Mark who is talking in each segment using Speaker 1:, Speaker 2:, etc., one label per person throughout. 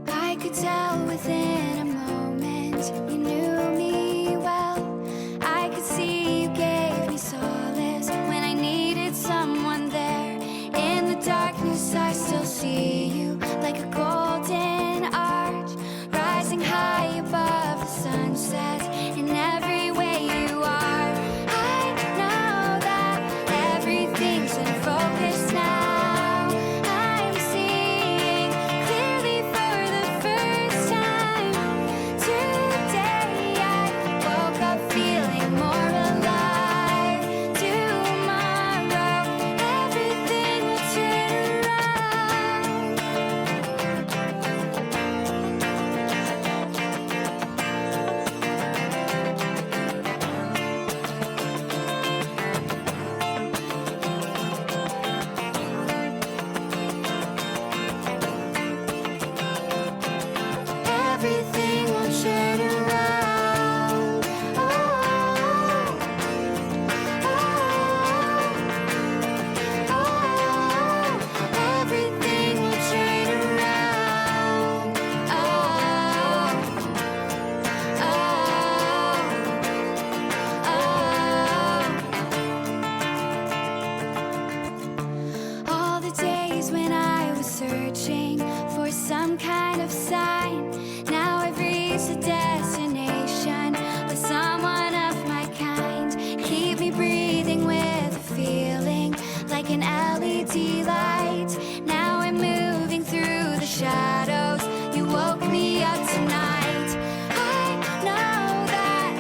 Speaker 1: I could tell within a moment you knew me well. I could see you gave me solace when I needed someone there. In the darkness I still see you like a golden arch, rising high above the sunset in every way you are. I know that everything's in focus now. I'm seeing clearly for the first time today. I woke up feeling more alive. Tomorrow everything will turn around. Everything will turn around. Oh, oh, everything will turn around. Oh, all the days when I was searching for some kind of sign. Now I've reached a destination with someone of my kind. Keep me breathing with a feeling like an LED light. Now I'm moving through the shadows. You woke me up tonight. I know that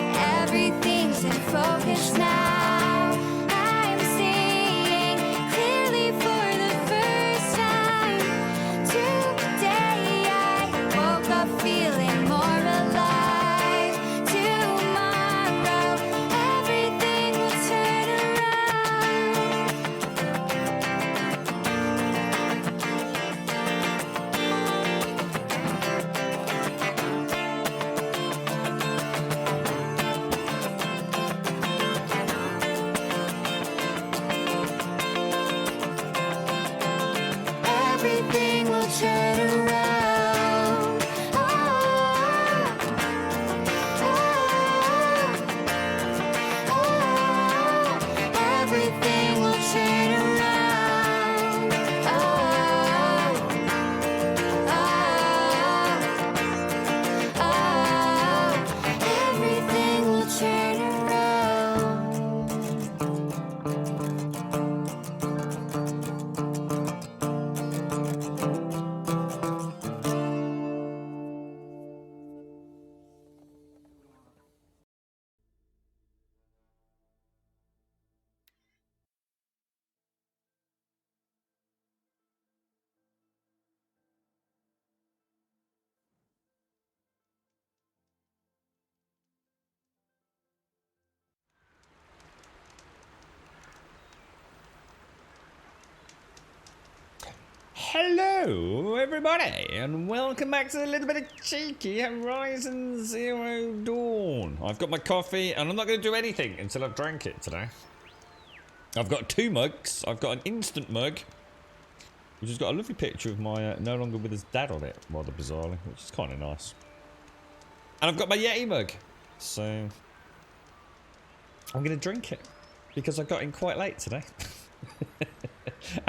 Speaker 1: everything's in focus now. I'm seeing clearly for the first time today. I woke up feeling more alive. Tomorrow everything will turn around. Everything will turn around. Oh, everything will turn around. Oh, everything will turn around.
Speaker 2: Hello, everybody, and welcome back to a little bit of cheeky Horizon Zero Dawn. I've got my coffee, and I'm not going to do anything until I've drank it today. I've got two mugs. I've got an instant mug, which has got a lovely picture of my no longer with his dad on it, rather bizarrely, which is kind of nice. And I've got my Yeti mug, so I'm going to drink it because I got in quite late today.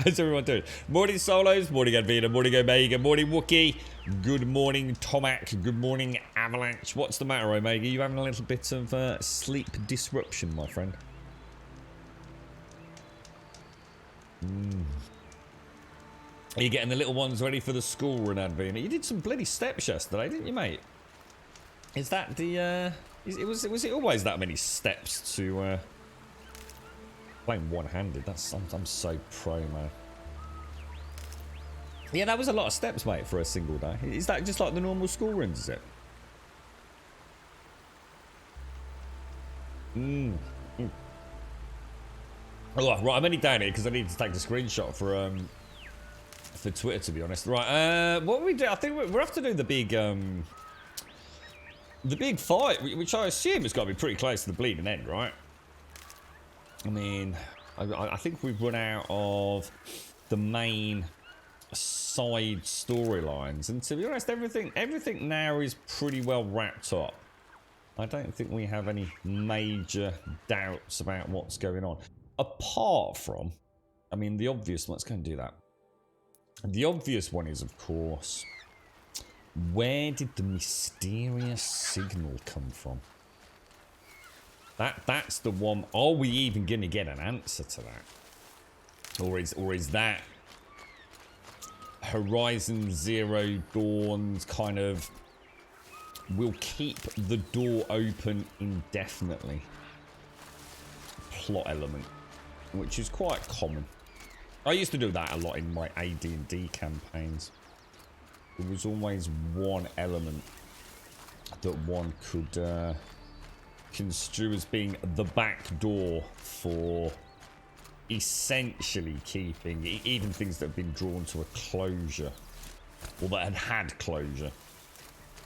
Speaker 2: How's everyone doing? Morning Solos, morning Advina, morning Omega, morning Wookie, good morning Tomac, good morning Avalanche. What's the matter, Omega? You having a little bit of sleep disruption, my friend? Are you getting the little ones ready for the school run, Advina? You did some bloody steps yesterday, didn't you, mate? Is that the, was it always that many steps to, playing one-handed? I'm so pro, man. Yeah, that was a lot of steps, mate, for a single day. Is that just like the normal school runs, is it? Oh, right, I'm only down here because I need to take a screenshot for Twitter, to be honest. Right, what we do? I think we're have to do the big fight, which I assume has got to be pretty close to the bleeding end, right? I mean, I think we've run out of the main side storylines, and to be honest, everything now is pretty well wrapped up. I don't think we have any major doubts about what's going on. Apart from, I mean, the obvious one. Let's go and do that. The obvious one is, of course, where did the mysterious signal come from? That's the one. Are we even going to get an answer to that? Or is that Horizon Zero Dawn's kind of will keep the door open indefinitely plot element, which is quite common. I used to do that a lot in my AD&D campaigns. There was always one element that one could construe as being the back door for essentially keeping even things that have been drawn to a closure, or that had had closure,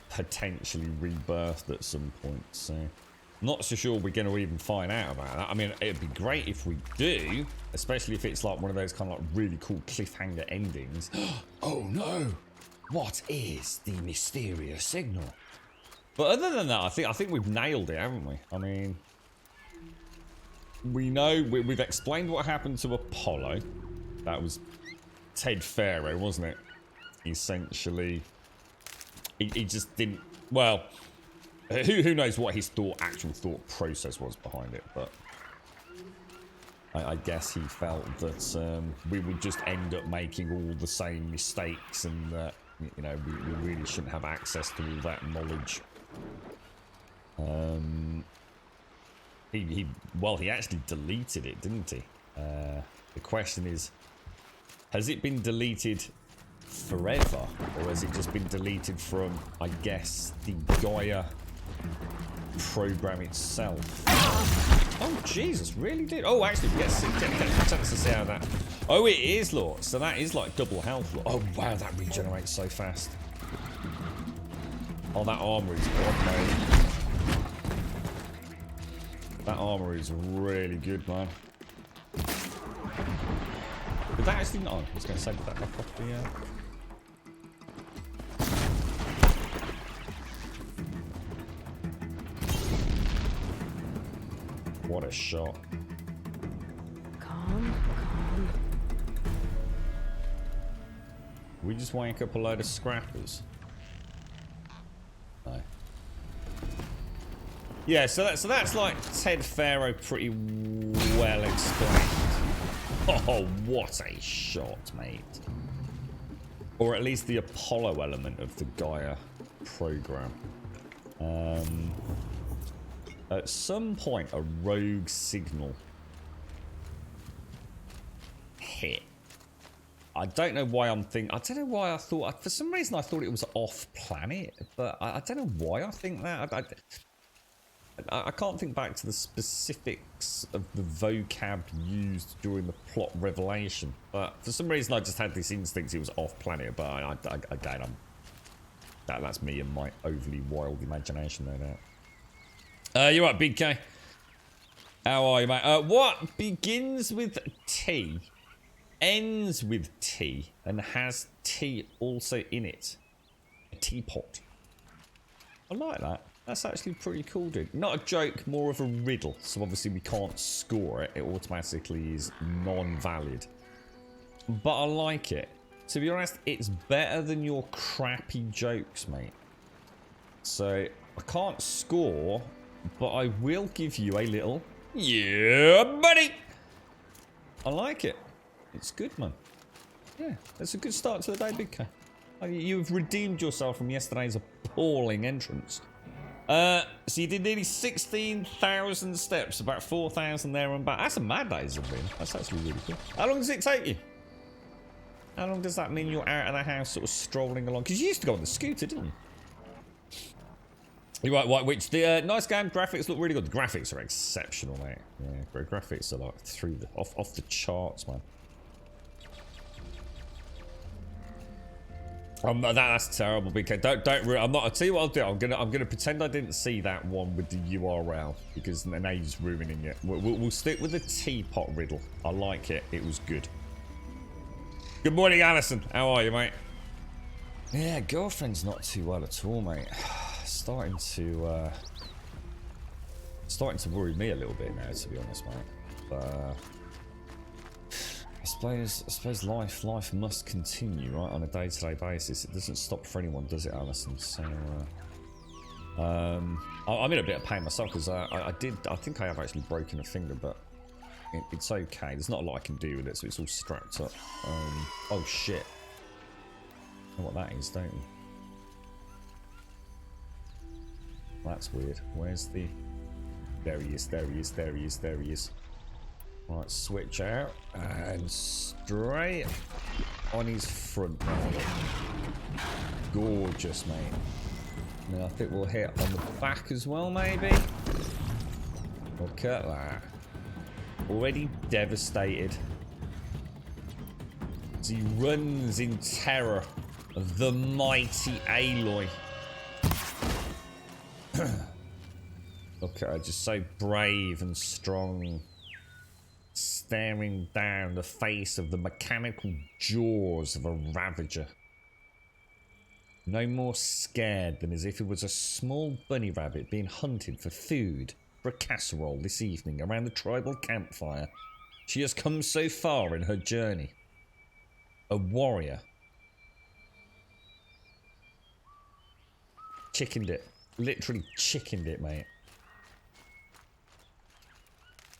Speaker 2: potentially rebirthed at some point. So not so sure we're going to even find out about that. I mean, it'd be great if we do, especially if it's like one of those kind of like really cool cliffhanger endings. Oh no, what is the mysterious signal? But other than that, I think we've nailed it, haven't we? I mean, we know we've explained what happened to Apollo. That was Ted Pharaoh, wasn't it? Essentially, he just didn't. Well, who knows what his actual thought process was behind it? But I guess he felt that we would just end up making all the same mistakes, and that you know we really shouldn't have access to all that knowledge. He actually deleted it, didn't he? The question is, has it been deleted forever, or has it just been deleted from, I guess, the Gaia program itself? Oh Jesus, really did? Oh, actually, yes, get a chance to see how that. Oh, it is, Lord. So that is like double health. Oh wow, that regenerates so fast. Oh, that armor is good, mate. That armor is really good, man. Did that actually not? I was going to say, did that knock off the? What a shot!
Speaker 3: Calm.
Speaker 2: We just wank up a load of scrappers. No. Yeah, so that's like Ted Pharaoh pretty well explained. Oh, what a shot, mate. Or at least the Apollo element of the Gaia program. At some point, a rogue signal hit. I don't know why I thought, for some reason I thought it was off planet, but I don't know why I think that. I can't think back to the specifics of the vocab used during the plot revelation, but for some reason I just had this instinct it was off planet, but again, that's me and my overly wild imagination, no doubt. You're right, Big K. How are you, mate? What begins with T, ends with T, and has tea also in it? A teapot. I like that. That's actually pretty cool, dude. Not a joke, more of a riddle. So obviously we can't score it. It automatically is non-valid. But I like it. To be honest, it's better than your crappy jokes, mate. So I can't score, but I will give you a little... Yeah, buddy! I like it. It's good, man. Yeah, that's a good start to the day, Big K. You've redeemed yourself from yesterday's appalling entrance. So you did nearly 16,000 steps, about 4,000 there and back. That's a mad day, Zubin. That's actually really cool. How long does it take you? How long does that mean you're out of the house sort of strolling along? Because you used to go on the scooter, didn't you? You're right, White Witch. The nice game. Graphics look really good. The graphics are exceptional, mate. Yeah, great graphics are like through the off the charts, man. That's terrible, BK. I'm not. I'll tell you what I'll do. I'm gonna pretend I didn't see that one with the URL because now he's ruining it. We'll stick with the teapot riddle. I like it. It was good. Good morning, Alison. How are you, mate? Yeah, girlfriend's not too well at all, mate. Starting to worry me a little bit now, to be honest, mate. But I suppose life must continue, right, on a day-to-day basis. It doesn't stop for anyone, does it, Alison? So I'm in a bit of pain myself because I think I have actually broken a finger, but it's okay. There's not a lot I can do with it, so it's all strapped up. Oh shit! You know what that is, don't you? That's weird. Where's the... There he is, there he is, there he is, there he is. Right, switch out. And straight on his front. Gorgeous, mate. Now I think we'll hit on the back as well, maybe. Look at that. Already devastated. As he runs in terror of the mighty Aloy. Look at her, just so brave and strong, staring down the face of the mechanical jaws of a Ravager. No more scared than as if it was a small bunny rabbit being hunted for food for a casserole this evening around the tribal campfire. She has come so far in her journey. A warrior. Chickened it. Literally chickened it, mate.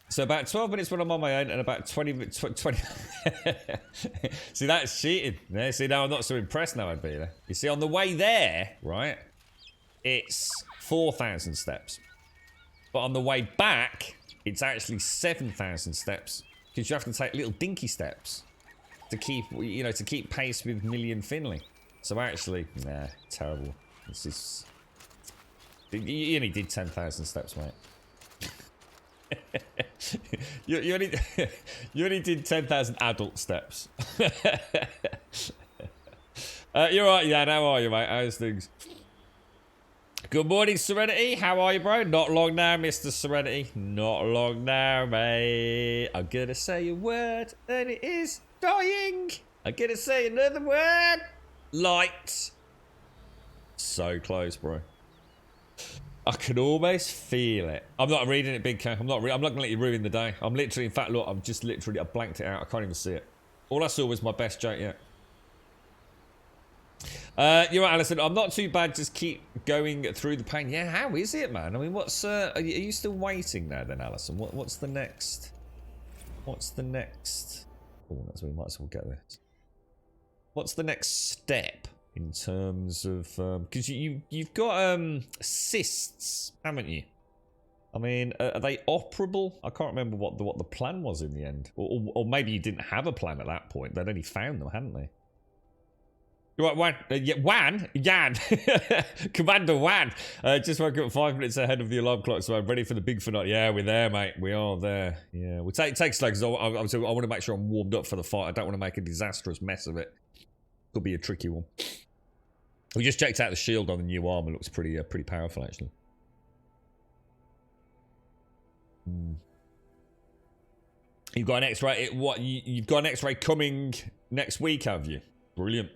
Speaker 2: So about 12 minutes when I'm on my own and about 20 minutes... 20 See, that's cheating. Yeah, see, now I'm not so impressed now, I'd be there. You see, on the way there, right, it's 4,000 steps. But on the way back, it's actually 7,000 steps. Because you have to take little dinky steps to keep, you know, to keep pace with Million Finley. So actually, nah, terrible. This is... You only did 10,000 steps, mate. you only did 10,000 adult steps. You're right, Jan. How are you, mate? How's things? Good morning, Serenity. How are you, bro? Not long now, Mr. Serenity. Not long now, mate. I'm gonna say a word, and it is dying. I'm gonna say another word. Light. So close, bro. I can almost feel it. I'm not reading it, Big K. I'm not gonna let you ruin the day. I'm literally, in fact, look, I'm just literally, I blanked it out. I can't even see it. All I saw was my best joke yet. You're right, Alison. I'm not too bad. Just keep going through the pain. Yeah, how is it, man? I mean, what's are you still waiting there, then, Alison? What's the next? What's the next? Oh, that's we might as well get this. What's the next step in terms of because you've got cysts, haven't you? I mean, are they operable? I can't remember what the plan was in the end, or maybe you didn't have a plan at that point. They'd only found them, hadn't they? Right, Jan, Commander Wan. Just woke up 5 minutes ahead of the alarm clock, so I'm ready for the big finale. Yeah, we're there, mate. We are there. Yeah, we'll take slow because I want to make sure I'm warmed up for the fight. I don't want to make a disastrous mess of it. Could be a tricky one. We just checked out the shield on the new armor. Looks pretty powerful, actually. You've got an X-ray. You've got an X-ray coming next week, have you? Brilliant.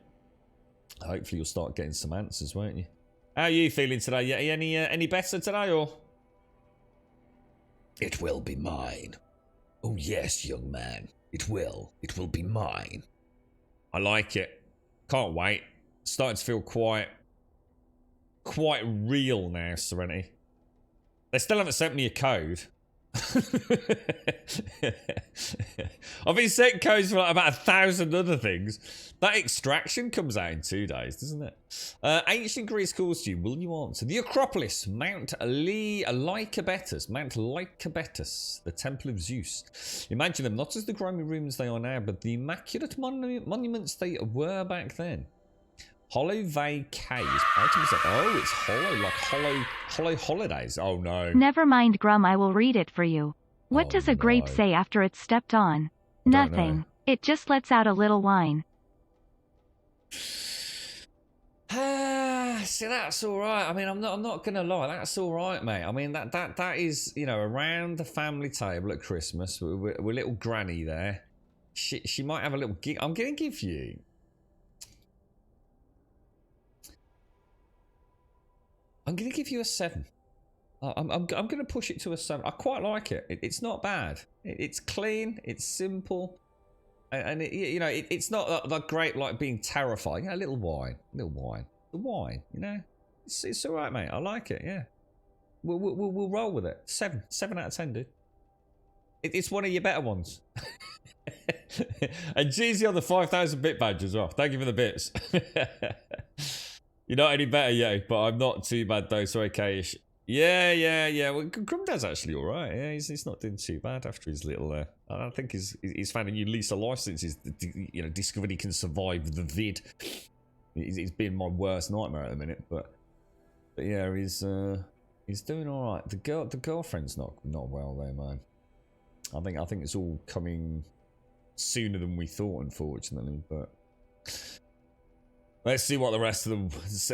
Speaker 2: Hopefully you'll start getting some answers, won't you? How are you feeling today? Yeah, any better today, or? It will be mine. Oh yes, young man. It will. It will be mine. I like it. Can't wait. Starting to feel quite real now, Serenity. They still haven't sent me a code. I've been sent codes for like about 1,000 other things. That extraction comes out in 2 days, doesn't it? Ancient Greece calls to you. Will you answer? The Acropolis, Mount Lycabettus, the Temple of Zeus. Imagine them not as the grimy ruins they are now, but the immaculate monuments they were back then. Hollow Vacay is 80%. Oh, it's hollow, like hollow holidays. Oh no.
Speaker 3: Never mind, Grum, I will read it for you. What
Speaker 2: Oh,
Speaker 3: does a grape
Speaker 2: no.
Speaker 3: say after it's stepped on?
Speaker 2: I don't
Speaker 3: Nothing.
Speaker 2: know.
Speaker 3: It just lets out a little whine.
Speaker 2: See, that's all right. I mean, I'm not gonna lie. That's all right, mate. I mean, that is, you know, around the family table at Christmas with little Granny there. She might have a little gig. I'm gonna give you. I'm gonna give you a 7. I'm gonna push it to a 7. I quite like it. It's not bad. It's clean. It's simple. And you know, it's not that great like being terrifying. A little wine, the wine. You know, it's all right, mate. I like it. Yeah, we'll roll with it. 7 out of 10, dude. It's one of your better ones. And Jeezy on the 5,000 bit badge as well. Thank you for the bits. You're not any better yet, but I'm not too bad though. So okay-ish. Yeah. Well, Grumdad's actually all right. Yeah, he's not doing too bad after his little. I don't think he's found a new lease of life since he's discovered he can survive the vid. He's been my worst nightmare at the minute, but yeah, he's doing all right. The girlfriend's not well there, man. I think it's all coming sooner than we thought, unfortunately. But let's see what the rest of them.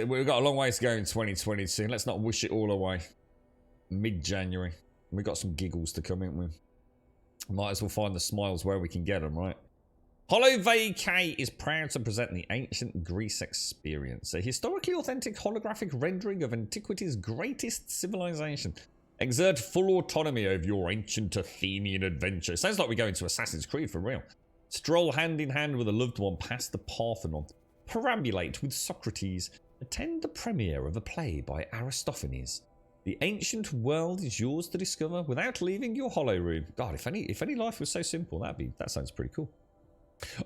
Speaker 2: We've got a long way to go in 2022. Let's not wish it all away. Mid-January. We've got some giggles to come, ain't we? Might as well find the smiles where we can get them, right? Hollow Vacay is proud to present the Ancient Greece Experience, a historically authentic holographic rendering of antiquity's greatest civilization. Exert full autonomy over your ancient Athenian adventure. Sounds like we go into Assassin's Creed for real. Stroll hand in hand with a loved one past the Parthenon. Perambulate with Socrates. Attend the premiere of a play by Aristophanes. The ancient world is yours to discover without leaving your hollow room. God, if any life was so simple, that sounds pretty cool.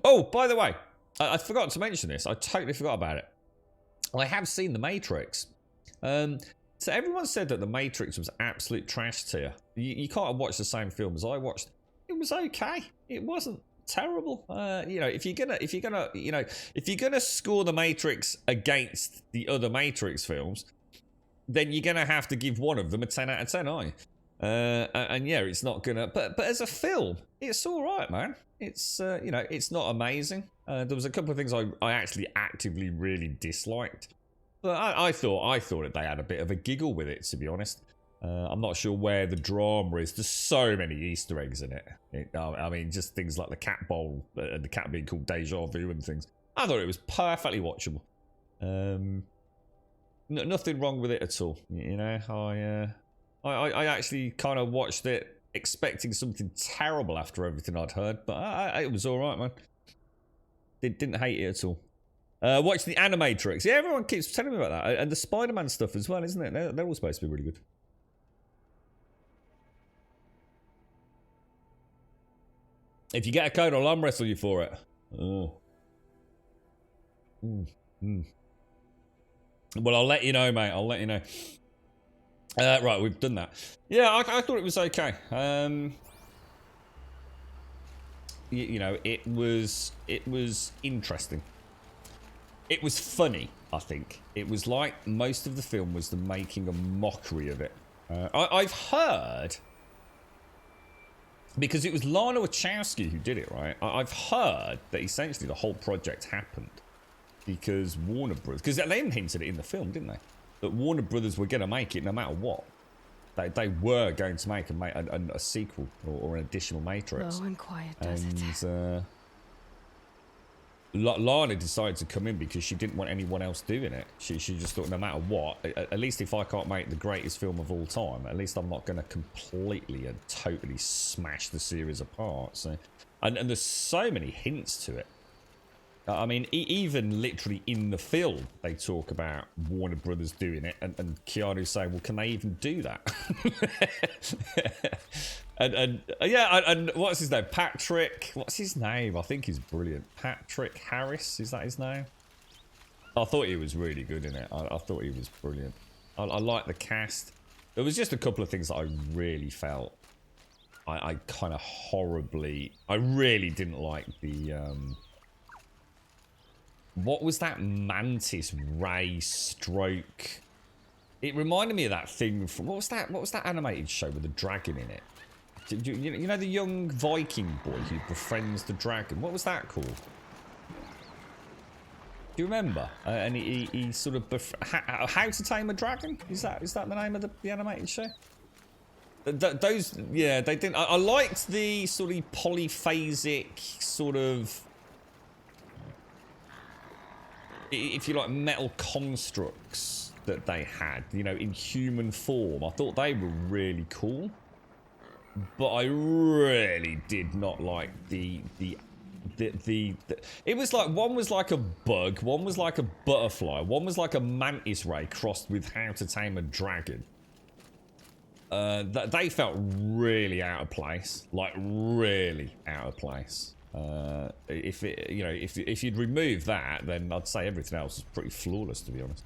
Speaker 2: Oh, by the way, I forgot to mention this. I totally forgot about it. I have seen The Matrix. So everyone said that The Matrix was absolute trash tier. You can't watch the same film as I watched. It was okay. It wasn't terrible. You know, if you're gonna score The Matrix against the other Matrix films, then you're gonna have to give one of them a 10 out of 10, aren't you? And yeah, it's not gonna. But as a film, it's all right, man. It's it's not amazing. There was a couple of things I actually actively really disliked. But I thought that they had a bit of a giggle with it, to be honest. I'm not sure where the drama is. There's so many Easter eggs in it. I mean, just things like the cat bowl and the cat being called Deja Vu and things. I thought it was perfectly watchable. Nothing wrong with it at all. You know, I actually kind of watched it expecting something terrible after everything I'd heard, but it was all right, man. Didn't hate it at all. Watch the Animatrix. Yeah, everyone keeps telling me about that. And the Spider-Man stuff as well, isn't it? They're all supposed to be really good. If you get a code, I'll arm wrestle you for it. Oh. Well, I'll let you know, mate. I'll let you know. Right, we've done that. Yeah, I thought it was okay. You know, it was interesting. It was funny, I think. It was like most of the film was them making a mockery of it. I've heard, because it was Lana Wachowski who did it, right? I've heard that essentially the whole project happened because Warner Brothers, because they even hinted it in the film, didn't they? That Warner Brothers were going to make it no matter what. They were going to make a sequel or an additional Matrix.
Speaker 4: Low and quiet does it.
Speaker 2: And Lana decided to come in because she didn't want anyone else doing it. She just thought, no matter what, at least if I can't make the greatest film of all time, at least I'm not going to completely and totally smash the series apart. So, and there's so many hints to it. I mean, even literally in the film, they talk about Warner Brothers doing it, and Keanu saying, "Well, can they even do that?" and what's his name? Patrick. What's his name? I think he's brilliant. Patrick Harris, is that his name? I thought he was really good in it. I thought he was brilliant. I like the cast. There was just a couple of things that I really felt I kind of horribly. I really didn't like the. what was that mantis ray stroke? It reminded me of that thing from what was that animated show with the dragon in it? You know the young Viking boy who befriends the dragon. What was that called? Do you remember? And he sort of How to Tame a Dragon? Is that the name of the animated show? Those, yeah, they didn't. I liked the sort of polyphasic sort of, if you like, metal constructs that they had, you know, in human form. I thought they were really cool, but I really did not like the it was like, one was like a bug, one was like a butterfly, one was like a mantis ray crossed with How to Tame a Dragon. They felt really out of place, like really out of place. If it, you know, if you'd remove that, then I'd say everything else is pretty flawless, to be honest.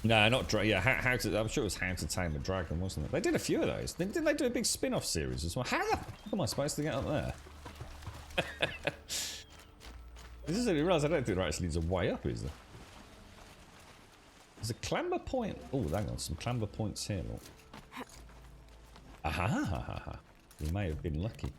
Speaker 2: No, not yeah. How to? I'm sure it was How to Tame a Dragon, wasn't it? They did a few of those. Didn't they do a big spin-off series as well? How the fuck am I supposed to get up there? This is, I realise I don't think there actually needs a way up, is there? There's a clamber point. Oh, hang on, some clamber points here. Look. Aha! We may have been lucky.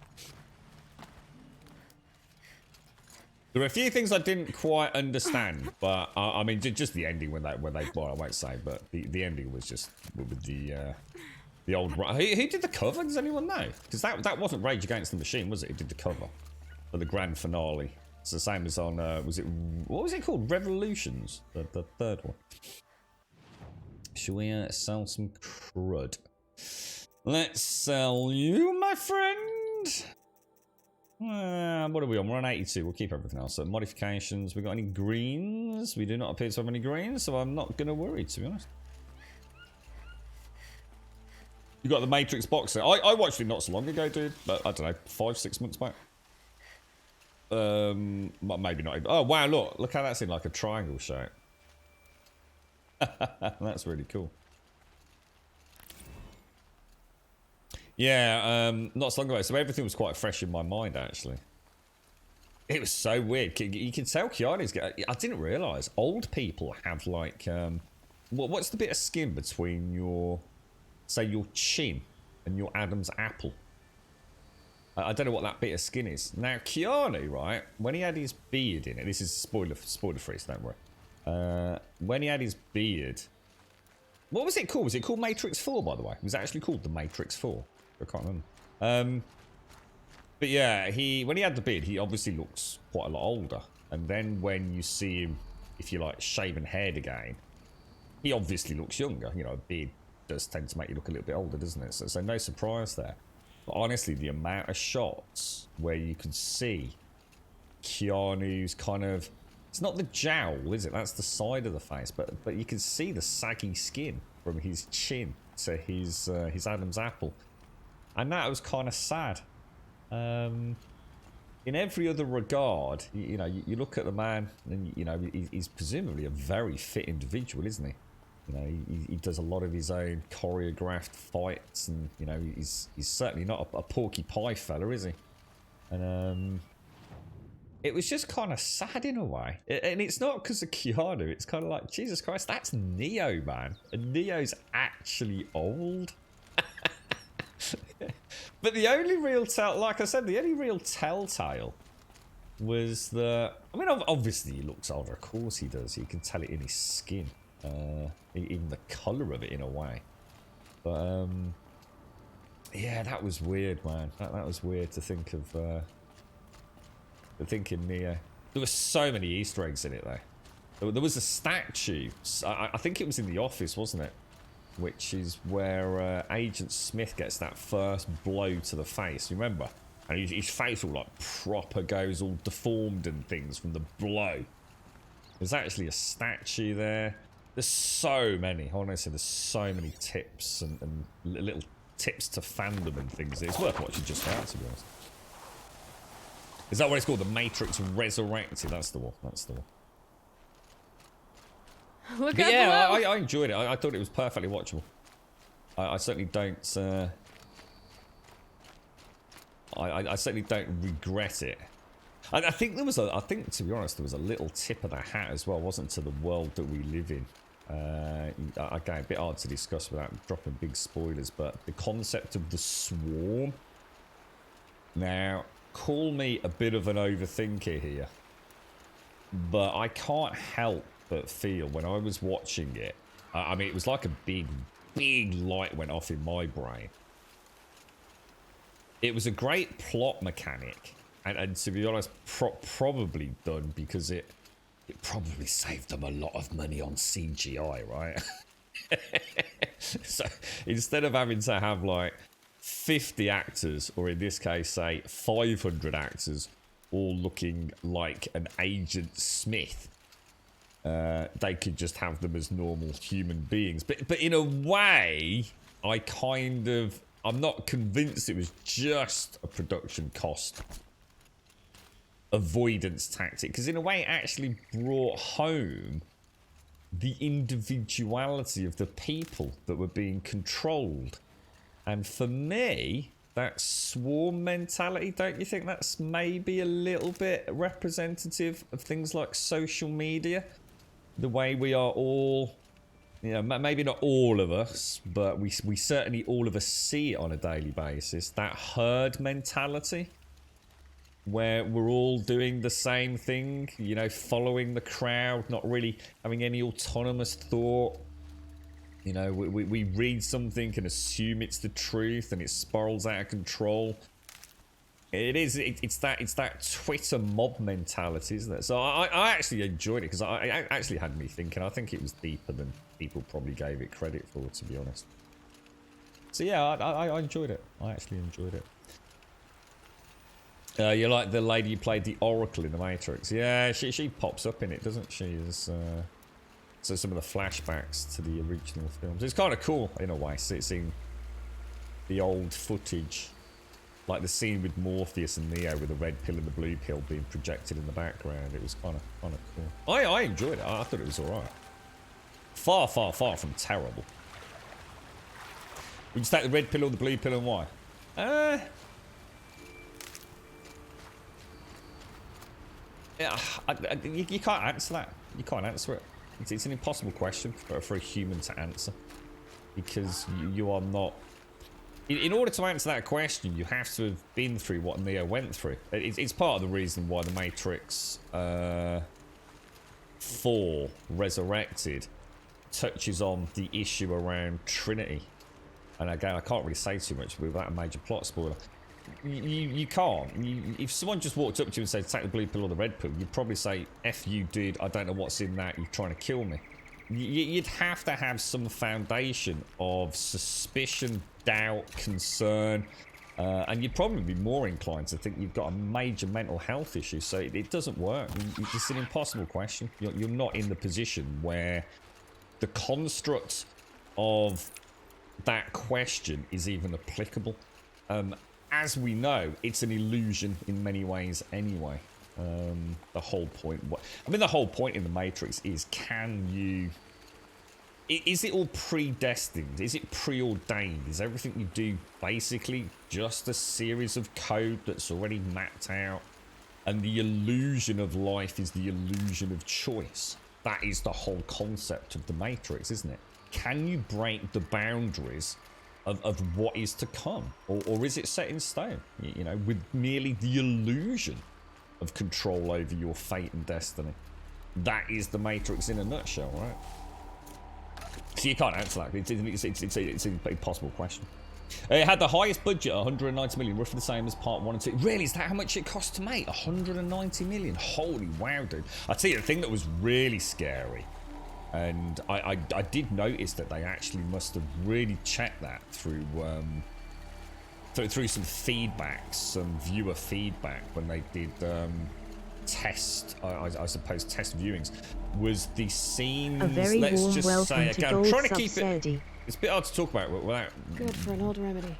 Speaker 2: There are a few things I didn't quite understand, but I mean, just the ending when they, well, I won't say, but the ending was just with the old. Who did the cover? Does anyone know? Because that wasn't Rage Against the Machine, was it? Who did the cover for the grand finale? It's the same as on. What was it called? Revolutions, the third one. Shall we sell some crud? Let's sell you, my friend. What are we on? We're on 82. We'll keep everything else. So modifications. We got any greens? We do not appear to have any greens, so I'm not going to worry, to be honest. You got the Matrix box set. I watched it not so long ago, dude. But I don't know, 5-6 months back. Maybe not even. Oh wow! Look how that's in like a triangle shape. That's really cool. Yeah, not so long ago, so everything was quite fresh in my mind, actually. It was so weird. You can tell Keanu's I didn't realise old people have like, what's the bit of skin between your, say, your chin and your Adam's apple? I don't know what that bit of skin is. Now, Keanu, right, when he had his beard in it, this is spoiler free, so don't worry. When he had his beard, what was it called? Was it called Matrix 4, by the way? It was actually called the Matrix 4. I can't remember. But yeah, when he had the beard, he obviously looks quite a lot older. And then when you see him, if you like, shaven head again, he obviously looks younger. You know, a beard does tend to make you look a little bit older, doesn't it? So no surprise there. But honestly, the amount of shots where you can see Keanu's kind of, it's not the jowl, is it? That's the side of the face, but you can see the saggy skin from his chin to his Adam's apple. And that was kind of sad. In every other regard, you know, you look at the man, and you know he's presumably a very fit individual, isn't he? You know, he does a lot of his own choreographed fights, and you know he's certainly not a Porky Pie fella, is he? And it was just kind of sad in a way, and it's not because of Keanu. It's kind of like, Jesus Christ, that's Neo, man, and Neo's actually old. But the only real like I said, the only real telltale was the, I mean, obviously he looks older, of course he does. You can tell it in his skin, even the colour of it in a way. But yeah, that was weird, man. That was weird to think of. Thinking Neo. There were so many Easter eggs in it though. There was a statue. I think it was in The Office, wasn't it? Which is where Agent Smith gets that first blow to the face. You remember? And his face all like proper goes all deformed and things from the blow. There's actually a statue there. There's so many. Honestly, there's so many tips and little tips to fandom and things. It's worth watching just for that, to be honest. Is that what it's called? The Matrix Resurrected. That's the one. That's the one.
Speaker 4: Look
Speaker 2: But
Speaker 4: out
Speaker 2: yeah,
Speaker 4: below.
Speaker 2: I enjoyed it. I thought it was perfectly watchable. I certainly don't. I certainly don't regret it. I think there was I think, to be honest, there was a little tip of the hat as well, wasn't it, to the world that we live in. Again, a bit hard to discuss without dropping big spoilers, but the concept of the swarm. Now, call me a bit of an overthinker here, but I can't help but feel when I was watching it, I mean, it was like a big light went off in my brain. It was a great plot mechanic, and to be honest, probably done because it probably saved them a lot of money on CGI, right? So instead of having to have like 50 actors, or in this case, say 500 actors, all looking like an Agent Smith, they could just have them as normal human beings. But in a way, I'm not convinced it was just a production cost avoidance tactic, because in a way it actually brought home the individuality of the people that were being controlled. And for me, that swarm mentality, don't you think that's maybe a little bit representative of things like social media? The way we are all, you know, maybe not all of us, but we certainly all of us see it on a daily basis. That herd mentality, where we're all doing the same thing, you know, following the crowd, not really having any autonomous thought. You know, we read something and assume it's the truth, and it spirals out of control. It's that Twitter mob mentality, isn't it? So I actually enjoyed it, because I actually had me thinking. I think it was deeper than people probably gave it credit for, to be honest. So yeah, I enjoyed it. I actually enjoyed it. You're like the lady who played the Oracle in The Matrix. Yeah, she pops up in it, doesn't she? As so some of the flashbacks to the original films. It's kind of cool in a way, seeing the old footage, like the scene with Morpheus and Neo with the red pill and the blue pill being projected in the background. It was kind of cool. I enjoyed it. I thought it was all right. Far from terrible. Would you take the red pill or the blue pill, and why? Yeah, you can't answer that. You can't answer it. It's an impossible question for a human to answer, because you are not. In order to answer that question, you have to have been through what Neo went through. It's part of the reason why The Matrix 4 Resurrected touches on the issue around Trinity. And again, I can't really say too much without a major plot spoiler. You can't. If someone just walked up to you and said, take the blue pill or the red pill, you'd probably say, F you, dude, I don't know what's in that, you're trying to kill me. You'd have to have some foundation of suspicion, doubt, concern, and you'd probably be more inclined to think you've got a major mental health issue. So it doesn't work. It's an impossible question. You're not in the position where the construct of that question is even applicable. As we know, it's an illusion in many ways anyway. The whole point, the whole point in The Matrix is, is it all predestined? Is it preordained? Is everything you do basically just a series of code that's already mapped out? And the illusion of life is the illusion of choice. That is the whole concept of The Matrix, isn't it? Can you break the boundaries of what is to come? Or is it set in stone, you know, with merely the illusion of control over your fate and destiny? That is The Matrix in a nutshell, right? So you can't answer that. It's an impossible question. It had the highest budget, 190 million, roughly the same as part 1 and 2. Really, is that how much it cost to make? 190 million? Holy wow, dude. I tell you, the thing that was really scary, and I did notice that they actually must have really checked that through some feedback, some viewer feedback when they did test viewings, was the scenes.
Speaker 5: A very
Speaker 2: let's
Speaker 5: warm
Speaker 2: just
Speaker 5: welcome
Speaker 2: say,
Speaker 5: to
Speaker 2: again, I'm
Speaker 5: Gold
Speaker 2: trying to keep it.
Speaker 5: Saudi.
Speaker 2: It's a bit hard to talk about without
Speaker 4: Good for an old remedy.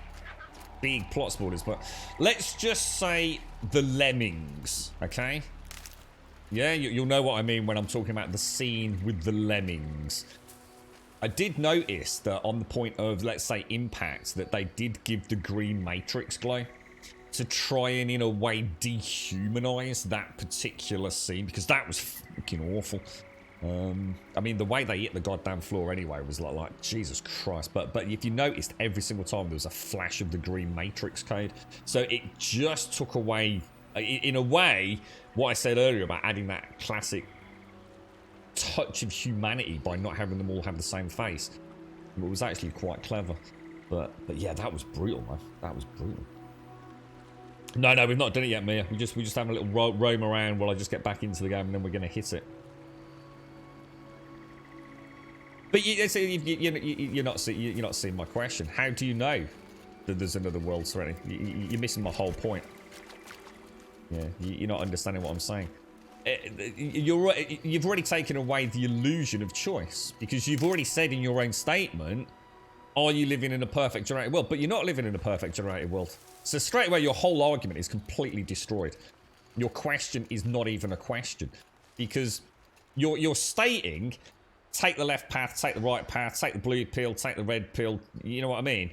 Speaker 2: big plot spoilers, but let's just say the lemmings, okay? Yeah, you'll know what I mean when I'm talking about the scene with the lemmings. I did notice that on the point of, let's say, impact, that they did give the green matrix glow. to try and in a way dehumanize that particular scene, because that was fucking awful. I mean, the way they hit the goddamn floor anyway was like Jesus Christ. But if you noticed, every single time there was a flash of the green Matrix code, so it just took away, in a way, what I said earlier about adding that classic touch of humanity by not having them all have the same face. It was actually quite clever. But yeah, that was brutal, man. That was brutal. No, we've not done it yet, Mia. We just have a little roam around while I just get back into the game, and then we're gonna hit it. But you're not seeing my question. How do you know that there's another world surrounding? You're missing my whole point. Yeah, you're not understanding what I'm saying. You've already taken away the illusion of choice, because you've already said in your own statement, are you living in a perfect generated world? But you're not living in a perfect generated world. So straight away, your whole argument is completely destroyed. Your question is not even a question, because you're stating, take the left path, take the right path, take the blue pill, take the red pill. You know what I mean?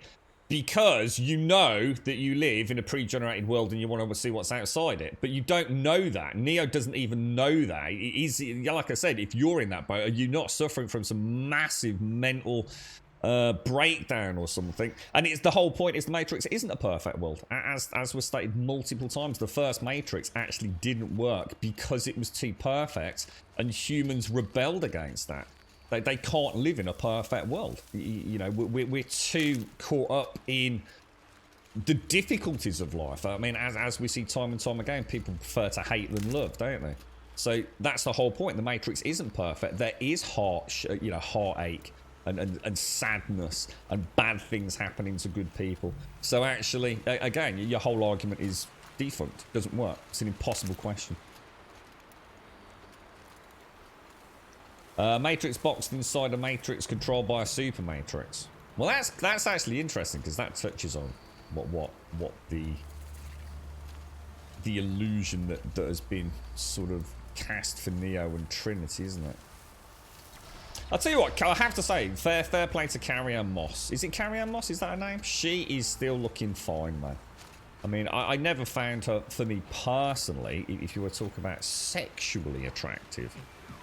Speaker 2: Because you know that you live in a pre-generated world and you want to see what's outside it. But you don't know that. Neo doesn't even know that. Like I said, if you're in that boat, are you not suffering from some massive mental breakdown or something? And it's the whole point is the Matrix isn't a perfect world. As was stated multiple times, the first Matrix actually didn't work because it was too perfect, and humans rebelled against that. They can't live in a perfect world. You know, we're too caught up in the difficulties of life. I mean, as we see time and time again, people prefer to hate than love, don't they? So that's the whole point. The Matrix isn't perfect. There is heartache and sadness and bad things happening to good people. So actually, again, your whole argument is defunct. Doesn't work. It's an impossible question. Matrix boxed inside a matrix controlled by a super matrix. Well, that's actually interesting, because that touches on what the illusion that has been sort of cast for Neo and Trinity, isn't it? I'll tell you what, I have to say, fair play to Carrie-Anne Moss. Is it Carrie-Anne Moss? Is that her name? She is still looking fine, man. I mean, I never found her, for me personally, if you were talking about sexually attractive.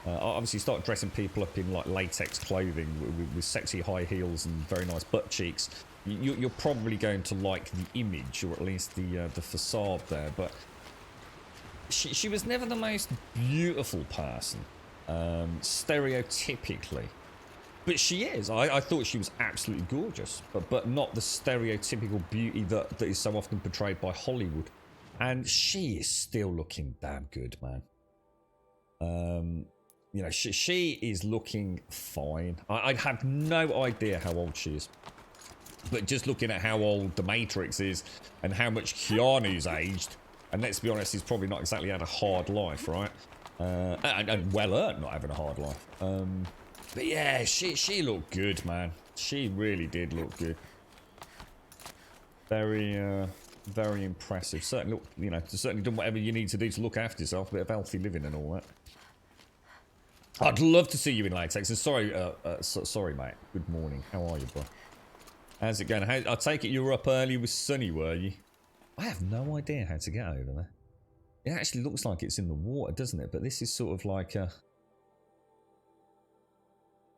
Speaker 2: Obviously, start dressing people up in like latex clothing with sexy high heels and very nice butt cheeks. You're probably going to like the image, or at least the facade there. But she was never the most beautiful person, stereotypically. But she is. I thought she was absolutely gorgeous, but not the stereotypical beauty that is so often portrayed by Hollywood. And she is still looking damn good, man. You know, she is looking fine. I have no idea how old she is. But just looking at how old the Matrix is and how much Keanu's aged, and let's be honest, he's probably not exactly had a hard life, right? And well earned not having a hard life. But yeah, she looked good, man. She really did look good. Very impressive. Certainly, certainly done whatever you need to do to look after yourself. A bit of healthy living and all that. I'd love to see you in latex. And sorry, sorry, mate. Good morning. How are you, bro? How's it going? I take it you were up early with Sunny, were you? I have no idea how to get over there. It actually looks like it's in the water, doesn't it? But this is sort of like a...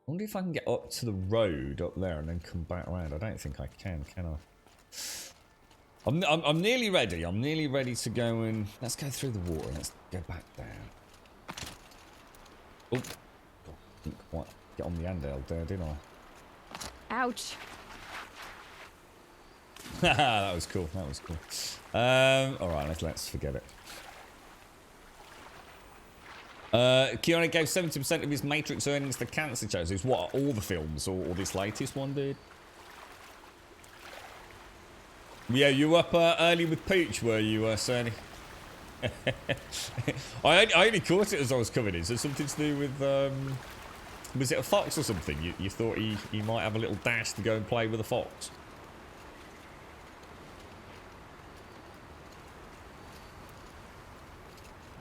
Speaker 2: I wonder if I can get up to the road up there and then come back around. I don't think I can I? I'm nearly ready. I'm nearly ready to go and... Let's go through the water. Let's go back down. Oh, God, didn't quite get on the handle there, didn't I?
Speaker 4: Ouch.
Speaker 2: That was cool. That was cool. Alright, let's forget it. Keanu gave 70% of his Matrix earnings to cancer charities. What, all the films or this latest one, dude? Yeah, you were up early with Pooch, were you, Cerny? I only caught it as I was coming in. Is there something to do with, was it a fox or something? You thought he might have a little dash to go and play with a fox?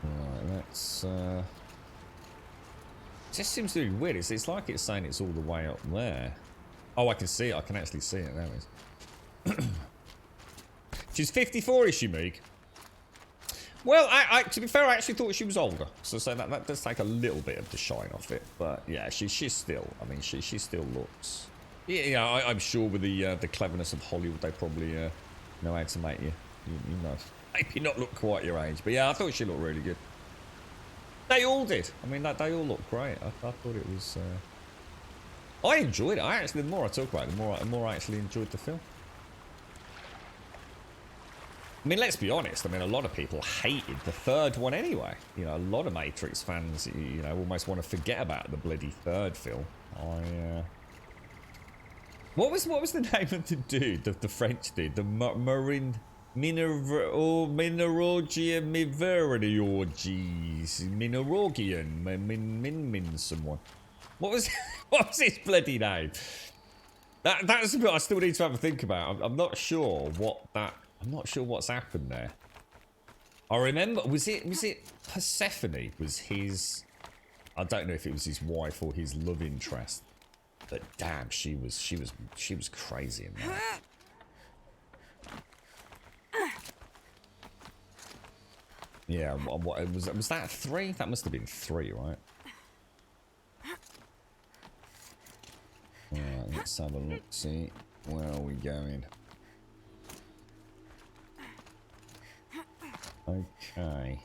Speaker 2: Alright, let's, it just seems to be weird. It's like it's saying it's all the way up there. Oh, I can see it. I can actually see it. There it is. She's 54, is she, Meek? Well, to be fair, I actually thought she was older. So that does take a little bit of the shine off it. But yeah, she's still, I mean, she still looks... Yeah, I'm sure with the cleverness of Hollywood, they probably know how to make you know, maybe not look quite your age. But yeah, I thought she looked really good. They all did. I mean, they all looked great. I thought it was... I enjoyed it. The more I talk about it, the more I actually enjoyed the film. I mean, let's be honest. I mean, a lot of people hated the third one anyway. You know, a lot of Matrix fans, you know, almost want to forget about the bloody third film. What was the name of the dude, the French dude, the Minerogia Minerogian, someone. What was his bloody name? That's a bit I still need to have a think about. I'm not sure what's happened there. I remember, was it Persephone was his, I don't know if it was his wife or his love interest, but damn, she was crazy in that. Yeah, what was that 3? That must have been 3, right? Alright, let's have a look, see where are we going. Okay.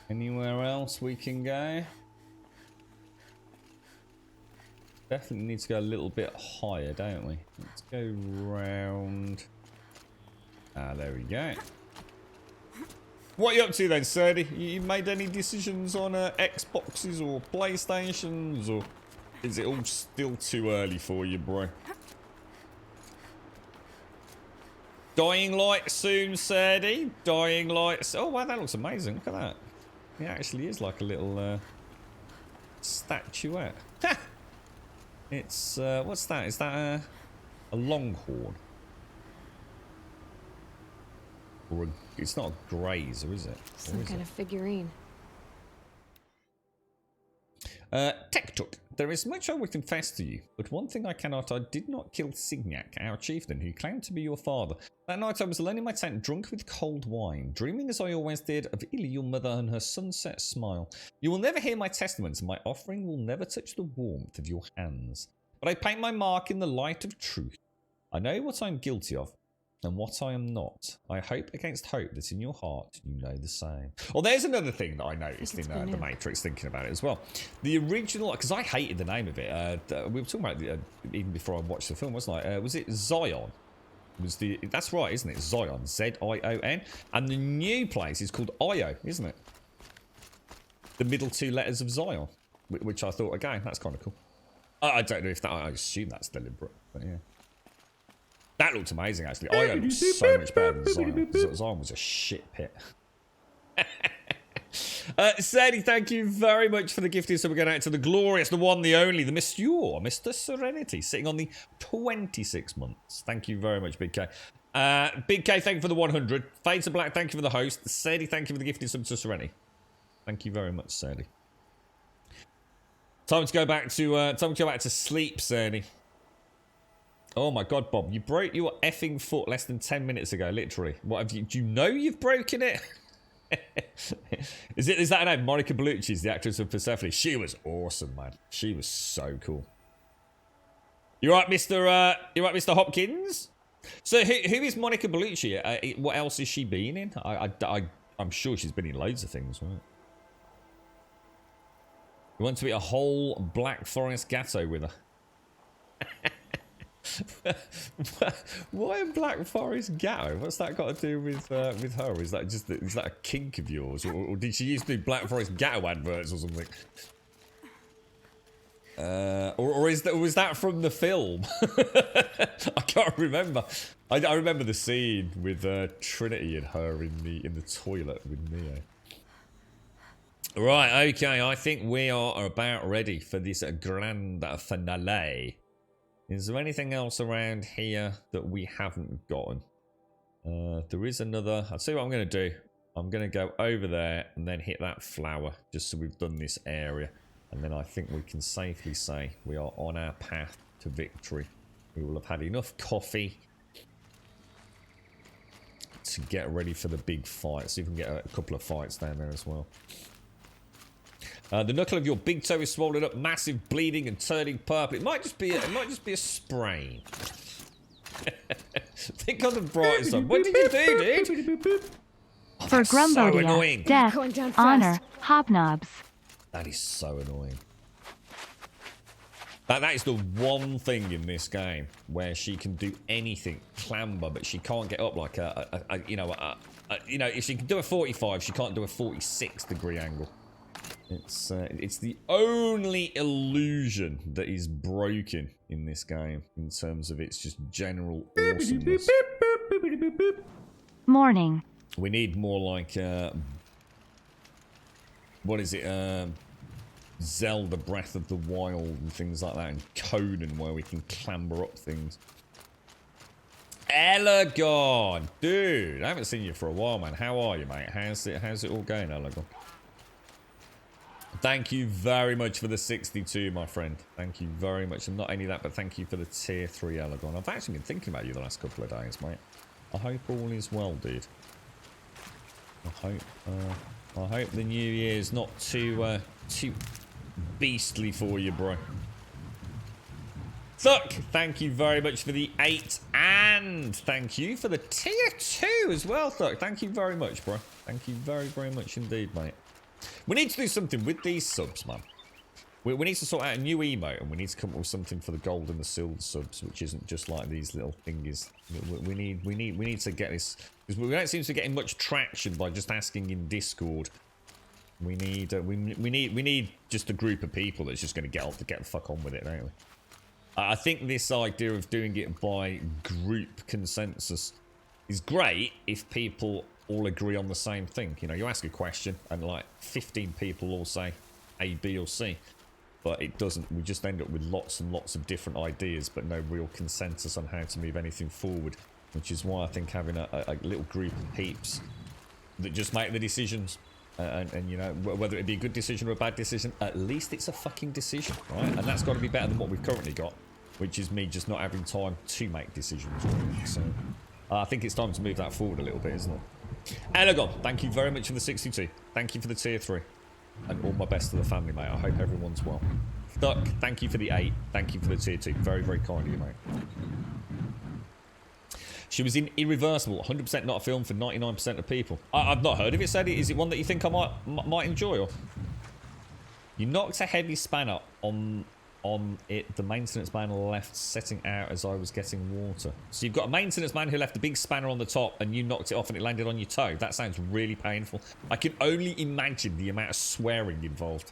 Speaker 2: Anywhere else we can go? Definitely need to go a little bit higher, don't we? Let's go round. Ah, there we go. What are you up to then, Serdy? You made any decisions on Xboxes or PlayStations, or is it all still too early for you, bro? Dying Light soon, Serdy. Dying Light. Oh, wow, that looks amazing. Look at that. It actually is like a little statuette. Ha! It's, what's that? Is that a longhorn? Or it's not a grazer, is it?
Speaker 4: Some kind of figurine.
Speaker 2: TechTook, there is much I would confess to you, but one thing I did not kill Signac, our chieftain, who claimed to be your father. That night I was alone in my tent, drunk with cold wine, dreaming as I always did of Illy, your mother, and her sunset smile. You will never hear my testament, and my offering will never touch the warmth of your hands. But I paint my mark in the light of truth. I know what I am guilty of, and what I am not. I hope against hope that in your heart you know the same. Well, there's another thing that I noticed in The Matrix, thinking about it as well. The original, because I hated the name of it. We were talking about it even before I watched the film, wasn't I? Was it Zion? That's right, isn't it? Zion, Z-I-O-N. And the new place is called Io, isn't it? The middle 2 letters of Zion, which I thought, again, that's kind of cool. I don't know if that, I assume that's deliberate, but yeah. That looked amazing, actually. Io looked so much better than Zion. Zion was a shit pit. Sadie, thank you very much for the gifting. So we're going out to the glorious, the one, the only, the Mr. Serenity, sitting on the 26 months. Thank you very much, Big K. Big K, thank you for the 100. Fade to Black, thank you for the host. Sadie, thank you for the gifting sub to Serenity. Thank you very much, Sadie. Time to go back to sleep, Sadie. Oh my god, Bob, you broke your effing foot less than 10 minutes ago, literally. What have you, do you know you've broken it? Is that her name? Monica Bellucci is the actress of Persephone. She was awesome, man. She was so cool. You right, Mr. Hopkins? So who is Monica Bellucci? What else has she been in? I'm sure she's been in loads of things, right? You want to be a whole Black Forest Gatto with her? Why a Black Forest Gatto? What's that got to do with her? Is that a kink of yours, or did she used to do Black Forest Gatto adverts or something? Or was that from the film? I can't remember. I remember the scene with Trinity and her in the toilet with Neo. Right, okay. I think we are about ready for this grand finale. Is there anything else around here that we haven't gotten? There is another. I'll see what I'm going to do. I'm going to go over there and then hit that flower, just so we've done this area. And then I think we can safely say we are on our path to victory. We will have had enough coffee. to get ready for the big fight. See if we can get a couple of fights down there as well. The knuckle of your big toe is swollen up, massive bleeding and turning purple. It might just be a sprain. Think on the bright side. What did you do, dude? Oh,
Speaker 3: For
Speaker 2: that's so annoying.
Speaker 3: Grumbodia, death,
Speaker 4: Going down fast.
Speaker 3: honor, hobnobs.
Speaker 2: That is so annoying. That is the one thing in this game where she can do anything, clamber, but she can't get up like if she can do a 45, she can't do a 46 degree angle. It's the only illusion that is broken in this game in terms of its just general awesomeness.
Speaker 3: Morning.
Speaker 2: We need more like what is it? Zelda Breath of the Wild and things like that, and Conan where we can clamber up things. Elagon, dude, I haven't seen you for a while, man. How are you, mate? How's it all going, Elagon? Thank you very much for the 62, my friend. Thank you very much. And not only that, but thank you for the tier 3 Elagon. I've actually been thinking about you the last couple of days, mate. I hope all is well, dude. I hope the new year is not too beastly for you, bro. Thuck, thank you very much for the 8, and thank you for the tier 2 as well, Thuck. Thank you very much, bro. Thank you very, very much indeed, mate. We need to do something with these subs, man. We need to sort out a new emote, and we need to come up with something for the gold and the silver subs, which isn't just like these little thingies. We need to get this, because we don't seem to be getting much traction by just asking in Discord. We need just a group of people that's just going to get the fuck on with it, don't we? I think this idea of doing it by group consensus is great if people all agree on the same thing. You know, you ask a question and like 15 people all say A, B or C, but it doesn't. We just end up with lots and lots of different ideas but no real consensus on how to move anything forward, which is why I think having a little group of peeps that just make the decisions and you know, whether it be a good decision or a bad decision, at least it's a fucking decision, right? And that's got to be better than what we've currently got, which is me just not having time to make decisions. So I think it's time to move that forward a little bit, isn't it? Elagon, thank you very much for the 62. Thank you for the tier 3. And all my best to the family, mate. I hope everyone's well. Duck, thank you for the 8. Thank you for the tier 2. Very, very kind of you, mate. She was in Irreversible. 100% not a film for 99% of people. I've not heard of it, Sadie. Is it one that you think I might enjoy? Or? You knocked a heavy spanner on it. The maintenance man left setting out as I was getting water. So you've got a maintenance man who left a big spanner on the top and you knocked it off and it landed on your toe. That sounds really painful. I can only imagine the amount of swearing involved.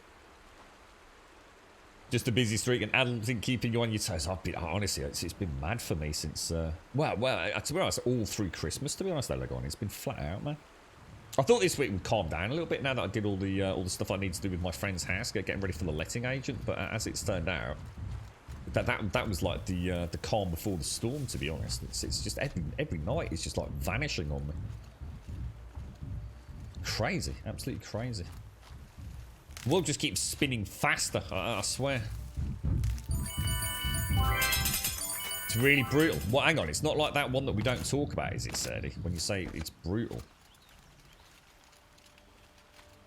Speaker 2: Just a busy streak and adulting keeping you on your toes. Honestly, it's been mad for me since, well, to be honest, all through Christmas, to be honest, Elagon. It's been flat out, man. I thought this week would calm down a little bit now that I did all the stuff I need to do with my friend's house, getting ready for the letting agent. But as it's turned out, that was like the calm before the storm. To be honest, it's just every night it's just like vanishing on me. Crazy, absolutely crazy. The world just keeps spinning faster. I swear. It's really brutal. Well, hang on, it's not like that one that we don't talk about, is it, Sadie? When you say it's brutal.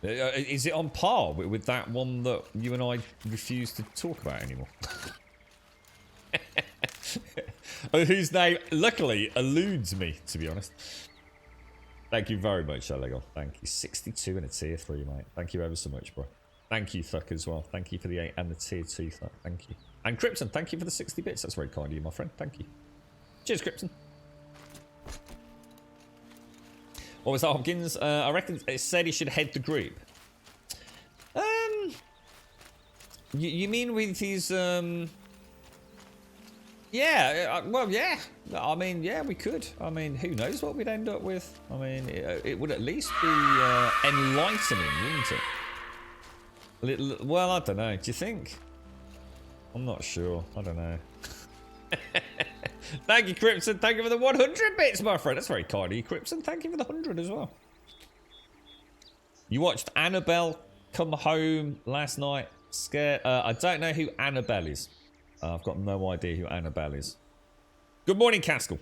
Speaker 2: Is it on par with that one that you and I refuse to talk about anymore? Whose name, luckily, eludes me, to be honest. Thank you very much, Elagon. Thank you. 62 and a tier 3, mate. Thank you ever so much, bro. Thank you, Thuck, as well. Thank you for the 8 and the tier 2, Thuck. Thank you. And Krypton, thank you for the 60 bits. That's very kind of you, my friend. Thank you. Cheers, Krypton. What was that, Hopkins? I reckon it said he should head the group. You mean with his, yeah, well, yeah. I mean, yeah, we could. I mean, who knows what we'd end up with? I mean, it would at least be enlightening, wouldn't it? Well, I don't know. Do you think? I'm not sure. I don't know. Thank you, Crimson. Thank you for the 100 bits, my friend. That's very kind of you, Crimson. Thank you for the 100 as well. You watched Annabelle come home last night. Scared. I don't know who Annabelle is. I've got no idea who Annabelle is. Good morning, Caskell.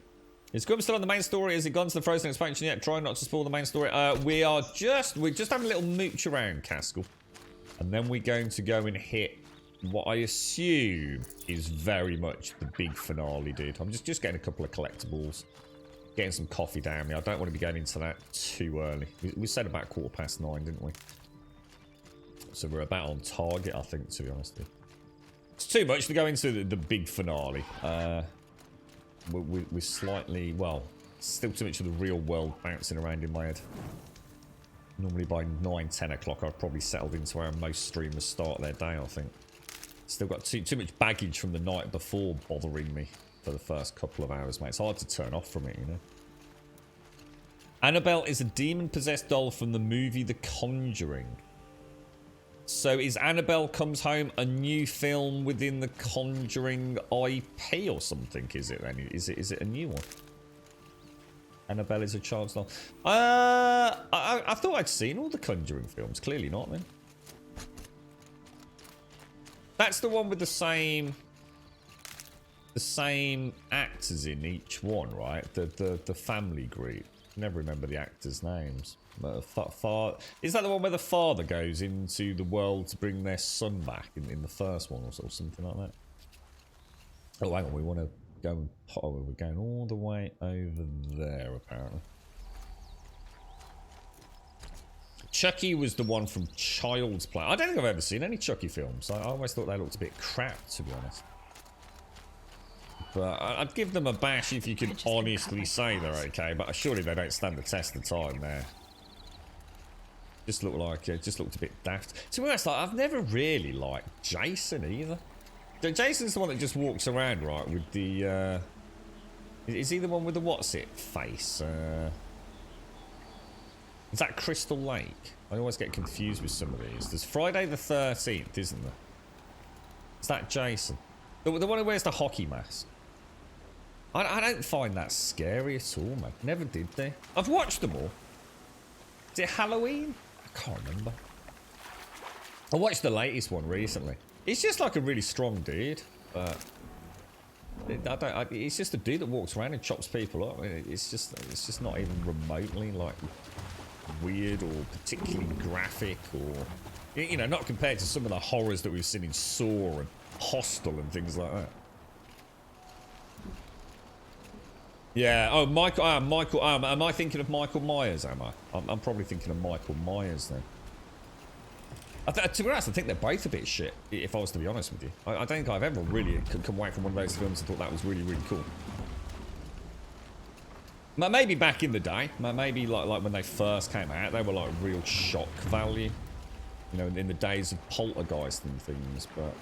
Speaker 2: Is Grum still on the main story? Has it gone to the Frozen expansion yet? Try not to spoil the main story. We're just having a little mooch around, Caskell. And then we're going to go and hit what I assume is very much the big finale, dude. I'm just getting a couple of collectibles. Getting some coffee down me. I don't want to be going into that too early. We said about 9:15, didn't we? So we're about on target, I think, to be honest with you. It's too much to go into the big finale. We're slightly, well, still too much of the real world bouncing around in my head. Normally by 9, 10 o'clock, I've probably settled into where most streamers start their day, I think. Still got too much baggage from the night before bothering me for the first couple of hours, mate. It's hard to turn off from it, you know. Annabelle is a demon-possessed doll from the movie The Conjuring. So is Annabelle Comes Home a new film within the Conjuring IP or something, is it then? Is it a new one? Annabelle is a child's doll. I thought I'd seen all the Conjuring films. Clearly not, then. That's the one with the same actors in each one, right? The family group. Never remember the actors' names. Is that the one where the father goes into the world to bring their son back in the first one or something like that? Oh, hang on. We want to go. Oh, we're going all the way over there, apparently. Chucky was the one from Child's Play. I don't think I've ever seen any Chucky films. I always thought they looked a bit crap, to be honest. But I'd give them a bash if you could honestly say they're okay, but surely they don't stand the test of time there. Just looked like it just looked a bit daft. To be honest, like, I've never really liked Jason either. Jason's the one that just walks around, right, with the is he the one with the what's it face? Is that Crystal Lake? I always get confused with some of these. There's Friday the 13th, isn't there? Is that Jason? The one who wears the hockey mask. I don't find that scary at all, man. Never did they? I've watched them all. Is it Halloween? I can't remember. I watched the latest one recently. He's just like a really strong dude, but it's just a dude that walks around and chops people up. It's just not even remotely like weird or particularly graphic, or, you know, not compared to some of the horrors that we've seen in Saw and Hostel and things like that. Yeah. Oh, Michael. Am I thinking of Michael Myers? Am I? I'm probably thinking of Michael Myers then. To be honest, I think they're both a bit shit, if I was to be honest with you. I don't think I've ever really come away from one of those films and thought that was really, really cool. Maybe back in the day, maybe like when they first came out, they were like real shock value, you know, in the days of Poltergeist and things. But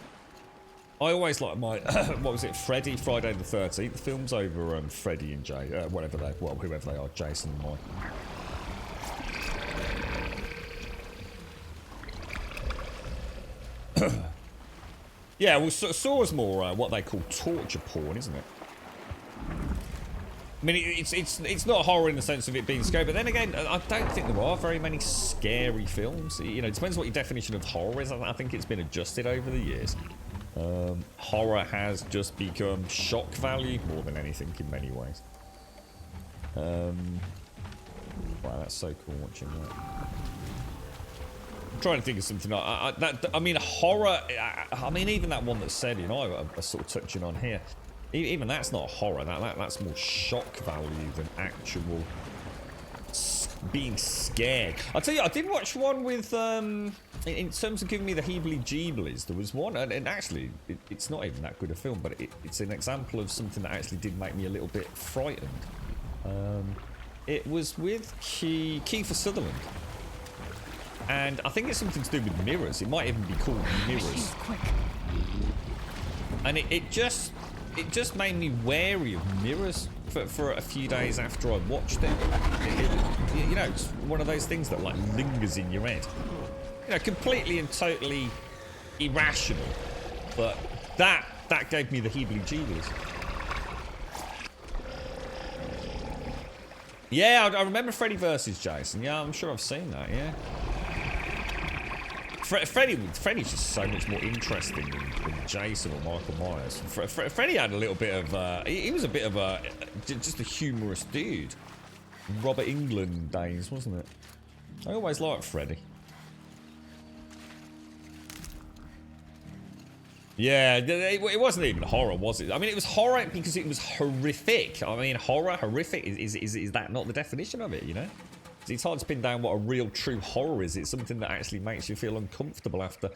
Speaker 2: I always like my what was it, Friday the 13th films over Freddy and Jay, whoever they are, Jason and Mike. Yeah, well, Saw's more what they call torture porn, isn't it? I mean, it's not horror in the sense of it being scary, but then again, I don't think there are very many scary films. You know, it depends what your definition of horror is. I think it's been adjusted over the years. Horror has just become shock value more than anything in many ways. Wow, that's so cool watching that. I'm trying to think of something. I mean, horror. I mean, even that one that said, you know, I'm sort of touching on here. Even that's not horror. That's more shock value than actual being scared. I'll tell you, I did watch one with in terms of giving me the heebly-jeeblies. There was one, and actually, it's not even that good a film, but it's an example of something that actually did make me a little bit frightened. It was with Kiefer Sutherland. And I think it's something to do with mirrors. It might even be called Mirrors. And it just made me wary of mirrors for a few days after I watched it. You know, it's one of those things that like lingers in your head. You know, completely and totally irrational. But that gave me the heebly-jeebies. Yeah, I remember Freddy vs. Jason. Yeah, I'm sure I've seen that, yeah. Freddy's just so much more interesting than Jason or Michael Myers. Freddy had a little bit of, he was a bit of a, just a humorous dude. Robert Englund days, wasn't it? I always liked Freddy. Yeah, it wasn't even horror, was it? I mean, it was horror because it was horrific. I mean, horrific, is that not the definition of it, you know? It's hard to pin down what a real, true horror is. It's something that actually makes you feel uncomfortable after.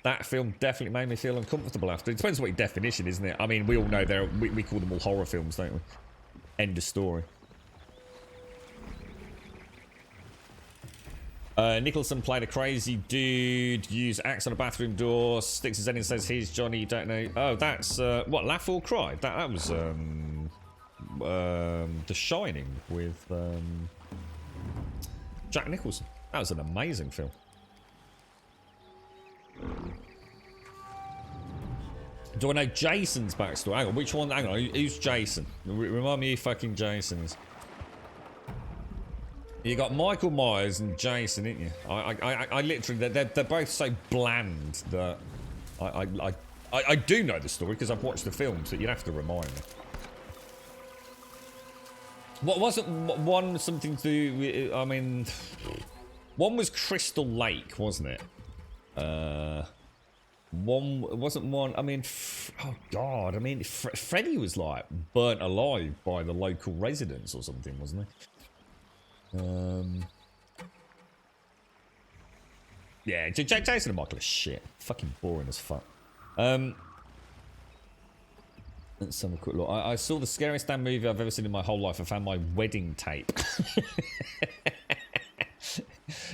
Speaker 2: That film definitely made me feel uncomfortable after. It depends what your definition, isn't it? I mean, we all know we call them all horror films, don't we? End of story. Nicholson played a crazy dude, used axe on a bathroom door, sticks his head in and says, here's Johnny, you don't know. Oh, that's, what, Laugh or Cry? That was, The Shining with, Jack Nicholson. That was an amazing film. Do I know Jason's backstory? Hang on, which one? Hang on, who's Jason? Remind me who fucking Jason is. You got Michael Myers and Jason, didn't you? I literally, they're both so bland that I do know the story because I've watched the films, but you'd have to remind me. What wasn't one something to do with, I mean, one was Crystal Lake, wasn't it? One wasn't one, I mean, oh god, I mean, Freddy was like burnt alive by the local residents or something, wasn't he? Yeah, Jason and Michael are shit. Fucking boring as fuck. Let's have a quick look. I saw the scariest damn movie I've ever seen in my whole life. I found my wedding tape.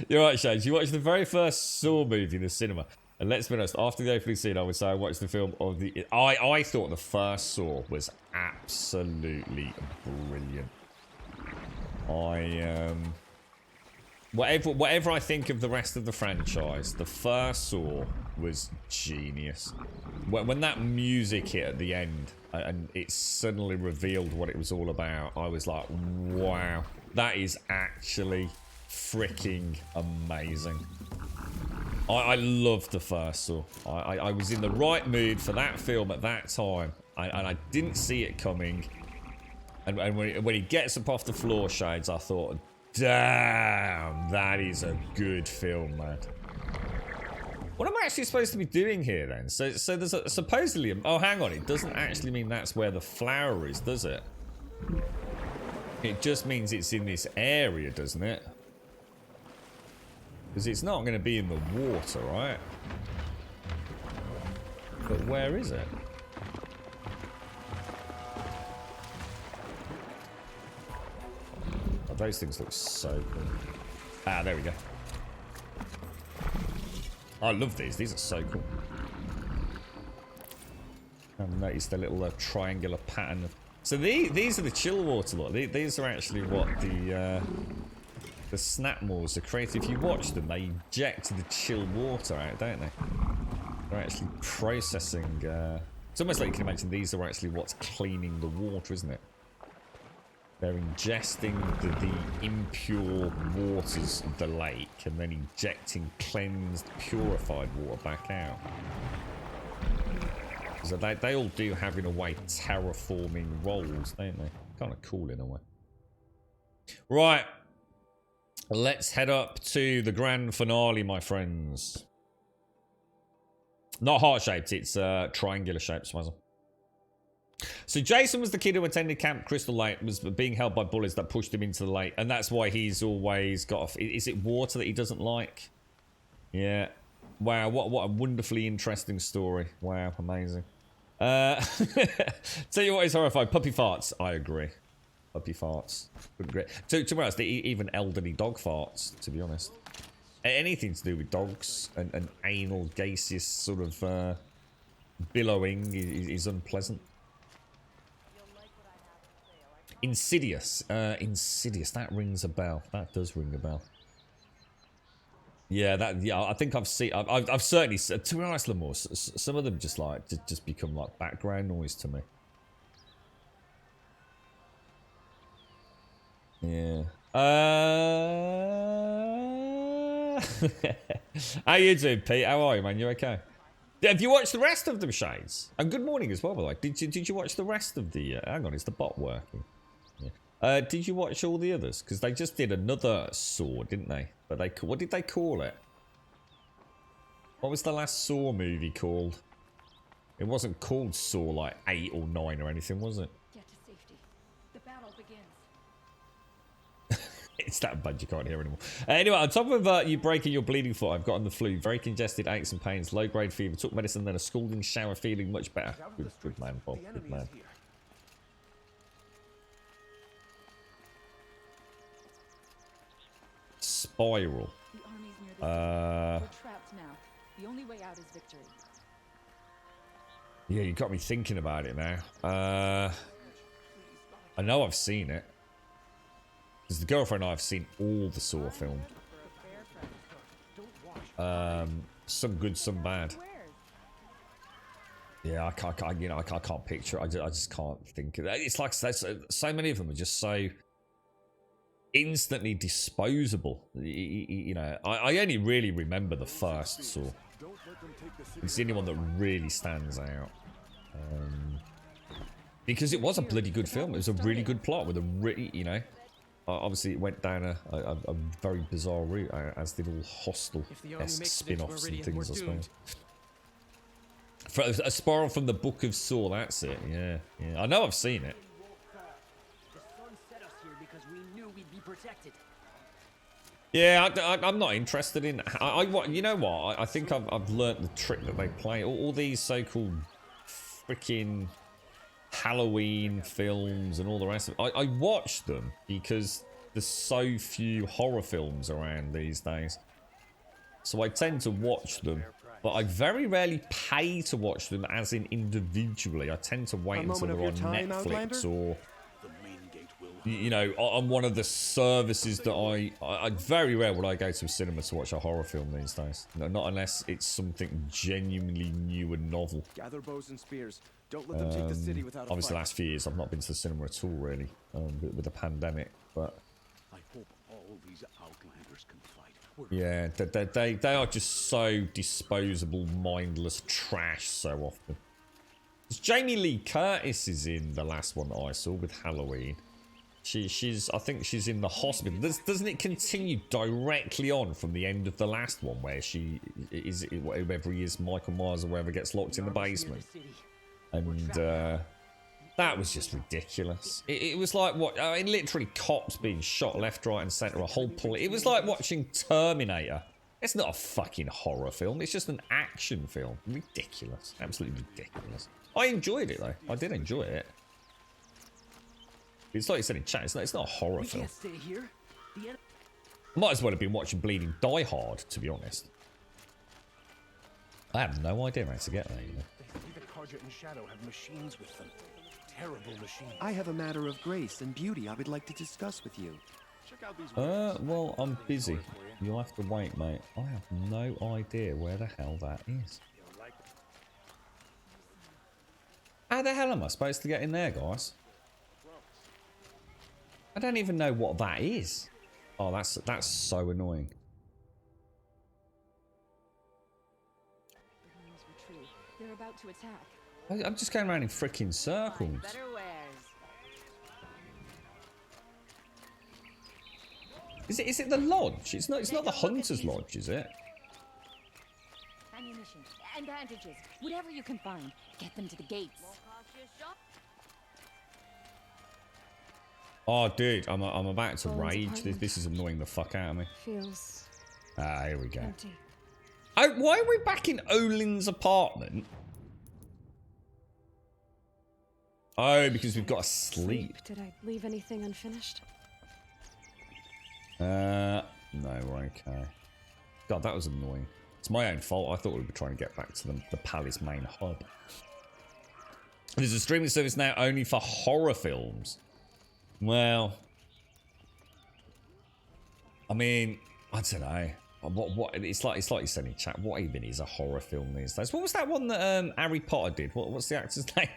Speaker 2: You're right, Shades. You watched the very first Saw movie in the cinema. And let's be honest, after the opening scene, I would say I watched the film of the... I thought the first Saw was absolutely brilliant. Whatever I think of the rest of the franchise, the first Saw was genius. When that music hit at the end and it suddenly revealed what it was all about, I was like, wow, that is actually freaking amazing. I loved the first Saw. I was in the right mood for that film at that time, and I didn't see it coming. And when he gets up off the floor, Shades, I thought, damn, that is a good film, man. What am I actually supposed to be doing here, then? So there's supposedly... Oh, hang on. It doesn't actually mean that's where the flower is, does it? It just means it's in this area, doesn't it? Because it's not going to be in the water, right? But where is it? Oh, those things look so cool. Ah, there we go. I love these. These are so cool. I've noticed the little triangular pattern. So these are the chill water. Look, these are actually what the Snapmaws are created. If you watch them, they inject the chill water out, don't they? They're actually processing. It's almost like you can imagine these are actually what's cleaning the water, isn't it? They're ingesting the impure waters of the lake and then injecting cleansed, purified water back out. So they all do have, in a way, terraforming roles, don't they? Kind of cool in a way. Right. Let's head up to the grand finale, my friends. Not heart-shaped, it's triangular shaped, Swazza. So Jason was the kid who attended Camp Crystal Lake, was being held by bullies that pushed him into the lake, and that's why he's always got... Is it water that he doesn't like? Yeah. Wow, what a wonderfully interesting story. Wow, amazing. Tell you what is horrified. Puppy farts. I agree. Puppy farts. To be honest, even elderly dog farts, to be honest. Anything to do with dogs and anal gaseous sort of billowing is unpleasant. Insidious. Insidious. That rings a bell. That does ring a bell. Yeah, I think I've seen. I've certainly. To be honest, Lamore, some of them just like just become like background noise to me. Yeah. How you doing, Pete? How are you, man? You okay? Have you watched the rest of them, Shades? And good morning as well, by the way. Did you watch the rest of the... hang on, is the bot working? Yeah. Did you watch all the others? Because they just did another Saw, didn't they? But they... What did they call it? What was the last Saw movie called? It wasn't called Saw like 8 or 9 or anything, was it?
Speaker 4: Get to safety. The battle begins.
Speaker 2: It's that bad you can't hear anymore. Anyway, on top of you breaking your bleeding foot, I've gotten the flu. Very congested, aches and pains, low-grade fever. Took medicine, then a scalding shower, feeling much better. Good man, Bob. Good man. Spiral.
Speaker 4: The army's near the We're trapped now. The only way out is victory.
Speaker 2: Yeah, you got me thinking about it now. I know I've seen it. Because the girlfriend and I have seen all the Saw film. Some good, some bad. Yeah, I can't picture it. I just can't think of it. It's like so many of them are just so instantly disposable. You know, I only really remember the first Saw. It's the only one that really stands out. Because it was a bloody good film. It was a really good plot with a really, you know, obviously it went down a very bizarre route, as did all Hostel-esque spin-offs and things, I suppose. For a Spiral from the Book of Saw, that's it. Yeah, yeah. I know I've seen it.
Speaker 5: The sun set us here because we knew we'd be protected.
Speaker 2: Yeah, I'm not interested in. You know what? I think I've learnt the trick that they play. All these so-called freaking Halloween films and all the rest of it. I watch them because there's so few horror films around these days. So I tend to watch them. But I very rarely pay to watch them as in individually. I tend to wait until they're on Netflix or, you know, on one of the services that I very rare would I go to a cinema to watch a horror film these days. No, not unless it's something genuinely new and novel.
Speaker 6: Gather bows and spears. Don't let them take the city without a
Speaker 2: obviously, the
Speaker 6: fight.
Speaker 2: last few years I've not been to the cinema at all, really, with the pandemic. But
Speaker 7: I hope all these outlanders can fight.
Speaker 2: yeah, they are just so disposable, mindless trash so often. Jamie Lee Curtis is in the last one that I saw with Halloween. I think she's in the hospital. Doesn't it continue directly on from the end of the last one where she is, whoever he is, Michael Myers or whoever, gets locked in the basement? And that was just ridiculous. It was like what? I mean, literally cops being shot left, right, and centre. A whole police. It was like watching Terminator. It's not a fucking horror film. It's just an action film. Ridiculous. Absolutely ridiculous. I enjoyed it though. I did enjoy it. It's like you said in chat. It's not a horror film.
Speaker 5: Can't stay here.
Speaker 2: Might as well have been watching Bleeding Die Hard, to be honest. I have no idea how to get there. You know.
Speaker 7: They say the Carja and Shadow have machines with them. Terrible machines.
Speaker 6: I have a matter of grace and beauty I would like to discuss with you.
Speaker 7: Check out these.
Speaker 2: Well, I'm busy. You'll have to wait, mate. I have no idea where the hell that is. How the hell am I supposed to get in there, guys? I don't even know what that is. Oh, that's so annoying.
Speaker 4: The rumors were true. They're about to attack.
Speaker 2: I'm just going around in freaking circles.
Speaker 5: Better wares.
Speaker 2: Is it the lodge? It's not the Hunter's Lodge, is it?
Speaker 4: Ammunition and bandages. Whatever you can find. Get them to the gates.
Speaker 2: Oh, dude, I'm about to rage. This is annoying the fuck out of me.
Speaker 4: Feels
Speaker 2: Ah, here we go.
Speaker 4: empty.
Speaker 2: Oh, why are we back in Olin's apartment? Oh, because we've got to sleep.
Speaker 4: Did I leave anything unfinished?
Speaker 2: No, we're okay. God, that was annoying. It's my own fault. I thought we were trying to get back to the Palace main hub. There's a streaming service now only for horror films. Well, I mean, I don't know. What it's like you said in chat. What even is a horror film these days? What was that one that Harry Potter did? What's the actor's name?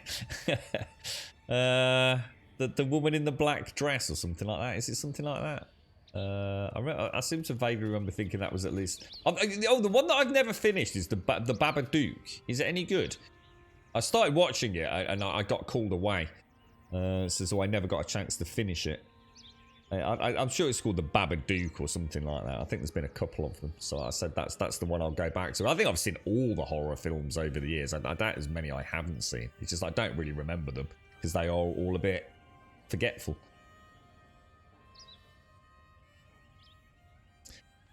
Speaker 2: The woman in the black dress or something like that. Is it something like that? I seem to vaguely remember thinking that was at least... Oh, the one that I've never finished is the Babadook. Is it any good? I started watching it and I got called away. So I never got a chance to finish it. I'm sure it's called the Babadook or something like that. I think there's been a couple of them. So I said that's the one I'll go back to. I think I've seen all the horror films over the years. I doubt as many I haven't seen. It's just I don't really remember them because they are all a bit forgetful.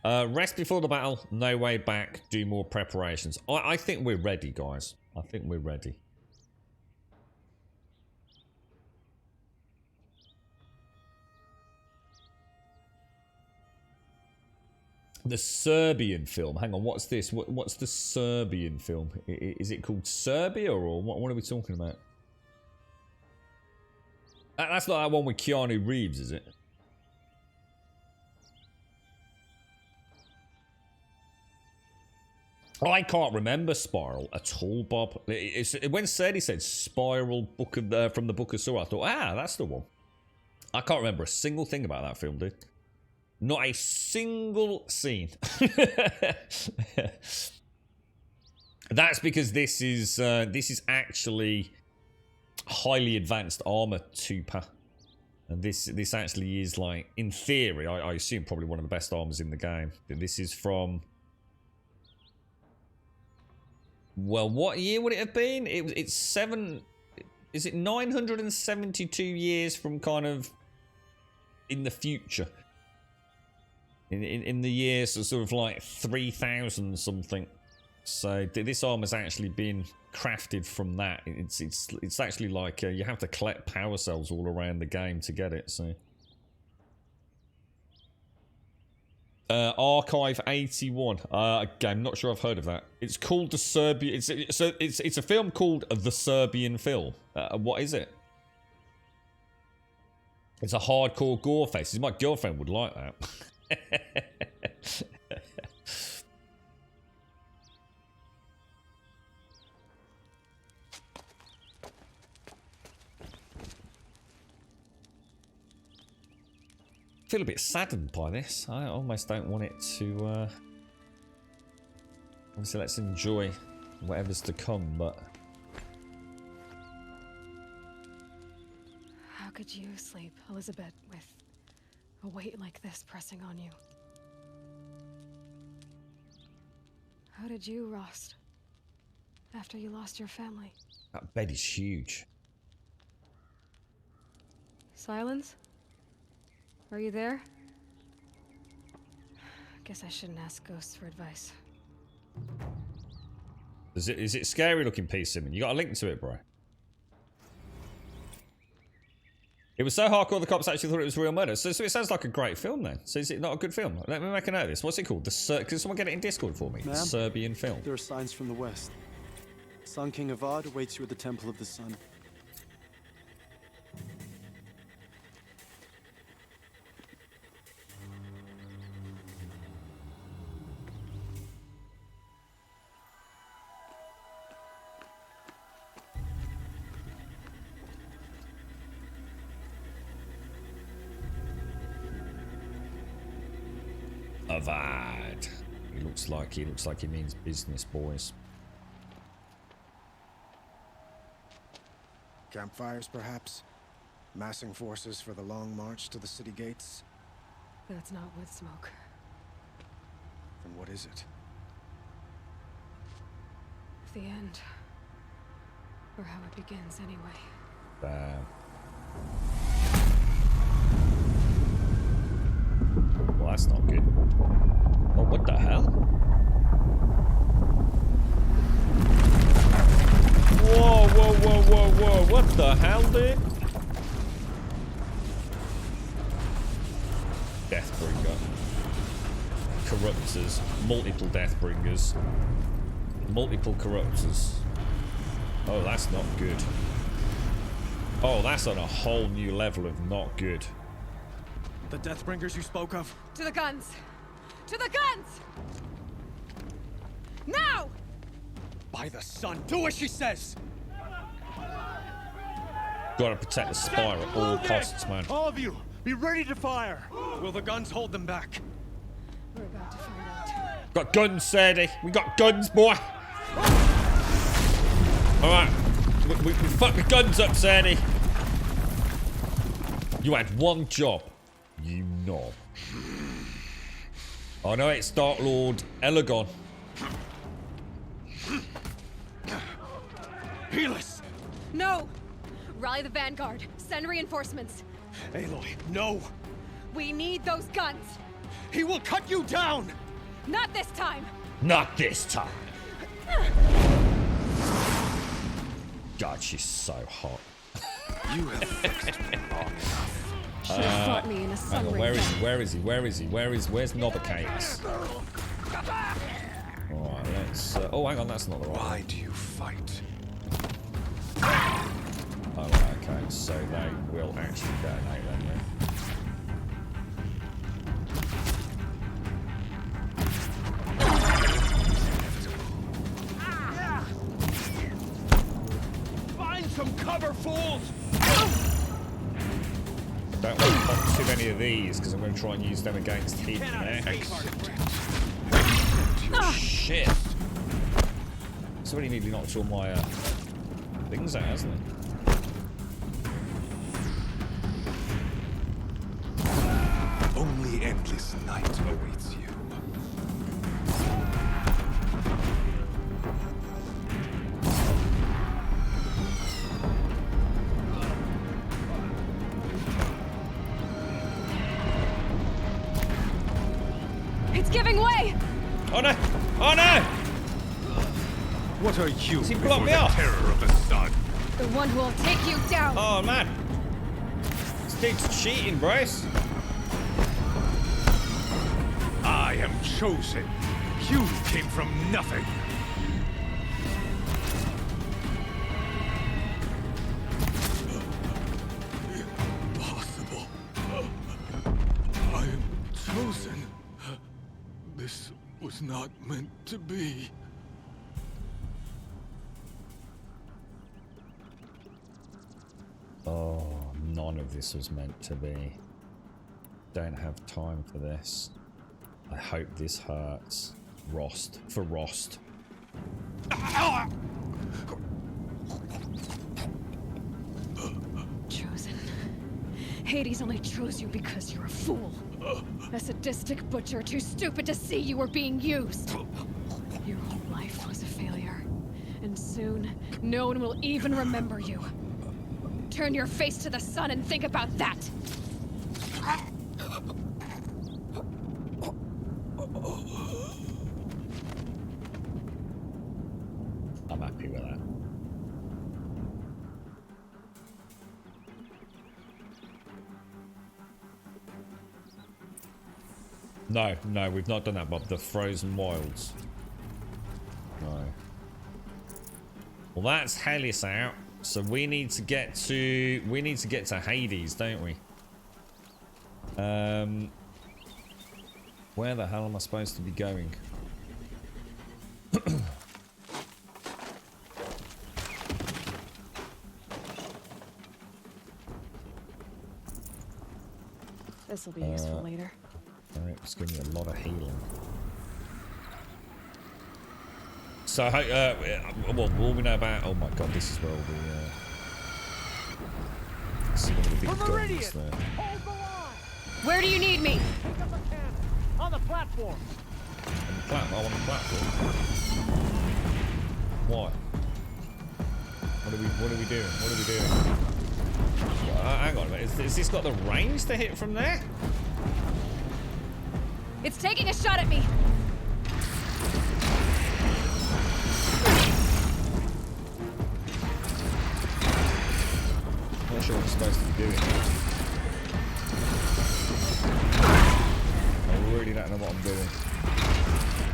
Speaker 2: Rest before the battle, no way back, do more preparations. I think we're ready, guys. I think we're ready. The Serbian film. Hang on, what's this? What's the Serbian film? Is it called Serbia or what are we talking about? That's not that one with Keanu Reeves, is it? I can't remember Spiral at all, Bob. When Sadie said Spiral from the Book of Saw, I thought, that's the one. I can't remember a single thing about that film, dude. Not a single scene. That's because this is actually highly advanced armor Tupa. And this actually is, like, in theory, I assume probably one of the best armors in the game. This is from... Well, what year would it have been? It's 972 years from kind of in the future. In the year sort of like 3000 something. So this armor's actually been crafted from that. It's actually like you have to collect power cells all around the game to get it. So Archive 81. Again, I'm not sure I've heard of that. It's called the Serbian. It's a film called The Serbian Film. What is it? It's a hardcore gore fest. My girlfriend would like that. I feel a bit saddened by this. I almost don't want it to... Obviously, let's enjoy whatever's to come, but...
Speaker 8: How could you sleep, Elizabeth, with a weight like this pressing on you? How did you, Rost, after you lost your family?
Speaker 2: That bed is huge.
Speaker 8: Silence? Are you there? Guess I shouldn't ask ghosts for advice.
Speaker 2: Is it scary looking piece, Simon? You got a link to it, bro. It was so hardcore the cops actually thought it was real murder. So it sounds like a great film then. So is it not a good film? Let me make a note of this. What's it called? Can someone get it in Discord for me? The Serbian Film.
Speaker 6: There are signs from the west. Sun King Avad awaits you at the Temple of the Sun.
Speaker 2: Avad. He looks like he means business, boys.
Speaker 7: Campfires, perhaps? Massing forces for the long march to the city gates?
Speaker 8: That's not wood smoke.
Speaker 7: Then what is it?
Speaker 8: The end. Or how it begins, anyway.
Speaker 2: Damn. Well, that's not good. Oh, what the hell? Whoa, whoa, whoa, whoa, whoa. What the hell, dude? Deathbringer. Corruptors. Multiple Deathbringers. Multiple Corruptors. Oh, that's not good. Oh, that's on a whole new level of not good.
Speaker 6: The Deathbringers you spoke of?
Speaker 8: To the guns! To the guns! Now!
Speaker 6: By the sun, do as she says!
Speaker 2: Gotta protect the spire at all costs, man.
Speaker 6: All of you, be ready to fire. Will the guns hold them back?
Speaker 8: We're about to find out.
Speaker 2: Got guns, Sadie. We got guns, boy. Alright. We fucked the guns up, Sadie. You had one job. You knob. Oh no, it's Dark Lord Elagon.
Speaker 6: Helis!
Speaker 8: No! Rally the Vanguard. Send reinforcements.
Speaker 6: Aloy, no!
Speaker 8: We need those guns.
Speaker 6: He will cut you down!
Speaker 8: Not this time.
Speaker 2: Not this time. God, she's so hot.
Speaker 6: You have fixed me long enough.
Speaker 8: Should have fought me in a
Speaker 2: Hang
Speaker 8: sun
Speaker 2: on,
Speaker 8: ring.
Speaker 2: where is he? Where is he? Where is he? Where's Nobbercakes? Alright, let's... oh, hang on, that's not the right one.
Speaker 6: Why do you fight?
Speaker 2: Oh, right, okay, so they will actually detonate them then.
Speaker 6: Find some cover, fools!
Speaker 2: Don't want to pop too many of these, because I'm going to try and use them against him next. Shit! It's already nearly knocked all my things out, hasn't it?
Speaker 6: Only endless night awaits you.
Speaker 8: It's giving way!
Speaker 2: Oh no! Oh no!
Speaker 6: What are you
Speaker 2: He
Speaker 6: before
Speaker 2: blocked me
Speaker 6: the
Speaker 2: off.
Speaker 6: terror of the sun?
Speaker 8: The one who will take you down!
Speaker 2: Oh man! This dude's cheating, Bryce.
Speaker 6: I am chosen. You came from nothing. Impossible. I am chosen. This was not meant to be.
Speaker 2: Oh, none of this was meant to be. Don't have time for this. I hope this hurts. Rost. For Rost.
Speaker 8: Chosen. Hades only chose you because you're a fool. A sadistic butcher too stupid to see you were being used. Your whole life was a failure. And soon, no one will even remember you. Turn your face to the sun and think about that!
Speaker 2: I'm happy with that. No, we've not done that, Bob. The Frozen Wilds. No. Well, that's Helios out. So we need to get to Hades, don't we? Where the hell am I supposed to be going?
Speaker 8: This will be useful later.
Speaker 2: Alright, it's giving me a lot of healing. So, well, all we know about... Oh my god, this is where all the... this is one of the big guns there.
Speaker 5: Hold the line!
Speaker 8: Where do you need me?
Speaker 5: Pick up a cannon! On the platform!
Speaker 2: On the platform? On the platform? Why? What are we doing? What are we doing? Hang on a minute. Has this got the range to hit from there?
Speaker 8: It's taking a shot at me!
Speaker 2: Not sure what I'm supposed to be doing. I really don't know what I'm doing.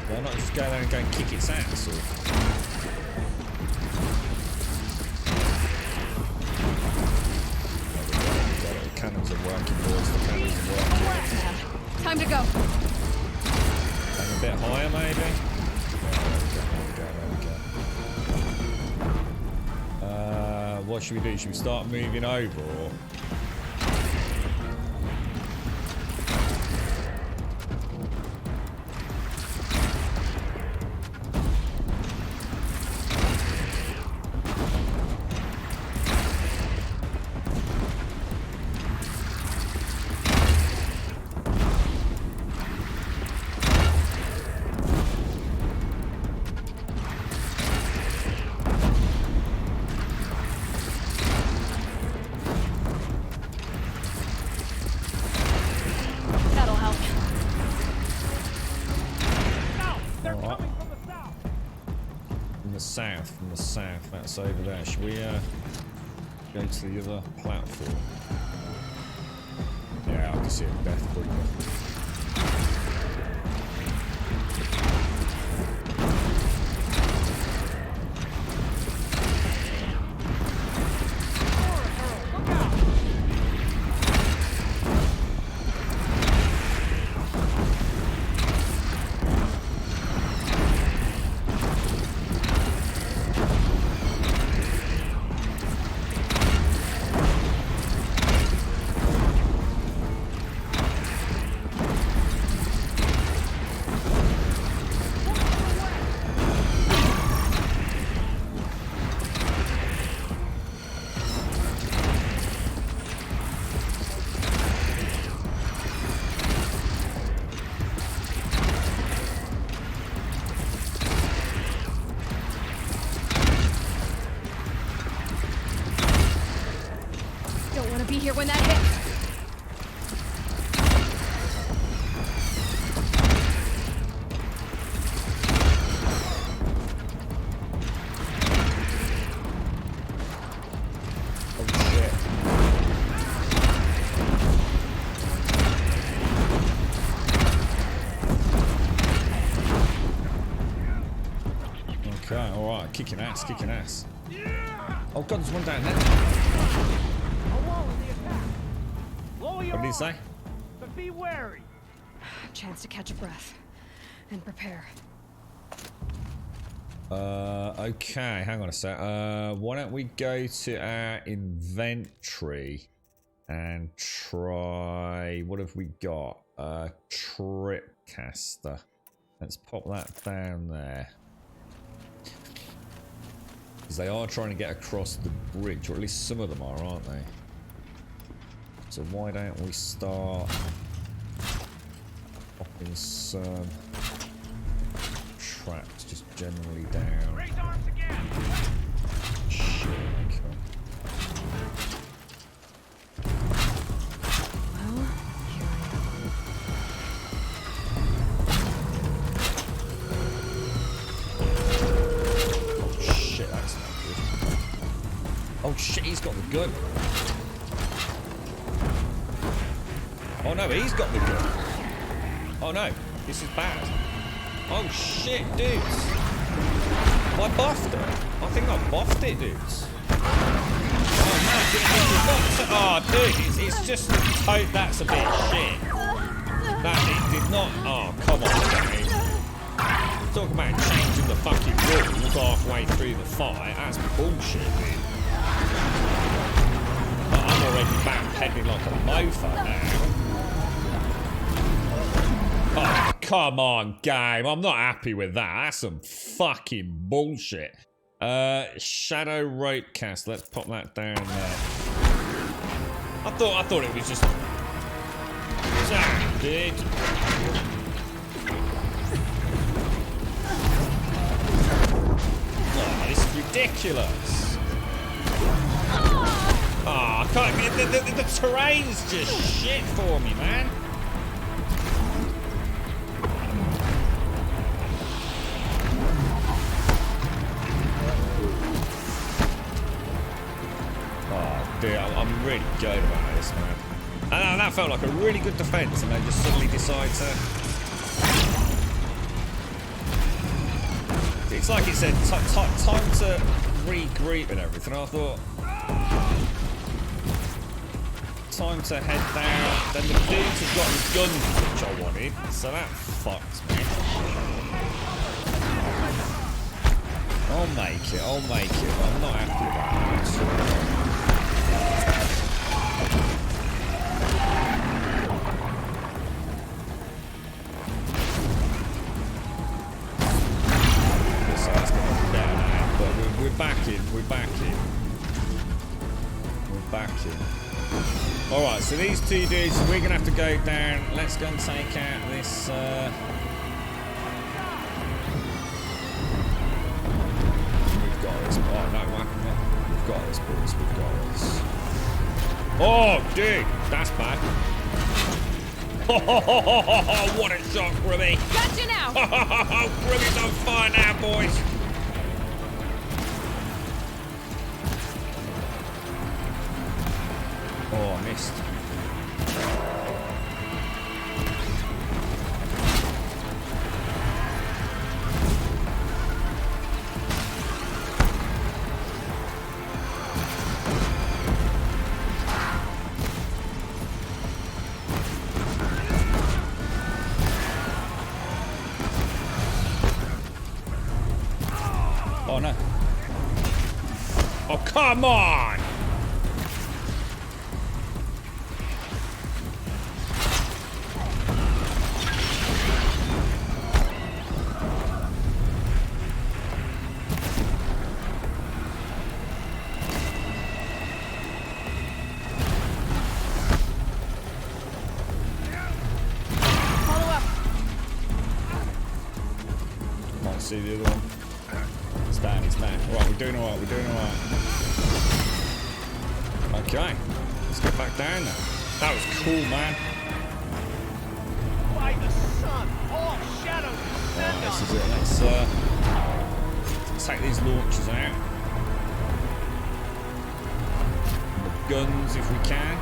Speaker 2: Why not just go there and go and kick its ass? Or... The cannons are working, boys. The cannons are working.
Speaker 8: Time to go.
Speaker 2: Aim a bit higher, maybe? There we go. what should we do? Should we start moving over or?
Speaker 8: That'll help.
Speaker 2: From the south, that's over there. Should we go to the other platform? Yeah, I can see it, Death Bringer.
Speaker 8: Don't want to be here when that hits.
Speaker 2: Oh shit. Okay, alright, kicking ass, kicking ass. Oh god, there's one down there. What did he say?
Speaker 5: But be wary.
Speaker 8: Chance to catch a breath and prepare.
Speaker 2: Okay, hang on a sec. Why don't we go to our inventory and try, what have we got? Tripcaster. Let's pop that down there. Because they are trying to get across the bridge, or at least some of them are, aren't they? So why don't we start popping some traps just generally down.
Speaker 5: Raise arms again.
Speaker 2: Shit, okay.
Speaker 8: Well, here I am.
Speaker 2: Oh shit, that's not good. Oh shit, he's got the gun. Oh no, he's got the gun. Oh no, this is bad. Oh shit, dudes. I buffed it. I think I buffed it, dudes. Oh no, dude, it's just that's a bit shit. That it did not. Oh come on, game. Talk about changing the fucking rules halfway through the fight. That's bullshit, dude. I'm already backpedaling like a mofo now. Oh, come on, game. I'm not happy with that. That's some fucking bullshit. Shadow Roadcast. Let's pop that down there. I thought it was just... Damn, dude. Oh, this is ridiculous. Oh, I can't... The terrain's just shit for me, man. Dude, I'm really gutted about this, man. And that felt like a really good defense, and they just suddenly decide to... It's like it said, time to regroup and everything. I thought... Time to head down. Then the dudes have got the guns, which I wanted, so that fucks me. I'll make it. I'll make it. I'm not happy about that. So that's going to be down now. But we're back in. We're back in. We're back in. Alright, so these two dudes, we're going to have to go down. Let's go and take out this... We've got this. Oh, no, we've got this, boys. We've got this. Oh, dude, that's bad. What a shot, Grubby.
Speaker 8: Gotcha now!
Speaker 2: Grubby's on fire now, boys. Oh, I missed. Oh no. Oh, come on!
Speaker 8: Follow up.
Speaker 2: Can't see the other one. It's down, it's down. Right, we're doing alright, we're doing alright. Okay, let's get back down now. That was cool, man.
Speaker 5: By the sun, all shadows
Speaker 2: Alright,
Speaker 5: descend
Speaker 2: this
Speaker 5: on
Speaker 2: is it. Let's take these launchers out. And the guns if we can.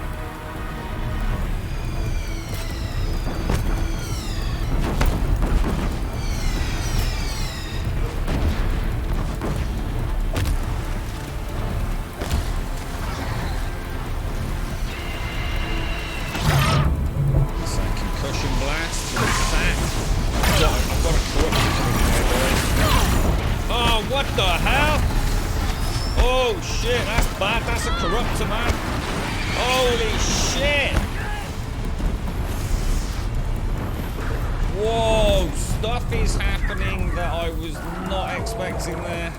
Speaker 2: What the hell? Oh shit, that's bad. That's a corruptor, man. Holy shit. Whoa, stuff is happening that I was not expecting there.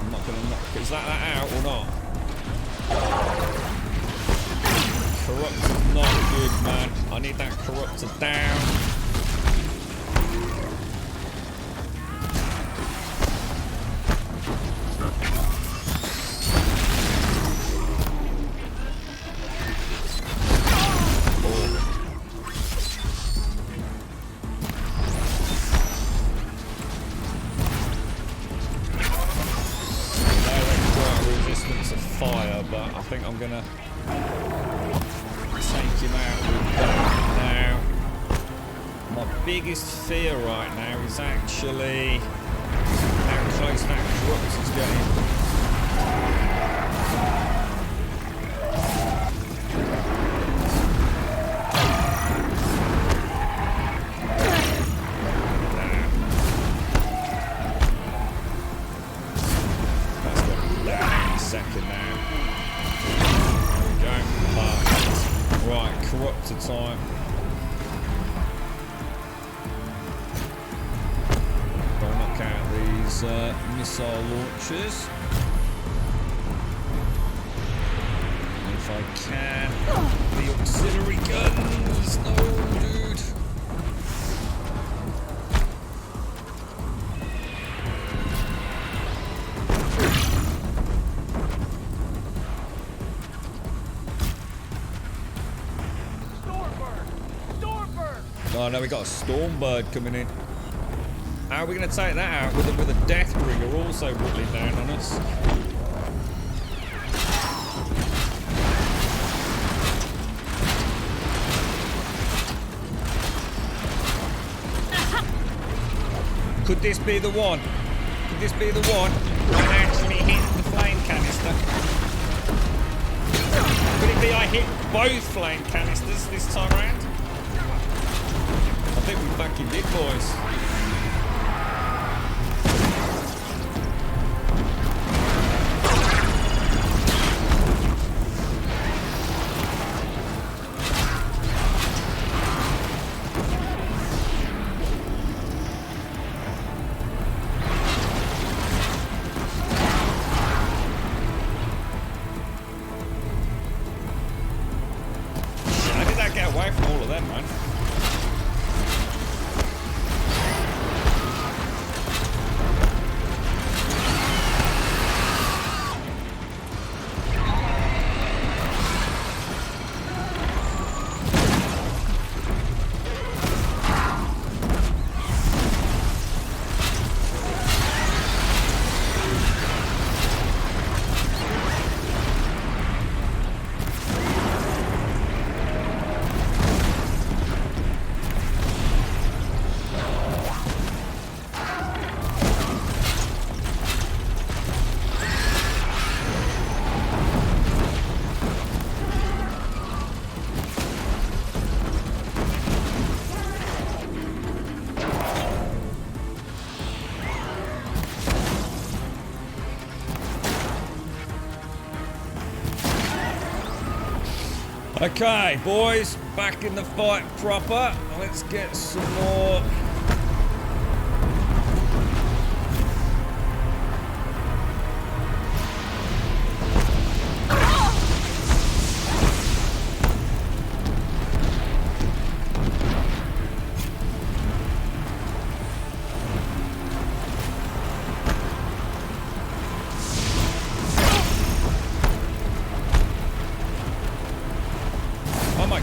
Speaker 2: I'm not gonna knock. Is that out or not? Corruptor's not good, man. I need that corruptor down. But I think I'm gonna take him out with that now. My biggest fear right now is actually how close that corruptor's getting. That's gonna be down in a second now. Right, corruptor time. I'll knock out these missile launchers. And if I can, the auxiliary guns. No, dude. Oh no, we got a Stormbird coming in. How are we going to take that out with a Deathbringer also whittling down on us? Could this be the one? Could this be the one that actually hit the flame canister? Could it be I hit both flame canisters this time around? I think we fucking did, boys. away from all of them, man. Okay, boys, back in the fight proper. Let's get some more.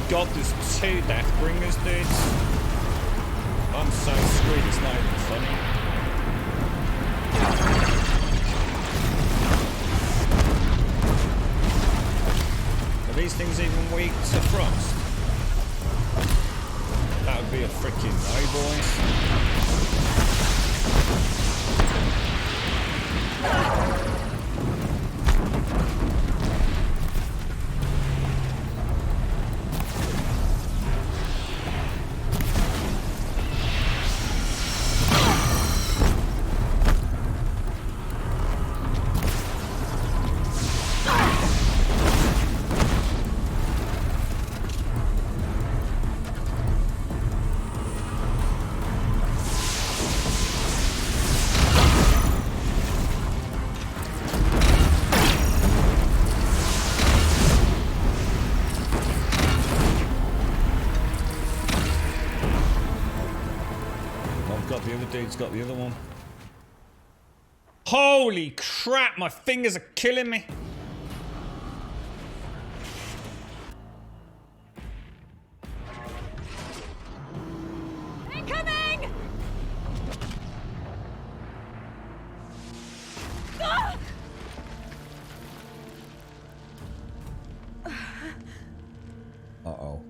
Speaker 2: God, there's 2 Deathbringers, dudes. I'm so screwed, it's not even funny. Are these things even weak to frost? That would be a freaking no, boys. Dude's got the other one. Holy crap, my fingers are killing me.
Speaker 8: Incoming! Ah!
Speaker 2: Uh-oh.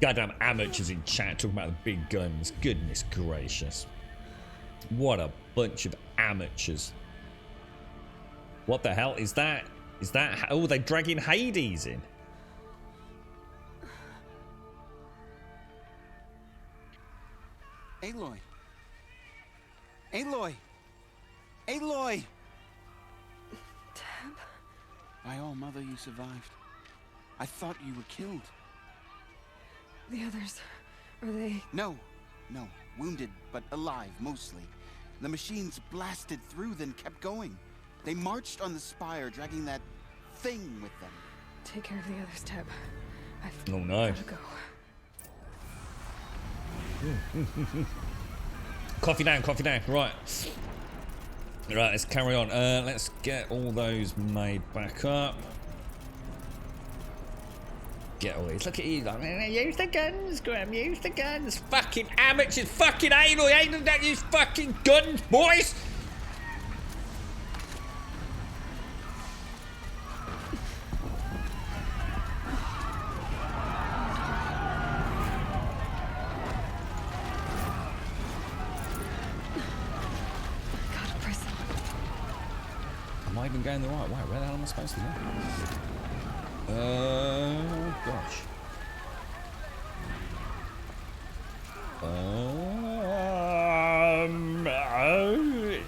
Speaker 2: Goddamn amateurs in chat talking about the big guns. Goodness gracious. What a bunch of amateurs. What the hell is that? Is that... Oh, they're dragging Hades in.
Speaker 6: Aloy! Aloy! Aloy!
Speaker 8: Tab?
Speaker 6: My own mother, you survived. I thought you were killed.
Speaker 8: The others, are they...
Speaker 6: No, wounded, but alive, mostly. The machines blasted through, then kept going. They marched on the spire, dragging that thing with them.
Speaker 8: Take care of the others, Tab. I've
Speaker 2: Oh no.
Speaker 8: gotta go.
Speaker 2: Coffee down, coffee down. Right. Right, let's carry on. Let's get all those made back up. Get all these. Look at you. Like, use the guns, Graham. Use the guns. Fucking amateurs. Fucking Aloy. Ain't that use fucking guns, boys?
Speaker 8: Gotta press on.
Speaker 2: Am I even going the right way? Where the hell am I supposed to go? Gosh.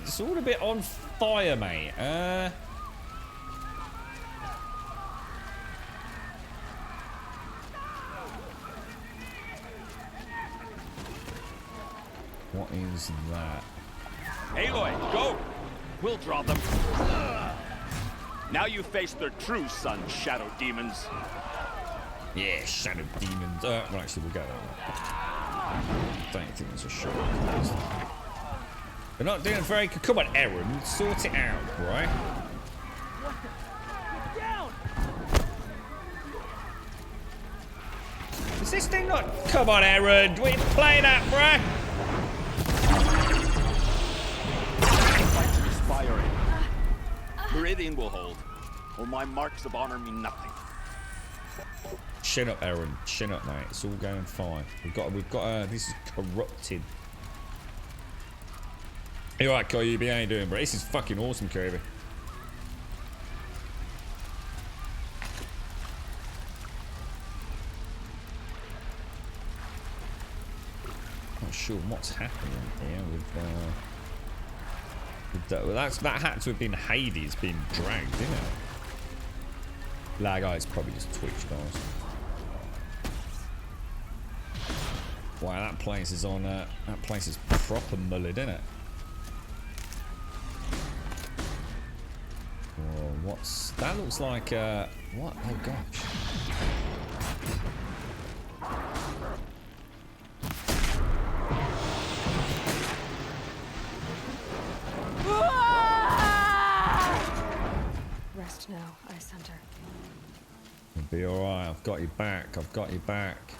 Speaker 2: It's all a bit on fire, mate. What is that?
Speaker 9: Aloy, go! We'll draw them. Now you face their true son, Shadow Demons.
Speaker 2: Yeah, Shadow Demons. Well, actually, we'll go that way. Don't think there's a shot. They're not doing very good. Come on, Aaron. Sort it out, right?
Speaker 5: Get down!
Speaker 2: Is this thing not... Come on, Aaron. We play that, bruh.
Speaker 9: Fight's expiring. Meridian will hold, or my marks of honor mean nothing.
Speaker 2: Chin up, Aaron. Chin up, mate. It's all going fine. We've got, this is corrupted. You alright, Kobe? How you doing, bro? This is fucking awesome, Kobe. Not sure what's happening here with that had to have been Hades being dragged, didn't it? Nah, guys, probably just Twitch, guys. Wow, that place is on. That place is proper mullered, isn't it? Oh, what's that? Looks like what? Oh gosh.
Speaker 8: Rest now, Ice Hunter.
Speaker 2: You'll be alright. I've got you back. I've got you back.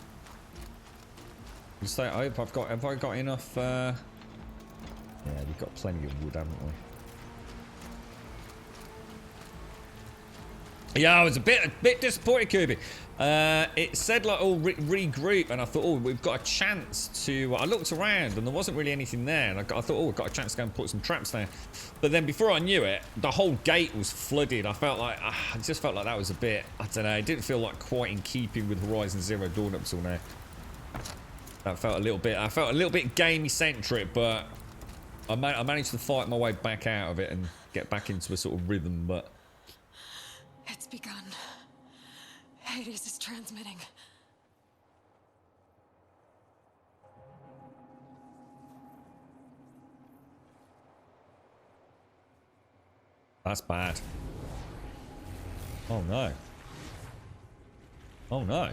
Speaker 2: You say, I hope have I got enough, yeah, we've got plenty of wood, haven't we? Yeah, I was a bit disappointed, Kirby. It said like, oh, regroup, and I thought, oh, we've got a chance to, I looked around and there wasn't really anything there, and I thought, oh, we've got a chance to go and put some traps there. But then before I knew it, the whole gate was flooded. I felt like, I just felt like that was a bit, I don't know, it didn't feel like quite in keeping with Horizon Zero Dawn up till now. That felt a little bit gamey centric, but I managed to fight my way back out of it and get back into a sort of rhythm, but...
Speaker 8: It's begun. Hades is transmitting.
Speaker 2: That's bad. Oh no. Oh no.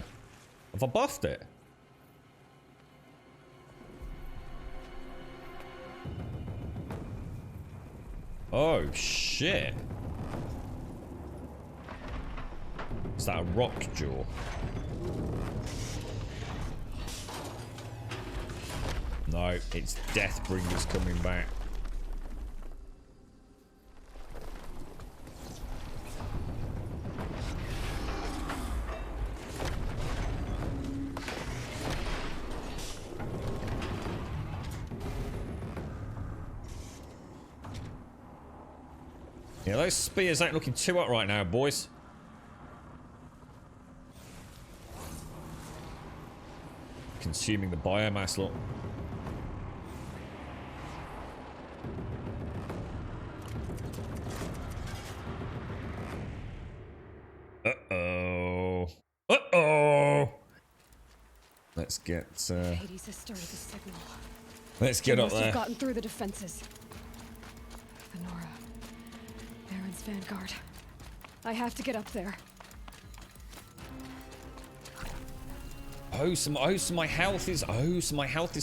Speaker 2: Have I buffed it? Oh shit. Is that a rock jaw? No, it's Deathbringers coming back. Yeah, those spears ain't looking too hot right now, boys. Consuming the biomass, look. Uh-oh. Uh-oh. Let's get,
Speaker 8: Hades has started the signal.
Speaker 2: let's get up
Speaker 8: Must have
Speaker 2: there.
Speaker 8: gotten through the defenses. Venora. Aaron's vanguard. I have to get up there.
Speaker 2: So my health is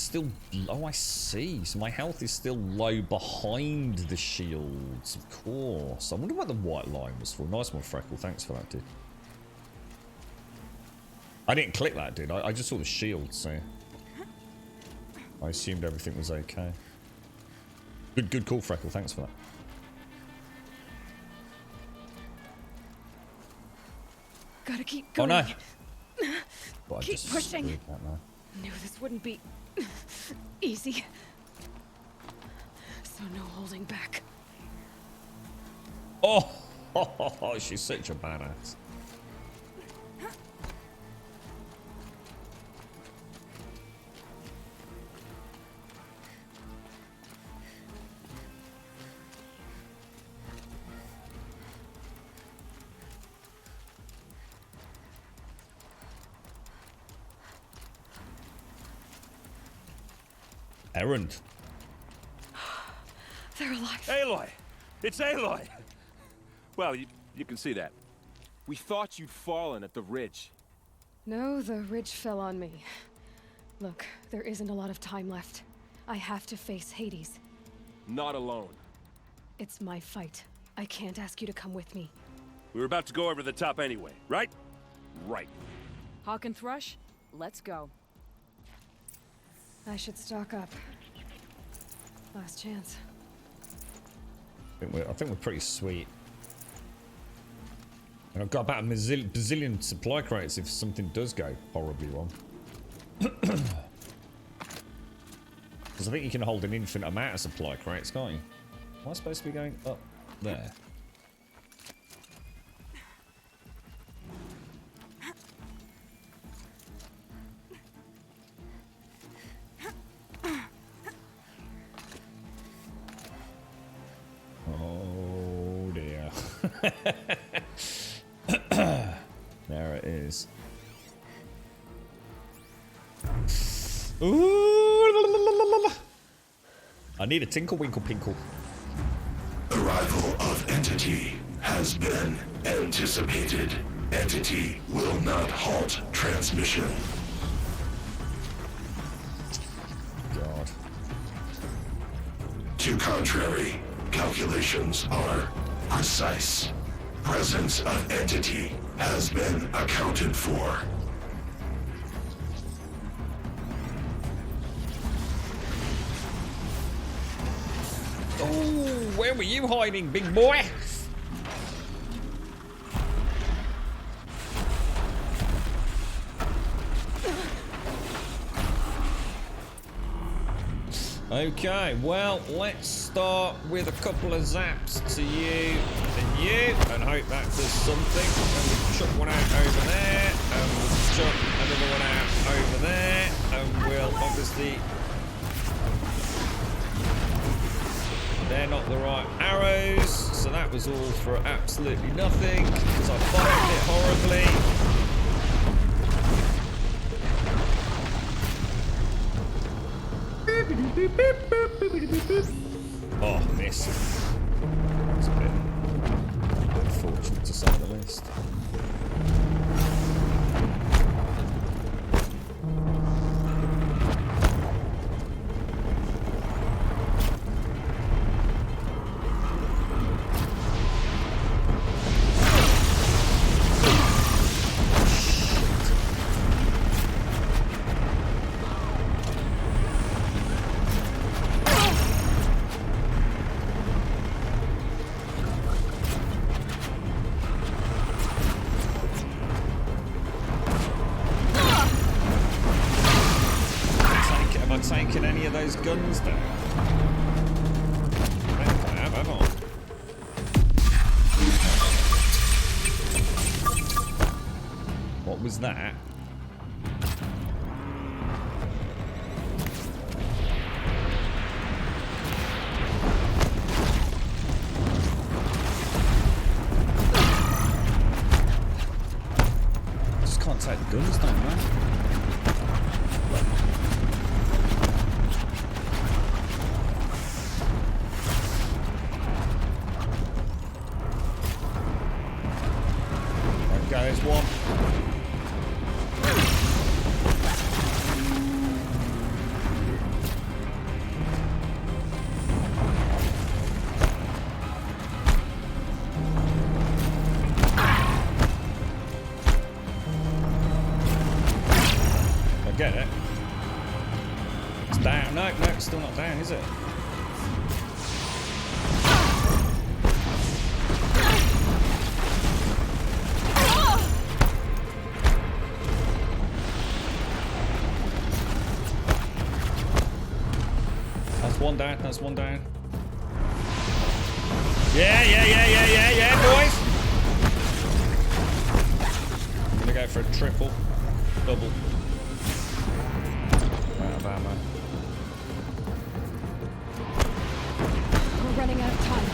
Speaker 2: still, oh, I see. So my health is still low behind the shields, of course. I wonder what the white line was for. Nice one, Freckle. Thanks for that, dude. I didn't click that, dude. I just saw the shield, so I assumed everything was okay. Good call, Freckle. Thanks for that.
Speaker 8: Gotta keep going.
Speaker 2: Oh, no. Well, I
Speaker 8: Keep
Speaker 2: just
Speaker 8: pushing.
Speaker 2: screwed that now.
Speaker 8: Knew this wouldn't be easy. So no holding back.
Speaker 2: Oh, she's such a badass. Errand.
Speaker 8: They're alive.
Speaker 9: Aloy,
Speaker 10: It's Aloy! Well, you can see that. We thought you'd fallen at the ridge.
Speaker 8: No, the ridge fell on me. Look, there isn't a lot of time left. I have to face Hades.
Speaker 10: Not alone.
Speaker 8: It's my fight. I can't ask you to come with me.
Speaker 10: We were about to go over the top anyway, right? Right.
Speaker 4: Hawk and Thrush, let's go.
Speaker 8: I should stock up. Last chance.
Speaker 2: I think we're pretty sweet. And I've got about a bazillion supply crates if something does go horribly wrong. Because I think you can hold an infinite amount of supply crates, can't you? Am I supposed to be going up there? Oh dear. There it is. Ooh, I need a tinkle winkle pinkle.
Speaker 11: Arrival of Entity has been anticipated. Entity will not halt transmission.
Speaker 2: God.
Speaker 11: To contrary, calculations are precise. Presence of Entity has been accounted for.
Speaker 2: Oh, where were you hiding, big boy? Okay, well, let's start with a couple of zaps to you and you, and hope that does something. And we'll chuck one out over there, and we'll chuck another one out over there, and we'll obviously... They're not the right arrows, so that was all for absolutely nothing, because I fired it horribly. Oh, missed. That's a bit unfortunate to say the least. Taking any of those guns down? I don't think I have, have I? What was that? Just can't take the guns down, man. There's one. I get it. It's down. No, it's still not down, is it? One down, that's one down. Yeah, boys! I'm gonna go for a triple, double. Out of ammo.
Speaker 8: We're running out of time.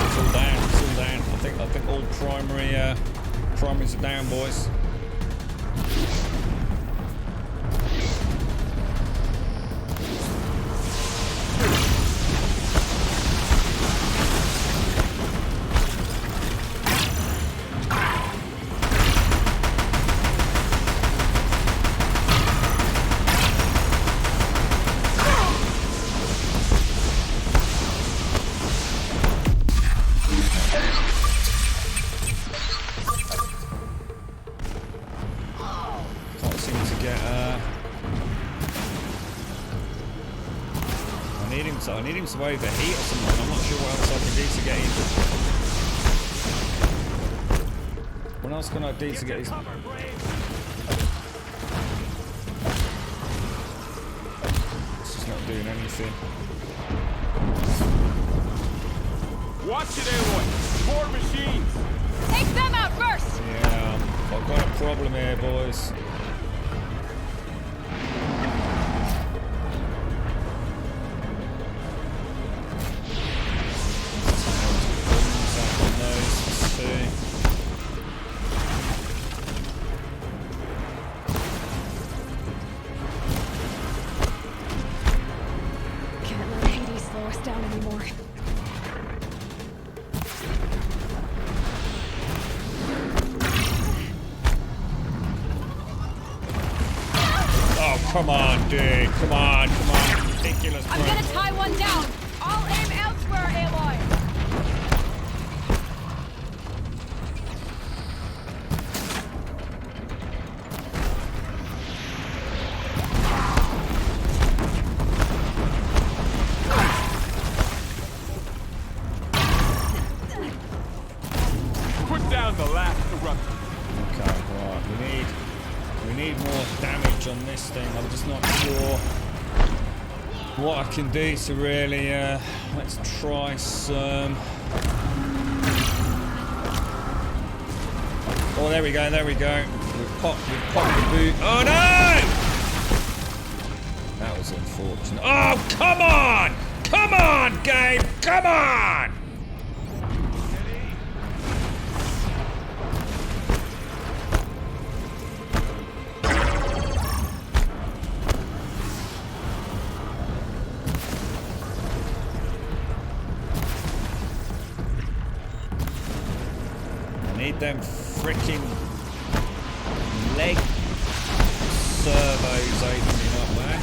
Speaker 2: It's all down, it's all down. I think all primaries are down, boys. him to overheat or something. I'm not sure what else I can do to get him. What else can I do to get his... It's just not doing anything.
Speaker 10: Watch it, Aloy! More machines!
Speaker 8: Take them out first!
Speaker 2: Yeah, I've got a problem here, boys.
Speaker 8: Can't let Hades slow us down anymore.
Speaker 2: Oh, come on, dude. Come on, come on. Ridiculous, bro.
Speaker 8: I'm gonna tie one down! I'll aim elsewhere, Aloy!
Speaker 10: Put down the last eruption.
Speaker 2: Okay, right. We need more damage on this thing. I'm just not sure what I can do to really. Let's try some. Oh, there we go. There we go. We've popped the boot. Oh no! That was unfortunate. Oh, come on! Come on, game! Come on! Need them freaking leg servos opening up there.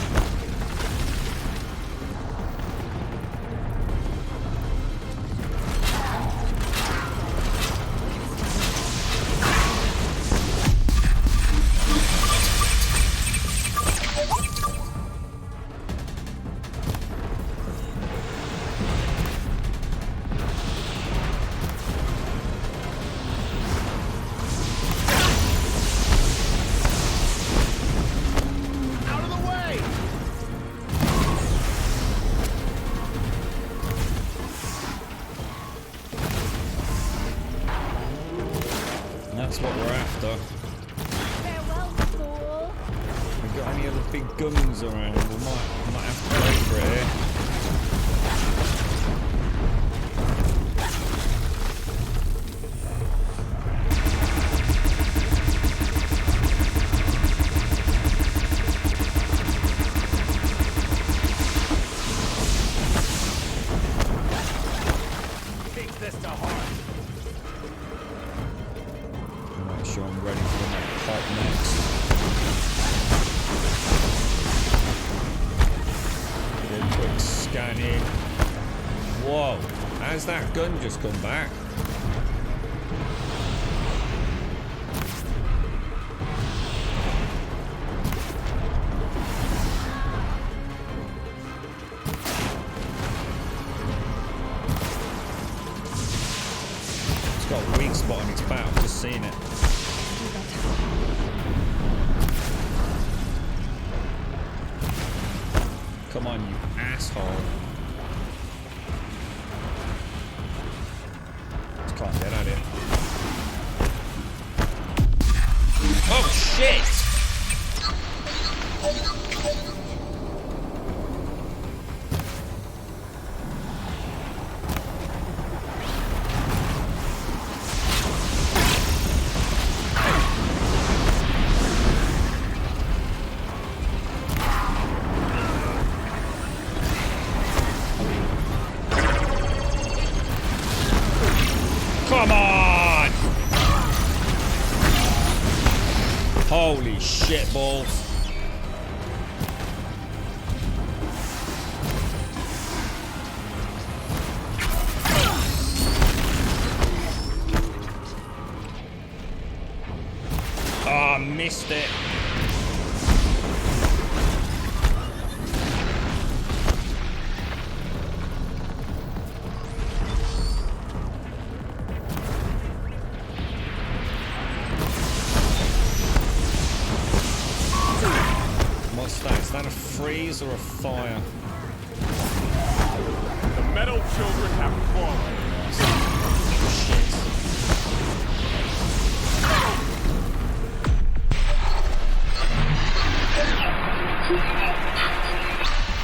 Speaker 2: That's what we're after.
Speaker 8: Farewell, fool!
Speaker 2: We got any other big guns around? We might have to go for it here.
Speaker 10: Take this to heart.
Speaker 2: Make sure I'm ready for the next fight next. Do a quick scan in. Whoa, how's that gun just come back? It's got a weak spot on its back, I've just seen it. Come on, you asshole. Just can't get at it. Oh, shit! Come on! Holy shit balls. Oh, missed it. breeze or a fire?
Speaker 10: The metal children have fallen.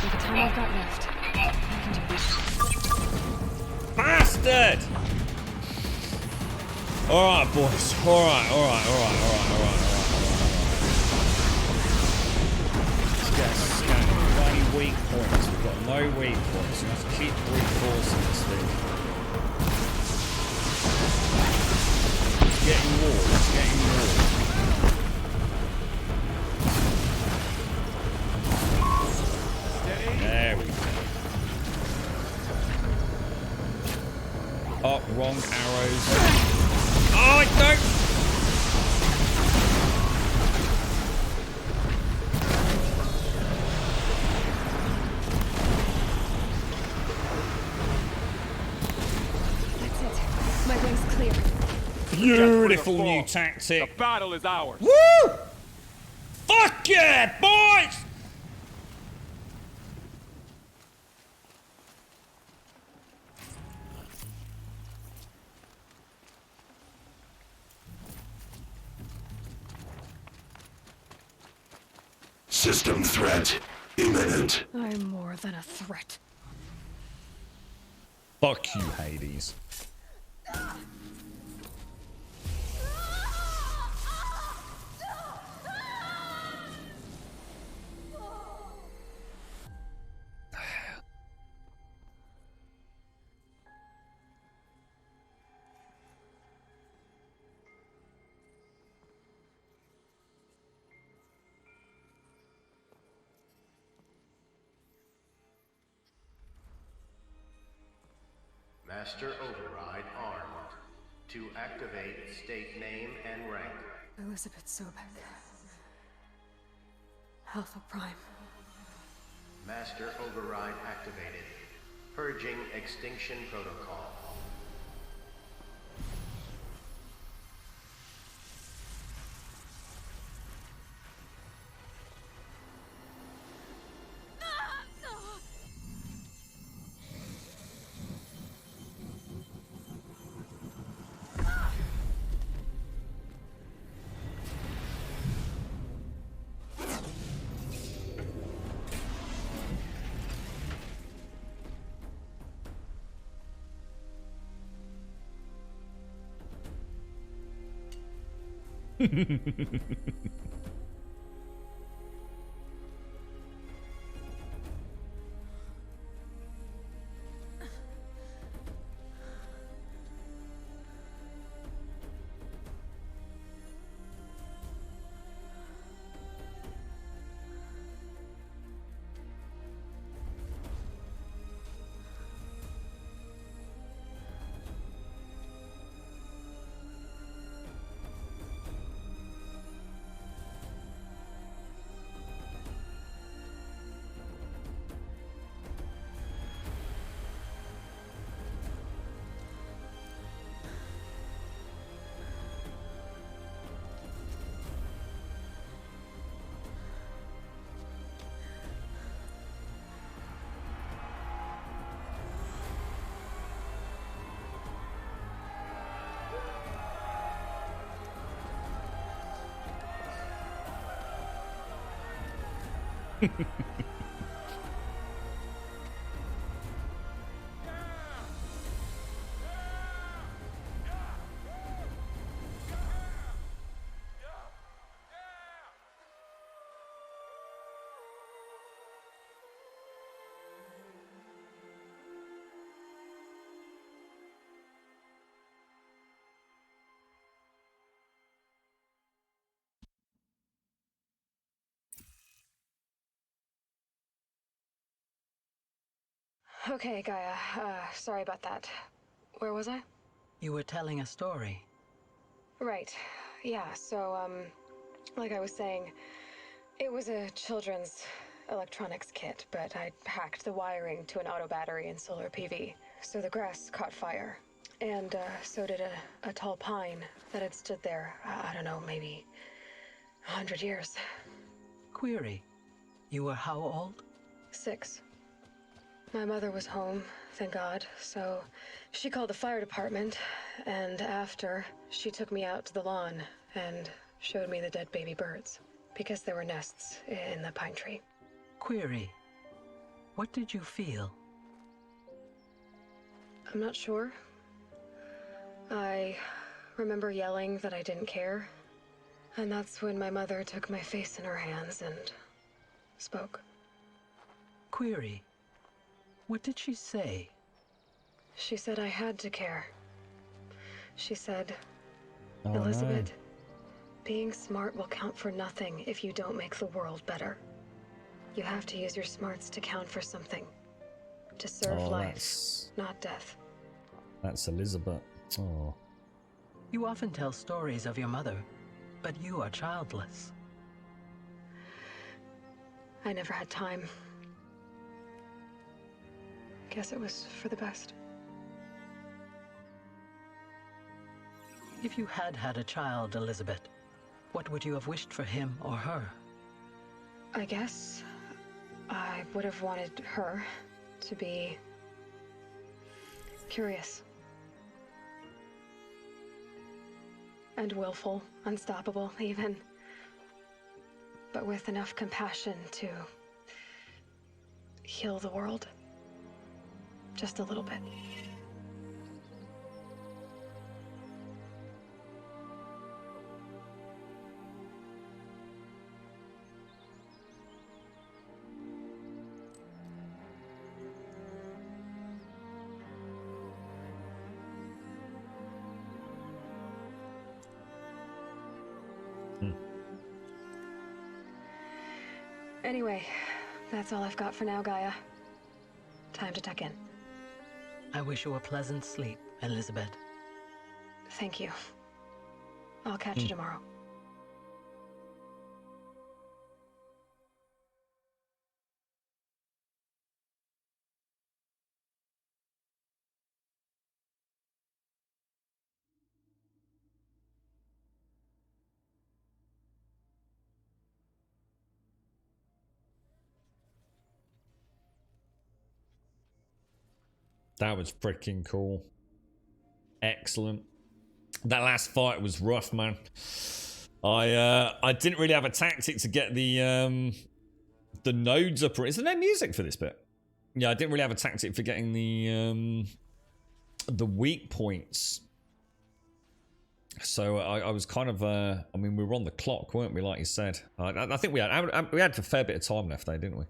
Speaker 8: With the time I've got left, I can do this.
Speaker 2: Bastard! Alright, boys. Alright. Let's get a scan. We've got any weak points? We've got no weak points. We have to keep reinforcing this thing. It's getting warm. There we go. Oh, wrong arrows. Oh, I don't!
Speaker 8: That's it. My wing's clear.
Speaker 2: Beautiful new tactic.
Speaker 10: The battle is ours.
Speaker 2: Woo! Fuck yeah, boys!
Speaker 11: System threat imminent.
Speaker 8: I'm more than a threat.
Speaker 2: Fuck you, Hades.
Speaker 12: Master Override armed. To activate, state name and rank.
Speaker 8: Elizabeth Sobek. Alpha Prime.
Speaker 12: Master Override activated. Purging Extinction Protocol.
Speaker 8: Okay, Gaia. Sorry about that. Where was I?
Speaker 13: You were telling a story.
Speaker 8: Right. Yeah, so, like I was saying, it was a children's electronics kit, but I'd hacked the wiring to an auto battery and solar PV. So the grass caught fire. And, so did a tall pine that had stood there, I don't know, maybe 100 years.
Speaker 13: Query. You were how old?
Speaker 8: 6. My mother was home, thank God, so she called the fire department, and after, she took me out to the lawn and showed me the dead baby birds, because there were nests in the pine tree.
Speaker 13: Query. What did you feel?
Speaker 8: I'm not sure. I remember yelling that I didn't care, and that's when my mother took my face in her hands and spoke.
Speaker 13: Query. What did she say?
Speaker 8: She said I had to care. She said,
Speaker 2: Oh,
Speaker 8: Elizabeth,
Speaker 2: no.
Speaker 8: being smart will count for nothing if you don't make the world better. You have to use your smarts to count for something. To serve life, not death.
Speaker 2: That's Elizabeth. Oh.
Speaker 13: You often tell stories of your mother, but you are childless.
Speaker 8: I never had time. Guess it was for the best.
Speaker 13: If you had had a child, Elizabeth, what would you have wished for him or her?
Speaker 8: I guess I would have wanted her to be curious. And willful, unstoppable even. But with enough compassion to heal the world. Just a little bit. Anyway, that's all I've got for now, Gaia. Time to tuck in.
Speaker 13: I wish you a pleasant sleep, Elizabeth.
Speaker 8: Thank you. I'll catch you tomorrow.
Speaker 2: That was freaking cool. Excellent. That last fight was rough, man. I didn't really have a tactic to get the nodes up. Is there no music for this bit? Yeah, I didn't really have a tactic for getting the weak points. So I was kind of I mean, we were on the clock, weren't we? Like you said, I think we had a fair bit of time left, though, didn't we?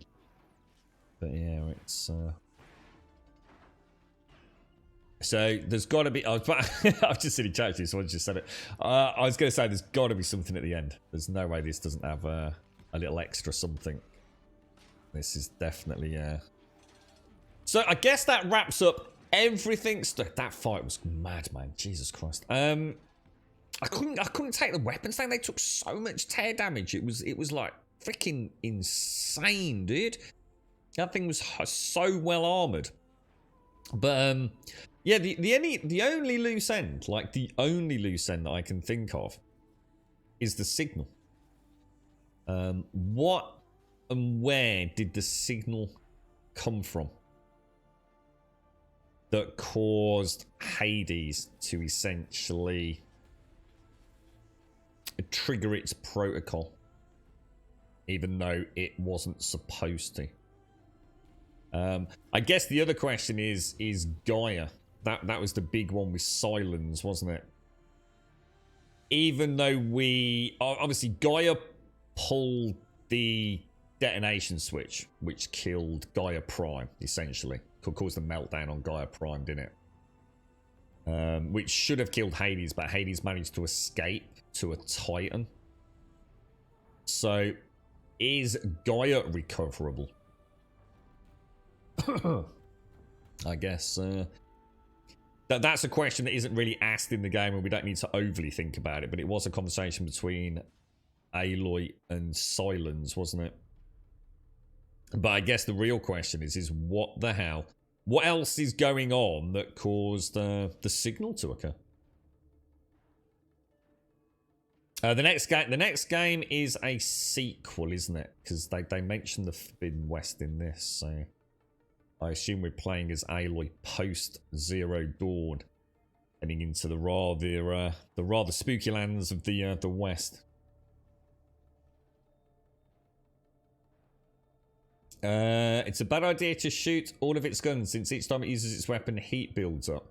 Speaker 2: But yeah, it's. So there's got to be. I've just seen it chat to you, so I just said it. I was going to say there's got to be something at the end. There's no way this doesn't have a little extra something. This is definitely. So I guess that wraps up everything. That fight was mad, man. Jesus Christ. I couldn't take the weapons down. They took so much tear damage. It was like freaking insane, dude. That thing was so well armored. But yeah, the only loose end, like the only loose end that I can think of, is the signal. What and where did the signal come from that caused Hades to essentially trigger its protocol, even though it wasn't supposed to? I guess the other question is Gaia. That was the big one with Silence, wasn't it? Even though we obviously Gaia pulled the detonation switch, which killed Gaia Prime, essentially. Caused a meltdown on Gaia Prime, didn't it? Which should have killed Hades, but Hades managed to escape to a Titan. So, is Gaia recoverable? I guess that's a question that isn't really asked in the game, and we don't need to overly think about it, but it was a conversation between Aloy and Silence, wasn't it? But I guess the real question is what the hell? What else is going on that caused the signal to occur? The next game is a sequel, isn't it? Because they mentioned the Forbidden West in this, so I assume we're playing as Aloy post Zero Dawn, heading into the rather spooky lands of the West. It's a bad idea to shoot all of its guns since each time it uses its weapon, heat builds up.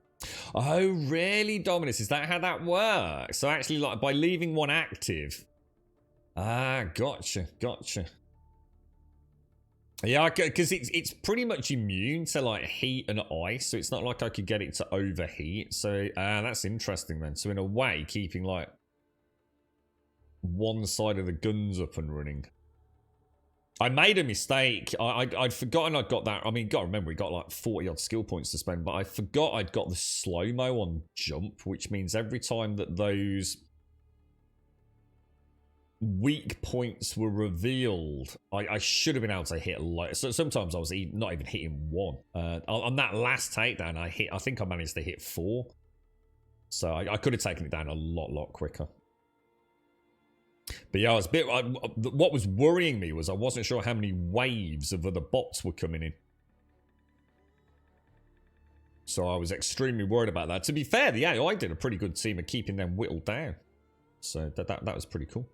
Speaker 2: Oh, really, Dominus? Is that how that works? So actually, like, by leaving one active... Ah, gotcha. Yeah, because it's pretty much immune to, like, heat and ice, so it's not like I could get it to overheat. So, that's interesting, then. So, in a way, keeping, like, one side of the guns up and running. I made a mistake. I'd forgotten I'd got that. I mean, gotta remember, we got like 40 odd skill points to spend, but I forgot I'd got the slow-mo on jump, which means every time that those weak points were revealed, I should have been able to hit like. So sometimes I was not even hitting one. On that last takedown, I think I managed to hit 4. So I could have taken it down a lot quicker. But yeah, I was what was worrying me was I wasn't sure how many waves of other bots were coming in. So I was extremely worried about that. To be fair, the AI did a pretty good team of keeping them whittled down. So that was pretty cool.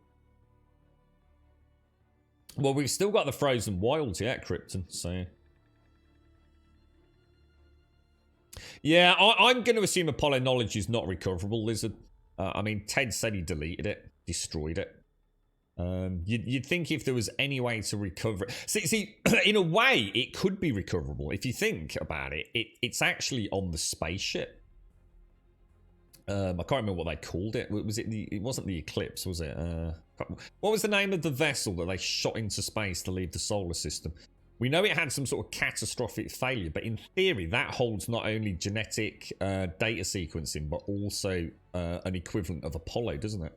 Speaker 2: Well, we've still got the Frozen Wilds yet, Krypton, so... Yeah, I'm going to assume Apollo knowledge is not recoverable, Lizard. I mean, Ted said he deleted it, destroyed it. You'd think if there was any way to recover it... See, in a way, it could be recoverable. If you think about it, it's actually on the spaceship. I can't remember what they called it. Was it it wasn't the Eclipse, was it? What was the name of the vessel that they shot into space to leave the solar system? We know it had some sort of catastrophic failure, but in theory, that holds not only genetic data sequencing, but also an equivalent of Apollo, doesn't it?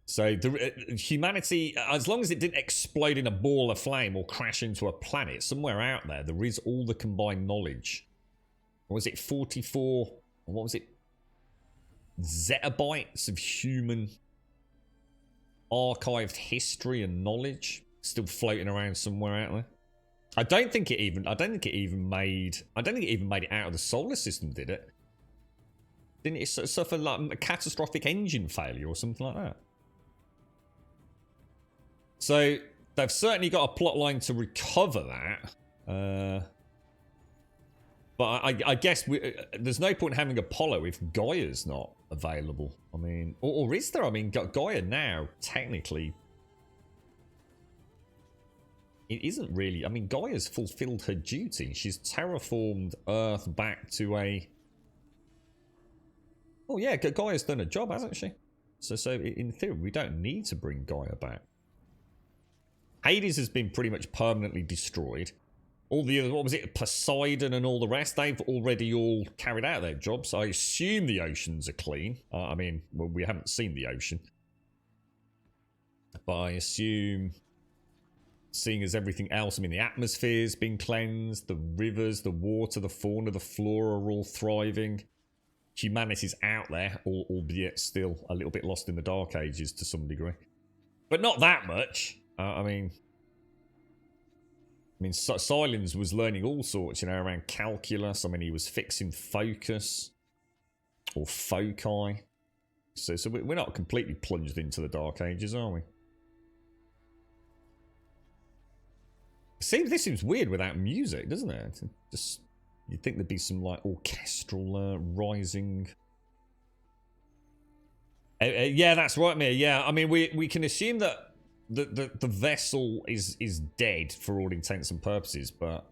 Speaker 2: So humanity, as long as it didn't explode in a ball of flame or crash into a planet, somewhere out there is all the combined knowledge. Or was it 44? What was it? Zettabytes of human archived history and knowledge still floating around somewhere out there. I don't think it even made it out of the solar system, did it? Didn't it suffer like a catastrophic engine failure or something like that? So they've certainly got a plot line to recover that. But I guess there's no point in having Apollo if Gaia's not available. I mean, or is there? I mean, Gaia now, technically, it isn't really. I mean, Gaia's fulfilled her duty. She's terraformed Earth back to a... Oh yeah, Gaia's done a job, hasn't she? So in theory, we don't need to bring Gaia back. Hades has been pretty much permanently destroyed. All the other, what was it, Poseidon and all the rest, they've already all carried out their jobs. I assume the oceans are clean. I mean, well, we haven't seen the ocean. But I assume, seeing as everything else, I mean, the atmosphere's been cleansed, the rivers, the water, the fauna, the flora are all thriving. Humanity's out there, albeit still a little bit lost in the Dark Ages to some degree. But not that much. I mean, Silence was learning all sorts, around calculus. I mean, he was fixing focus or foci. So we're not completely plunged into the Dark Ages, are we? See, this seems weird without music, doesn't it? Just you'd think there'd be some like orchestral rising. Yeah, that's right, Mia. Yeah, I mean, we can assume that the vessel is dead for all intents and purposes, but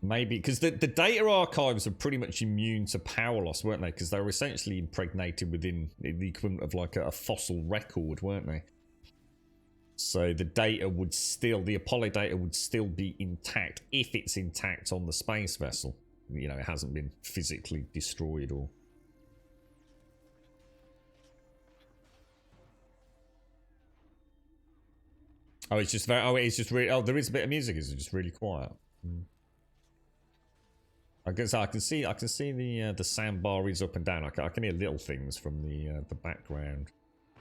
Speaker 2: maybe because the data archives are pretty much immune to power loss, weren't they? Because they were essentially impregnated within the equivalent of like a fossil record, weren't they? So the data would still, the Apollo data would still be intact if it's intact on the space vessel. It hasn't been physically destroyed or... Oh, it's just very... Oh, it's just really... Oh, there is a bit of music. Is it just really quiet? I guess I can see the sandbar is up and down. I can hear little things from the background. I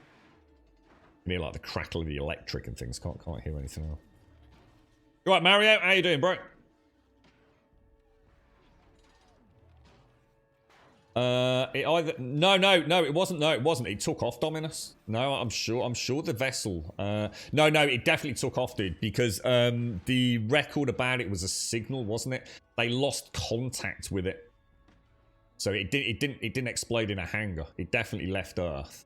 Speaker 2: can hear like the crackle of the electric and things. Can't hear anything else. Right, Mario, how you doing, bro? It wasn't. It took off, Dominus. No, I'm sure the vessel. No, it definitely took off, dude, because the record about it was a signal, wasn't it? They lost contact with it, so it didn't explode in a hangar. It definitely left Earth.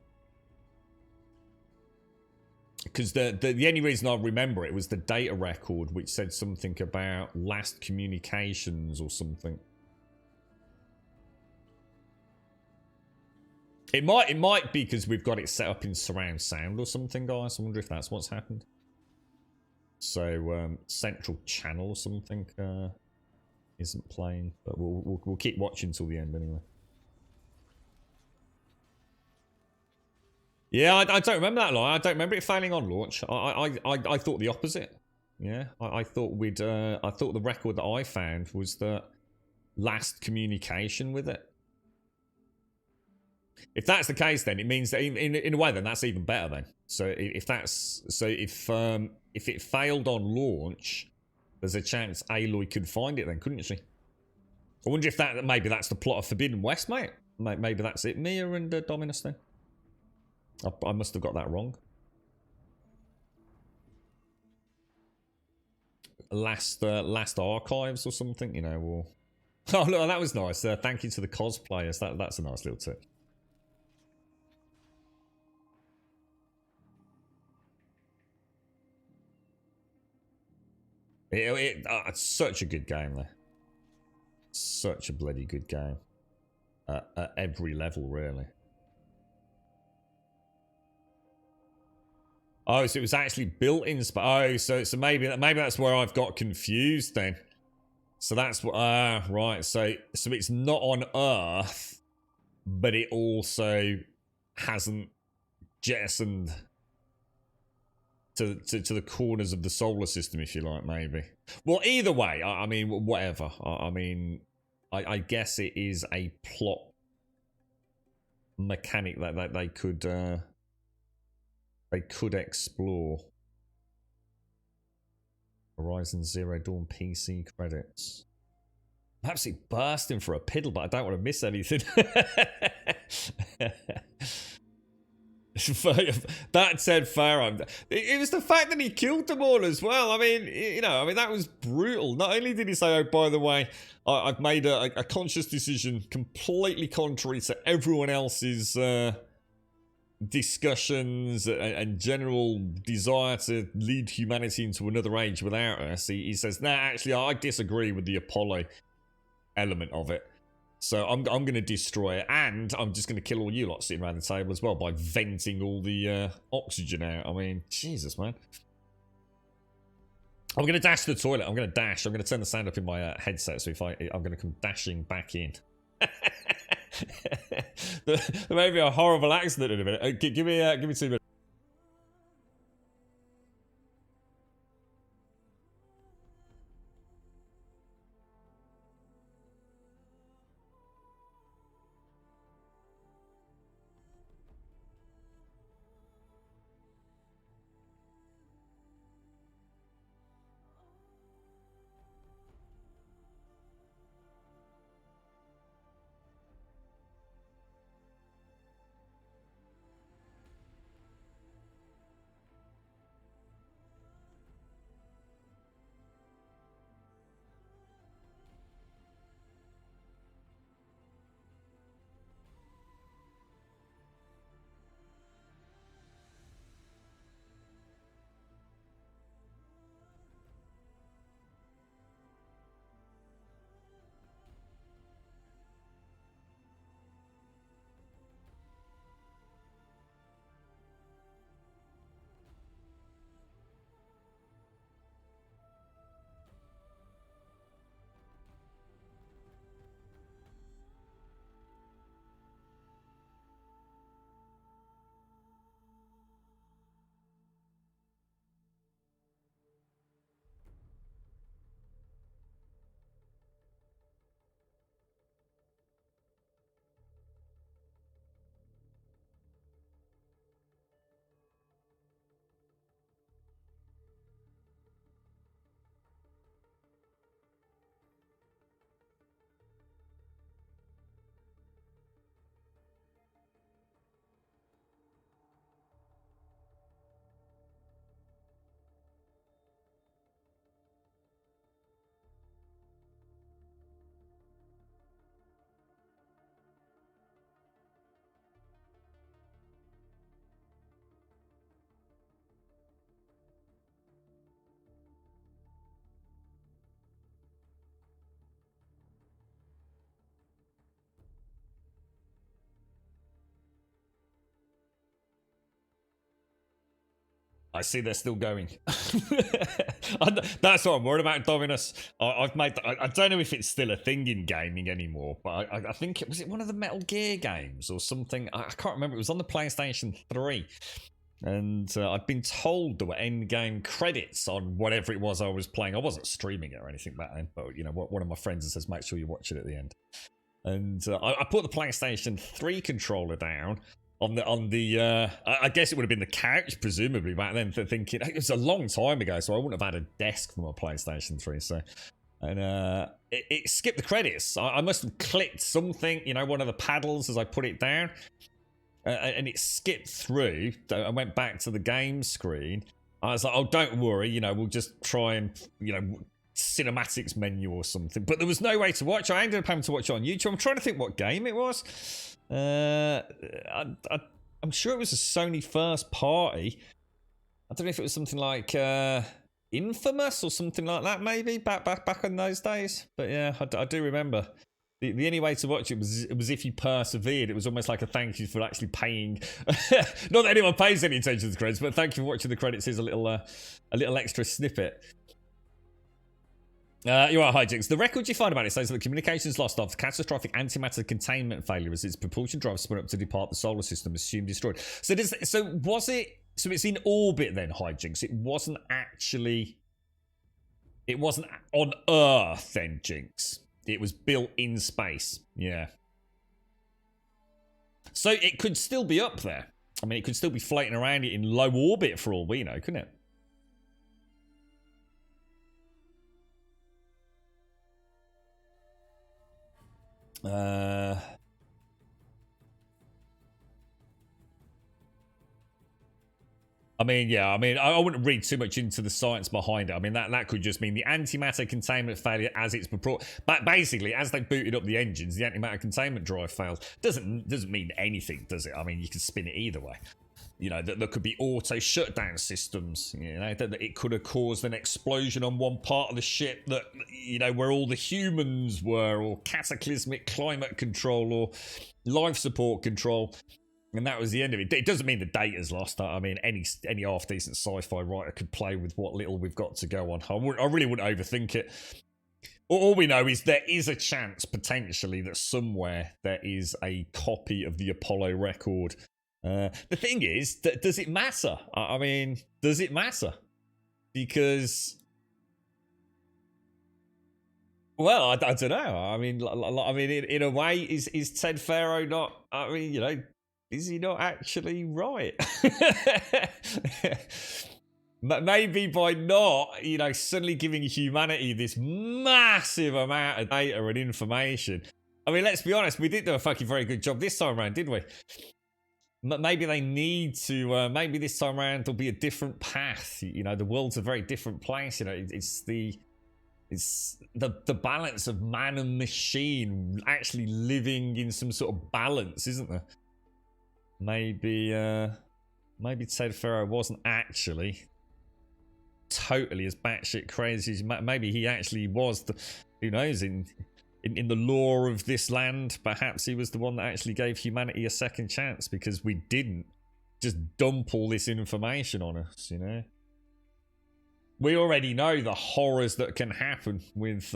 Speaker 2: Because the only reason I remember it was the data record, which said something about last communications or something. It might be because we've got it set up in surround sound or something, guys. I wonder if that's what's happened. So central channel or something isn't playing, but we'll keep watching till the end anyway. Yeah, I don't remember that line. I don't remember it failing on launch. I thought the opposite. Yeah, I thought the record that I found was the last communication with it. If that's the case, then it means that in a way, then that's even better. Then, so if it failed on launch, there's a chance Aloy could find it. Then, couldn't she? I wonder if maybe that's the plot of Forbidden West, mate. Maybe that's it. Mia and Dominus. Then, I must have got that wrong. Last archives or something, you know. Or oh look, that was nice. Thank you to the cosplayers. That's a nice little tip. It's such a good game, though. Such a bloody good game. At every level, really. Oh, so it was actually built in... Oh, so maybe that's where I've got confused, then. So that's what... right. So it's not on Earth, but it also hasn't jettisoned... To the corners of the solar system, if you like, maybe. Well, either way, I mean, whatever. I mean, I guess it is a plot mechanic that they could explore. Horizon Zero Dawn PC credits. I'm absolutely bursting for a piddle, but I don't want to miss anything. That said, Farah, it was the fact that he killed them all as well. I mean, you know, that was brutal. Not only did he say, oh, by the way, I've made a conscious decision completely contrary to everyone else's discussions and general desire to lead humanity into another age without us. He says, nah, actually, I disagree with the Apollo element of it. So I'm going to destroy it, and I'm just going to kill all you lot sitting around the table as well by venting all the oxygen out. I mean, Jesus, man. I'm going to dash to the toilet. I'm going to dash. I'm going to turn the sound up in my headset, so I'm going to come dashing back in. There may be a horrible accident in a minute. Give me 2 minutes. I see they're still going. That's what I'm worried about, Dominus. I've made. I don't know if it's still a thing in gaming anymore, but I think it was one of the Metal Gear games or something. I can't remember. It was on the PlayStation 3. And I'd been told there were end-game credits on whatever it was I was playing. I wasn't streaming it or anything back then, but you know, one of my friends says, make sure you watch it at the end. And I put the PlayStation 3 controller down on the I guess it would have been the couch, presumably, back then, thinking, it was a long time ago, so I wouldn't have had a desk for my PlayStation 3, so... And it skipped the credits. I must have clicked something, you know, one of the paddles as I put it down. And it skipped through. I went back to the game screen. I was like, oh, don't worry, you know, we'll just try and, you know, cinematics menu or something. But there was no way to watch. I ended up having to watch it on YouTube. I'm trying to think what game it was. I'm sure it was a Sony first party. I don't know if it was something like Infamous or something like that, maybe, back in those days. But yeah, I do remember. The only way to watch it was if you persevered. It was almost like a thank you for actually paying. Not that anyone pays any attention to the credits, but thank you for watching the credits. Here's a little extra snippet. You're right, Hijinks. The record you find about it says that the communications lost after catastrophic antimatter containment failure as its propulsion drive spun up to depart the solar system, assumed destroyed. So was it? So it's in orbit then, Hijinks. It wasn't on Earth then, Jinx. It was built in space. Yeah. So it could still be up there. I mean, it could still be floating around it in low orbit for all we know, couldn't it? I mean, yeah, I wouldn't read too much into the science behind it. I mean, that could just mean the antimatter containment failure as it's brought. But basically, as they booted up the engines, the antimatter containment drive failed. Doesn't mean anything, does it? I mean, you can spin it either way. You know, that there could be auto shutdown systems. You know, that it could have caused an explosion on one part of the ship that, you know, where all the humans were, or cataclysmic climate control, or life support control. And that was the end of it. It doesn't mean the data's lost. I mean, any half-decent sci-fi writer could play with what little we've got to go on. I really wouldn't overthink it. All we know is there is a chance, potentially, that somewhere there is a copy of the Apollo record. The thing is, does it matter? I mean, does it matter? Because... Well, I don't know. I mean, in a way, is Ted Faro not... I mean, you know... Is he not actually right? But maybe by not, you know, suddenly giving humanity this massive amount of data and information. I mean, let's be honest, we didn't do a fucking very good job this time around, did we? Maybe they need to, maybe this time around there'll be a different path. You know, the world's a very different place. You know, it's the balance of man and machine actually living in some sort of balance, isn't there? Maybe Ted Faro wasn't actually totally as batshit crazy as maybe he actually was. Who knows? In the lore of this land, perhaps he was the one that actually gave humanity a second chance because we didn't just dump all this information on us. You know, we already know the horrors that can happen with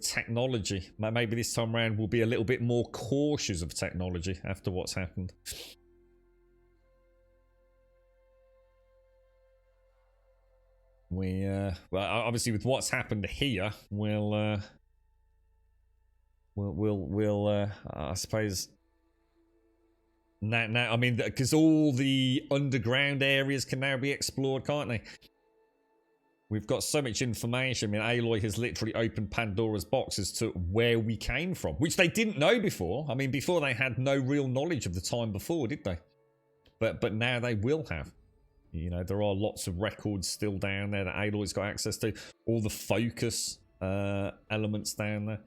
Speaker 2: technology. Maybe this time around we'll be a little bit more cautious of technology after what's happened. Well, obviously with what's happened here, we'll I suppose now I mean, because all the underground areas can now be explored, can't they? We've got so much information. I mean, Aloy has literally opened Pandora's box as to where we came from, which they didn't know before. I mean, before they had no real knowledge of the time before, did they? But now they will have. You know, there are lots of records still down there that Aloy's got access to. All the focus elements down there.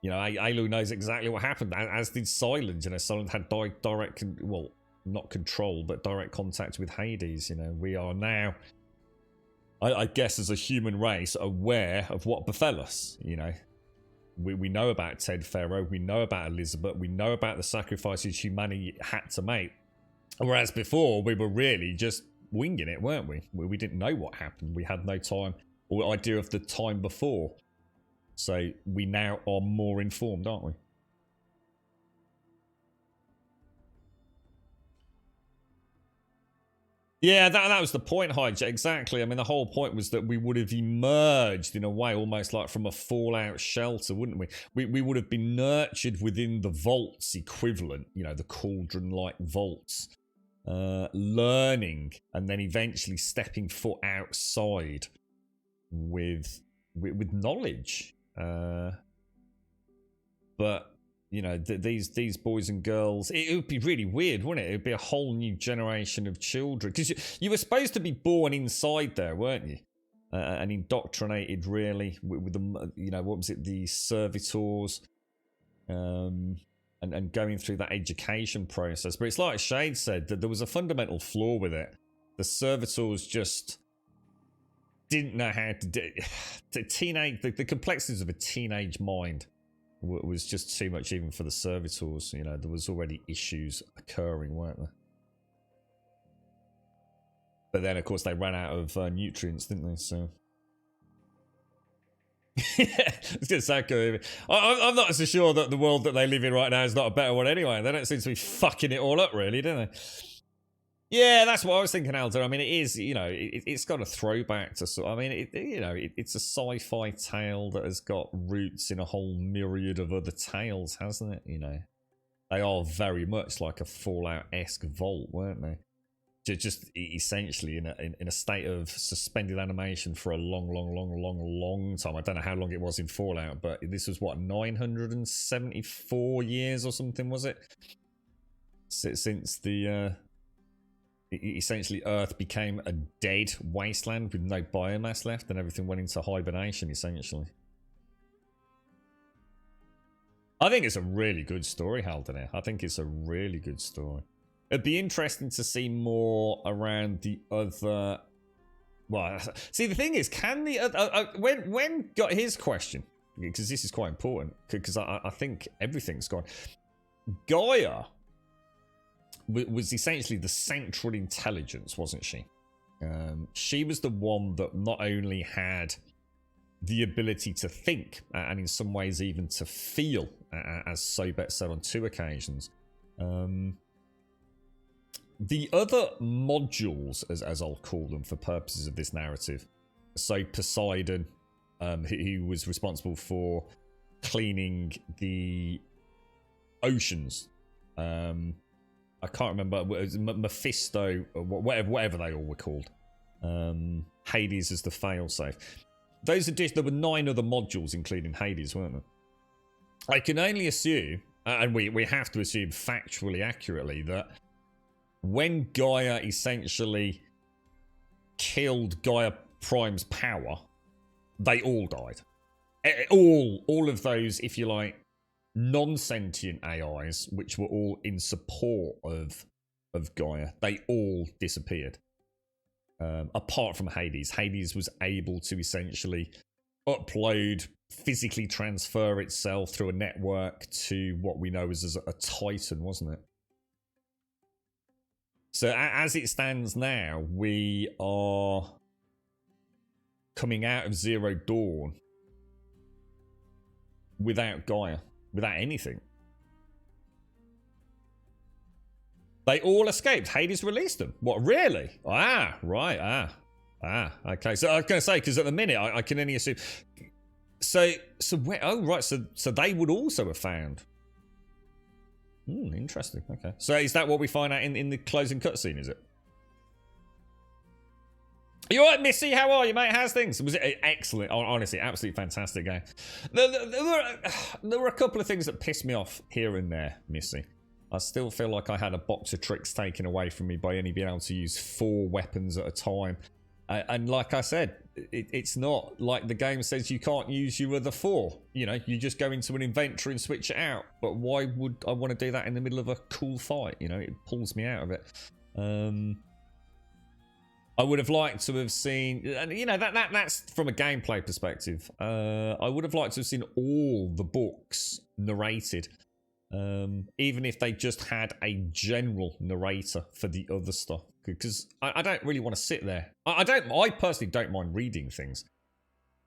Speaker 2: You know, Aloy knows exactly what happened, as did Sylens. You know, Sylens had direct, well, not control, but direct contact with Hades. You know, we are now, I guess, as a human race, aware of what befell us. You know, we know about Ted Faro, we know about Elizabeth, we know about the sacrifices humanity had to make. Whereas before, we were really just winging it, weren't we? We didn't know what happened. We had no time or idea of the time before. So we now are more informed, aren't we? Yeah, that was the point, Hyde. Exactly. I mean, the whole point was that we would have emerged in a way almost like from a fallout shelter, wouldn't we? We would have been nurtured within the vaults equivalent, you know, the cauldron-like vaults, learning and then eventually stepping foot outside with knowledge. But you know, these boys and girls, it would be really weird, wouldn't it? It would be a whole new generation of children. Because you were supposed to be born inside there, weren't you? And indoctrinated, really, with the, you know, what was it, the servitors, and going through that education process. But it's like Shade said, that there was a fundamental flaw with it. The servitors just didn't know how to do the complexities of a teenage mind was just too much even for the servitors. You know, there was already issues occurring, weren't there? But then, of course, they ran out of nutrients, didn't they? So, it's just so cool. I'm not so sure that the world that they live in right now is not a better one anyway. They don't seem to be fucking it all up, really, do they? Yeah, that's what I was thinking, Aldo. I mean, it is, you know, it's got a throwback to sort. I mean, it's a sci-fi tale that has got roots in a whole myriad of other tales, hasn't it? You know, they are very much like a Fallout-esque vault, weren't they? Just essentially in a state of suspended animation for a long time. I don't know how long it was in Fallout, but this was what, 974 years or something, was it? Since the essentially Earth became a dead wasteland with no biomass left and everything went into hibernation, essentially. I think it's a really good story, Halden. I think it's a really good story. It'd be interesting to see more around the other... Well, see, the thing is, can the... when got his question, because this is quite important, because I think everything's gone. Gaia was essentially the central intelligence, wasn't she? She was the one that not only had the ability to think, and in some ways even to feel, as Sobet said on 2 occasions. The other modules, as I'll call them for purposes of this narrative, so Poseidon, who was responsible for cleaning the oceans, I can't remember, Mephisto, or whatever they all were called. Hades is the failsafe. There were 9 other modules, including Hades, weren't there? I can only assume, and we have to assume factually accurately, that when Gaia essentially killed Gaia Prime's power, they all died. All of those, if you like, non-sentient AIs, which were all in support of Gaia, they all disappeared. Apart from Hades. Hades was able to essentially upload, physically transfer itself through a network to what we know as a Titan, wasn't it? So as it stands now, we are coming out of Zero Dawn without Gaia, without anything. They all escaped. Hades released them. What, really? Right. Okay. So I was going to say, because at the minute, I can only assume. So where? Oh, right. So they would also have found. Interesting. Okay. So is that what we find out in the closing cutscene, is it? You alright, Missy? How are you, mate? How's things? Was it excellent? Honestly, absolutely fantastic game. There were a couple of things that pissed me off here and there, Missy. I still feel like I had a box of tricks taken away from me by only being able to use 4 weapons at a time. And like I said, it's not like the game says you can't use your other 4. You know, you just go into an inventory and switch it out. But why would I want to do that in the middle of a cool fight? You know, it pulls me out of it. I would have liked to have seen, and you know, that's from a gameplay perspective. I would have liked to have seen all the books narrated. Even if they just had a general narrator for the other stuff, because I don't really want to sit there. I personally don't mind reading things,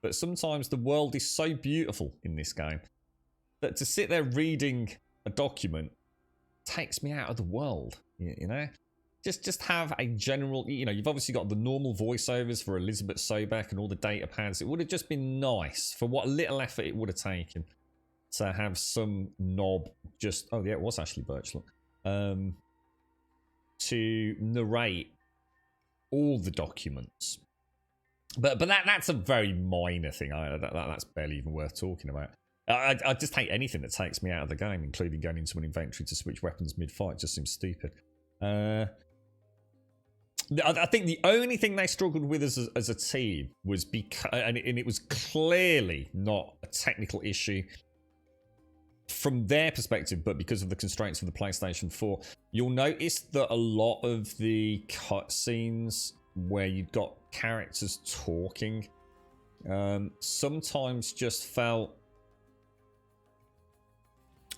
Speaker 2: but sometimes the world is so beautiful in this game that to sit there reading a document takes me out of the world. You know, just have a general. You know, you've obviously got the normal voiceovers for Elizabeth Sobek and all the data pads. It would have just been nice for what little effort it would have taken to have some knob just... Oh, yeah, it was actually Birchland. To narrate all the documents. But that's a very minor thing. That's barely even worth talking about. I just hate anything that takes me out of the game, including going into an inventory to switch weapons mid-fight. It just seems stupid. I think the only thing they struggled with as a team was because... And it was clearly not a technical issue from their perspective, but because of the constraints of the PlayStation 4, you'll notice that a lot of the cutscenes where you've got characters talking sometimes just felt...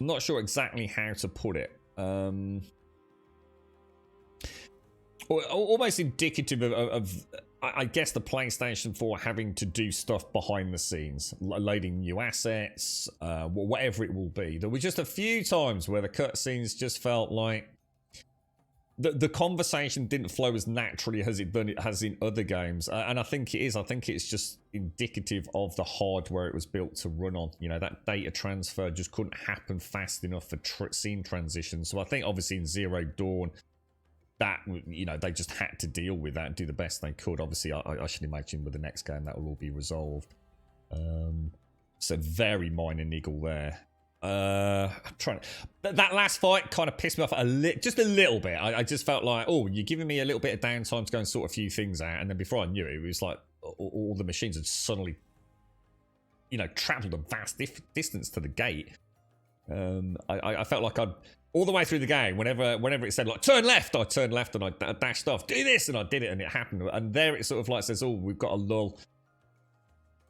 Speaker 2: I'm not sure exactly how to put it. Almost indicative of I guess the PlayStation 4 having to do stuff behind the scenes, loading new assets, whatever it will be. There were just a few times where the cutscenes just felt like the conversation didn't flow as naturally as it has in other games, and I think it is. I think it's just indicative of the hardware it was built to run on. You know, that data transfer just couldn't happen fast enough for scene transitions. So I think obviously in Zero Dawn, that, you know, they just had to deal with that and do the best they could. Obviously, I should imagine with the next game that will all be resolved. So very minor niggle there. I'm trying. That last fight kind of pissed me off just a little bit. I just felt like, oh, you're giving me a little bit of downtime to go and sort a few things out, and then before I knew it, it was like all the machines had suddenly, you know, travelled a vast distance to the gate. I felt like I'd all the way through the game, whenever it said like turn left, I turned left and I dashed off. Do this, and I did it, and it happened. And there it sort of like says, oh, we've got a lull.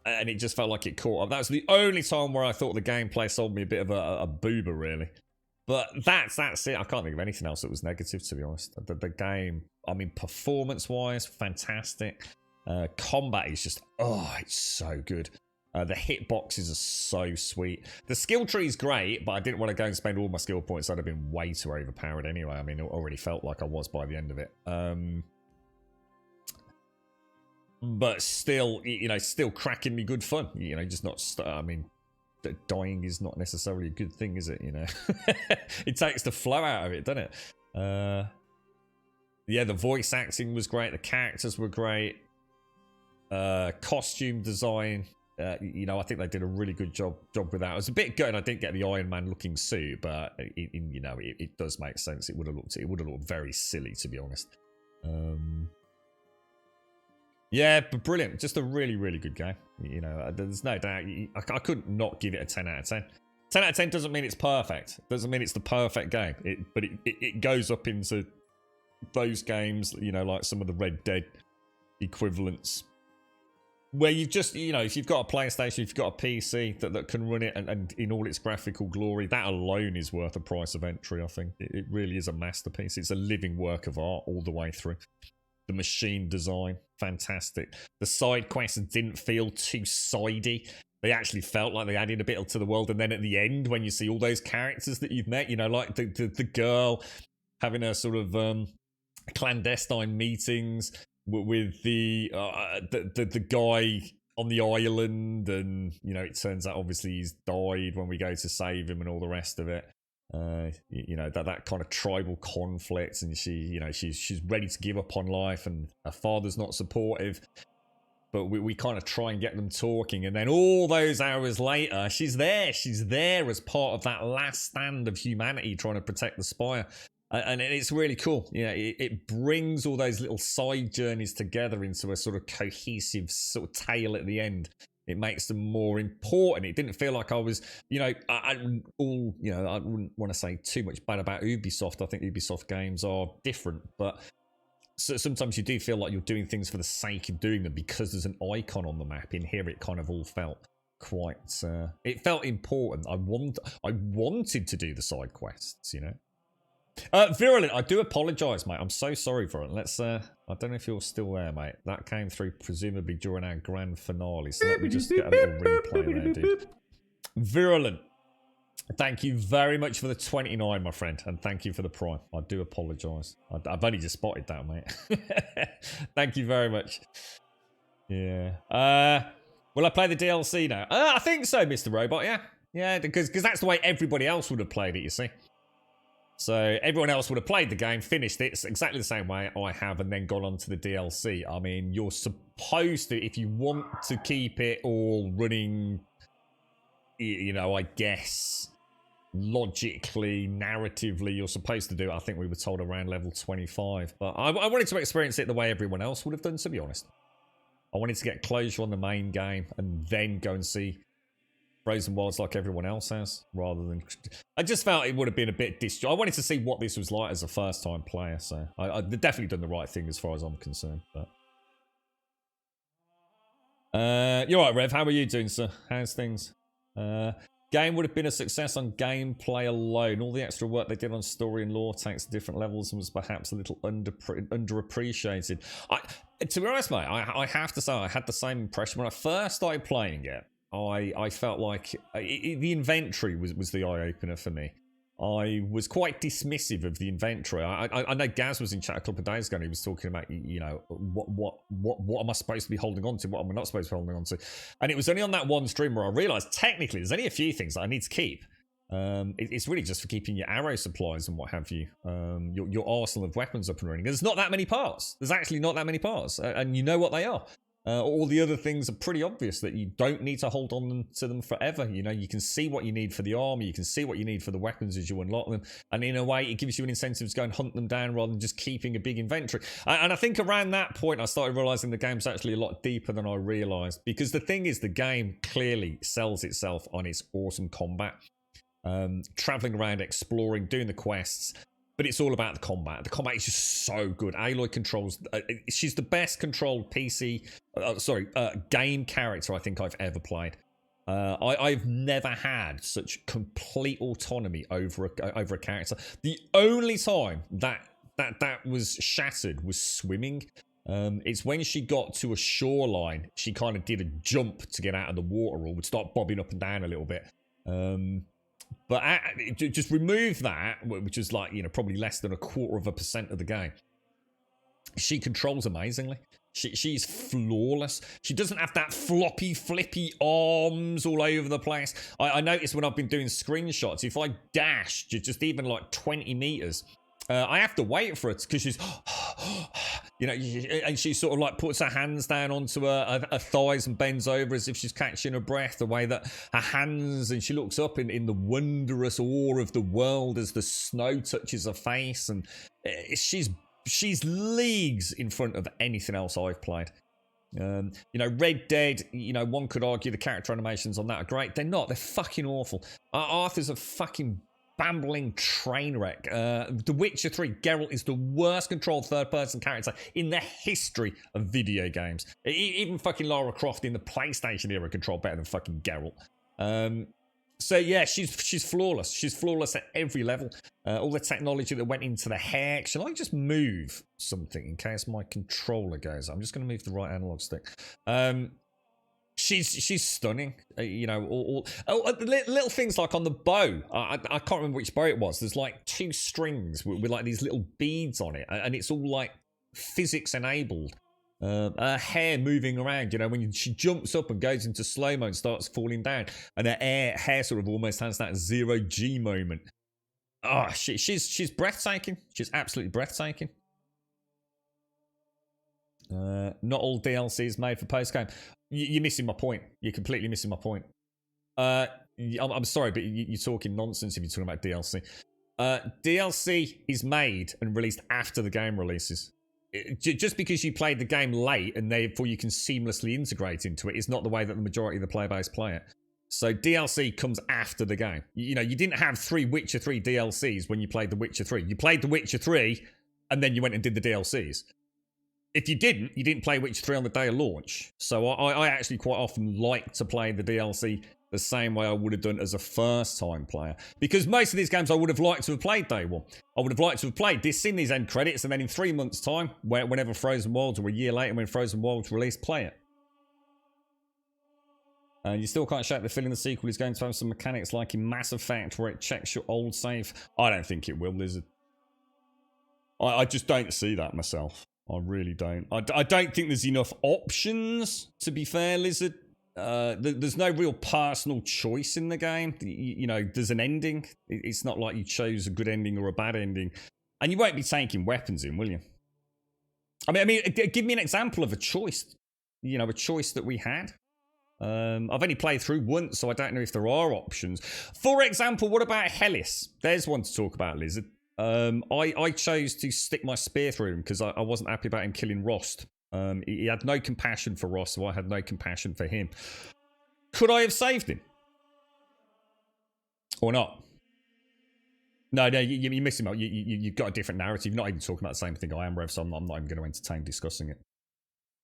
Speaker 2: And it just felt like it caught up. That was the only time where I thought the gameplay sold me a bit of a boober, really. But that's it. I can't think of anything else that was negative, to be honest. The game, I mean, performance-wise, fantastic. Combat is just, oh, it's so good. The hitboxes are so sweet. The skill tree is great, but I didn't want to go and spend all my skill points. I'd have been way too overpowered anyway. I mean, it already felt like I was by the end of it. But still, you know, still crackingly good fun. You know, just not... I mean, dying is not necessarily a good thing, is it? You know, it takes the flow out of it, doesn't it? Yeah, the voice acting was great. The characters were great. Costume design... you know, I think they did a really good job with that. I was a bit gutted I didn't get the Iron Man looking suit, but you know, it does make sense. It would have looked very silly, to be honest. Yeah, but brilliant. Just a really, really good game. You know, there's no doubt. I couldn't not give it a 10 out of 10. 10 out of 10 doesn't mean it's perfect. Doesn't mean it's the perfect game. But it goes up into those games, you know, like some of the Red Dead equivalents, where you've just, you know, if you've got a PlayStation, if you've got a PC that can run it and in all its graphical glory, that alone is worth the price of entry, I think. It really is a masterpiece. It's a living work of art all the way through. The machine design, fantastic. The side quests didn't feel too sidey. They actually felt like they added a bit to the world. And then at the end, when you see all those characters that you've met, you know, like the girl having a sort of clandestine meetings with the guy on the island, and you know, it turns out obviously he's died when we go to save him and all the rest of it. You know, that kind of tribal conflict, and she's ready to give up on life, and her father's not supportive, but we kind of try and get them talking, and then all those hours later, she's there as part of that last stand of humanity trying to protect the Spire. And it's really cool. You know, it brings all those little side journeys together into a sort of cohesive sort of tale at the end. It makes them more important. It didn't feel like I was, you know, I wouldn't want to say too much bad about Ubisoft. I think Ubisoft games are different, but so sometimes you do feel like you're doing things for the sake of doing them because there's an icon on the map. In here, it kind of all felt quite. It felt important. I wanted to do the side quests, you know. Virulent, I do apologise, mate. I'm so sorry, Virulent. Let's. I don't know if you're still there, mate. That came through presumably during our grand finale. So let me just get a little replay there, dude. Virulent, thank you very much for the 29, my friend, and thank you for the Prime. I do apologise. I've only just spotted that, mate. Thank you very much. Yeah. Will I play the DLC now? I think so, Mr. Robot. Yeah. Yeah, because that's the way everybody else would have played it, you see. So everyone else would have played the game, finished it, it's exactly the same way I have, and then gone on to the DLC. I mean, you're supposed to, if you want to keep it all running, you know, I guess, logically, narratively, you're supposed to do it. I think we were told around level 25. But I wanted to experience it the way everyone else would have done, to be honest. I wanted to get closure on the main game and then go and see Frozen Wilds like everyone else has, rather than... I just felt it would have been a bit I wanted to see what this was like as a first-time player, so I've definitely done the right thing as far as I'm concerned. But you're right, Rev. How are you doing, sir? How's things? Game would have been a success on gameplay alone. All the extra work they did on story and lore takes to different levels and was perhaps a little underappreciated. To be honest, mate, I have to say I had the same impression when I first started playing it. I felt like the inventory was the eye-opener for me. I was quite dismissive of the inventory. I know Gaz was in chat a couple of days ago and he was talking about, you know, what am I supposed to be holding on to? What am I not supposed to be holding on to? And it was only on that one stream where I realised technically there's only a few things that I need to keep. It's really just for keeping your arrow supplies and what have you. Your arsenal of weapons up and running. There's not that many parts. There's actually not that many parts. And you know what they are. All the other things are pretty obvious that you don't need to hold on to them forever. You know, you can see what you need for the armor, you can see what you need for the weapons as you unlock them, and in a way, it gives you an incentive to go and hunt them down rather than just keeping a big inventory. And I think around that point, I started realizing the game's actually a lot deeper than I realized, because the thing is, the game clearly sells itself on its awesome combat. Traveling around, exploring, doing the quests. But it's all about the combat. The combat is just so good. Aloy controls... she's the best controlled game character I think I've ever played. I've never had such complete autonomy over a character. The only time that was shattered was swimming. It's when she got to a shoreline, she kind of did a jump to get out of the water, or would start bobbing up and down a little bit. But just remove that, which is like, you know, probably less than 0.25% of the game. She controls amazingly. She's flawless. She doesn't have that floppy, flippy arms all over the place. I noticed when I've been doing screenshots, if I dash just even like 20 meters, I have to wait for it because she's, you know, and she sort of like puts her hands down onto her thighs and bends over as if she's catching her breath, the way that her hands, and she looks up in the wondrous awe of the world as the snow touches her face, and she's leagues in front of anything else I've played. You know, Red Dead, you know, one could argue the character animations on that are great. They're not. They're fucking awful. Arthur's a fucking bambling train wreck. The Witcher 3, Geralt is the worst controlled third-person character in the history of video games. Even fucking Lara Croft in the PlayStation era controlled better than fucking Geralt. So yeah, she's flawless. She's flawless at every level. All the technology that went into the hair. Shall I just move something in case my controller goes? I'm just going to move the right analog stick. She's stunning. You know, little things like on the bow. I can't remember which bow it was. There's like 2 strings with like these little beads on it, and it's all like physics enabled. Her hair moving around, you know, when she jumps up and goes into slow-mo and starts falling down, and her hair sort of almost has that 0G moment. Oh, she's breathtaking. She's absolutely breathtaking. Not all DLC is made for post-game. You're missing my point. You're completely missing my point. I'm sorry, but you're talking nonsense if you're talking about DLC. DLC is made and released after the game releases. Just because you played the game late and therefore you can seamlessly integrate into it is not the way that the majority of the player base play it. So DLC comes after the game. You know, you didn't have 3 Witcher 3 DLCs when you played The Witcher 3. You played The Witcher 3 and then you went and did the DLCs. If you didn't play Witcher 3 on the day of launch. So I actually quite often like to play the DLC the same way I would have done as a first-time player. Because most of these games I would have liked to have played day one. I would have liked to have played this, seen these end credits, and then in 3 months' time, whenever Frozen Wilds, or a year later when Frozen Wilds released, play it. You still can't shake the feeling the sequel is going to have some mechanics like in Mass Effect where it checks your old save. I don't think it will, Lizard. I just don't see that myself. I really don't. I don't think there's enough options, to be fair, Lizard. There's no real personal choice in the game. You know, there's an ending. It's not like you chose a good ending or a bad ending. And you won't be taking weapons in, will you? I mean, give me an example of a choice. You know, a choice that we had. I've only played through once, so I don't know if there are options. For example, what about Hellis? There's one to talk about, Lizard. I chose to stick my spear through him because I wasn't happy about him killing Rost. He had no compassion for Rost, so I had no compassion for him. Could I have saved him? Or not? No, you're missing out. You've got a different narrative. You're not even talking about the same thing I am, Rev, so I'm not even going to entertain discussing it.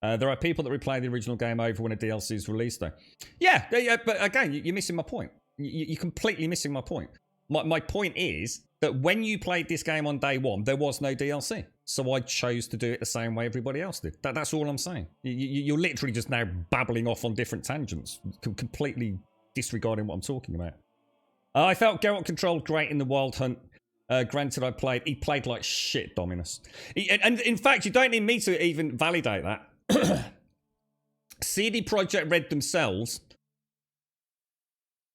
Speaker 2: There are people that replay the original game over when a DLC is released, though. Yeah, but again, you're missing my point. You're completely missing my point. My point is that when you played this game on day one, there was no DLC. So I chose to do it the same way everybody else did. That's all I'm saying. You're literally just now babbling off on different tangents, completely disregarding what I'm talking about. I felt Geralt controlled great in the Wild Hunt. Granted, he played like shit, Dominus. And in fact, you don't need me to even validate that. CD Projekt Red themselves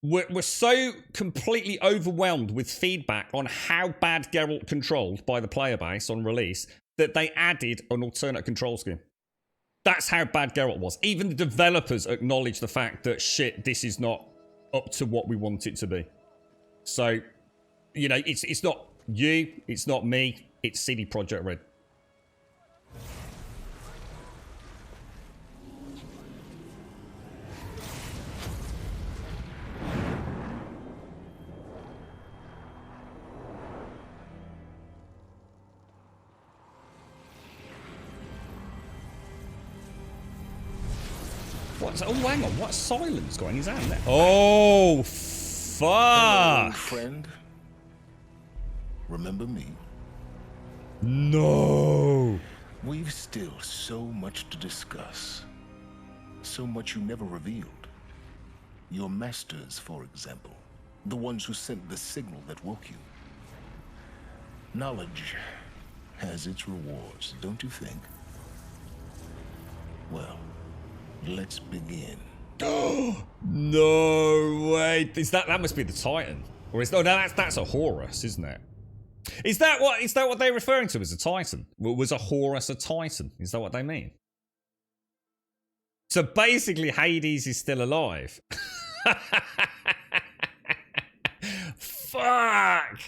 Speaker 2: were so completely overwhelmed with feedback on how bad Geralt controlled by the player base on release that they added an alternate control scheme. That's how bad Geralt was. Even the developers acknowledged the fact that, shit, this is not up to what we want it to be. So, you know, it's not you, it's not me, it's CD Projekt Red. Oh, hang on. What silence going is that? Oh, fuck.
Speaker 11: Hello, friend. Remember me?
Speaker 2: No.
Speaker 11: We've still so much to discuss. So much you never revealed. Your masters, for example. The ones who sent the signal that woke you. Knowledge has its rewards, don't you think? Well, let's begin.
Speaker 2: No way! Is that must be the Titan, or is no? That's a Horus, isn't it? Is that what they're referring to as a Titan? Was a Horus a Titan? Is that what they mean? So basically, Hades is still alive. Fuck!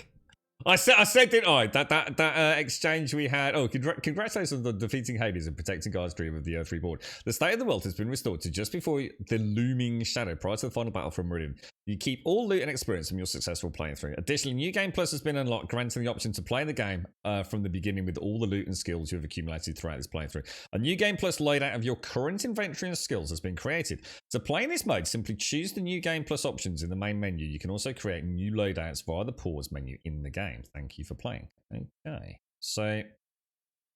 Speaker 2: I said, didn't I? That exchange we had. Oh, congratulations on defeating Hades and protecting God's dream of the Earth Reborn. The state of the world has been restored to just before the looming shadow prior to the final battle for Meridian. You keep all loot and experience from your successful playthrough. Additionally, New Game Plus has been unlocked, granting the option to play the game from the beginning with all the loot and skills you have accumulated throughout this playthrough. A New Game Plus loadout of your current inventory and skills has been created. To play in this mode, simply choose the New Game Plus options in the main menu. You can also create new loadouts via the pause menu in the game. Thank you for playing. Okay, so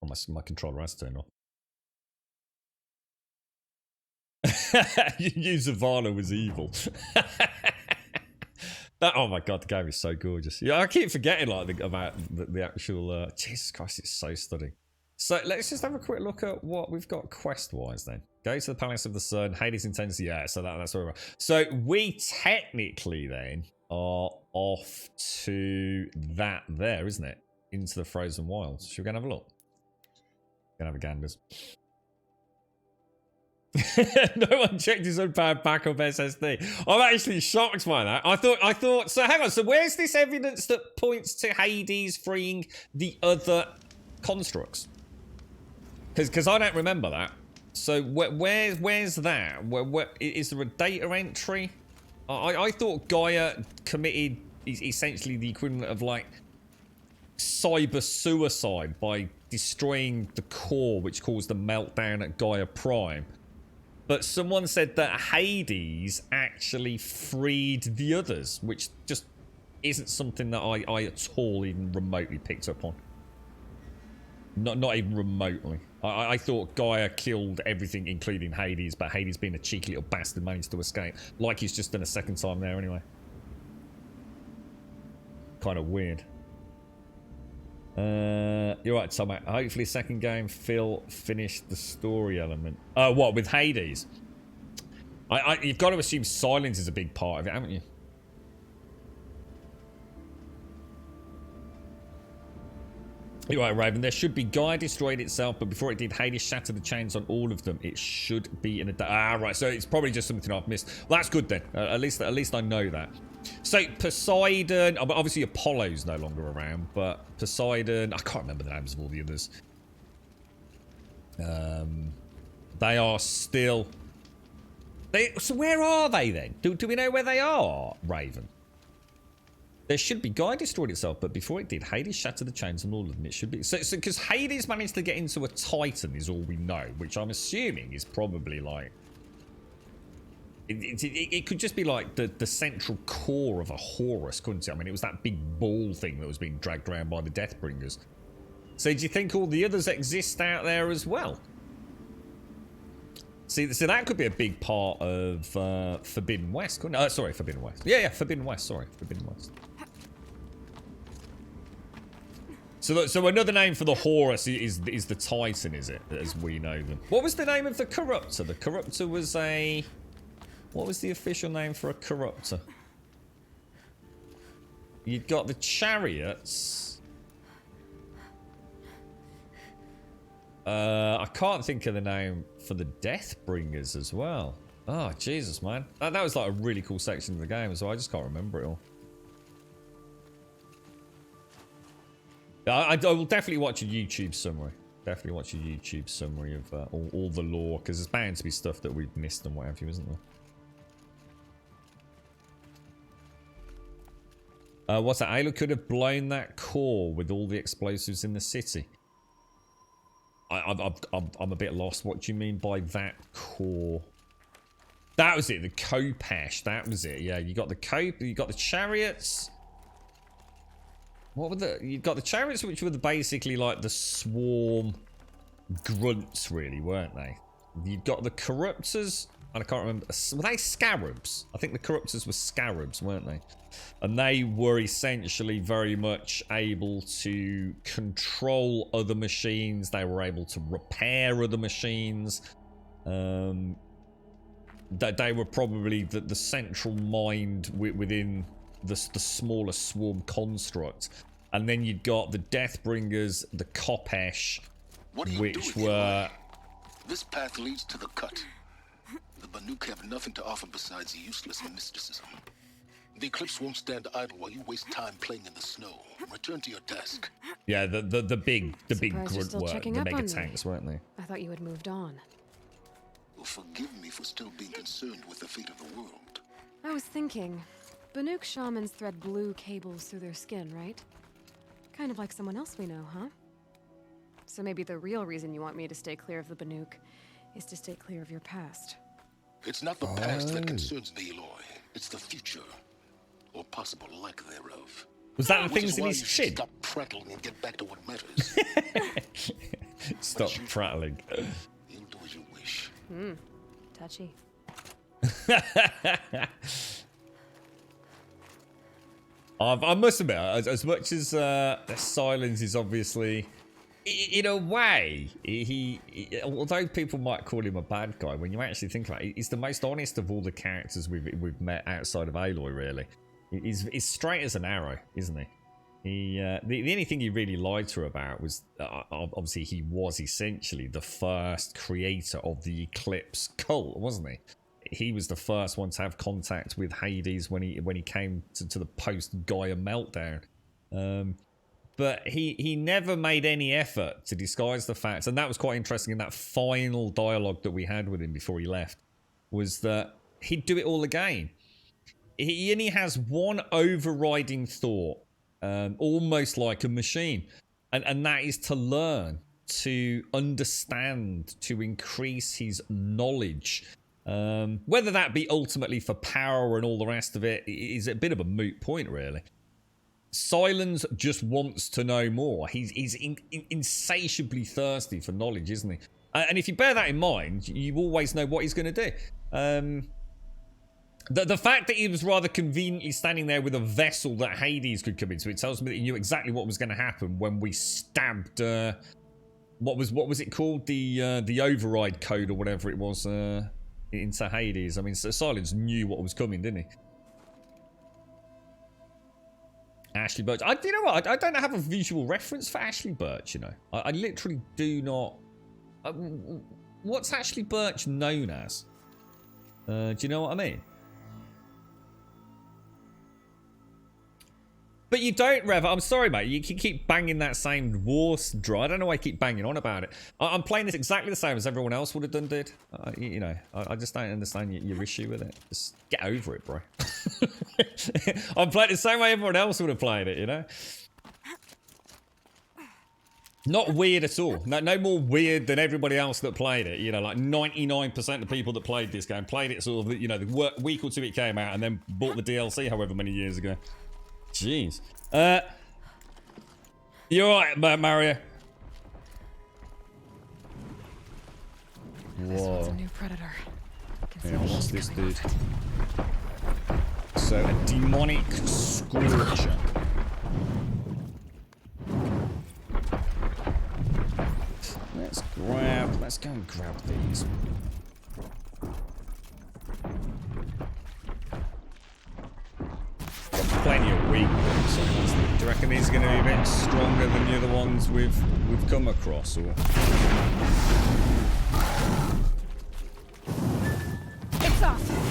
Speaker 2: my controller has turned off. You Zavala was evil. Oh my god, the game is so gorgeous. Yeah, I keep forgetting about the actual. Jesus Christ, it's so stunning. So let's just have a quick look at what we've got quest-wise then. Go to the Palace of the Sun, Hades Intensity. Yeah, so that's where we're at. So we technically then are off to that there, isn't it? Into the Frozen Wilds. Should we go and have a look? Gonna have a ganders. No one checked his unpowered backup SSD. I'm actually shocked by that. I thought. So hang on. So where's this evidence that points to Hades freeing the other constructs? Because I don't remember that. So where's that? Where is there a data entry? I thought Gaia committed essentially the equivalent of like cyber suicide by destroying the core, which caused the meltdown at Gaia Prime. But someone said that Hades actually freed the others, which just isn't something that I at all even remotely picked up on. Not even remotely. I thought Gaia killed everything, including Hades, but Hades, being a cheeky little bastard, managed to escape. Like he's just done a second time there anyway. Kind of weird. You're right, Tom. Hopefully second game, Phil finished the story element. What, with Hades? You've got to assume silence is a big part of it, haven't you? You're right, Raven. There should be Gaia destroyed itself, but before it did, Hades shattered the chains on all of them. It should be in a... right. So it's probably just something I've missed. Well, that's good then. At least I know that. So Poseidon... obviously Apollo's no longer around, but Poseidon... I can't remember the names of all the others. They are still... So where are they then? Do we know where they are, Raven? There should be... Gaia destroyed itself, but before it did, Hades shattered the chains on all of them. It should be... So because Hades managed to get into a Titan is all we know, which I'm assuming is probably like... It could just be like the central core of a Horus, couldn't it? I mean, it was that big ball thing that was being dragged around by the Deathbringers. So do you think all the others exist out there as well? See, so that could be a big part of Forbidden West, couldn't it? Sorry, Forbidden West. Yeah, Forbidden West. Sorry, Forbidden West. So another name for the Horus is the Titan, is it? As we know them. What was the name of the Corruptor? The Corruptor was a... What was the official name for a Corruptor? You've got the Chariots. I can't think of the name for the Deathbringers as well. Oh, Jesus, man. That was like a really cool section of the game, so I just can't remember it all. I will definitely watch a YouTube summary. Definitely watch a YouTube summary of all the lore, because there's bound to be stuff that we've missed and what have you, isn't there? What's that? Ayla could have blown that core with all the explosives in the city. I'm a bit lost. What do you mean by that core? That was it. The Khopesh. That was it. Yeah, you got the Cope. You got the Chariots. What were the... You got the Chariots, which were basically like the swarm grunts, really, weren't they? You've got the Corruptors, and I can't remember. Were they Scarabs? I think the Corruptors were Scarabs, weren't they? And they were essentially very much able to control other machines. They were able to repair other machines. They were probably the central mind within the smaller swarm construct. And then you'd got the Deathbringers, the Khopesh, which were...
Speaker 11: This path leads to the cut. The Banuk have nothing to offer besides useless mysticism. The Eclipse won't stand idle while you waste time playing in the snow. Return to your desk.
Speaker 2: Yeah, the big grunt
Speaker 8: still
Speaker 2: were
Speaker 8: checking
Speaker 2: the
Speaker 8: up
Speaker 2: mega
Speaker 8: on me.
Speaker 2: tanks, weren't they?
Speaker 8: I thought you had moved on.
Speaker 11: Well, forgive me for still being concerned with the fate of the world.
Speaker 8: I was thinking, Banuk shamans thread blue cables through their skin, right? Kind of like someone else we know, huh? So maybe the real reason you want me to stay clear of the Banuk is to stay clear of your past.
Speaker 11: It's not the past that concerns me, Eloy. It's the future. Or possible lack thereof.
Speaker 2: Was that the
Speaker 11: Which
Speaker 2: things
Speaker 11: is
Speaker 2: in
Speaker 11: why
Speaker 2: his
Speaker 11: you should
Speaker 2: chin?
Speaker 11: Stop prattling and get back to what matters.
Speaker 2: Stop prattling.
Speaker 11: You'll do as you wish.
Speaker 8: Touchy.
Speaker 2: I must admit, as much as Silence is obviously, in a way, he although people might call him a bad guy, when you actually think about it, he's the most honest of all the characters we've met outside of Aloy. Really, he's straight as an arrow, isn't he? The only thing he really lied to her about was obviously he was essentially the first creator of the Eclipse cult, wasn't he? He was the first one to have contact with Hades when he came to the post-Gaia meltdown. But he never made any effort to disguise the facts. And that was quite interesting in that final dialogue that we had with him before he left, was that he'd do it all again. He only has one overriding thought, almost like a machine. And that is to learn, to understand, to increase his knowledge. Whether that be ultimately for power and all the rest of it is a bit of a moot point, really. Sylens just wants to know more. He's insatiably thirsty for knowledge, isn't he? And if you bear that in mind, you always know what he's going to do. The fact that he was rather conveniently standing there with a vessel that Hades could come into, it tells me that he knew exactly what was going to happen when we stabbed... what was it called? The override code or whatever it was into Hades. I mean, Sylens knew what was coming, didn't he? Ashley Birch. You know what? I don't have a visual reference for Ashley Birch, you know. I literally do not... what's Ashley Birch known as? Do you know what I mean? But you don't, Rev. I'm sorry, mate. You can keep banging that same war draw. I don't know why I keep banging on about it. I'm playing this exactly the same as everyone else would have done, dude. You know, I just don't understand your issue with it. Just get over it, bro. I'm playing the same way everyone else would have played it, you know? Not weird at all. No more weird than everybody else that played it. You know, like 99% of people that played this game played it sort of, you know, the week or two it came out and then bought the DLC however many years ago. Jeez. You alright, Mario?
Speaker 8: This one's a new predator.
Speaker 2: Yeah, what's this dude? So, a demonic scorcher. Let's go and grab these. Got plenty of weak ones. Do you reckon these are going to be a bit stronger than the other ones we've come across, or?
Speaker 8: It's off.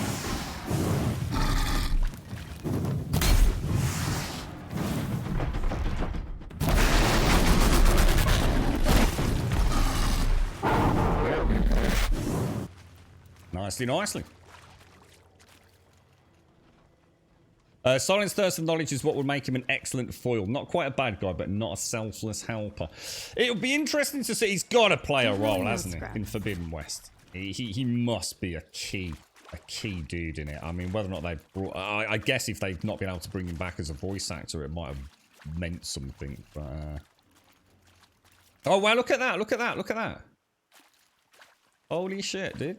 Speaker 2: Nicely. Sylens' thirst of knowledge is what would make him an excellent foil. Not quite a bad guy, but not a selfless helper. It'll be interesting to see. He's got to play a role, hasn't he, in Forbidden West? He must be a key dude in it. I mean, whether or not they brought... I guess if they've not been able to bring him back as a voice actor, it might have meant something, but... Oh, wow, look at that. Holy shit, dude.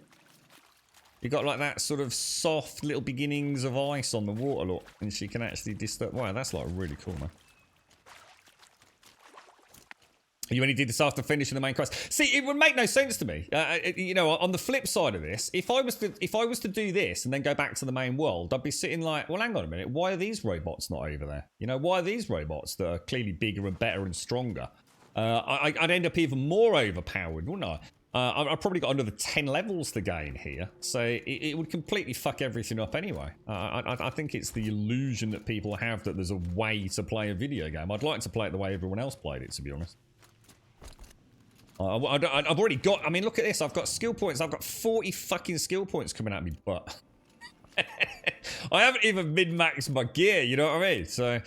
Speaker 2: You got like that sort of soft little beginnings of ice on the water, look, and she can actually disturb. Wow, that's like really cool, man. You only did this after finishing the main quest. See, it would make no sense to me. You know, on the flip side of this, if I was to do this and then go back to the main world, I'd be sitting like, well, hang on a minute, why are these robots not over there? You know, why are these robots that are clearly bigger and better and stronger? I'd end up even more overpowered, wouldn't I? I've probably got another 10 levels to gain here, so it would completely fuck everything up anyway. I think it's the illusion that people have that there's a way to play a video game. I'd like to play it the way everyone else played it, to be honest. I've already got... I mean, look at this. I've got skill points. I've got 40 fucking skill points coming at me butt. I haven't even min-maxed my gear, you know what I mean? So,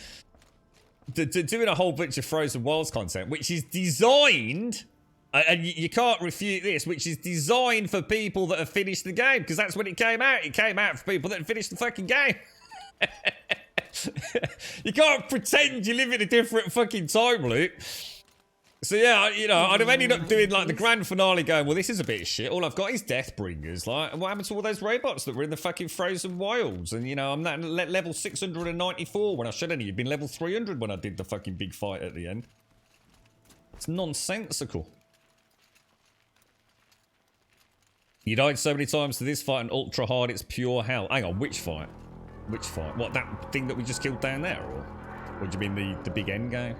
Speaker 2: doing a whole bunch of Frozen Wilds content, which is designed... And you can't refute this, which is designed for people that have finished the game, because that's when it came out. It came out for people that have finished the fucking game. You can't pretend you live in a different fucking time loop. So yeah, you know, I'd have ended up doing like the grand finale going, well, this is a bit of shit. All I've got is Deathbringers. Like, and what happened to all those robots that were in the fucking Frozen Wilds? And, you know, I'm at level 694 when I should only have been level 300 when I did the fucking big fight at the end. It's nonsensical. You died so many times to this fight and ultra hard, it's pure hell. Hang on, which fight? Which fight? What, that thing that we just killed down there? Or do you mean the big end game?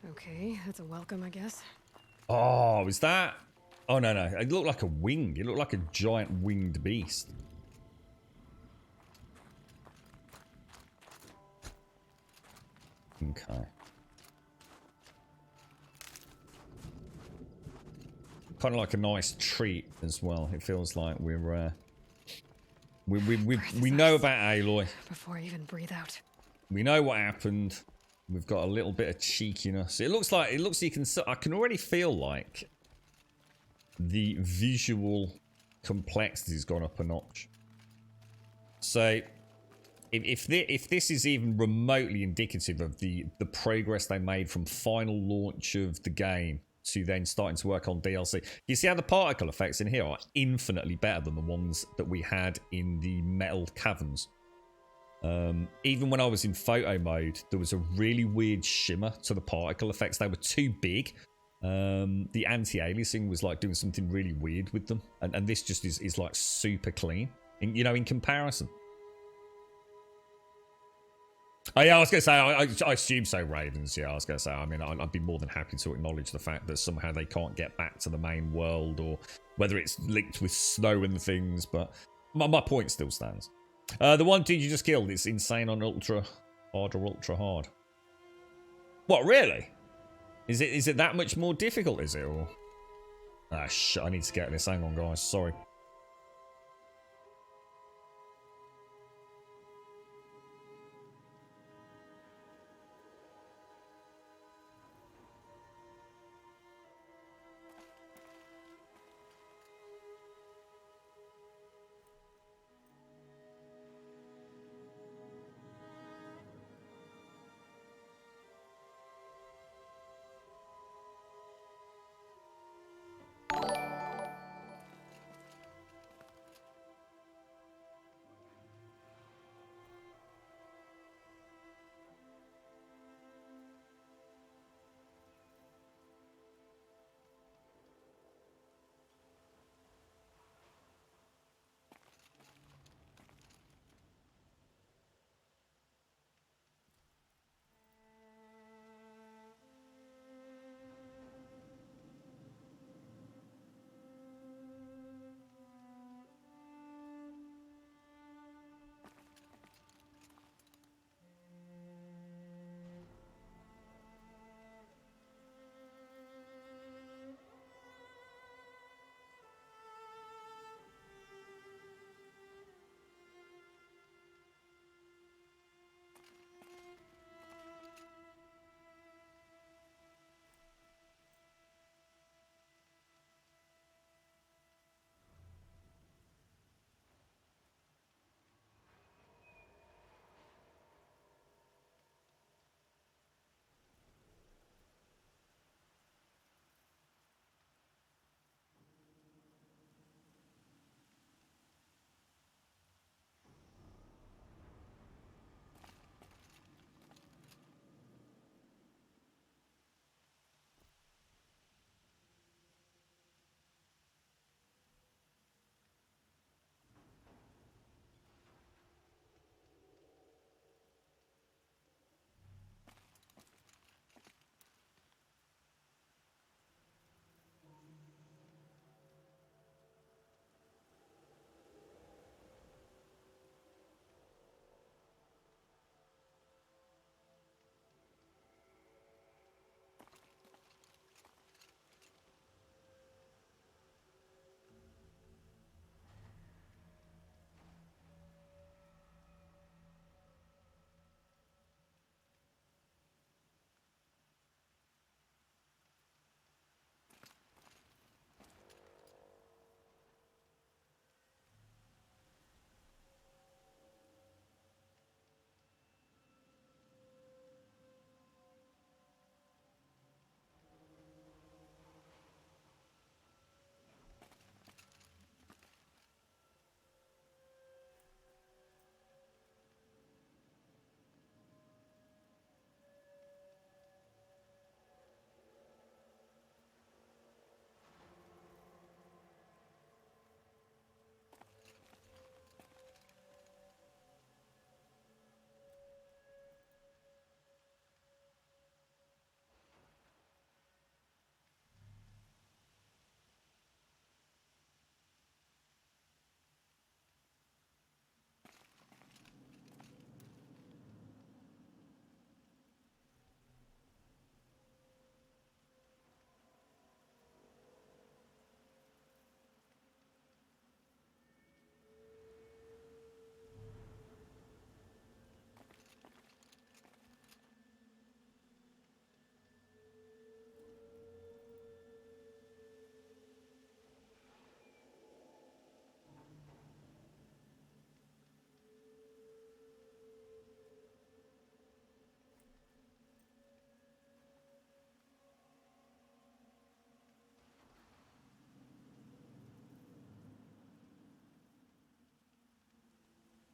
Speaker 8: Okay, that's a welcome, I guess.
Speaker 2: Oh, is that? Oh, no. It looked like a wing. It looked like a giant winged beast. Okay. Kind of like a nice treat as well. It feels like we're We know about Aloy.
Speaker 8: Before I even breathe out.
Speaker 2: We know what happened. We've got a little bit of cheekiness. It looks you can. I can already feel like the visual complexity's gone up a notch. So, if this is even remotely indicative of the progress they made from final launch of the game to then starting to work on DLC, you see how the particle effects in here are infinitely better than the ones that we had in the Metal Caverns. Even when I was in photo mode, there was a really weird shimmer to the particle effects. They were too big. The anti-aliasing was like doing something really weird with them, and this just is like super clean, in comparison. Oh yeah, I was gonna say I assume so, Ravens. Yeah, I was gonna say. I mean, I'd be more than happy to acknowledge the fact that somehow they can't get back to the main world, or whether it's linked with snow and things. But my point still stands. The one dude you just killed is insane on ultra hard or ultra hard. What, really? Is it that much more difficult, is it? Or... Ah, shit, I need to get this. Hang on, guys. Sorry.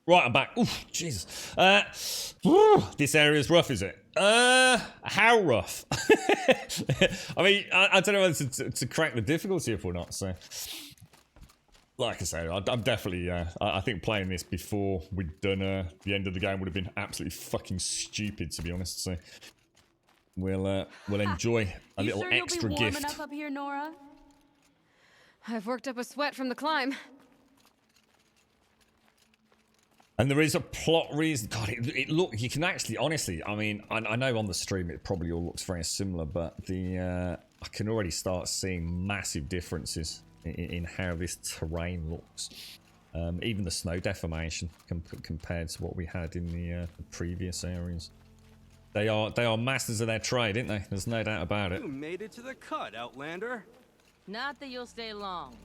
Speaker 2: Right, I'm back. Oof, Jesus. This area is rough, is it? How rough? I mean, I don't know whether to crack the difficulty up or not, so... Like I say, I'm definitely, I think playing this before we'd done the end of the game would have been absolutely fucking stupid, to be honest, so... We'll enjoy a little
Speaker 8: sure
Speaker 2: extra
Speaker 8: you'll be warm
Speaker 2: gift.
Speaker 8: enough up here, Nora? I've worked up a sweat from the climb.
Speaker 2: And there is a plot reason. God, look, you can actually, honestly, I mean, I know on the stream it probably all looks very similar, but I can already start seeing massive differences in how this terrain looks. Even the snow deformation compared to what we had in the previous areas. They are masters of their trade, aren't they? There's no doubt about it.
Speaker 5: You made it to the cut, Outlander.
Speaker 4: Not that you'll stay long.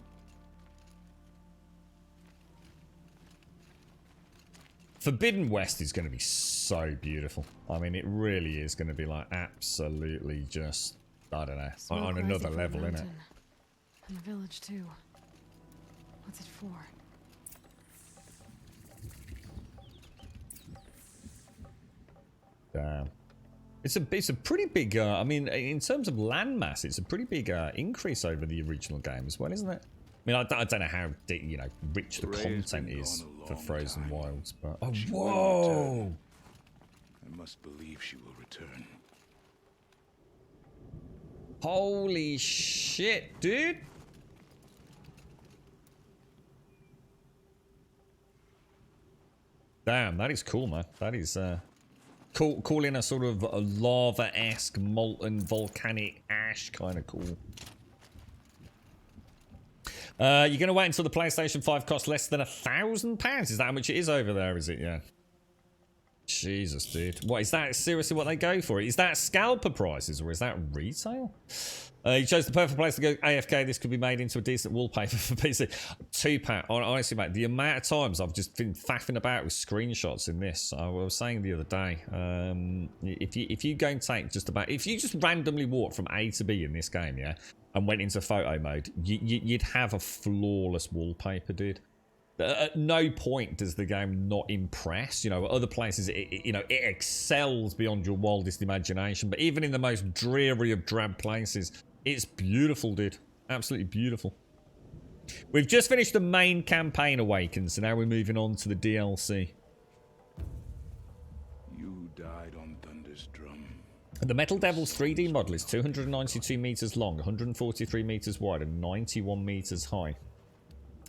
Speaker 2: Forbidden West is going to be so beautiful. I mean, it really is going to be like absolutely just, I don't know, on another level, isn't it?
Speaker 8: And the village too. What's it for?
Speaker 2: Damn. It's a pretty big, I mean, in terms of landmass, it's a pretty big increase over the original game as well, isn't it? I mean, I don't know how, you know, rich the content is for Frozen Wilds, but... Oh, whoa!
Speaker 11: I must believe she will return.
Speaker 2: Holy shit, dude! Damn, that is cool, man. That is, cool in a sort of a lava-esque, molten, volcanic ash kind of cool. You're going to wait until the PlayStation 5 costs less than £1,000? Is that how much it is over there, is it? Yeah. Jesus, dude. What, is that seriously what they go for? Is that scalper prices or is that retail? You chose the perfect place to go AFK. This could be made into a decent wallpaper for PC. 2-pack. Honestly, mate, the amount of times I've just been faffing about with screenshots in this. I was saying the other day, if you go and take just about... If you just randomly walk from A to B in this game, yeah, and went into photo mode, you'd have a flawless wallpaper, dude. At no point does the game not impress. You know, other places, it excels beyond your wildest imagination. But even in the most dreary of drab places, it's beautiful, dude. Absolutely beautiful. We've just finished the main campaign Awakens, so now we're moving on to the DLC.
Speaker 11: You died on Thunder's drum.
Speaker 2: The Metal Devils 3D model is 292 meters long, 143 meters wide, and 91 meters high,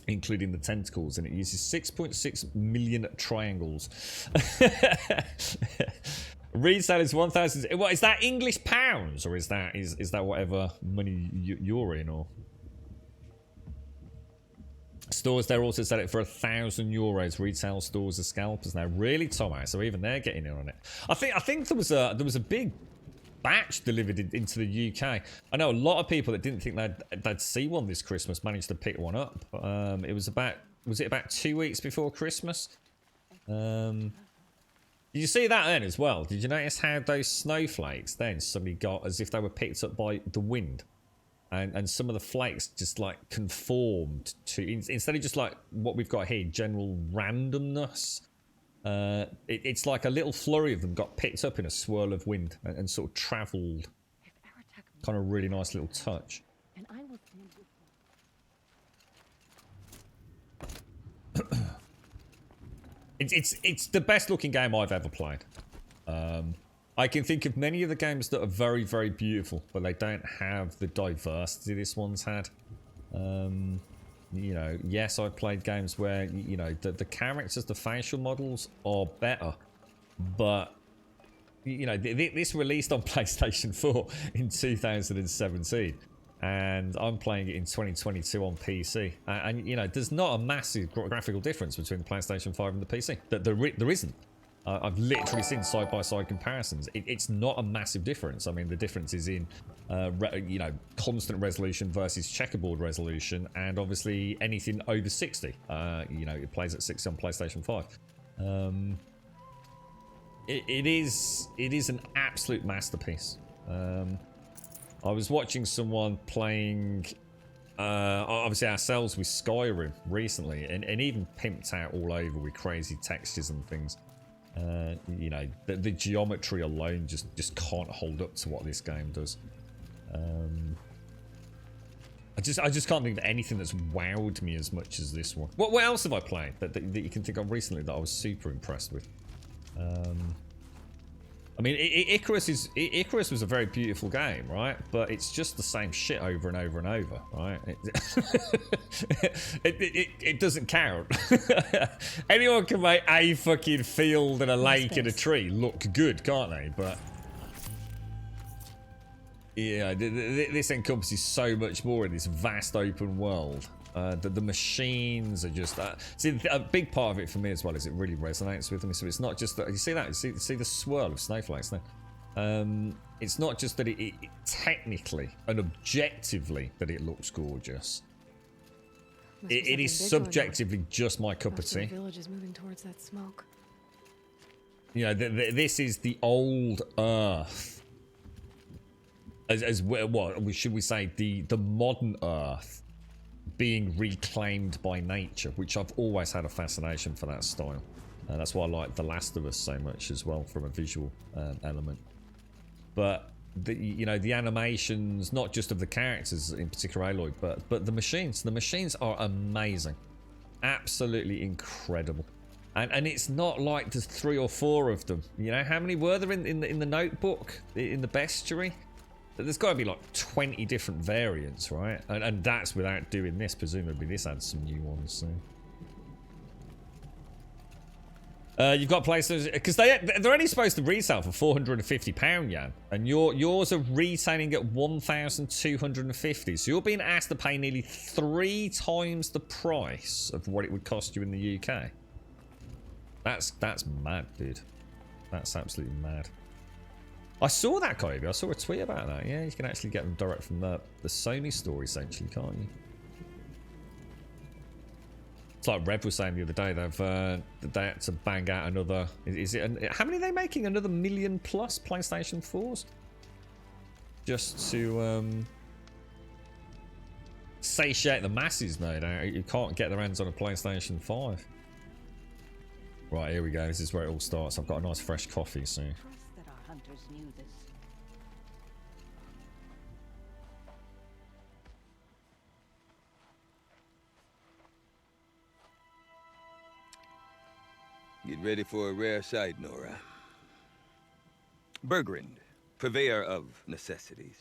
Speaker 2: including the tentacles, and it uses 6.6 million triangles. Retail is 1,000. What is that? English pounds, or is that whatever money you're in? Or stores there also sell it for €1,000. Retail stores are scalpers now. Really, Tomo? So even they're getting in on it. I think there was a big batch delivered into the UK. I know a lot of people that didn't think they'd see one this Christmas managed to pick one up. It was it about 2 weeks before Christmas? Did you see that then as well? Did you notice how those snowflakes then suddenly got as if they were picked up by the wind? And some of the flakes just like conformed to, instead of just like what we've got here, general randomness, it's like a little flurry of them got picked up in a swirl of wind and sort of travelled. Kind of really nice little touch.
Speaker 4: And I will stand with
Speaker 2: It's the best looking game I've ever played. I can think of many of the games that are very, very beautiful, but they don't have the diversity this one's had. You know, yes, I've played games where, you know, the characters, the facial models are better, but, you know, this released on PlayStation 4 in 2017. And I'm playing it in 2022 on PC. And you know, there's not a massive graphical difference between the PlayStation 5 and the PC. There isn't. I've literally seen side-by-side comparisons. It's not a massive difference. I mean, the difference is in, you know, constant resolution versus checkerboard resolution, and obviously anything over 60. You know, it plays at 60 on PlayStation 5. It is an absolute masterpiece. I was watching someone playing obviously ourselves with Skyrim recently, and even pimped out all over with crazy textures and things. You know, the geometry alone just can't hold up to what this game does. I just can't think of anything that's wowed me as much as this one. What else have I played that you can think of recently that I was super impressed with? I mean, Icarus was a very beautiful game, right? But it's just the same shit over and over and over, right? It doesn't count. Anyone can make a fucking field and a lake and a tree look good, can't they? But yeah, this encompasses so much more in this vast open world. The machines are just see, a big part of it for me as well is it really resonates with me. So it's not just that you see that you see the swirl of snowflakes now. It's not just that it technically and objectively that it looks gorgeous. It is subjectively just my cup of tea.
Speaker 8: The village is moving towards that smoke.
Speaker 2: You know, this is the old Earth. As what should we say? The modern Earth being reclaimed by nature, which I've always had a fascination for that style. That's why I like The Last of Us so much as well from a visual element. But you know, the animations, not just of the characters in particular, Aloy, but the machines. The machines are amazing, absolutely incredible. And it's not like there's 3 or 4 of them. You know, how many were there in the notebook, in the bestiary? There's got to be like 20 different variants, right? And that's without doing this. Presumably this adds some new ones soon. You've got places because they're only supposed to retail for £450, Jan, and yours are retailing at 1,250. So you're being asked to pay nearly 3 times the price of what it would cost you in the UK. That's mad, dude. That's absolutely mad. I saw that, Kobe. I saw a tweet about that. Yeah, you can actually get them direct from the Sony store, essentially, can't you? It's like Rev was saying the other day. They had to bang out another. Is it? How many are they making? Another million plus PlayStation 4s, just to satiate the masses. No doubt, you can't get their hands on a PlayStation 5. Right, here we go. This is where it all starts. I've got a nice fresh coffee, so.
Speaker 14: Hunters knew this.
Speaker 15: Get ready for a rare sight, Nora. Bergrand, purveyor of necessities.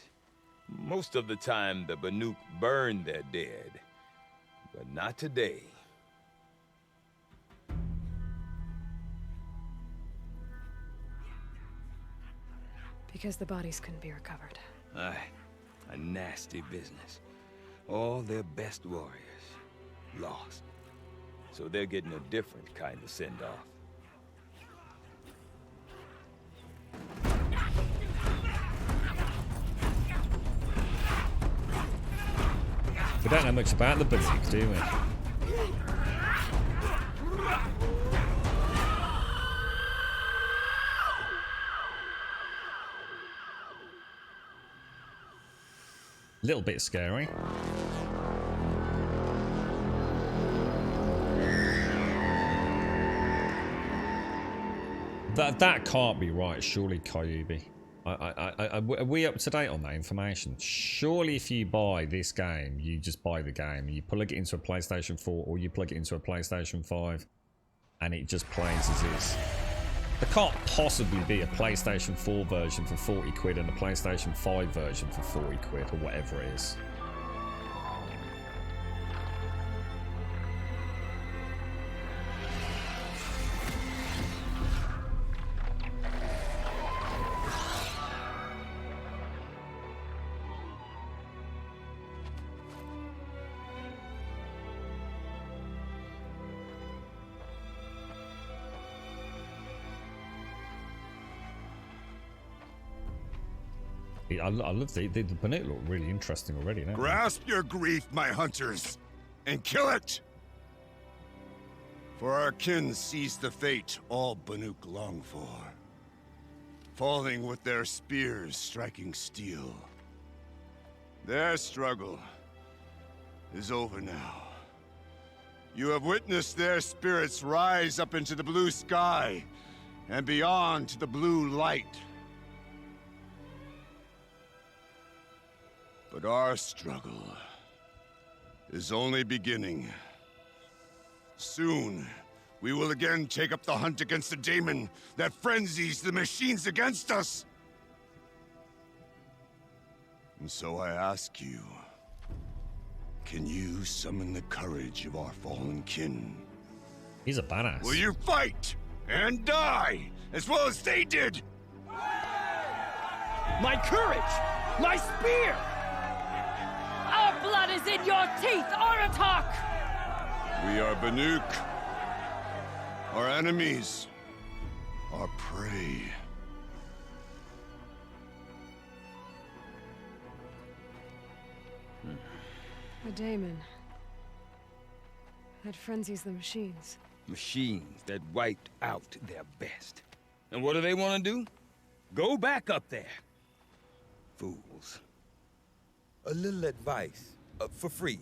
Speaker 15: Most of the time, the Banuk burn their dead, but not today.
Speaker 8: Because the bodies couldn't be recovered.
Speaker 15: Aye, a nasty business. All their best warriors lost. So they're getting a different kind of send-off.
Speaker 2: We don't know much about the Banuk, do we? Little bit scary. That can't be right, surely, Kyubi. Are we up to date on that information? Surely if you buy this game, you just buy the game. You plug it into a PlayStation 4 or you plug it into a PlayStation 5 and it just plays as is. There can't possibly be a PlayStation 4 version for 40 quid and a PlayStation 5 version for 40 quid or whatever it is. I love the Banuk look really interesting already now.
Speaker 16: Grasp your grief, my hunters, and kill it! For our kin sees the fate all Banuk long for. Falling with their spears striking steel. Their struggle is over now. You have witnessed their spirits rise up into the blue sky and beyond to the blue light. But our struggle is only beginning. Soon, we will again take up the hunt against the demon that frenzies the machines against us. And so I ask you, can you summon the courage of our fallen kin?
Speaker 2: He's a badass.
Speaker 16: Will you fight and die as well as they did?
Speaker 5: My courage! My spear!
Speaker 8: Our blood is in your teeth, Aratak!
Speaker 16: We are Banuk. Our enemies are prey.
Speaker 8: A daemon. That frenzies the machines.
Speaker 15: Machines that wiped out their best. And what do they want to do? Go back up there. Fools. A little advice, for free.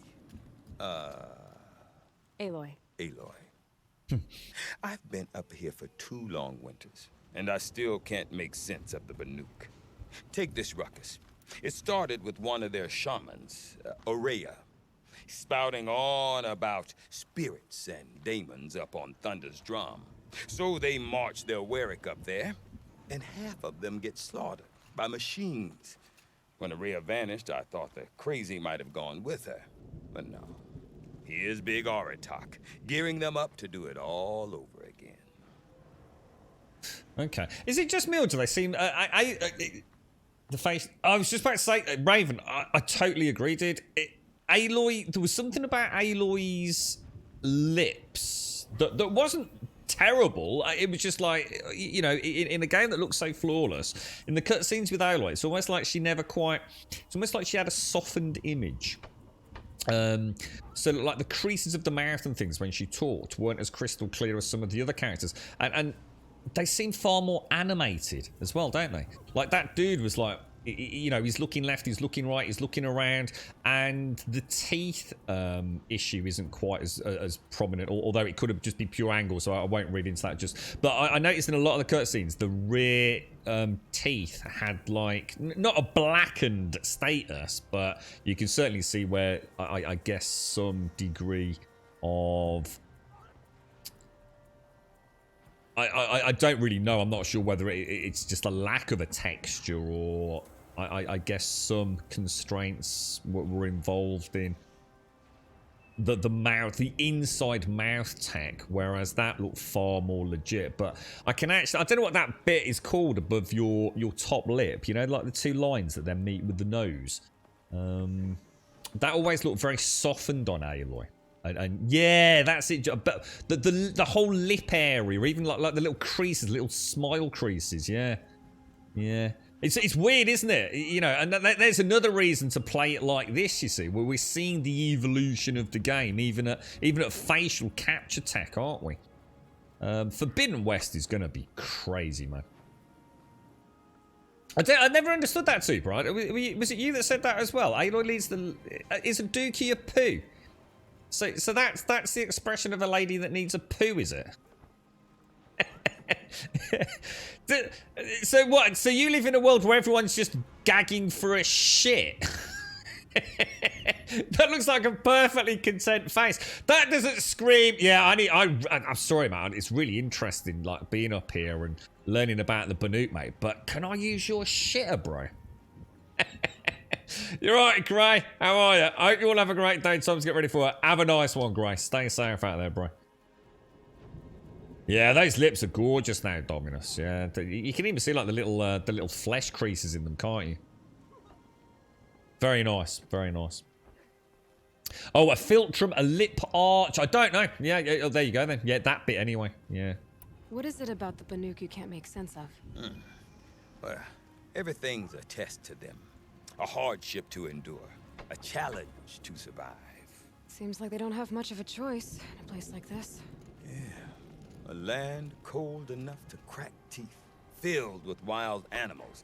Speaker 8: Aloy.
Speaker 15: Aloy. I've been up here for 2 long winters, and I still can't make sense of the Banuk. Take this ruckus. It started with one of their shamans, Aurea, spouting on about spirits and daemons up on Thunder's drum. So they march their Warwick up there, and half of them get slaughtered by machines. When Aurea vanished, I thought the crazy might have gone with her, but no. Here's Big Aratak, gearing them up to do it all over again.
Speaker 2: Okay. Is it just me or do they seem... the face... I was just about to say, Raven, I totally agree, dude. Aloy... There was something about Aloy's lips that wasn't terrible. It was just like, you know, in a game that looks so flawless, in the cutscenes with Aloy, it's almost like she never quite... It's almost like she had a softened image. So like the creases of the mouth and things when she talked weren't as crystal clear as some of the other characters, and they seem far more animated as well, don't they? Like that dude was like, you know, he's looking left, he's looking right, he's looking around, and the teeth issue isn't quite as prominent, although it could have just been pure angle, so I won't read into that. Just, but I noticed in a lot of the cutscenes, the rear teeth had like not a blackened status, but you can certainly see where I guess some degree of. I don't really know. I'm not sure whether it's just a lack of a texture or I guess some constraints were involved in the mouth, the inside mouth tech, whereas that looked far more legit. But I can actually, I don't know what that bit is called above your top lip, you know, like the 2 lines that then meet with the nose. That always looked very softened on Aloy. And yeah, that's it. But the whole lip area, even like the little creases, little smile creases, yeah. It's weird, isn't it? You know, and there's another reason to play it like this. You see, where we're seeing the evolution of the game, even at facial capture tech, aren't we? Forbidden West is going to be crazy, man. I never understood that too, right? Was it you that said that as well? Aloy leads is a dookie a poo? So that's the expression of a lady that needs a poo, is it? So what? So you live in a world where everyone's just gagging for a shit? That looks like a perfectly content face. That doesn't scream. Yeah, I'm sorry, man. It's really interesting, like being up here and learning about the Banuk, mate. But can I use your shitter, bro? You're right, Gray. How are you? I hope you all have a great day. Time to get ready for it. Have a nice one, Gray. Stay safe out there, bro. Yeah, those lips are gorgeous now, Dominus. Yeah, you can even see like the little flesh creases in them, can't you? Very nice, very nice. Oh, a philtrum, a lip arch. I don't know. Yeah, oh, there you go then. Yeah, that bit anyway. Yeah.
Speaker 8: What is it about the Banuk you can't make sense of?
Speaker 15: Well, everything's a test to them. A hardship to endure. A challenge to survive.
Speaker 8: Seems like they don't have much of a choice in a place like this.
Speaker 15: Yeah. A land cold enough to crack teeth. Filled with wild animals.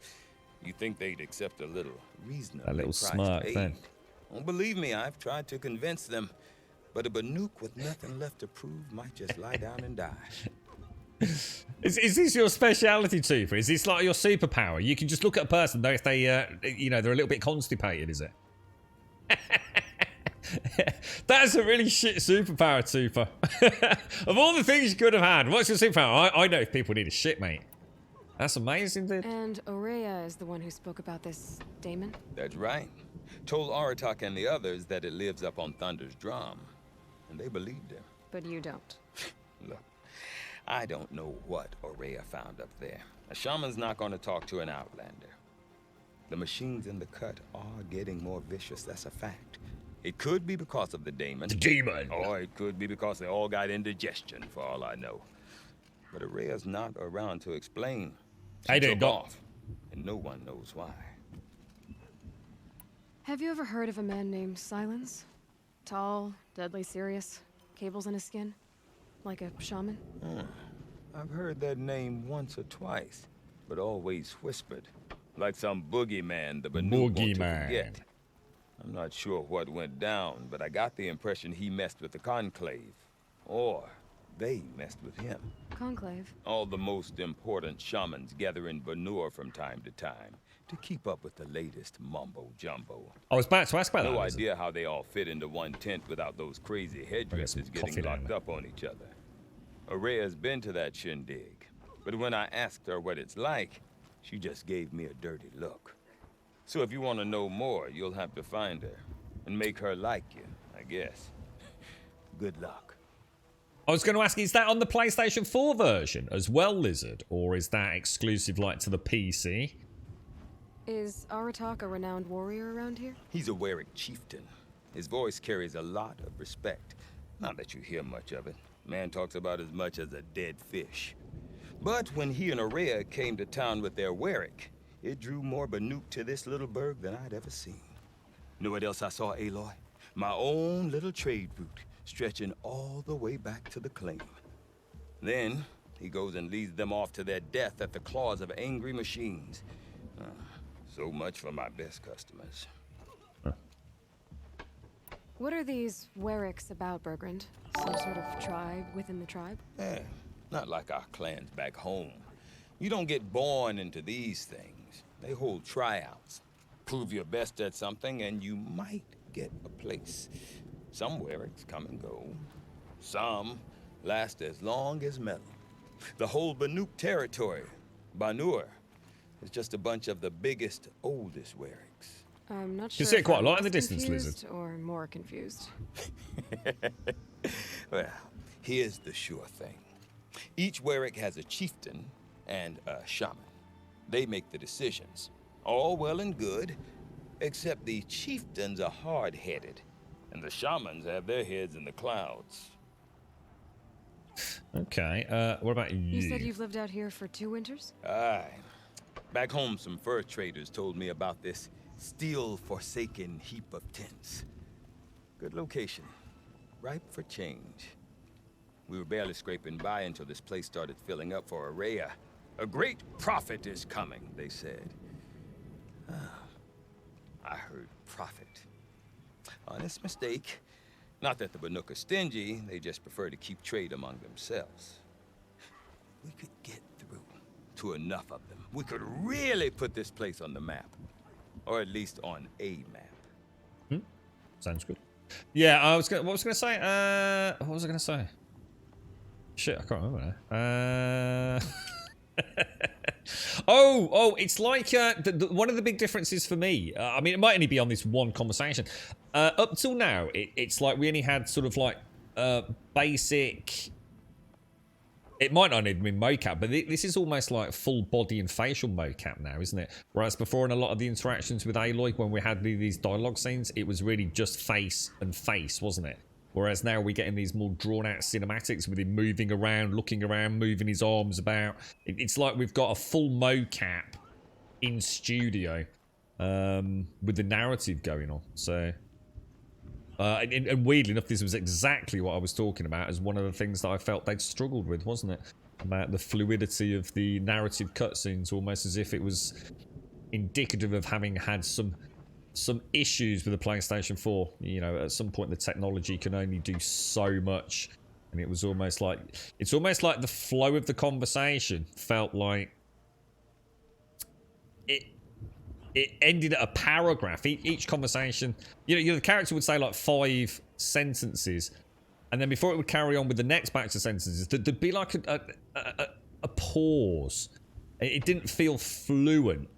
Speaker 15: You think they'd accept a little reasonable
Speaker 2: a little smirk
Speaker 15: aid.
Speaker 2: then.
Speaker 15: Don't believe me, I've tried to convince them. But a Banuk with nothing left to prove might just lie down and die.
Speaker 2: Is this your speciality, Tufa? Is this like your superpower? You can just look at a person, though, if they, you know, they're a little bit constipated, is it? That's a really shit superpower, Tufa. Of all the things you could have had, what's your superpower? I know if people need a shit, mate. That's amazing, dude.
Speaker 8: And Aurea is the one who spoke about this daemon?
Speaker 15: That's right. Told Aratak and the others that it lives up on Thunder's drum. And they believed him.
Speaker 8: But you don't.
Speaker 15: Look, I don't know what Aurea found up there. A shaman's not going to talk to an outlander. The machines in the cut are getting more vicious, that's a fact. It could be because of the daemon.
Speaker 2: The demon!
Speaker 15: Or it could be because they all got indigestion, for all I know. But Aurea's not around to explain. She took off, and no one knows why.
Speaker 8: Have you ever heard of a man named Silence? Tall, deadly serious, cables in his skin? Like a shaman?
Speaker 15: I've heard that name once or twice, but always whispered. Like some boogeyman the Banuk want to forget. I'm not sure what went down, but I got the impression he messed with the Conclave. Or they messed with him.
Speaker 8: Conclave?
Speaker 15: All the most important shamans gather in Banur from time to time to keep up with the latest mumbo-jumbo.
Speaker 2: I was about to ask about that.
Speaker 15: No idea how they all fit into one tent without those crazy headdresses getting locked up on each other. Aurea's been to that shindig, but when I asked her what it's like, she just gave me a dirty look. So if you want to know more, you'll have to find her and make her like you, I guess. Good luck.
Speaker 2: I was going to ask, is that on the PlayStation 4 version as well, Lizard? Or is that exclusive, like, to the PC?
Speaker 8: Is Aratak a renowned warrior around here?
Speaker 15: He's a Werik chieftain. His voice carries a lot of respect. Not that you hear much of it. Man talks about as much as a dead fish. But when he and Aurea came to town with their Werik, it drew more Banuk to this little burg than I'd ever seen. Know what else I saw, Aloy? My own little trade route, stretching all the way back to the claim. Then, he goes and leads them off to their death at the claws of angry machines. So much for my best customers.
Speaker 8: What are these Weriks about, Bergrand? Some sort of tribe within the tribe?
Speaker 15: Not like our clans back home. You don't get born into these things. They hold tryouts. Prove your best at something and you might get a place. Some Weriks come and go. Some last as long as metal. The whole Banuk territory, Banur, is just a bunch of the biggest, oldest Weriks.
Speaker 8: I'm not
Speaker 2: You
Speaker 8: sure.
Speaker 2: can see it
Speaker 8: if
Speaker 2: quite a
Speaker 8: I'm
Speaker 2: lot in the
Speaker 8: less
Speaker 2: distance,
Speaker 8: confused
Speaker 2: Lizard.
Speaker 8: Or more confused.
Speaker 15: Well, here's the sure thing. Each Werik has a chieftain and a shaman. They make the decisions. All well and good, except the chieftains are hard-headed, and the shamans have their heads in the clouds.
Speaker 2: Okay, what about you?
Speaker 8: You said you've lived out here for 2 winters?
Speaker 15: Aye. Back home, some fur traders told me about this steel-forsaken heap of tents. Good location. Ripe for change. We were barely scraping by until this place started filling up for Aurea. A great prophet is coming, they said. I heard prophet. Honest mistake. Not that the Banuk are stingy, they just prefer to keep trade among themselves. We could get through to enough of them. We could really put this place on the map. Or at least on a map.
Speaker 2: Sounds good. Yeah, what was I gonna say? What was I gonna say? Shit, I can't remember now. Oh, it's like one of the big differences for me. I mean, it might only be on this one conversation. Up till now, it's like we only had sort of like basic. It might not even be mocap, but this is almost like full body and facial mocap now, isn't it? Whereas before, in a lot of the interactions with Aloy, when we had these dialogue scenes, it was really just face and face, wasn't it? Whereas now we're getting these more drawn-out cinematics with him moving around, looking around, moving his arms about. It's like we've got a full mocap in studio with the narrative going on. So, and weirdly enough, this was exactly what I was talking about as one of the things that I felt they'd struggled with, wasn't it? About the fluidity of the narrative cutscenes, almost as if it was indicative of having had some some issues with the PlayStation 4. You know, at some point the technology can only do so much, and it was almost like the flow of the conversation felt like it ended at a paragraph. Each conversation, you know, the character would say like 5 sentences, and then before it would carry on with the next batch of sentences, there'd be like a pause. It didn't feel fluent,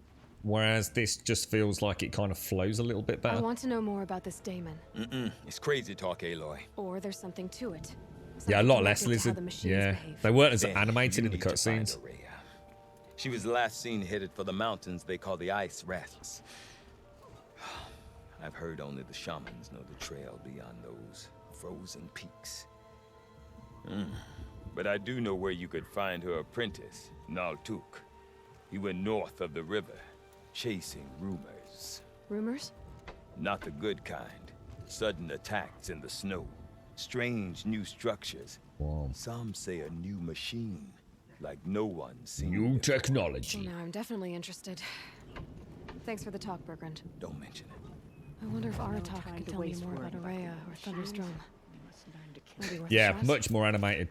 Speaker 2: whereas this just feels like it kind of flows a little bit better.
Speaker 8: I want to know more about this Damon.
Speaker 15: It's crazy talk, Aloy.
Speaker 8: Or there's something to it.
Speaker 2: Yeah, a lot less
Speaker 8: connected to how
Speaker 2: lizard.
Speaker 8: the machines
Speaker 2: Yeah,
Speaker 8: behave.
Speaker 2: they weren't as
Speaker 15: Then
Speaker 2: animated
Speaker 15: you
Speaker 2: in the
Speaker 15: need to find
Speaker 2: cutscenes.
Speaker 15: Araya. She was last seen headed for the mountains they call the Ice Rats. I've heard only the shamans know the trail beyond those frozen peaks. But I do know where you could find her apprentice, Naltuk. He went north of the river, chasing rumors.
Speaker 8: Rumors?
Speaker 15: Not the good kind. Sudden attacks in the snow. Strange new structures.
Speaker 2: Wow.
Speaker 15: Some say a new machine, like no one's seen.
Speaker 2: New
Speaker 15: before.
Speaker 2: technology.
Speaker 8: Well, now I'm definitely interested. Thanks for the talk, Bergrand.
Speaker 15: Don't mention it.
Speaker 8: I wonder if Aratak
Speaker 14: trying
Speaker 8: could
Speaker 14: to
Speaker 8: tell me
Speaker 14: waste
Speaker 8: more about
Speaker 14: word about
Speaker 8: Araya or Thunderstrom. Maybe worth a
Speaker 2: Yeah,
Speaker 8: shot?
Speaker 2: much more animated.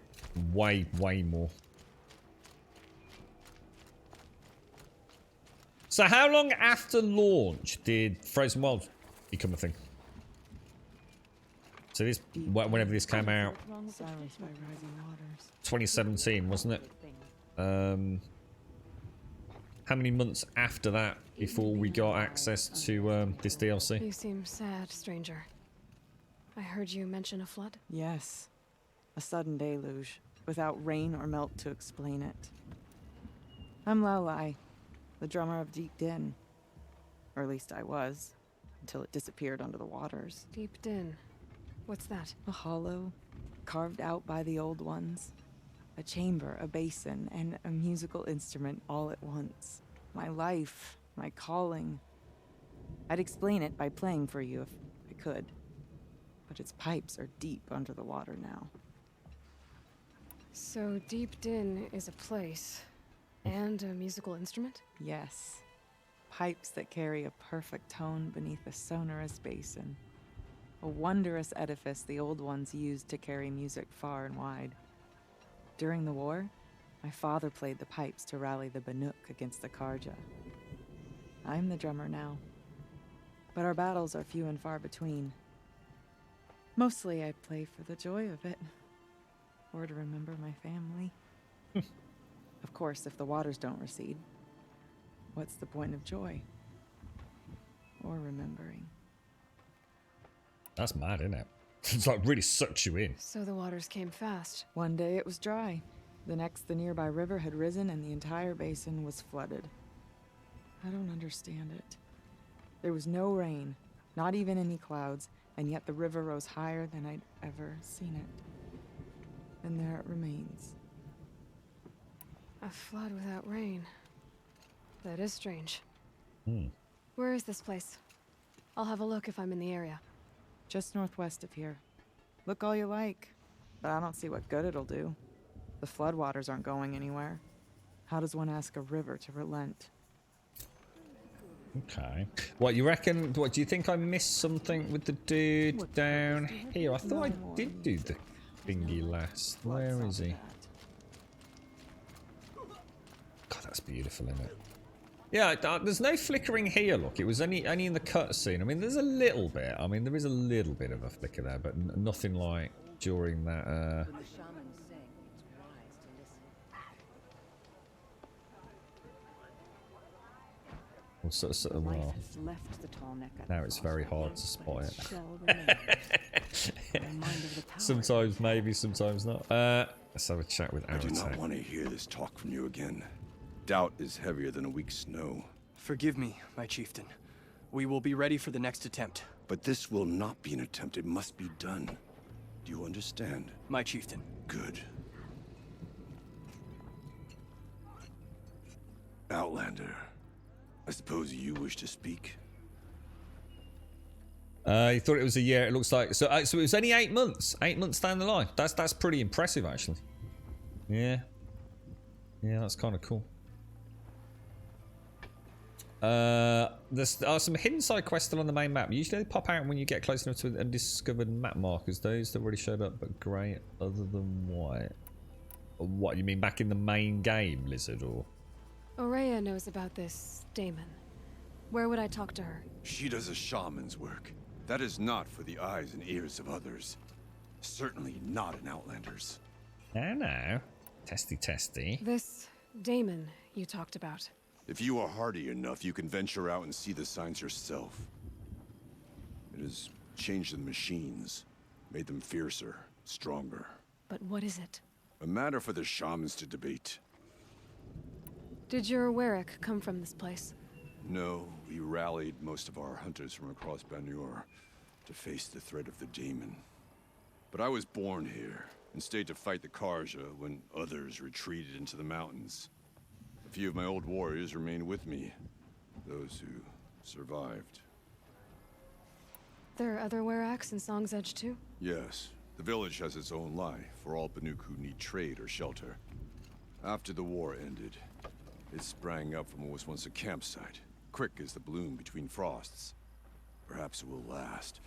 Speaker 2: Way more. So how long after launch did Frozen Wilds become a thing? So this, whenever this came out,
Speaker 14: Silenced by rising waters.
Speaker 2: 2017, wasn't it? How many months after that before we got access to this DLC?
Speaker 8: You seem sad, stranger. I heard you mention a flood.
Speaker 14: Yes. A sudden deluge, without rain or melt to explain it. I'm Laolai, the drummer of Deep Din. Or at least I was, until it disappeared under the waters.
Speaker 8: Deep Din. What's that?
Speaker 14: A hollow, carved out by the old ones. A chamber, a basin, and a musical instrument all at once. My life, my calling. I'd explain it by playing for you if I could. But its pipes are deep under the water now.
Speaker 8: So Deep Din is a place and a musical instrument?
Speaker 14: Yes. Pipes that carry a perfect tone beneath a sonorous basin. A wondrous edifice the old ones used to carry music far and wide. During the war, my father played the pipes to rally the Banuk against the Karja. I'm the drummer now. But our battles are few and far between. Mostly I play for the joy of it. Or to remember my family. Of course, if the waters don't recede, what's the point of joy? Or remembering?
Speaker 2: That's mad, isn't it? It's like really sucks you in.
Speaker 8: So the waters came fast.
Speaker 14: One day it was dry. The next, the nearby river had risen and the entire basin was flooded. I don't understand it. There was no rain, not even any clouds, and yet the river rose higher than I'd ever seen it. And there it remains.
Speaker 8: A flood without rain. That is strange.
Speaker 2: Hmm.
Speaker 8: Where is this place? I'll have a look if I'm in the area.
Speaker 14: Just northwest of here. Look all you like, but I don't see what good it'll do. The floodwaters aren't going anywhere. How does one ask a river to relent?
Speaker 2: Okay. What, you reckon? What, do you think I missed something with the dude down here? I thought I did do the thingy last. Where is he? God, that's beautiful, isn't it? Yeah, there's no flickering here, look. It was only in the cutscene. I mean, there's a little bit. I mean, there is a little bit of a flicker there, but nothing like during that, well, sort of, well, now it's very hard to spot it. Sometimes maybe, sometimes not. Let's have a chat with
Speaker 16: I do not
Speaker 2: Aratak.
Speaker 16: want to hear this talk from you again. Doubt is heavier than a week's snow.
Speaker 17: Forgive me, my chieftain. We will be ready for the next attempt.
Speaker 16: But this will not be an attempt. It must be done. Do you understand?
Speaker 17: My chieftain.
Speaker 16: Good. Outlander, I suppose you wish to speak?
Speaker 2: You thought it was a year. It looks like so. So it was only 8 months. 8 months down the line. That's pretty impressive, actually. Yeah. Yeah, that's kind of cool. There are some hidden side quests still on the main map. Usually they pop out when you get close enough to undiscovered map markers. Those that already showed up, but grey other than white. What, you mean back in the main game, Lizard, or?
Speaker 8: Aurea knows about this Damon. Where would I talk to her?
Speaker 16: She does a shaman's work. That is not for the eyes and ears of others. Certainly not an Outlander's.
Speaker 2: No. Testy, testy.
Speaker 8: This Damon you talked about.
Speaker 16: If you are hardy enough, you can venture out and see the signs yourself. It has changed the machines, made them fiercer, stronger.
Speaker 8: But what is it?
Speaker 16: A matter for the shamans to debate.
Speaker 8: Did your Warwick come from this place?
Speaker 16: No, we rallied most of our hunters from across Banur to face the threat of the Daemon. But I was born here and stayed to fight the Karja when others retreated into the mountains. A few of my old warriors remained with me, those who survived.
Speaker 8: There are other Warracks in Song's Edge too?
Speaker 16: Yes, the village has its own life for all Banuk who need trade or shelter. After the war ended, it sprang up from what was once a campsite, quick as the bloom between frosts. Perhaps it will last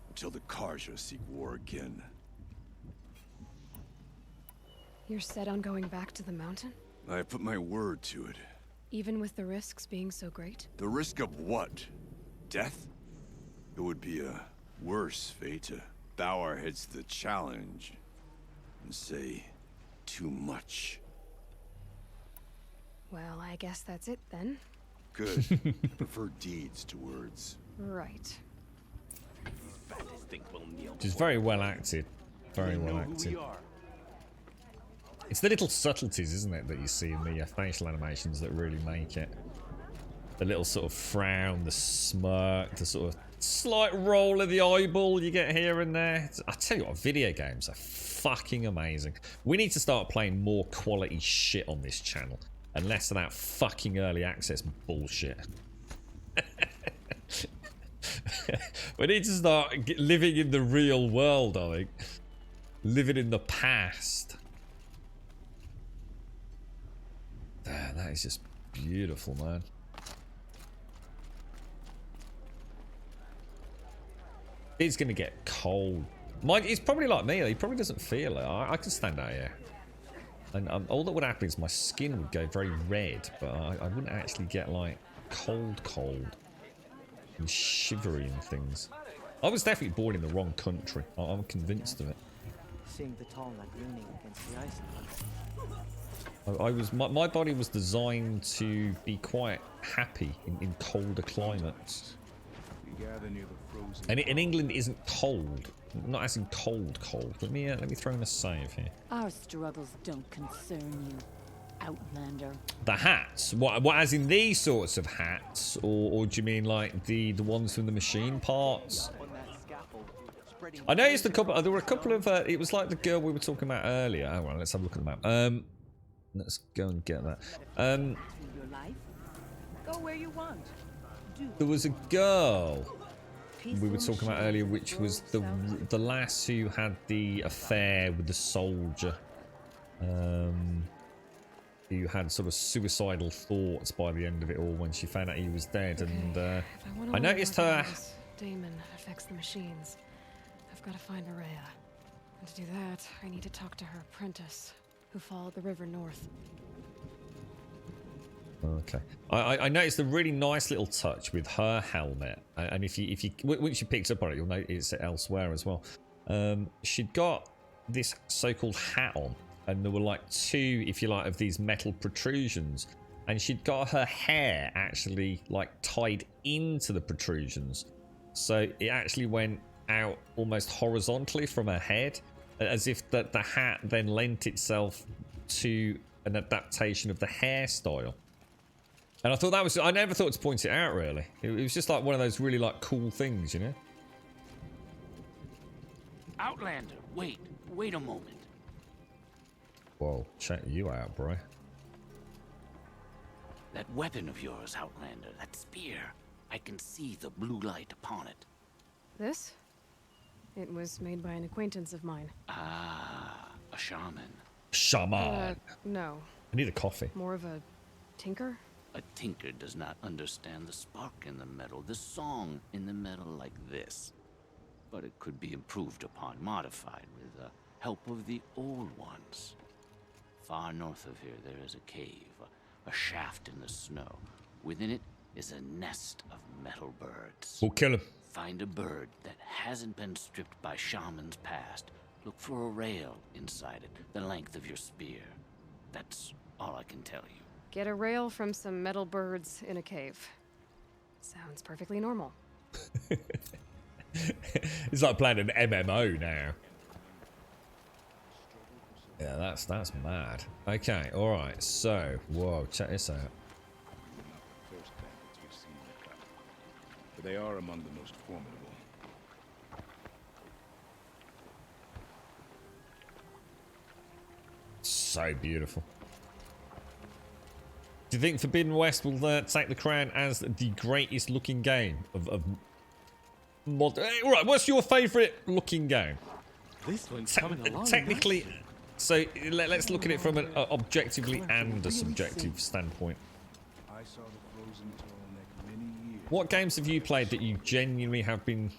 Speaker 16: until the Karja seek war again.
Speaker 8: You're set on going back to the mountain?
Speaker 16: I have put my word to it.
Speaker 8: Even with the risks being so great?
Speaker 16: The risk of what? Death? It would be a worse fate to bow our heads to the challenge and say too much.
Speaker 8: Well, I guess that's it then.
Speaker 16: Good. Prefer deeds to words.
Speaker 8: Right.
Speaker 2: Which is very well acted. Very well acted. It's the little subtleties, isn't it, that you see in the facial animations that really make it. The little sort of frown, the smirk, the sort of slight roll of the eyeball you get here and there. I tell you what, video games are fucking amazing. We need to start playing more quality shit on this channel. And less of that fucking early access bullshit. We need to start living in the real world, I think. Living in the past. That is just beautiful, man. It's gonna get cold. Mike, he's probably like me. He probably doesn't feel it. I can stand out here. And all that would happen is my skin would go very red, but I wouldn't actually get like cold and shivery and things. I was definitely born in the wrong country. I'm convinced of it.
Speaker 5: Seeing the tall like leaning against the ice.
Speaker 2: I was my body was designed to be quite happy in colder climates. And England isn't cold, not as in cold. Let me throw in a save here.
Speaker 4: Our struggles don't concern you, Outlander.
Speaker 2: The hats? What as in these sorts of hats, or do you mean like the ones from the machine parts? I noticed a couple. There were a couple of. It was like the girl we were talking about earlier. Oh well, let's have a look at the map. Let's go and get that.
Speaker 4: Go where you want.
Speaker 2: There was a girl we were talking about earlier, which was the lass who had the affair with the soldier, who had sort of suicidal thoughts by the end of it all when she found out he was dead. And I noticed her.
Speaker 8: Damon affects the machines. I've got to find Aurea, and to do that, I need to talk to her apprentice, who followed the river north.
Speaker 2: Okay, I noticed a really nice little touch with her helmet, and if you once she picks up on it, you'll notice it elsewhere as well. She'd got this so-called hat on, and there were like two, if you like, of these metal protrusions, and she'd got her hair actually like tied into the protrusions, so it actually went out almost horizontally from her head, as if the hat then lent itself to an adaptation of the hairstyle. And I thought that was, I never thought to point it out really. It was just like one of those really like cool things, you know?
Speaker 5: Outlander, wait a moment.
Speaker 2: Whoa, check you out, bro.
Speaker 5: That weapon of yours, Outlander, that spear. I can see the blue light upon it.
Speaker 8: This? It was made by an acquaintance of mine.
Speaker 5: Ah, a shaman.
Speaker 2: Shaman.
Speaker 8: No.
Speaker 2: I need a coffee.
Speaker 8: More of a tinker?
Speaker 5: A tinker does not understand the spark in the metal, the song in the metal like this. But it could be improved upon, modified with the help of the old ones. Far north of here, there is a cave, a shaft in the snow. Within it is a nest of metal birds.
Speaker 2: We'll kill him.
Speaker 5: Find a bird that hasn't been stripped by shamans past. Look for a rail inside it, the length of your spear. That's all I can tell you.
Speaker 8: Get a rail from some metal birds in a cave. Sounds perfectly normal.
Speaker 2: It's like playing an MMO now. Yeah, that's mad. Okay, alright, so, whoa, check this out.
Speaker 18: First bandits we've seen in the capital, but they are among the most formidable.
Speaker 2: So beautiful. Do you think Forbidden West will take the crown as the greatest looking game of mod? Alright, what's your favourite looking game?
Speaker 19: This one's coming along.
Speaker 2: Technically, so let's look at it from an objectively and a subjective standpoint.
Speaker 18: I saw the frozen tall neck many years.
Speaker 2: What games have you played that you genuinely have been...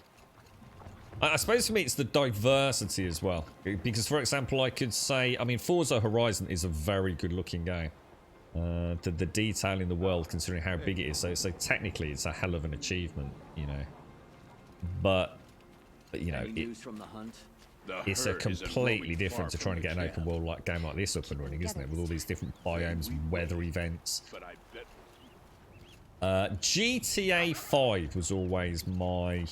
Speaker 2: I suppose for me it's the diversity as well. Because for example, I could say, I mean, Forza Horizon is a very good looking game. The detail in the world, considering how big it is, so technically it's a hell of an achievement, you know. But you know,
Speaker 19: from the hunt?
Speaker 2: it's a completely different to trying to get an open world like game like this up and running, isn't it? With all these different biomes, weather events. GTA 5 was always my...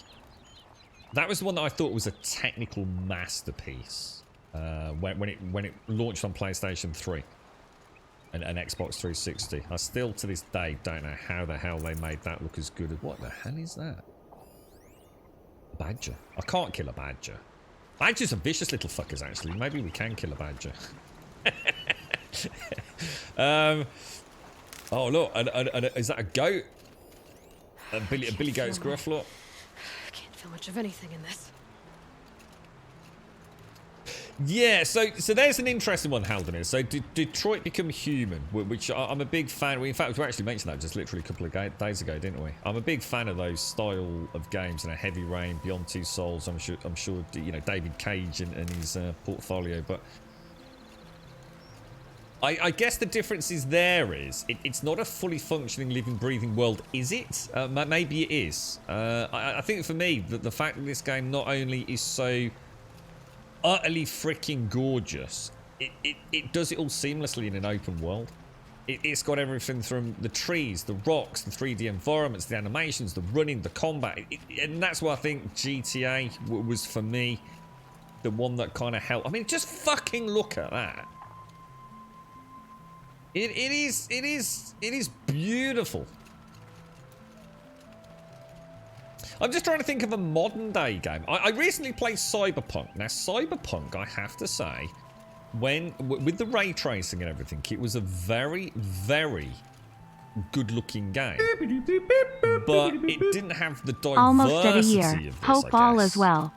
Speaker 2: That was the one that I thought was a technical masterpiece when it launched on PlayStation 3 and Xbox 360. I still to this day don't know how the hell they made that look as good as... What the hell is that? A badger. I can't kill a badger. Badgers are vicious little fuckers, actually. Maybe we can kill a badger. Oh look, and is that a goat? A Billy Goat's gruff look.
Speaker 8: Can't feel much of anything in this.
Speaker 2: Yeah, so there's an interesting one, Halden. So Detroit Become Human, which I'm a big fan. In fact, we actually mentioned that just literally a couple of days ago, didn't we? I'm a big fan of those style of games, you know, Heavy Rain, Beyond Two Souls. I'm sure you know David Cage and his portfolio, but I guess the difference is it's not a fully functioning, living, breathing world, is it? Maybe it is. I think for me, the fact that this game not only is so utterly freaking gorgeous, it does it all seamlessly in an open world. It's got everything from the trees, the rocks, the 3D environments, the animations, the running, the combat, and that's why I think GTA was for me the one that kind of helped. I mean, just fucking look at that. It is beautiful. I'm just trying to think of a modern day game. I recently played Cyberpunk. Now, Cyberpunk, I have to say, with the ray tracing and everything, it was a very, very good looking game. But it didn't have the diversity
Speaker 3: Almost at a year.
Speaker 2: of this,
Speaker 3: Hope
Speaker 2: I
Speaker 3: all
Speaker 2: guess.
Speaker 3: is well.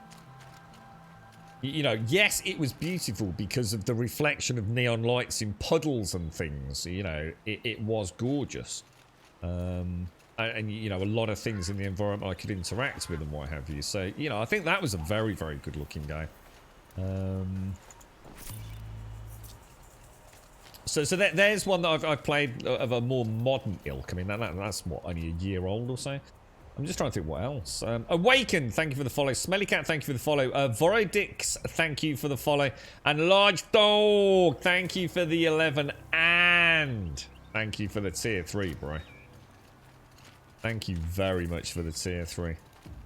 Speaker 2: You know, yes, it was beautiful because of the reflection of neon lights in puddles and things. You know, it was gorgeous. And, you know, a lot of things in the environment I could interact with and what have you. So, you know, I think that was a very, very good looking game. So there's one that I've played of a more modern ilk. I mean, that's what, only a year old or so? I'm just trying to think what else. Awaken, thank you for the follow. Smelly Cat, thank you for the follow. Vorodix, thank you for the follow. And Large Dog, thank you for the 11. And thank you for the tier 3, bro. Thank you very much for the tier 3.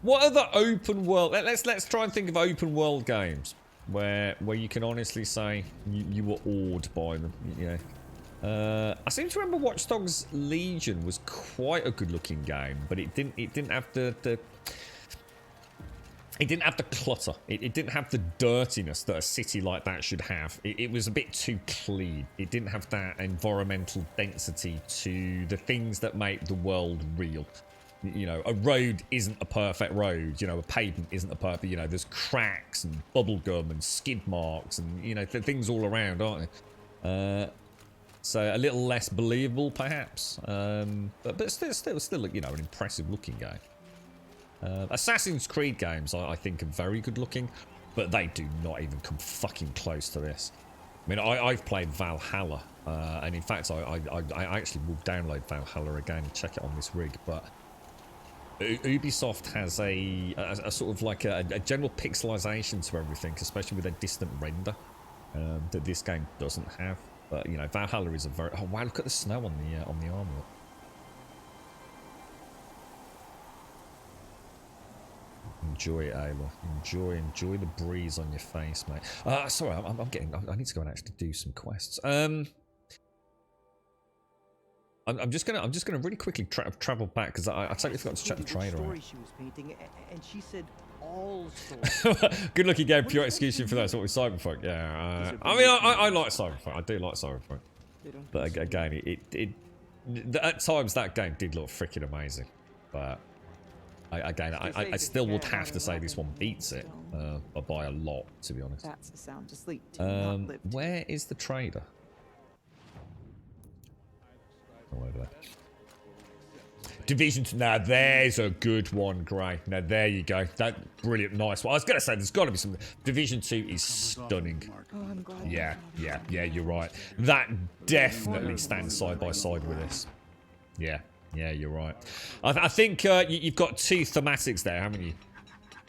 Speaker 2: What other open world... Let's try and think of open world games where you can honestly say you were awed by them, you know. I seem to remember Watch Dogs Legion was quite a good looking game, but it didn't have the clutter. It didn't have the dirtiness that a city like that should have. It was a bit too clean. It didn't have that environmental density to the things that make the world real. You know, a road isn't a perfect road. You know, a pavement isn't a perfect... You know, there's cracks and bubblegum and skid marks and, you know, things all around, aren't there? So a little less believable, perhaps. But still, you know, an impressive looking game. Assassin's Creed games, I think, are very good looking, but they do not even come fucking close to this. I mean, I've played Valhalla, and in fact, I actually will download Valhalla again and check it on this rig, but Ubisoft has a sort of like a general pixelization to everything, especially with a distant render, that this game doesn't have. But, you know, Valhalla is a very... Oh, wow, look at the snow on the armor. Enjoy it, Ayla. Enjoy the breeze on your face, mate. Sorry, I need to go and actually do some quests. I'm just gonna really quickly travel back because I totally forgot to check the trailer.
Speaker 20: She was painting, and she said all
Speaker 2: good looking game, pure execution for that sort of Cyberpunk. Yeah, I mean, I like Cyberpunk. I do like Cyberpunk, but again, at times that game did look freaking amazing. But I still would have to say this one beats it by a lot, to be honest.
Speaker 14: That's a sound to sleep to.
Speaker 2: Where is the trader? Oh, over there. Division 2. Now there's a good one, Gray. Now there you go. That brilliant, nice one. I was gonna say there's got to be some. Division 2 is stunning.
Speaker 14: Oh, I'm glad.
Speaker 2: Yeah. You're right. That definitely stands side by side with this. Yeah, you're right. I think you've got two thematics there, haven't you?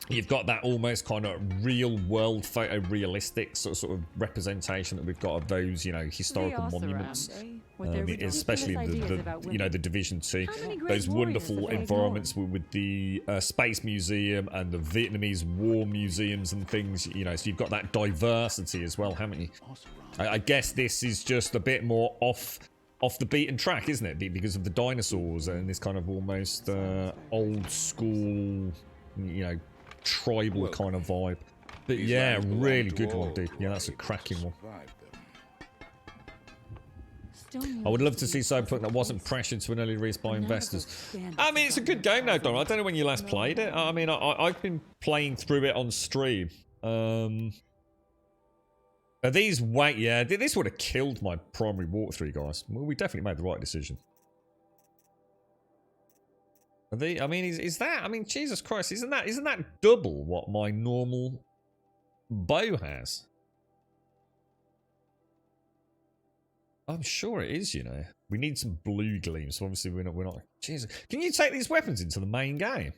Speaker 2: You've got that almost kind of real-world, photorealistic sort of representation that we've got of those, you know, historical monuments, especially the Division 2. Those wonderful environments with the Space Museum and the Vietnamese War museums and things, you know. So you've got that diversity as well, haven't you? I guess this is just a bit more off the beaten track, isn't it? Because of the dinosaurs and this kind of almost old school, you know, tribal kind of vibe. But yeah, really good one, dude. Yeah, that's a cracking one. I would love to see Cyberpunk that wasn't pressured to an early release by investors. I mean, it's a good game now, Donald. I don't know when you last played it. I mean, I've been playing through it on stream. This would have killed my primary walkthrough, guys. Well, we definitely made the right decision. I mean, is that? I mean, Jesus Christ, isn't that double what my normal bow has? I'm sure it is. You know, we need some blue gleam. So obviously we're not. Jesus, can you take these weapons into the main game?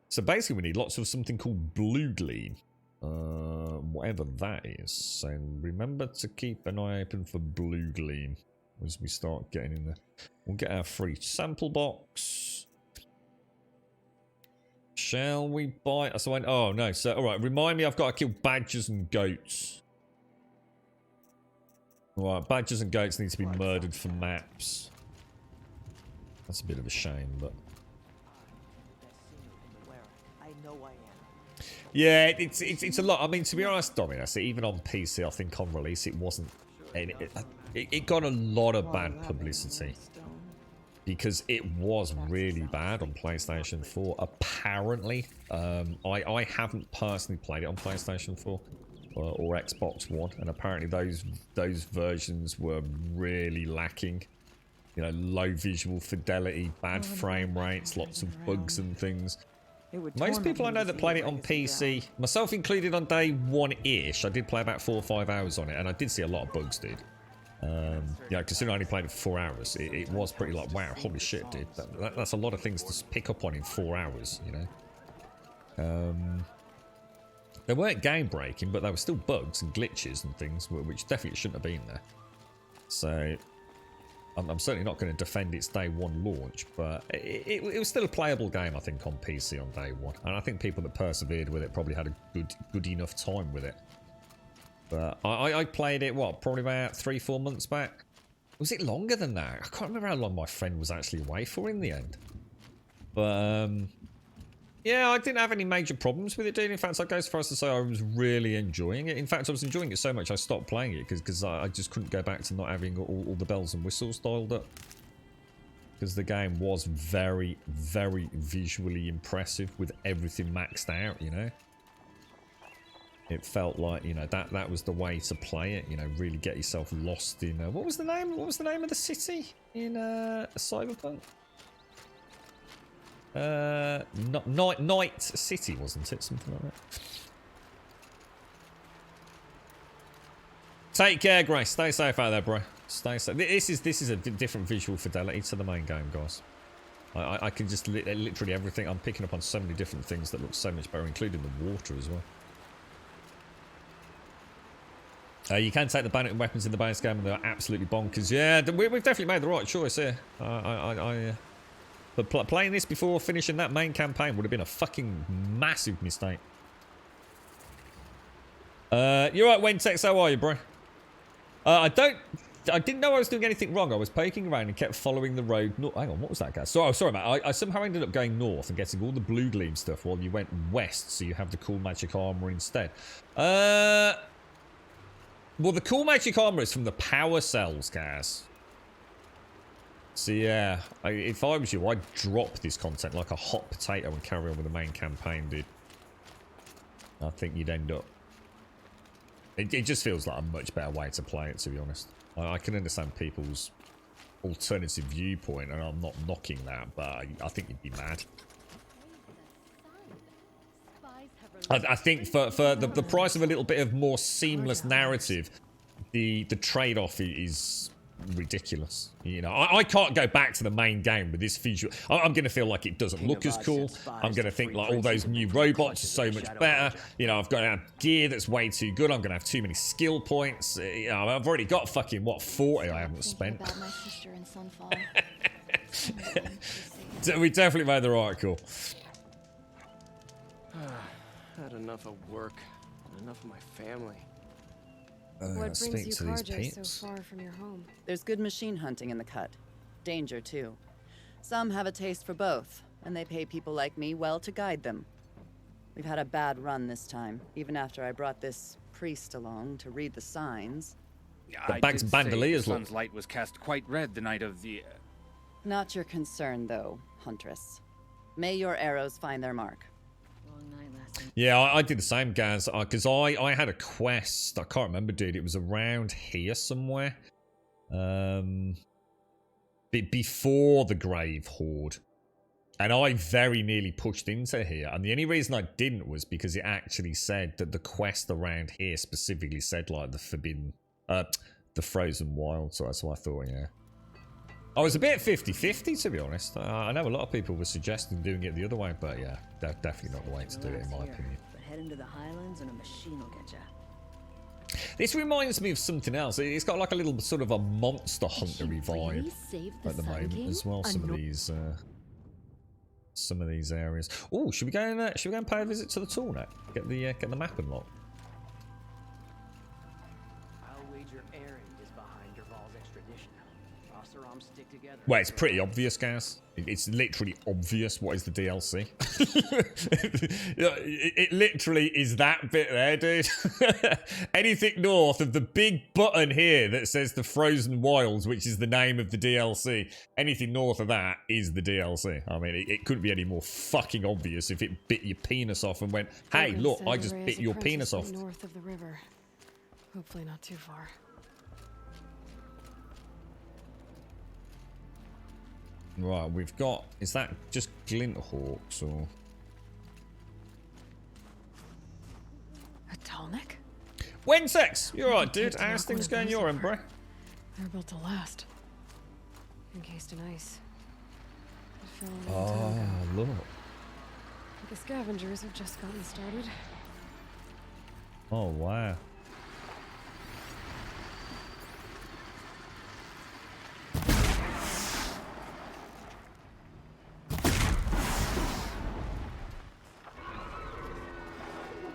Speaker 2: So basically, we need lots of something called blue gleam. Whatever that is. So remember to keep an eye open for blue gleam as we start getting in there. We'll get our free sample box. Shall we buy? Oh no. So all right. Remind me, I've got to kill badgers and goats. All right, badgers and goats need to be murdered for maps. That's a bit of a shame, but. Yeah, it's a lot. I mean, to be honest, Dominus, even on PC, I think on release it wasn't. It got a lot of bad publicity because it was really bad on PlayStation 4. Apparently, I haven't personally played it on PlayStation 4 or Xbox One, and apparently those versions were really lacking. You know, low visual fidelity, bad frame rates, lots of bugs and things. Most people I know that played it on PC, myself included on day one-ish, I did play about 4 or 5 hours on it, and I did see a lot of bugs, dude. Yeah, considering I only played it for 4 hours, it was pretty like, wow, holy shit, dude. That's a lot of things to pick up on in 4 hours, you know. They weren't game-breaking, but they were still bugs and glitches and things, which definitely shouldn't have been there. So, I'm certainly not going to defend its day one launch, but it was still a playable game, I think, on PC on day one. And I think people that persevered with it probably had a good enough time with it. But I played it, probably about 3-4 months back? Was it longer than that? I can't remember how long my friend was actually away for in the end. But, yeah, I didn't have any major problems with it, dude. In fact, I go so far as to say I was really enjoying it. In fact, I was enjoying it so much I stopped playing it because I just couldn't go back to not having all the bells and whistles dialed up. Because the game was very, very visually impressive with everything maxed out, you know. It felt like, you know, that was the way to play it. You know, really get yourself lost in what was the name? What was the name of the city in Cyberpunk? Night City, wasn't it? Something like that. Take care, Grace. Stay safe out there, bro. Stay safe. This is a different visual fidelity to the main game, guys. I can just literally everything. I'm picking up on so many different things that look so much better, including the water as well. You can take the bandit weapons in the base game, and they're absolutely bonkers. Yeah, we've definitely made the right choice here. But playing this before finishing that main campaign would have been a fucking massive mistake. You're right, Wentex. How are you, bro? I didn't know I was doing anything wrong. I was poking around and kept following the road. No, hang on, what was that, guys? Sorry, mate. I somehow ended up going north and getting all the blue gleam stuff while you went west, so you have the cool magic armor instead. Well, the cool magic armor is from the power cells, guys. So yeah, if I was you, I'd drop this content like a hot potato and carry on with the main campaign, dude. I think you'd end up... It just feels like a much better way to play it, to be honest. I can understand people's alternative viewpoint, and I'm not knocking that, but I think you'd be mad. I think for the price of a little bit of more seamless narrative, the trade-off is ridiculous. You know, I can't go back to the main game with this visual. I'm going to feel like it doesn't look as cool. I'm going to think like all those new robots are so much better. You know, I've got to have gear that's way too good. I'm going to have too many skill points. You know, I've already got fucking, what, 40 I haven't spent. We definitely made the right call.
Speaker 17: Had enough of work, and enough of my family.
Speaker 4: What brings you Carja so far from your home?
Speaker 21: There's good machine hunting in the cut. Danger, too. Some have a taste for both, and they pay people like me well to guide them. We've had a bad run this time, even after I brought this priest along to read the signs.
Speaker 2: The bank's bandoliers,
Speaker 22: the sun's light was cast quite red the night of the...
Speaker 21: Not your concern, though, Huntress. May your arrows find their mark.
Speaker 2: Yeah, I did the same, guys, because I had a quest. I can't remember, dude. It was around here somewhere. Before the Grave Horde. And I very nearly pushed into here. And the only reason I didn't was because it actually said that the quest around here specifically said, like, the forbidden... the frozen wild. So that's what I thought, yeah. I was a bit 50-50, to be honest. I know a lot of people were suggesting doing it the other way, but yeah, definitely not the way to do it, in my opinion.
Speaker 4: But head into the highlands and a machine will get you.
Speaker 2: This reminds me of something else. It's got like a little sort of a Monster Hunter vibe at the moment as well. Some of these areas. Oh, should we go and pay a visit to the Tornet? Get the map unlocked. Well, it's pretty obvious, guys. It's literally obvious what is the DLC. It literally is that bit there, dude. Anything north of the big button here that says the Frozen Wilds, which is the name of the DLC, anything north of that is the DLC. I mean, it couldn't be any more fucking obvious if it bit your penis off and went, hey, look, I just bit your penis off.
Speaker 8: North of the river. Hopefully not too far.
Speaker 2: Right, we've got... Is that just Glinthawks, or...
Speaker 8: A Tallneck?
Speaker 2: Wentex! You're right, dude. How's things going your end, bro?
Speaker 8: They're built to last. Encased in ice.
Speaker 2: Oh, look.
Speaker 8: The scavengers have just gotten started.
Speaker 2: Oh, wow.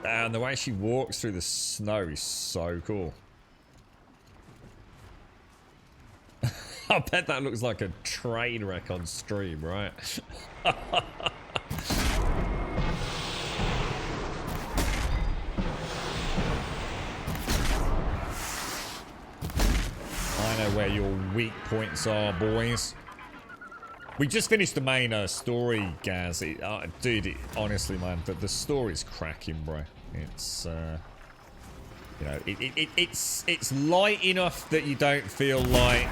Speaker 2: And the way she walks through the snow is so cool. I bet that looks like a train wreck on stream, right? I know where your weak points are, boys. We just finished the main story, Gaz. Dude, honestly, man, the story's cracking, bro. It's You know, it's light enough that you don't feel like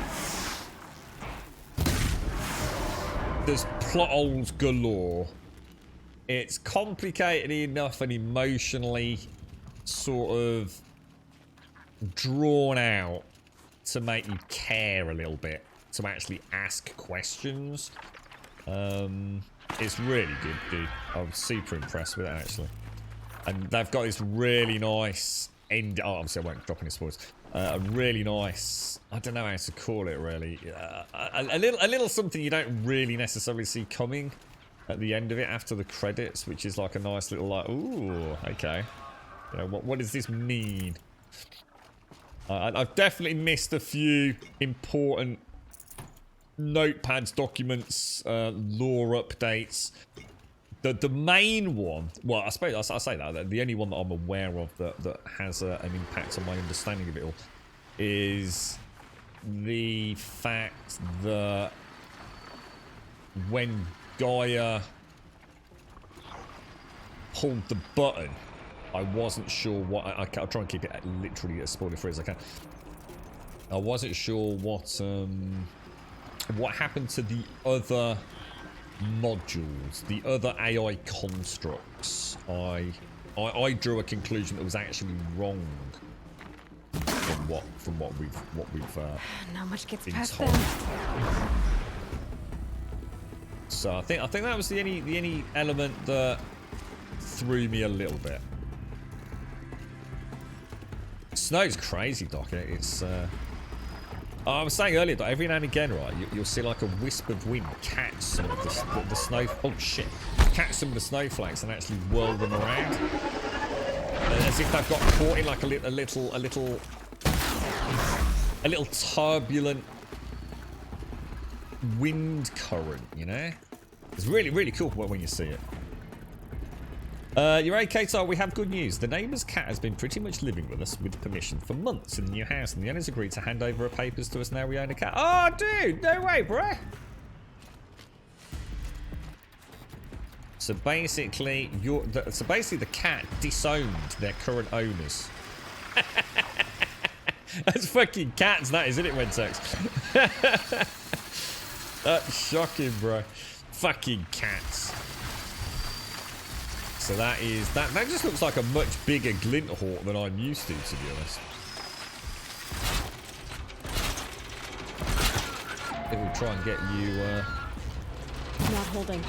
Speaker 2: there's plot holes galore. It's complicated enough and emotionally sort of drawn out to make you care a little bit, to actually ask questions. It's really good, dude. I was super impressed with it, actually. And they've got this really nice end. Oh, obviously I won't drop any spoilers. A really nice, I don't know how to call it really. A little something you don't really necessarily see coming at the end of it after the credits, which is like a nice little like, ooh, okay. You know, what does this mean? I've definitely missed a few important notepads, documents, lore updates. The main one, well, I suppose I say that the only one that I'm aware of that has an impact on my understanding of it all is the fact that when Gaia pulled the button, I wasn't sure what I'll try and keep it literally as spoiler free as I can. I wasn't sure what happened to the other modules, the other AI constructs. I drew a conclusion that was actually wrong from what we've
Speaker 8: Not much gets
Speaker 2: been
Speaker 8: past
Speaker 2: told.
Speaker 8: them.
Speaker 2: So I think that was the only element that threw me a little bit. Snow's crazy, Doc. It's I was saying earlier that every now and again, right, you'll see like a wisp of wind catch some of the snow. Oh shit! Catch some of the snowflakes and actually whirl them around, as if they've got caught in like a little turbulent wind current. You know, it's really cool when you see it. You're okay, Tar. We have good news. The neighbour's cat has been pretty much living with us with permission for months in the new house, and the owners agreed to hand over her papers to us. Now we own a cat. Oh, dude, no way, bruh. So basically, the cat disowned their current owners. That's fucking cats, that isn't it, Wentex? That's shocking, bro. Fucking cats. So that just looks like a much bigger Glinthawk than I'm used to be honest. It will try and get you,
Speaker 8: Not holding.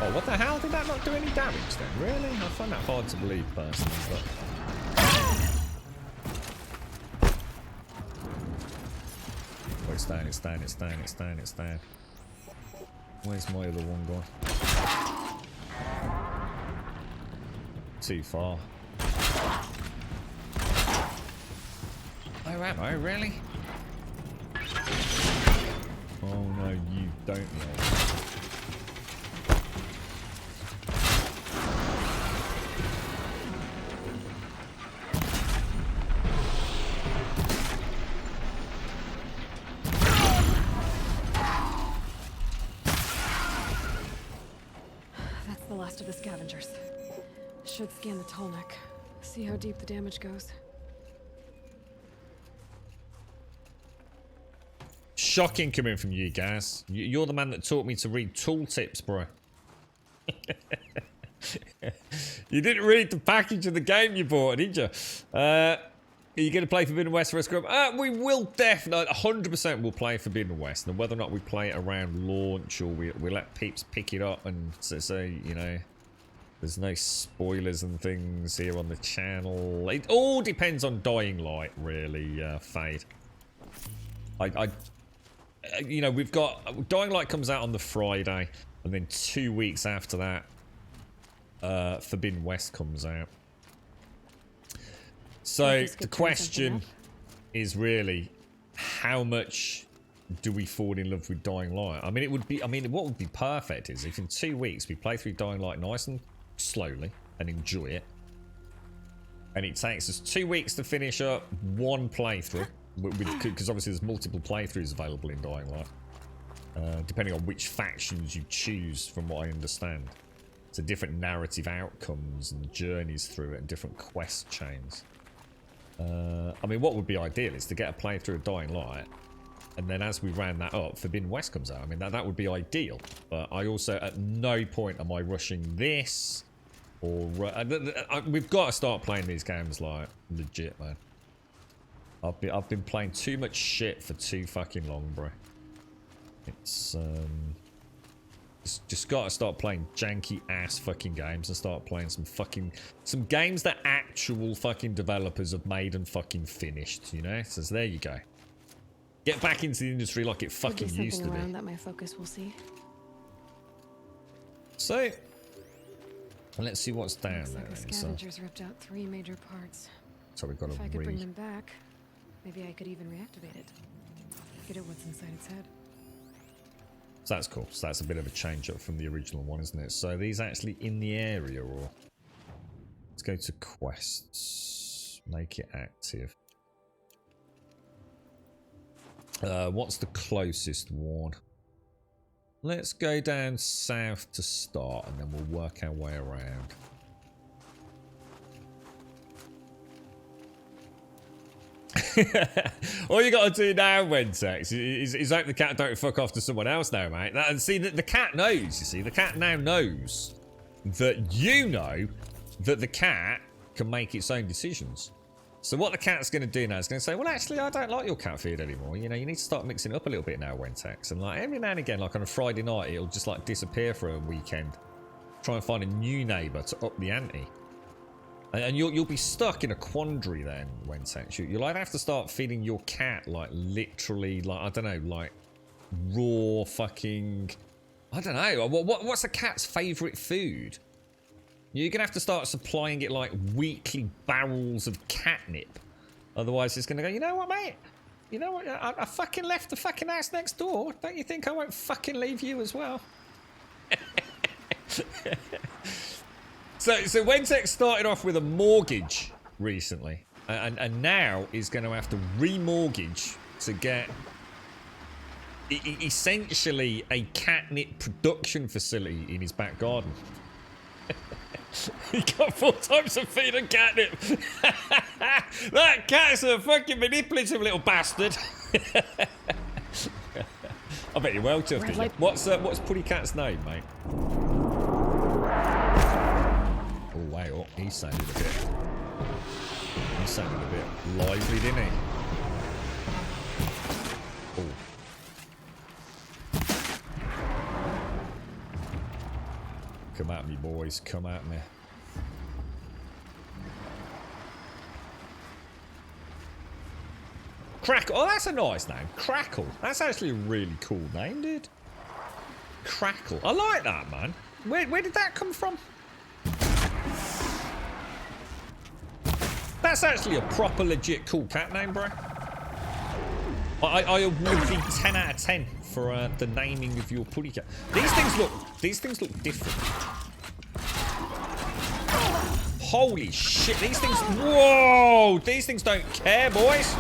Speaker 2: Oh, what the hell? Did that not do any damage then? Really? I find that hard to believe personally, but... It's down. Where's my other one gone? Too far. Oh, am I? Really? Oh no, you don't know.
Speaker 8: Of the scavengers. Should scan the Tolnek. See how deep the damage goes.
Speaker 2: Shocking coming from you guys. You're the man that taught me to read tooltips, bro. You didn't read the package of the game you bought, did you? Are you going to play Forbidden West for us, Grub? We will definitely, 100% will play Forbidden West. And whether or not we play it around launch or we let peeps pick it up and say, you know, there's no spoilers and things here on the channel. It all depends on Dying Light, really, Fade. You know, we've got... Dying Light comes out on the Friday, and then 2 weeks after that, Forbidden West comes out. So the question is really, how much do we fall in love with Dying Light? I mean, it would be. I mean, what would be perfect is if in 2 weeks we play through Dying Light nice and slowly and enjoy it, and it takes us 2 weeks to finish up one playthrough, because obviously there's multiple playthroughs available in Dying Light. depending on which factions you choose, from what I understand. So different narrative outcomes and journeys through it and different quest chains. I mean, what would be ideal is to get a playthrough of Dying Light, and then as we ran that up, Forbidden West comes out. I mean, that would be ideal. But I also, at no point am I rushing this, or... we've got to start playing these games, like, legit, man. I've been playing too much shit for too fucking long, bro. It's just got to start playing janky ass fucking games and start playing some games that actual fucking developers have made and fucking finished, you know? So there you go. Get back into the industry like it fucking used to be.
Speaker 8: That my focus will see.
Speaker 2: So let's see what's down
Speaker 8: Looks
Speaker 2: there.
Speaker 8: like the
Speaker 2: then.
Speaker 8: scavengers ripped out 3 major parts.
Speaker 2: So we've got
Speaker 8: If
Speaker 2: to
Speaker 8: I could bring them back, maybe I could even reactivate it. Get at what's inside its head.
Speaker 2: So that's cool. So that's a bit of a change up from the original one, isn't it? So are these actually in the area, or... Let's go to quests. Make it active. What's the closest one? Let's go down south to start, and then we'll work our way around. All you got to do now, Wentex, is hope the cat don't fuck off to someone else now, mate. And see, the cat knows, you see. The cat now knows that you know that the cat can make its own decisions. So what the cat's going to do now is going to say, well, actually, I don't like your cat feed anymore. You know, you need to start mixing it up a little bit now, Wentex. And like every now and again, like on a Friday night, it'll just like disappear for a weekend. Try and find a new neighbour to up the ante. And you'll be stuck in a quandary then, Wentex. You'll either have to start feeding your cat like literally, like, I don't know, like raw fucking, I don't know. What's a cat's favourite food? You're going to have to start supplying it like weekly barrels of catnip. Otherwise it's going to go, you know what, mate? You know what? I fucking left the fucking house next door. Don't you think I won't fucking leave you as well? So Wentex started off with a mortgage recently. And now is going to have to remortgage to get essentially a catnip production facility in his back garden. He got 4 times of feed and catnip. That cat's a fucking manipulative little bastard. I bet you're well chuffed. What's Putty Cat's name, mate? Oh wait, oh, he sounded a bit lively, didn't he? Oh. Come at me, boys. Come at me. Crackle. Oh, that's a nice name. Crackle. That's actually a really cool name, dude. Crackle. I like that, man. Where did that come from? That's actually a proper, legit, cool cat name, bro. I award you 10 out of 10 for the naming of your putty cat. These things look different. Holy shit! These things. Whoa! These things don't care, boys.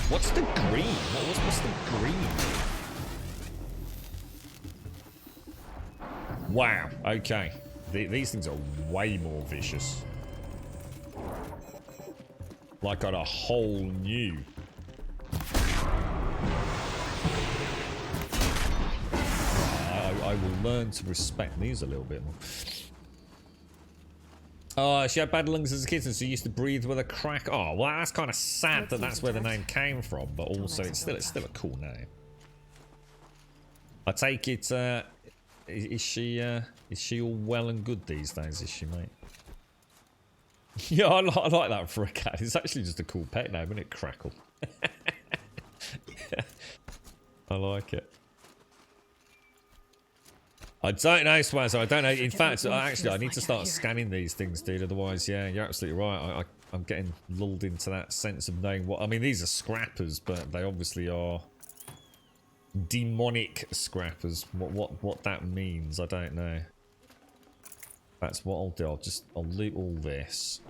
Speaker 2: What's the green? What's the green? Wow. Okay. These things are way more vicious. Like on a whole new. I will learn to respect these a little bit more. Oh, she had bad lungs as a kid and she used to breathe with a crack. Oh, well, that's kind of sad that that's where the name came from, but also it's still a cool name. I take it, is she all well and good these days, is she, mate? Yeah, I like that for a cat. It's actually just a cool pet name, isn't it? Crackle. I like it. I don't know, Swazzo. I don't know. In fact, actually, I need to start scanning these things, dude. Otherwise, yeah, you're absolutely right. I'm getting lulled into that sense of knowing what... I mean, these are scrappers, but they obviously are demonic scrappers. What that means, I don't know. That's what I'll do. I'll loot all this.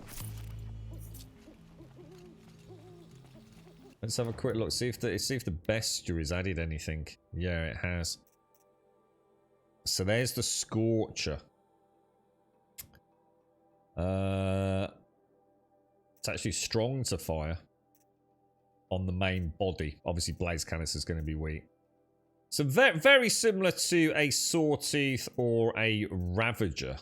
Speaker 2: Let's have a quick look. See if the bestiary's added anything. Yeah, it has. So there's the Scorcher. It's actually strong to fire on the main body. Obviously, Blaze Canister is going to be weak. So very, very similar to a Sawtooth or a Ravager.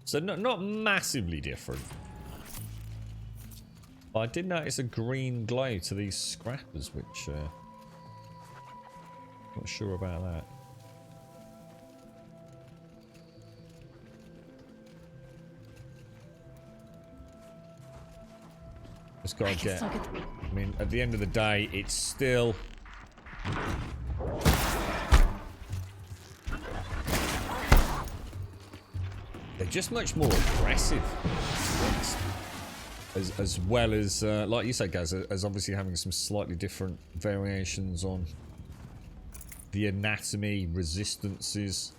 Speaker 2: So not massively different. But I did notice a green glow to these scrappers, which not sure about that. Just gotta get. I mean, at the end of the day, it's still. They're just much more aggressive, as well as, like you said, guys, as obviously having some slightly different variations on the anatomy, resistances,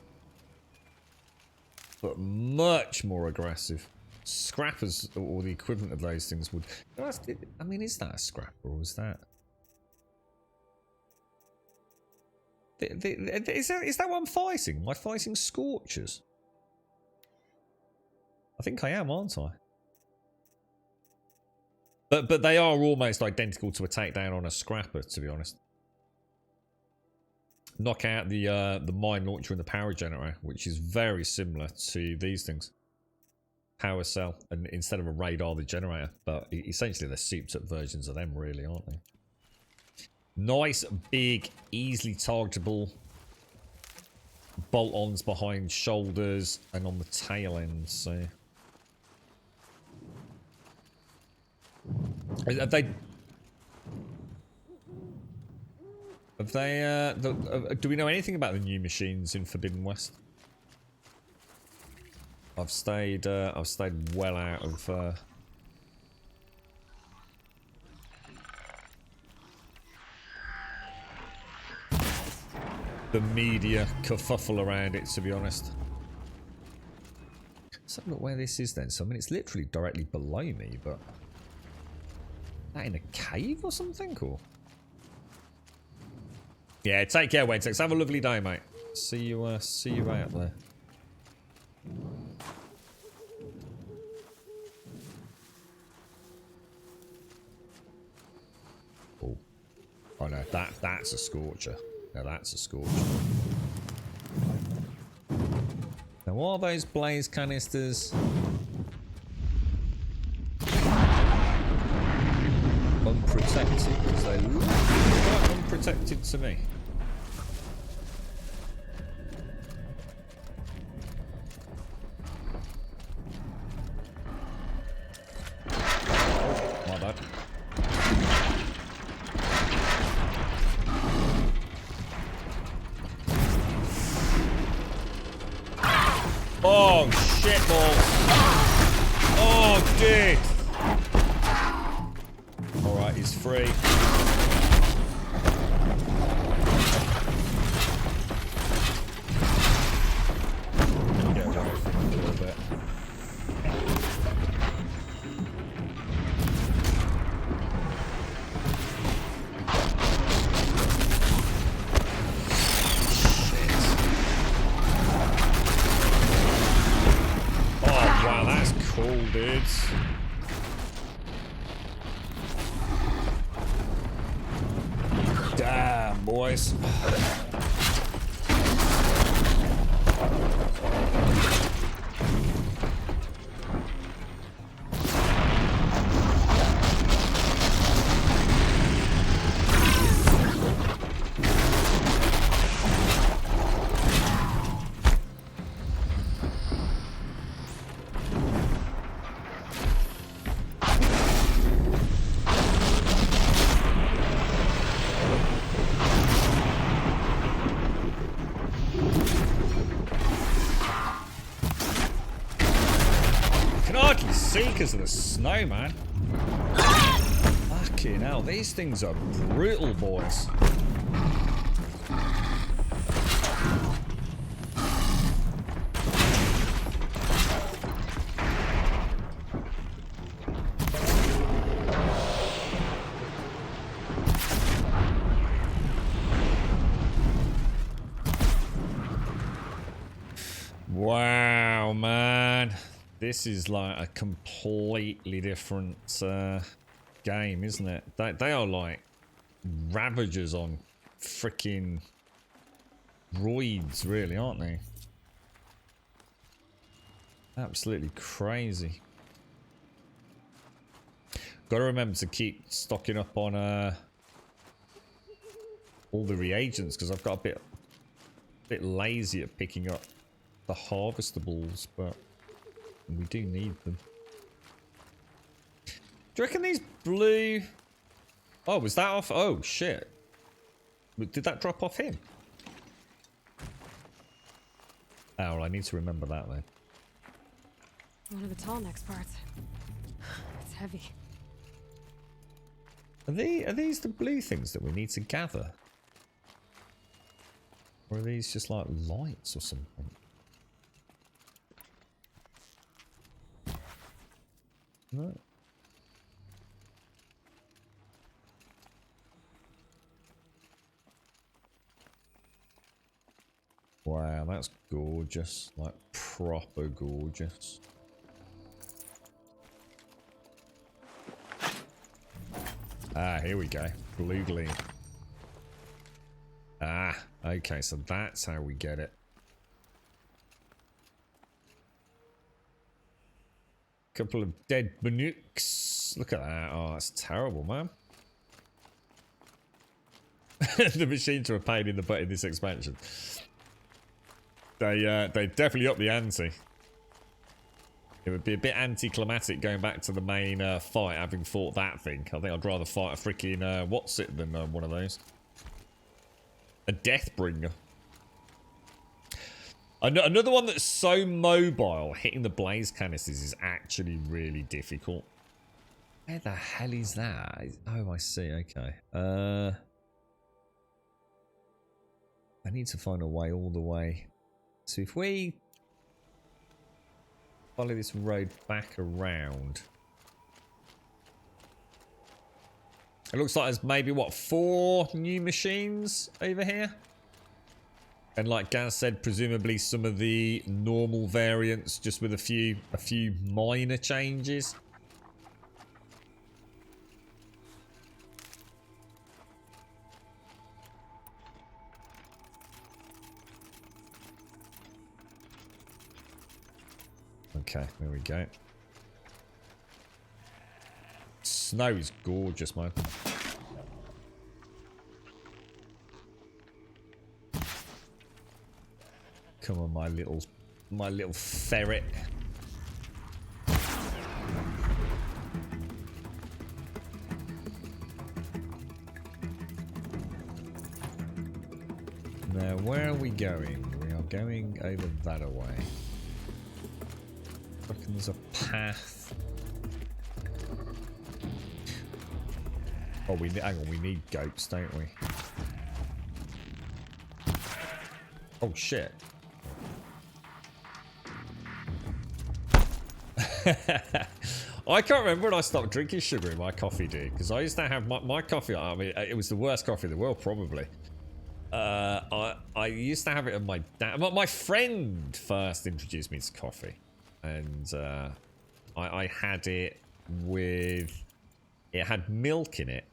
Speaker 2: but much more aggressive. Scrappers, or the equivalent of those things, would. I mean, is that a scrapper, or is that? Is that what I'm fighting? Am I fighting Scorchers? I think I am, aren't I? But they are almost identical to a takedown on a scrapper, to be honest. Knock out the mine launcher and the power generator, which is very similar to these things. Power cell, and instead of a radar, the generator. But essentially, they're souped up versions of them, really, aren't they? Nice, big, easily targetable bolt-ons behind shoulders and on the tail end. So, have they? Do we know anything about the new machines in Forbidden West? I've stayed well out of the media kerfuffle around it, to be honest. Let's have a look where this is then. So I mean, it's literally directly below me, but that in a cave or something, or? Yeah, take care, Wentex. Have a lovely day, mate. See you out there. Oh no, that's a Scorcher. Now that's a Scorcher. Now are those Blaze Canisters unprotected? Because they look quite unprotected to me. My bad. Oh, shit balls. Oh, dude. Alright, he's free. Get away from him a little bit. Cool, dudes. Damn, boys. Because of the snow, man. Fucking hell, these things are brutal, boys. Wow, man. This is like a completely different game, isn't it? They are like ravagers on freaking roids, really, aren't they? Absolutely crazy. Got to remember to keep stocking up on all the reagents, because I've got a bit lazy at picking up the harvestables, but we do need them. Do you reckon these blue... Oh, was that off? Oh, shit. Did that drop off him? Oh, well, I need to remember that then.
Speaker 8: One of the tall next parts. It's heavy.
Speaker 2: Are these the blue things that we need to gather? Or are these just like lights or something? No. Wow, that's gorgeous. Like, proper gorgeous. Ah, here we go. Blue gleam. Ah, okay, so that's how we get it. Couple of dead Banooks. Look at that. Oh, that's terrible, man. The machines are a pain in the butt in this expansion. They definitely up the ante. It would be a bit anticlimactic going back to the main fight, having fought that thing. I think I'd rather fight a freaking what's it than one of those. A Deathbringer. Another one that's so mobile, hitting the blaze canisters is actually really difficult. Where the hell is that? Oh, I see. Okay. I need to find a way all the way. So if we follow this road back around, it looks like there's maybe what, 4 new machines over here. And like Gaz said, presumably some of the normal variants, just with a few minor changes. Okay, there we go. Snow is gorgeous, man. Come on, my little ferret. Now, where are we going? We are going over that away. I reckon there's a path. Oh, hang on, we need goats, don't we? Oh shit. I can't remember when I stopped drinking sugar in my coffee, dude. Because I used to have my coffee. I mean, it was the worst coffee in the world, probably. I used to have it at my dad. My friend first introduced me to coffee, and I had it with. It had milk in it,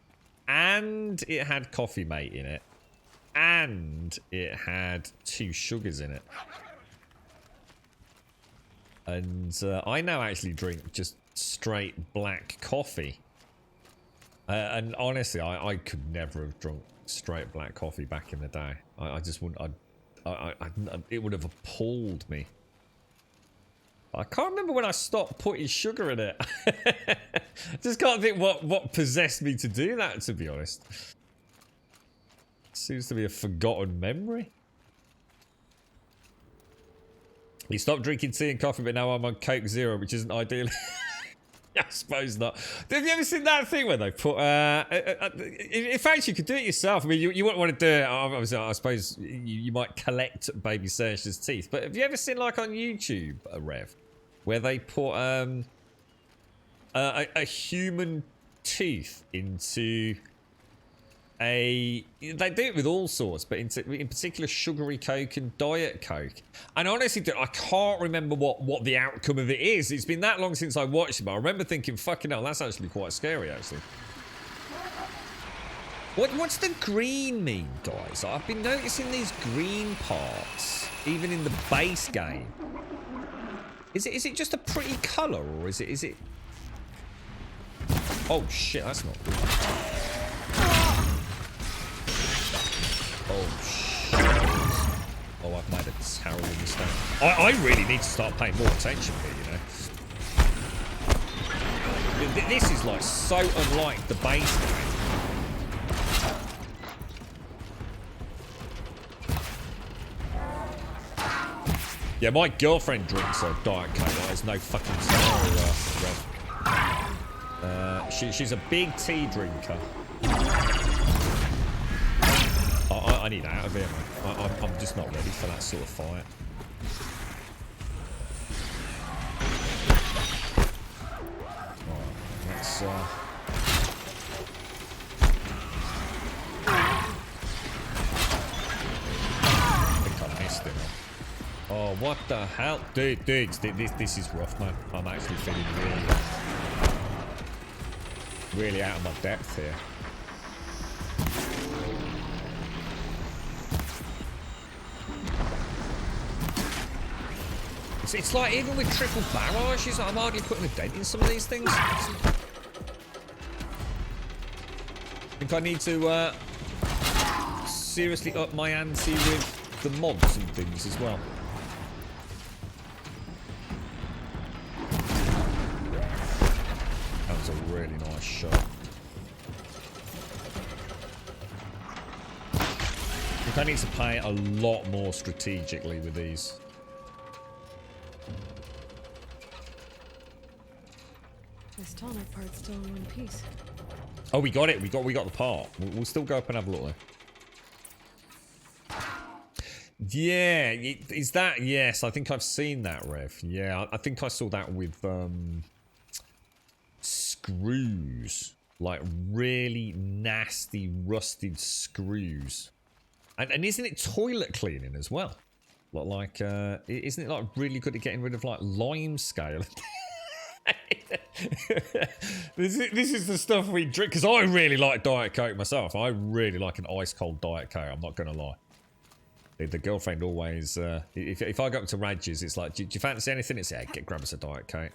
Speaker 2: and it had Coffee Mate in it, and it had 2 sugars in it. And I now actually drink just straight black coffee. And honestly, I could never have drunk straight black coffee back in the day. I just wouldn't. It would have appalled me. I can't remember when I stopped putting sugar in it. Just can't think what possessed me to do that, to be honest. Seems to be a forgotten memory. You stopped drinking tea and coffee, but now I'm on Coke Zero, which isn't ideal. I suppose not. Have you ever seen that thing where they put... in fact, you could do it yourself. I mean, you wouldn't want to do it. Obviously, I suppose you might collect baby Saoirse's teeth. But have you ever seen, like, on YouTube, Rev, where they put a human tooth into they do it with all sorts, but in particular sugary Coke and Diet Coke. And honestly, I can't remember what the outcome of it is. It's been that long since I watched it, but I remember thinking, fucking hell, that's actually quite scary, actually. What's the green mean, guys? I've been noticing these green parts, even in the base game. Is it just a pretty colour, or is it... Oh shit, that's not good. Oh shit. Oh, I've made a terrible mistake. I really need to start paying more attention here, you know. This is like so unlike the base game. Yeah, my girlfriend drinks a Diet Coke. There's no fucking scenario. She's a big tea drinker. I need out of here, man. I'm just not ready for that sort of fight. Alright, let's I think I missed him. Oh, what the hell? Dudes, this is rough, man. I'm actually feeling really out of my depth here. It's like, even with triple barrages, I'm hardly putting a dent in some of these things. I think I need to seriously up my ante with the mods and things as well. That was a really nice shot. I think I need to play a lot more strategically with these.
Speaker 8: This tonic part's still in one piece.
Speaker 2: Oh, we got it. We got the part. We'll still go up and have a look there. Yeah, is that? Yes, I think I've seen that, Rev. Yeah, I think I saw that with screws, like really nasty, rusted screws. And isn't it toilet cleaning as well? Like, isn't it like really good at getting rid of like lime scale? This is the stuff we drink, because I really like Diet Coke myself. I really like an ice cold Diet Coke, I'm not gonna lie. The girlfriend always if I go up to Radges, it's like, do you fancy anything? It's grab us a Diet Coke.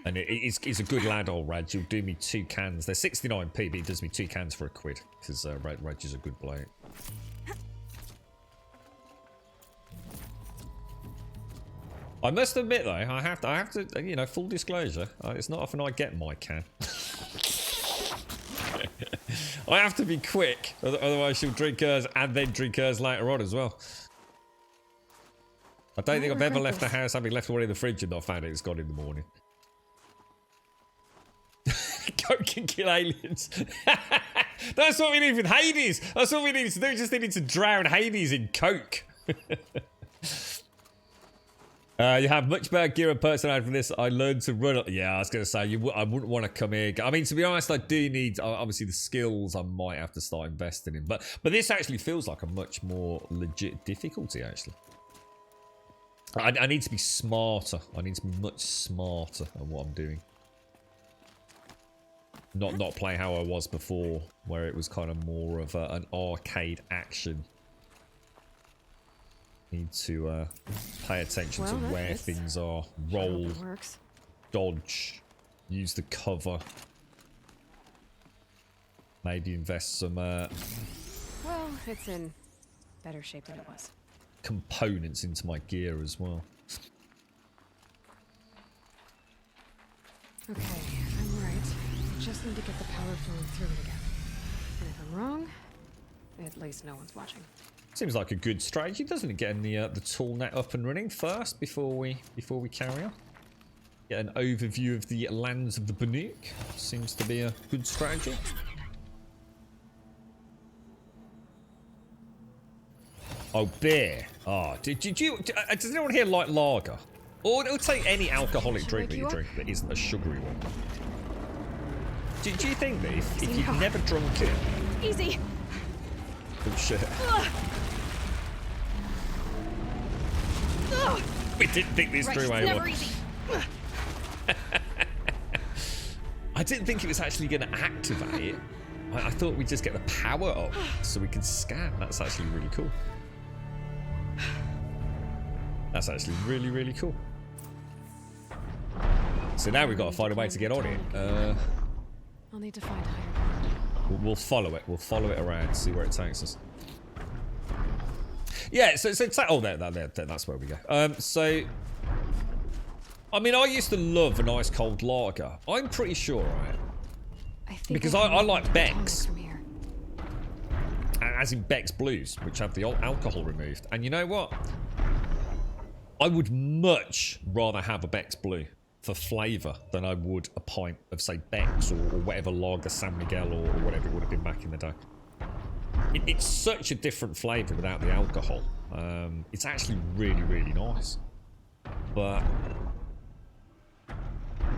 Speaker 2: And he's a good lad, old Rad. He'll do me 2 cans. They're 69p, but he does me 2 cans for £1, because Rad is a good bloke. I must admit, though, I have to, you know, full disclosure. It's not often I get my can. I have to be quick, otherwise she'll drink hers and then drink hers later on as well. I don't think I've ever left the house having left one in the fridge and not found it's gone in the morning. Coke can kill aliens. That's what we need with Hades. That's what we needed to do. We just needed to drown Hades in Coke. You have much better gear and personality for this. I learned to run. Yeah, I was going to say, I wouldn't want to come here. I mean, to be honest, I do need, obviously, the skills I might have to start investing in. But this actually feels like a much more legit difficulty, actually. I need to be smarter. I need to be much smarter at what I'm doing. Not play how I was before, where it was kind of more of an arcade action. Need to pay attention to where things are. Roll, dodge, use the cover. Maybe invest some
Speaker 8: well, it's in better shape than it was.
Speaker 2: Components into my gear as well.
Speaker 8: Okay, if I'm right, I just need to get the power flowing through it again. And if I'm wrong, at least no one's watching.
Speaker 2: Seems like a good strategy, doesn't it? Getting the tool net up and running first before we carry on. Get an overview of the lands of the Banuk. Seems to be a good strategy. Oh, beer. Oh, did you? Does anyone here like lager? Or it'll take any alcoholic drink that you drink that isn't a sugary one. Do you think that if you've never drunk it,
Speaker 8: Easy.
Speaker 2: Oh shit. We didn't think this through,
Speaker 8: Right, it's never
Speaker 2: A1.
Speaker 8: easy.
Speaker 2: I didn't think it was actually going to activate it. I thought we'd just get the power up so we can scan. That's actually really cool. That's actually really, really cool. So now we've got to find a way to get on it.
Speaker 8: I'll need to find higher.
Speaker 2: We'll follow it. We'll follow it around, see where it takes us. Yeah, so oh, there, that's where we go. So, I mean, I used to love an ice cold lager. I'm pretty sure, right? Because I like Beck's. As in Beck's Blues, which have the alcohol removed. And you know what? I would much rather have a Beck's Blue for flavour than I would a pint of, say, Beck's or whatever lager, San Miguel or whatever it would have been back in the day. It's such a different flavour without the alcohol. It's actually really, really nice. But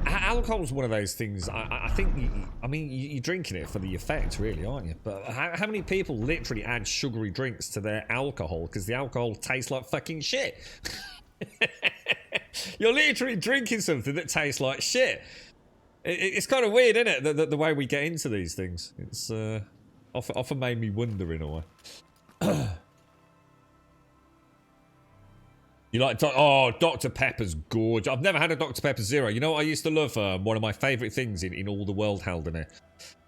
Speaker 2: alcohol's one of those things. I think. I mean, you're drinking it for the effect, really, aren't you? But how many people literally add sugary drinks to their alcohol because the alcohol tastes like fucking shit? You're literally drinking something that tastes like shit. It's kind of weird, isn't it? The way we get into these things. It's often made me wonder in a way. You like, Dr. Pepper's gorgeous. I've never had a Dr. Pepper Zero. You know what I used to love? One of my favourite things in all the world, Haldane.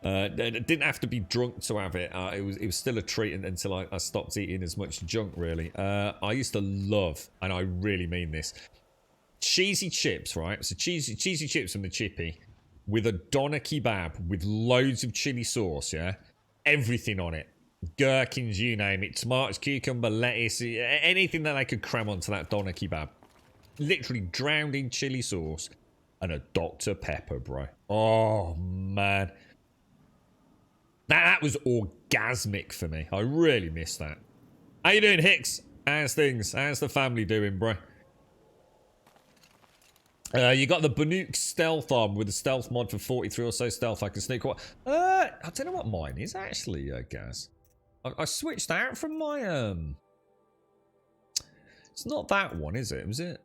Speaker 2: Didn't have to be drunk to have it. It was still a treat until I stopped eating as much junk, really. I used to love, and I really mean this, cheesy chips, right? So cheesy chips from the chippy with a doner kebab with loads of chili sauce, yeah? Everything on it. Gherkins, you name it. Tomatoes, cucumber, lettuce, anything that I could cram onto that doner kebab. Literally drowned in chili sauce and a Dr. Pepper, bro. Oh, man. That was orgasmic for me. I really miss that. How you doing, Hicks? How's things? How's the family doing, bro? You got the Banuk stealth arm with the stealth mod for 43 or so stealth. I can sneak away. I don't know what mine is, actually, Gaz. I switched out from my, It's not that one, is it? Was it?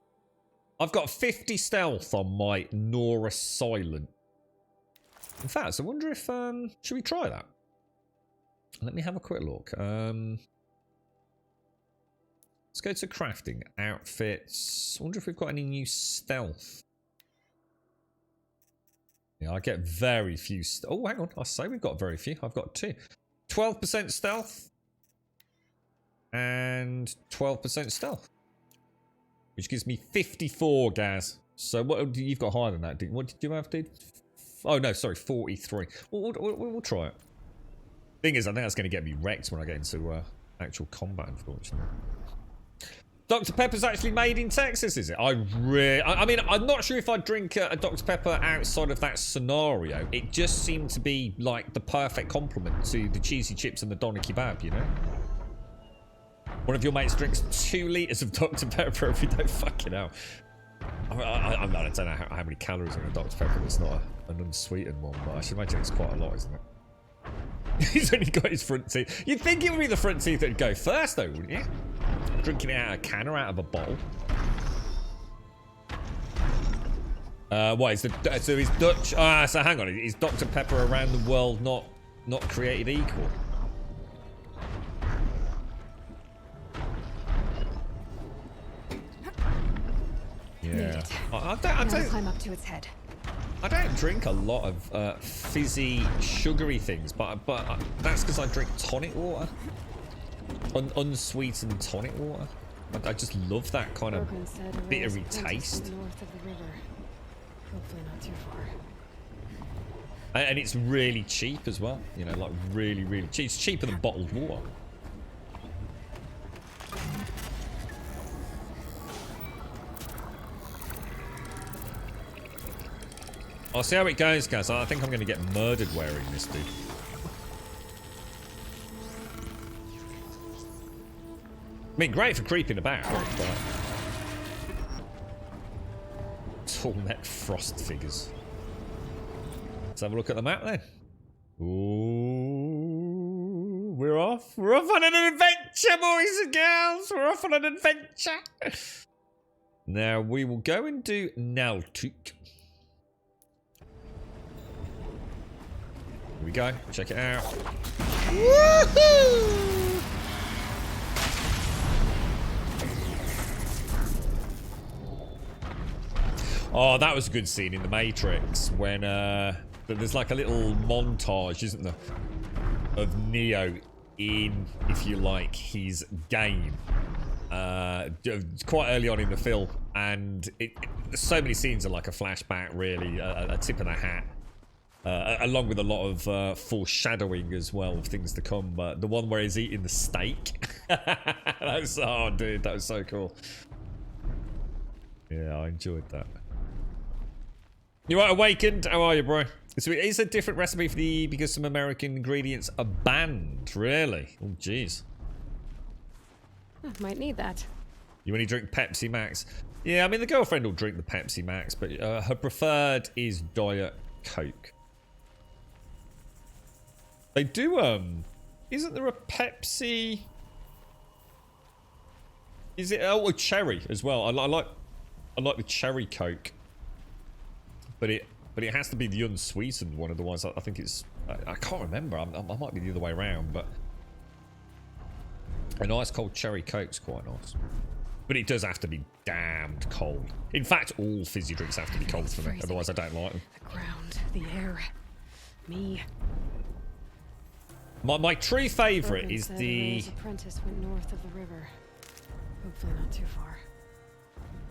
Speaker 2: I've got 50 stealth on my Nora Silent. In fact, I wonder if, should we try that? Let me have a quick look. Let's go to crafting. Outfits. I wonder if we've got any new stealth. Yeah, I get very few. Oh, hang on. I say we've got very few. I've got 2. 12% stealth. And 12% stealth. Which gives me 54, Gaz. So what you've got higher than that, dude. What did you have, dude? Oh, no, sorry. 43. We'll try it. Thing is, I think that's going to get me wrecked when I get into actual combat, unfortunately. Dr. Pepper's actually made in Texas, is it? I mean, I'm not sure if I'd drink a Dr. Pepper outside of that scenario. It just seemed to be like the perfect complement to the cheesy chips and the doner kebab, you know? One of your mates drinks 2 litres of Dr. Pepper every day. Fucking hell. I don't know how many calories are in a Dr. Pepper. That's not an unsweetened one, but I should imagine it's quite a lot, isn't it? He's only got his front teeth. You'd think it would be the front teeth that'd go first, though, wouldn't you? Drinking it out of a can or out of a bottle. What is the? So is Dutch? So hang on. Is Dr. Pepper around the world not created equal? Yeah. I don't
Speaker 8: climb up to its head.
Speaker 2: I don't drink a lot of fizzy, sugary things, but that's because I drink tonic water, unsweetened tonic water. I just love that kind of bittery taste.
Speaker 8: North of the river. Hopefully not too far.
Speaker 2: And it's really cheap as well. You know, like really, really cheap. It's cheaper than bottled water. I'll see how it goes, guys. I think I'm going to get murdered wearing this, dude. I mean, great for creeping about, but... Tall neck frost figures. Let's have a look at the map then. Ooh. off. We're off on an adventure, boys and girls. We're off on an adventure. Now, we will go and do Naltuk. Here we go. Check it out. Woohoo! Oh, that was a good scene in The Matrix when there's like a little montage, isn't there, of Neo in, if you like, his game. Quite early on in the film, and so many scenes are like a flashback, really, a tip of the hat. Along with a lot of foreshadowing as well of things to come. The one where he's eating the steak. That was, oh, dude, that was so cool. Yeah, I enjoyed that. You right, Awakened? How are you, bro? So it is a different recipe for because some American ingredients are banned. Really? Oh, jeez.
Speaker 8: Might need that.
Speaker 2: You only drink Pepsi Max? Yeah, I mean, the girlfriend will drink the Pepsi Max, but her preferred is Diet Coke. They do, isn't there a Pepsi? Is it, oh, a cherry as well. I like the cherry Coke. But it has to be the unsweetened one, otherwise I think it's, I can't remember, I might be the other way around, but a nice cold cherry Coke's quite nice. But it does have to be damned cold. In fact, all fizzy drinks have to be cold for me, otherwise I don't like them.
Speaker 8: The ground, the air, me.
Speaker 2: My true favourite
Speaker 8: Logan
Speaker 2: is
Speaker 8: said
Speaker 2: the
Speaker 8: Ray's apprentice went north of the river. Hopefully not too far.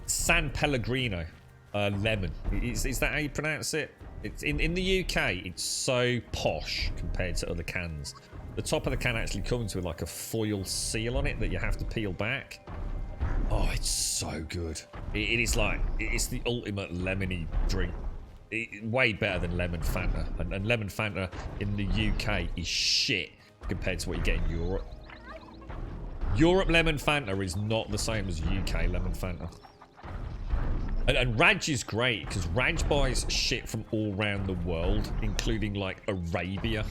Speaker 2: San Pellegrino. Lemon. Is that how you pronounce it? It's in the UK, it's so posh compared to other cans. The top of the can actually comes with like a foil seal on it that you have to peel back. Oh, it's so good. It is like, it's the ultimate lemony drink. Way better than lemon Fanta. And lemon Fanta in the UK is shit compared to what you get in Europe. Europe lemon Fanta is not the same as UK lemon Fanta. And Raj is great because Raj buys shit from all around the world, including like Arabia.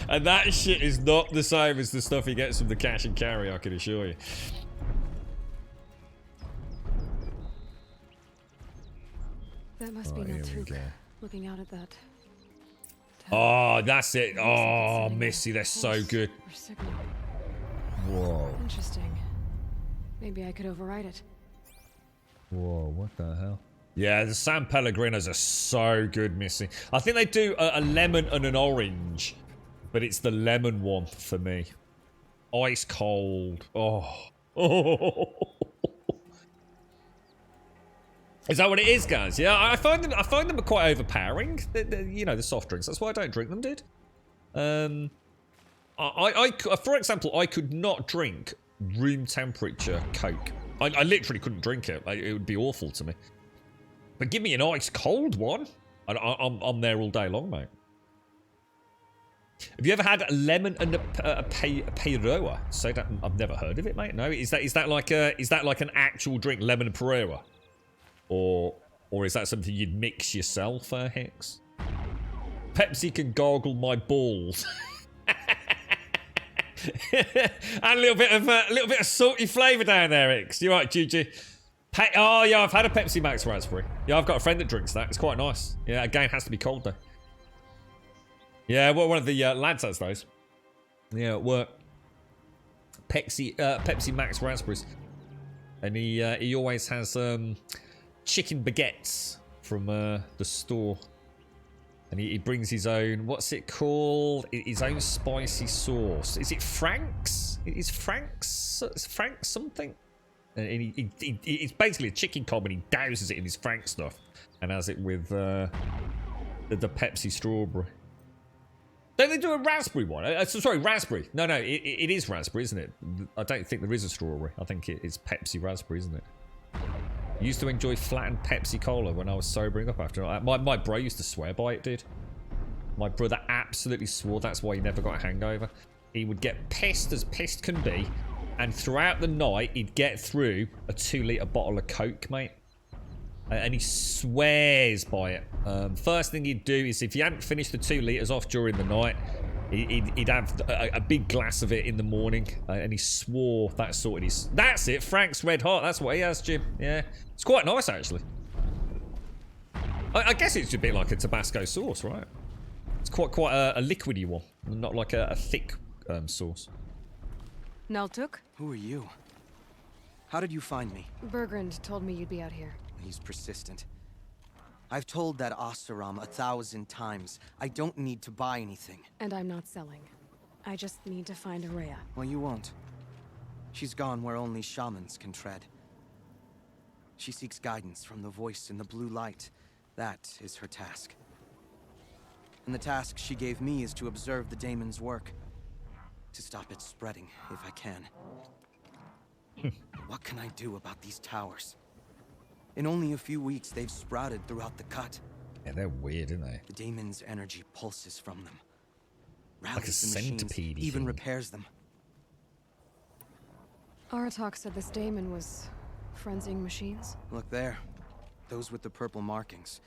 Speaker 2: And that shit is not the same as the stuff he gets from the cash and carry, I can assure you.
Speaker 8: That must be Naltuk. Looking out at that.
Speaker 2: Oh, that's it. Oh, Missy, they're so good. Whoa.
Speaker 8: Interesting. Maybe I could override it.
Speaker 2: Whoa, what the hell? Yeah, the San Pellegrinos are so good, Missy. I think they do a lemon and an orange, but it's the lemon one for me. Ice cold. Oh. Oh. Is that what it is, guys? Yeah, I find them quite overpowering. You know, the soft drinks. That's why I don't drink them, dude. For example, I could not drink room temperature Coke. I literally couldn't drink it. It would be awful to me. But give me an ice cold one. I'm there all day long, mate. Have you ever had a lemon and a Peroa? So that I've never heard of it, mate. No, is that like an actual drink, lemon and Peroa, or is that something you'd mix yourself, Hicks? Pepsi can gargle my balls. And a little bit of salty flavour down there, Hicks. You right, Gigi? Oh yeah, I've had a Pepsi Max raspberry. Yeah, I've got a friend that drinks that. It's quite nice. Yeah, again, has to be cold though. Yeah, well, one of the lads has those. Yeah, at work. Pepsi Max raspberries, and he always has chicken baguettes from the store. And he brings his own, what's it called? His own spicy sauce. Is it Frank's? Is Frank's something? And it's basically a chicken cob, and he douses it in his Frank stuff. And has it with the Pepsi strawberry. Don't they do a raspberry one? Sorry, raspberry. No, it is raspberry, isn't it? I don't think there is a strawberry. I think it's Pepsi raspberry, isn't it? I used to enjoy flattened Pepsi Cola when I was sobering up after that. My bro used to swear by it, dude. My brother absolutely swore that's why he never got a hangover. He would get pissed as pissed can be, and throughout the night, he'd get through a 2-litre bottle of Coke, mate. And he swears by it. First thing he'd do is if he hadn't finished the 2 litres off during the night, he'd have a big glass of it in the morning. And he swore that sorted his... That's it, Frank's Red Hot. That's what he has, Jim. Yeah. It's quite nice, actually. I guess it's a bit like a Tabasco sauce, right? It's quite a liquidy one. Not like a thick sauce.
Speaker 17: Naltuk? Who are you? How did you find me?
Speaker 8: Bergrand told me you'd be out here.
Speaker 17: He's persistent. I've told that Oseram 1,000 times. I don't need to buy anything.
Speaker 8: And I'm not selling. I just need to find Araya.
Speaker 17: Well, you won't. She's gone where only shamans can tread. She seeks guidance from the voice in the blue light. That is her task. And the task she gave me is to observe the daemon's work. To stop it spreading, if I can. What can I do about these towers? In only a few weeks, they've sprouted throughout the cut.
Speaker 2: Yeah, they're weird, aren't they?
Speaker 17: The daemon's energy pulses from them.
Speaker 2: Like a
Speaker 17: Rallies the machines,
Speaker 2: centipede.
Speaker 17: even repairs them.
Speaker 8: Aratak said this daemon was frenzying machines.
Speaker 17: Look there. Those with the purple markings.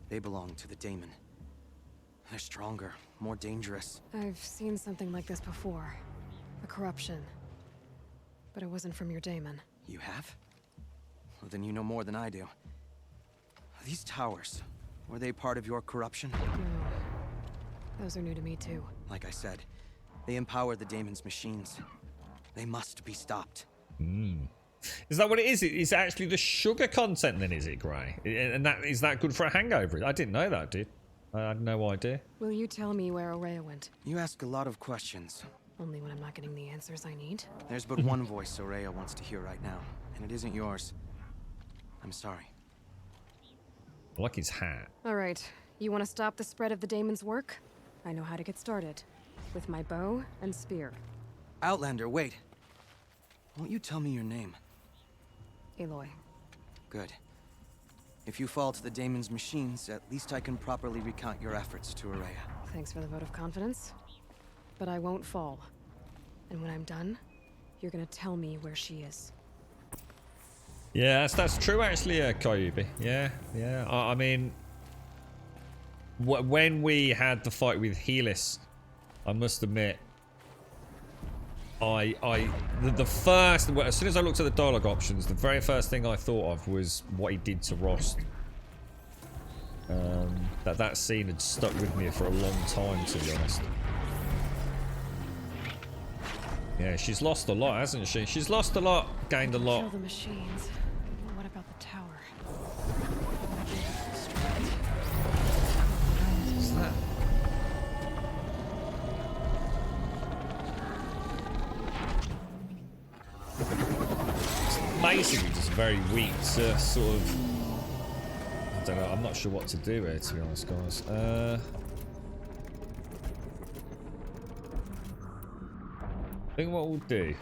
Speaker 17: They belong to the daemon. They're stronger, more dangerous.
Speaker 8: I've seen something like this before. A corruption. But it wasn't from your daemon.
Speaker 17: You have? Well, then you know more than I do. These towers, were they part of your corruption?
Speaker 8: No. Those are new to me, too.
Speaker 17: Like I said, they empower the daemon's machines. They must be stopped.
Speaker 2: Is that what it is? It's actually the sugar content then, is it, Gray? And is that good for a hangover? I didn't know that, dude. I had no idea.
Speaker 8: Will you tell me where Araya went?
Speaker 17: You ask a lot of questions.
Speaker 8: Only when I'm not getting the answers I need.
Speaker 17: There's but one voice Araya wants to hear right now, and it isn't yours. I'm sorry.
Speaker 2: I like his hat.
Speaker 8: All right. You want to stop the spread of the daemon's work? I know how to get started. With my bow and spear.
Speaker 17: Outlander, wait. Won't you tell me your name?
Speaker 8: Aloy.
Speaker 17: Good. If you fall to the daemon's machines, at least I can properly recount your efforts to Araya.
Speaker 8: Thanks for the vote of confidence. But I won't fall. And when I'm done, you're gonna tell me where she is.
Speaker 2: Yeah, that's true actually, Kyubi. Yeah. I mean, when we had the fight with Helis, I must admit, the first, as soon as I looked at the dialogue options, the very first thing I thought of was what he did to Rost. That scene had stuck with me for a long time, to be honest. Yeah, she's lost a lot, hasn't she? She's lost a lot, gained a lot.
Speaker 8: Kill the machines. What about the tower?
Speaker 2: What's that? It's basically just very weak to sort of... I don't know, I'm not sure what to do here, to be honest, guys. I think what we'll do...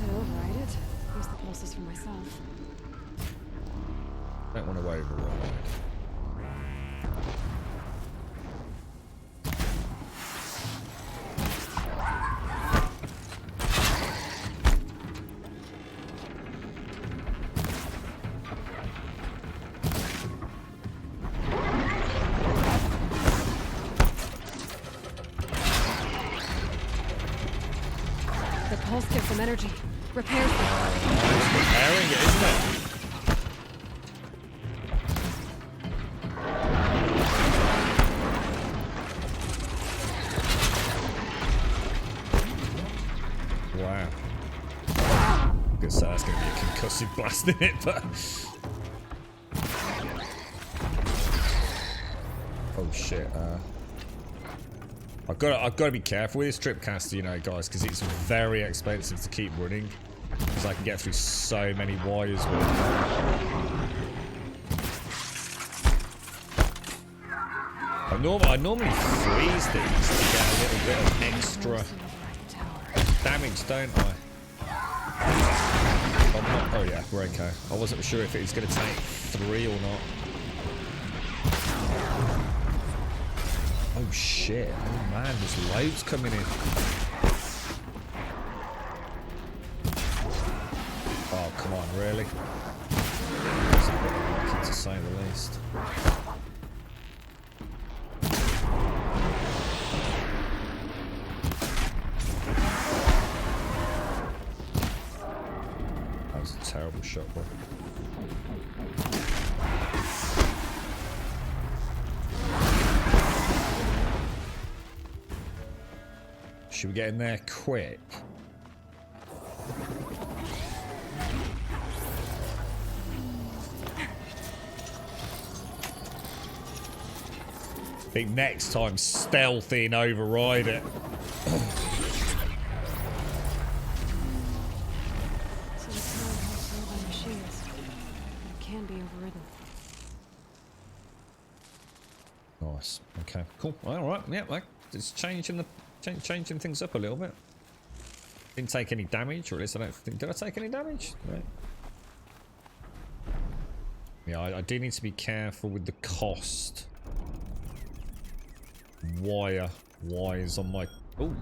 Speaker 8: I'll override it. Use the pulses for myself.
Speaker 2: Don't want to override.
Speaker 8: The pulse gives them energy. Repairs them.
Speaker 2: It's repairing it, isn't it? Wow. I guess that's going to be a concussive blast in it, but... Oh shit, I've got to be careful with this Tripcaster, you know, guys, because it's very expensive to keep running. Because I can get through so many wires with it. I normally freeze these to get a little bit of extra damage, don't I? Oh yeah, we're okay. I wasn't sure if it was going to take 3 or not. Oh shit, oh man, there's loads coming in. really. It's a bit lucky, to say the least. That was a terrible shot, bro. Should we get in there quick? I think next time stealthy and override it.
Speaker 8: So the power controlled by machines. It can be overridden.
Speaker 2: Nice. Okay. Cool. All right. Yeah. Like it's changing the changing things up a little bit. Didn't take any damage, or at least I don't think. Did I take any damage? Right. Yeah. I do need to be careful with the cost. Wires on my... Oh,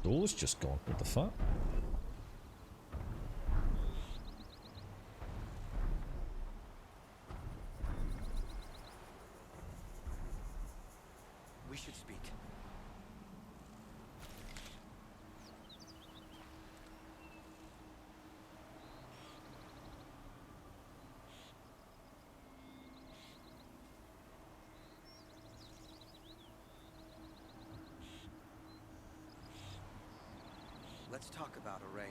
Speaker 2: door's just gone. What the fuck?
Speaker 17: We should speak. Let's talk about Araya.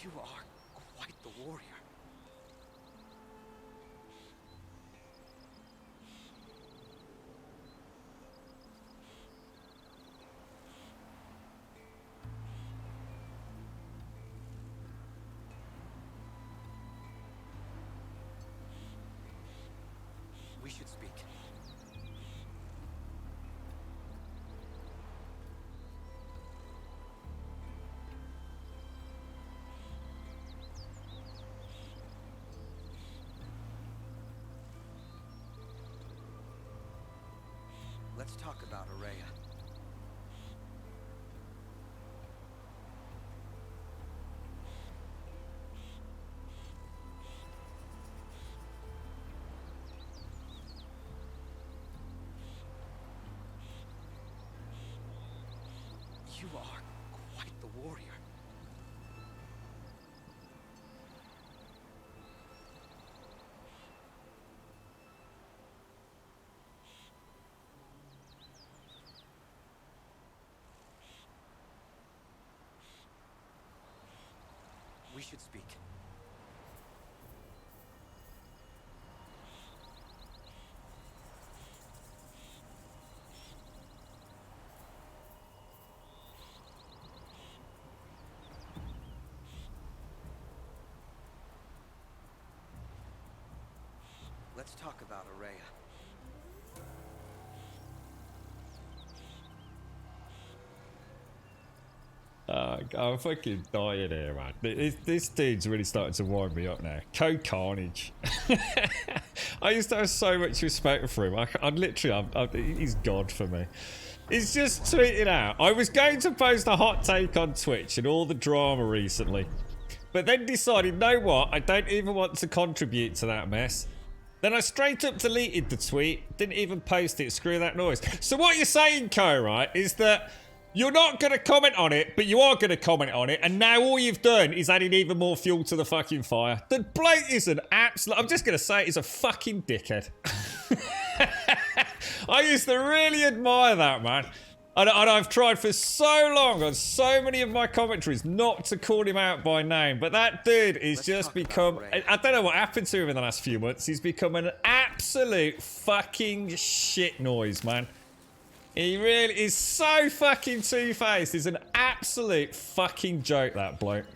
Speaker 17: You are quite the warrior. We should speak. Let's talk about Araya. You are quite the warrior. We should speak. Let's talk about Araya.
Speaker 2: I'm fucking dying here, man. This dude's really starting to wind me up now. Code Carnage. I used to have so much respect for him. He's God for me. He's just tweeted out, I was going to post a hot take on Twitch and all the drama recently, but then decided, know what, I don't even want to contribute to that mess. Then I straight up deleted the tweet, didn't even post it, screw that noise. So what you're saying, Co, right, is that you're not going to comment on it, but you are going to comment on it, and now all you've done is added even more fuel to the fucking fire. The bloke is an absolute... I'm just going to say he's a fucking dickhead. I used to really admire that, man. And I've tried for so long on so many of my commentaries not to call him out by name, but that dude is just become... I don't know what happened to him in the last few months. He's become an absolute fucking shit noise, man. He really is so fucking two-faced. He's an absolute fucking joke, that bloke.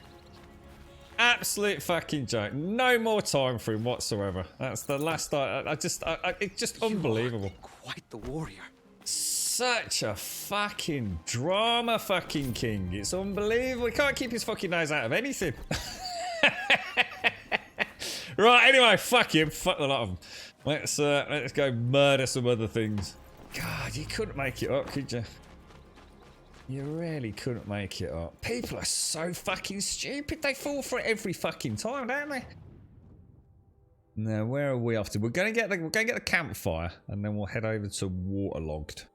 Speaker 2: Absolute fucking joke. No more time for him whatsoever. That's the last... it's just unbelievable.
Speaker 17: Quite the warrior.
Speaker 2: such a fucking drama fucking king. It's unbelievable. He can't keep his fucking nose out of anything. Right, anyway, fuck him. Fuck the lot of them. Let's go murder some other things. God, you couldn't make it up, could you? You really couldn't make it up. People are so fucking stupid. They fall for it every fucking time, don't they? Now, where are we off to? We're gonna get the campfire, and then we'll head over to Waterlogged.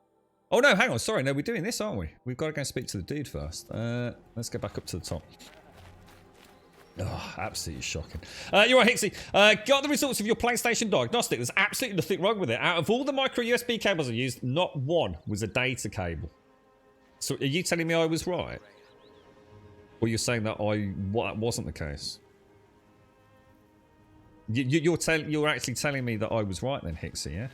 Speaker 2: Oh no, hang on. Sorry, no, we're doing this, aren't we? We've got to go and speak to the dude first. Let's go back up to the top. Oh, absolutely shocking. You're right, Hixie. Got the results of your PlayStation diagnostic. There's absolutely nothing wrong with it. Out of all the micro USB cables I used, not one was a data cable. So are you telling me I was right? Or you're saying that that wasn't the case? You're actually telling me that I was right then, Hixie, yeah?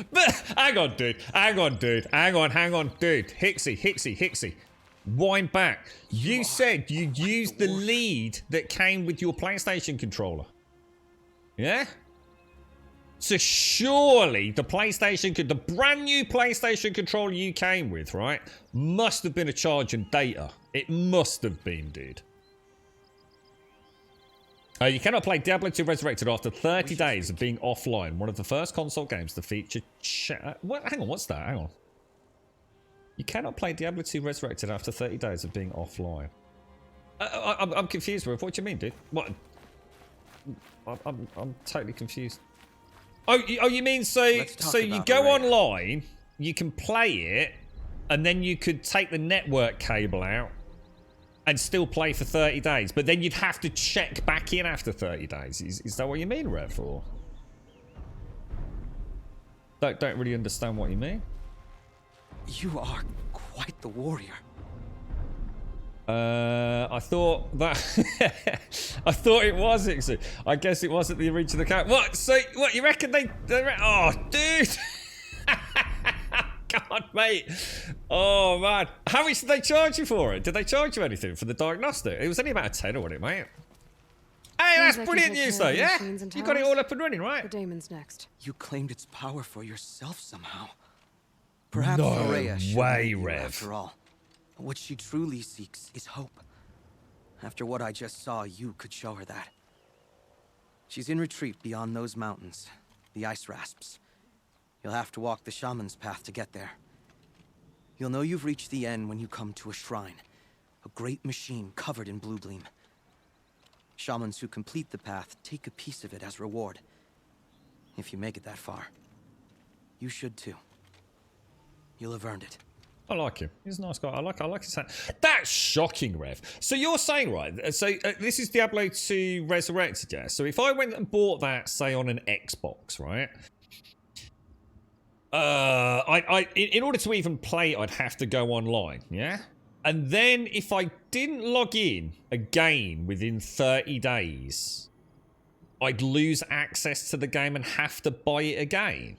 Speaker 2: But hang on, dude. Hang on, dude. Hang on, dude. Hixie. Wind back. You said you used the lead that came with your PlayStation controller. Yeah? So surely the brand new PlayStation controller you came with, right, must have been a charge and data. It must have been, dude. You cannot play Diablo 2 Resurrected after 30 days of being offline. One of the first console games to feature chat. What? Hang on, what's that? Hang on. You cannot play Diablo 2 Resurrected after 30 days of being offline. I'm confused, bro. What do you mean, dude? What? I'm totally confused. Oh, you mean so you go online, you can play it, and then you could take the network cable out and still play for 30 days, but then you'd have to check back in after 30 days. Is that what you mean, Rev? Or don't really understand what you mean.
Speaker 17: You are quite the warrior.
Speaker 2: I thought that I thought it was Ixu. I guess it wasn't the original account. What? So what? You reckon they oh, dude. God, mate. Oh man, how much did they charge you for it? Did they charge you anything for the diagnostic? It was only about a tenner, wasn't it, mate? Hey, that's brilliant news, though. Yeah, you got it all up and running, right?
Speaker 8: The daemon's next.
Speaker 17: You claimed its power for yourself somehow. Perhaps
Speaker 2: No
Speaker 17: Ourea should
Speaker 2: way,
Speaker 17: lead you
Speaker 2: Rev.
Speaker 17: after all. What she truly seeks is hope. After what I just saw, you could show her that. She's in retreat beyond those mountains, the ice rasps. You'll have to walk the shaman's path to get there. You'll know you've reached the end when you come to a shrine, a great machine covered in blue gleam. Shamans who complete the path take a piece of it as reward. If you make it that far, you should too. You'll have earned it.
Speaker 2: I like him. He's a nice guy. I like his hand. That's shocking, Rev. So you're saying, right, so this is Diablo 2 Resurrected, yeah? So if I went and bought that, say, on an Xbox, right? In order to even play, I'd have to go online, yeah? And then if I didn't log in again within 30 days, I'd lose access to the game and have to buy it again.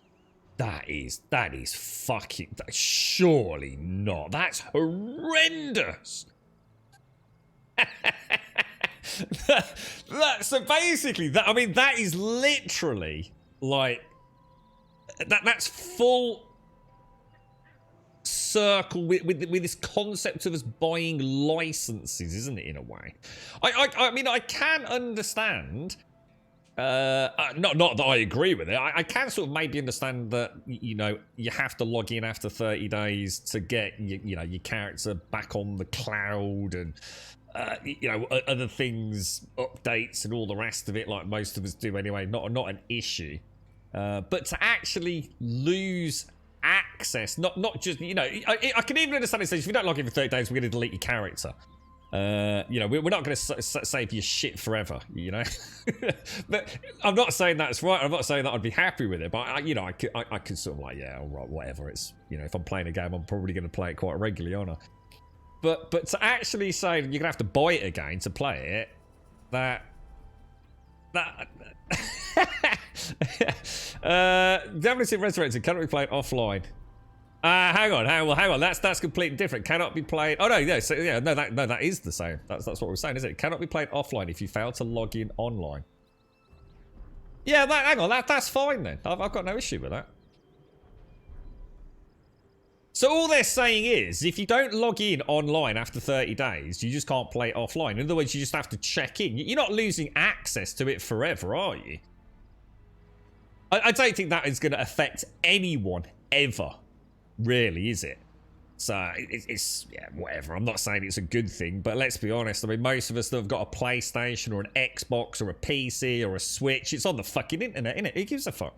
Speaker 2: That is fucking, surely not. That's horrendous. So basically, that is literally like, that's full circle with this concept of us buying licenses, isn't it, in a way? I mean, I can understand. Not that I agree with it. I can sort of maybe understand that, you know, you have to log in after 30 days to get your character back on the cloud and you know, other things, updates and all the rest of it, like most of us do anyway. Not an issue. But to actually lose access, not just, you know, I can even understand it says if you don't log in for 30 days, we're going to delete your character. You know, we're not going to save your shit forever, you know. But I'm not saying that's right. I'm not saying that I'd be happy with it. But you know, I could sort of like, yeah, all right, whatever. It's, you know, if I'm playing a game, I'm probably going to play it quite regularly, aren't I? But to actually say you're going to have to buy it again to play it, Diablo 2 Resurrected cannot be played offline. Hang on. That's completely different. Cannot be played. Oh no, yeah. So yeah, no, that is the same. That's what we're saying, isn't it? Cannot be played offline if you fail to log in online. Yeah, hang on. That's fine then. I've got no issue with that. So all they're saying is, if you don't log in online after 30 days, you just can't play it offline. In other words, you just have to check in. You're not losing access to it forever, are you? I don't think that is going to affect anyone ever, really, is it? So it's yeah, whatever. I'm not saying it's a good thing, but let's be honest. I mean, most of us that have got a PlayStation or an Xbox or a PC or a Switch, it's on the fucking internet, innit? Who gives a fuck?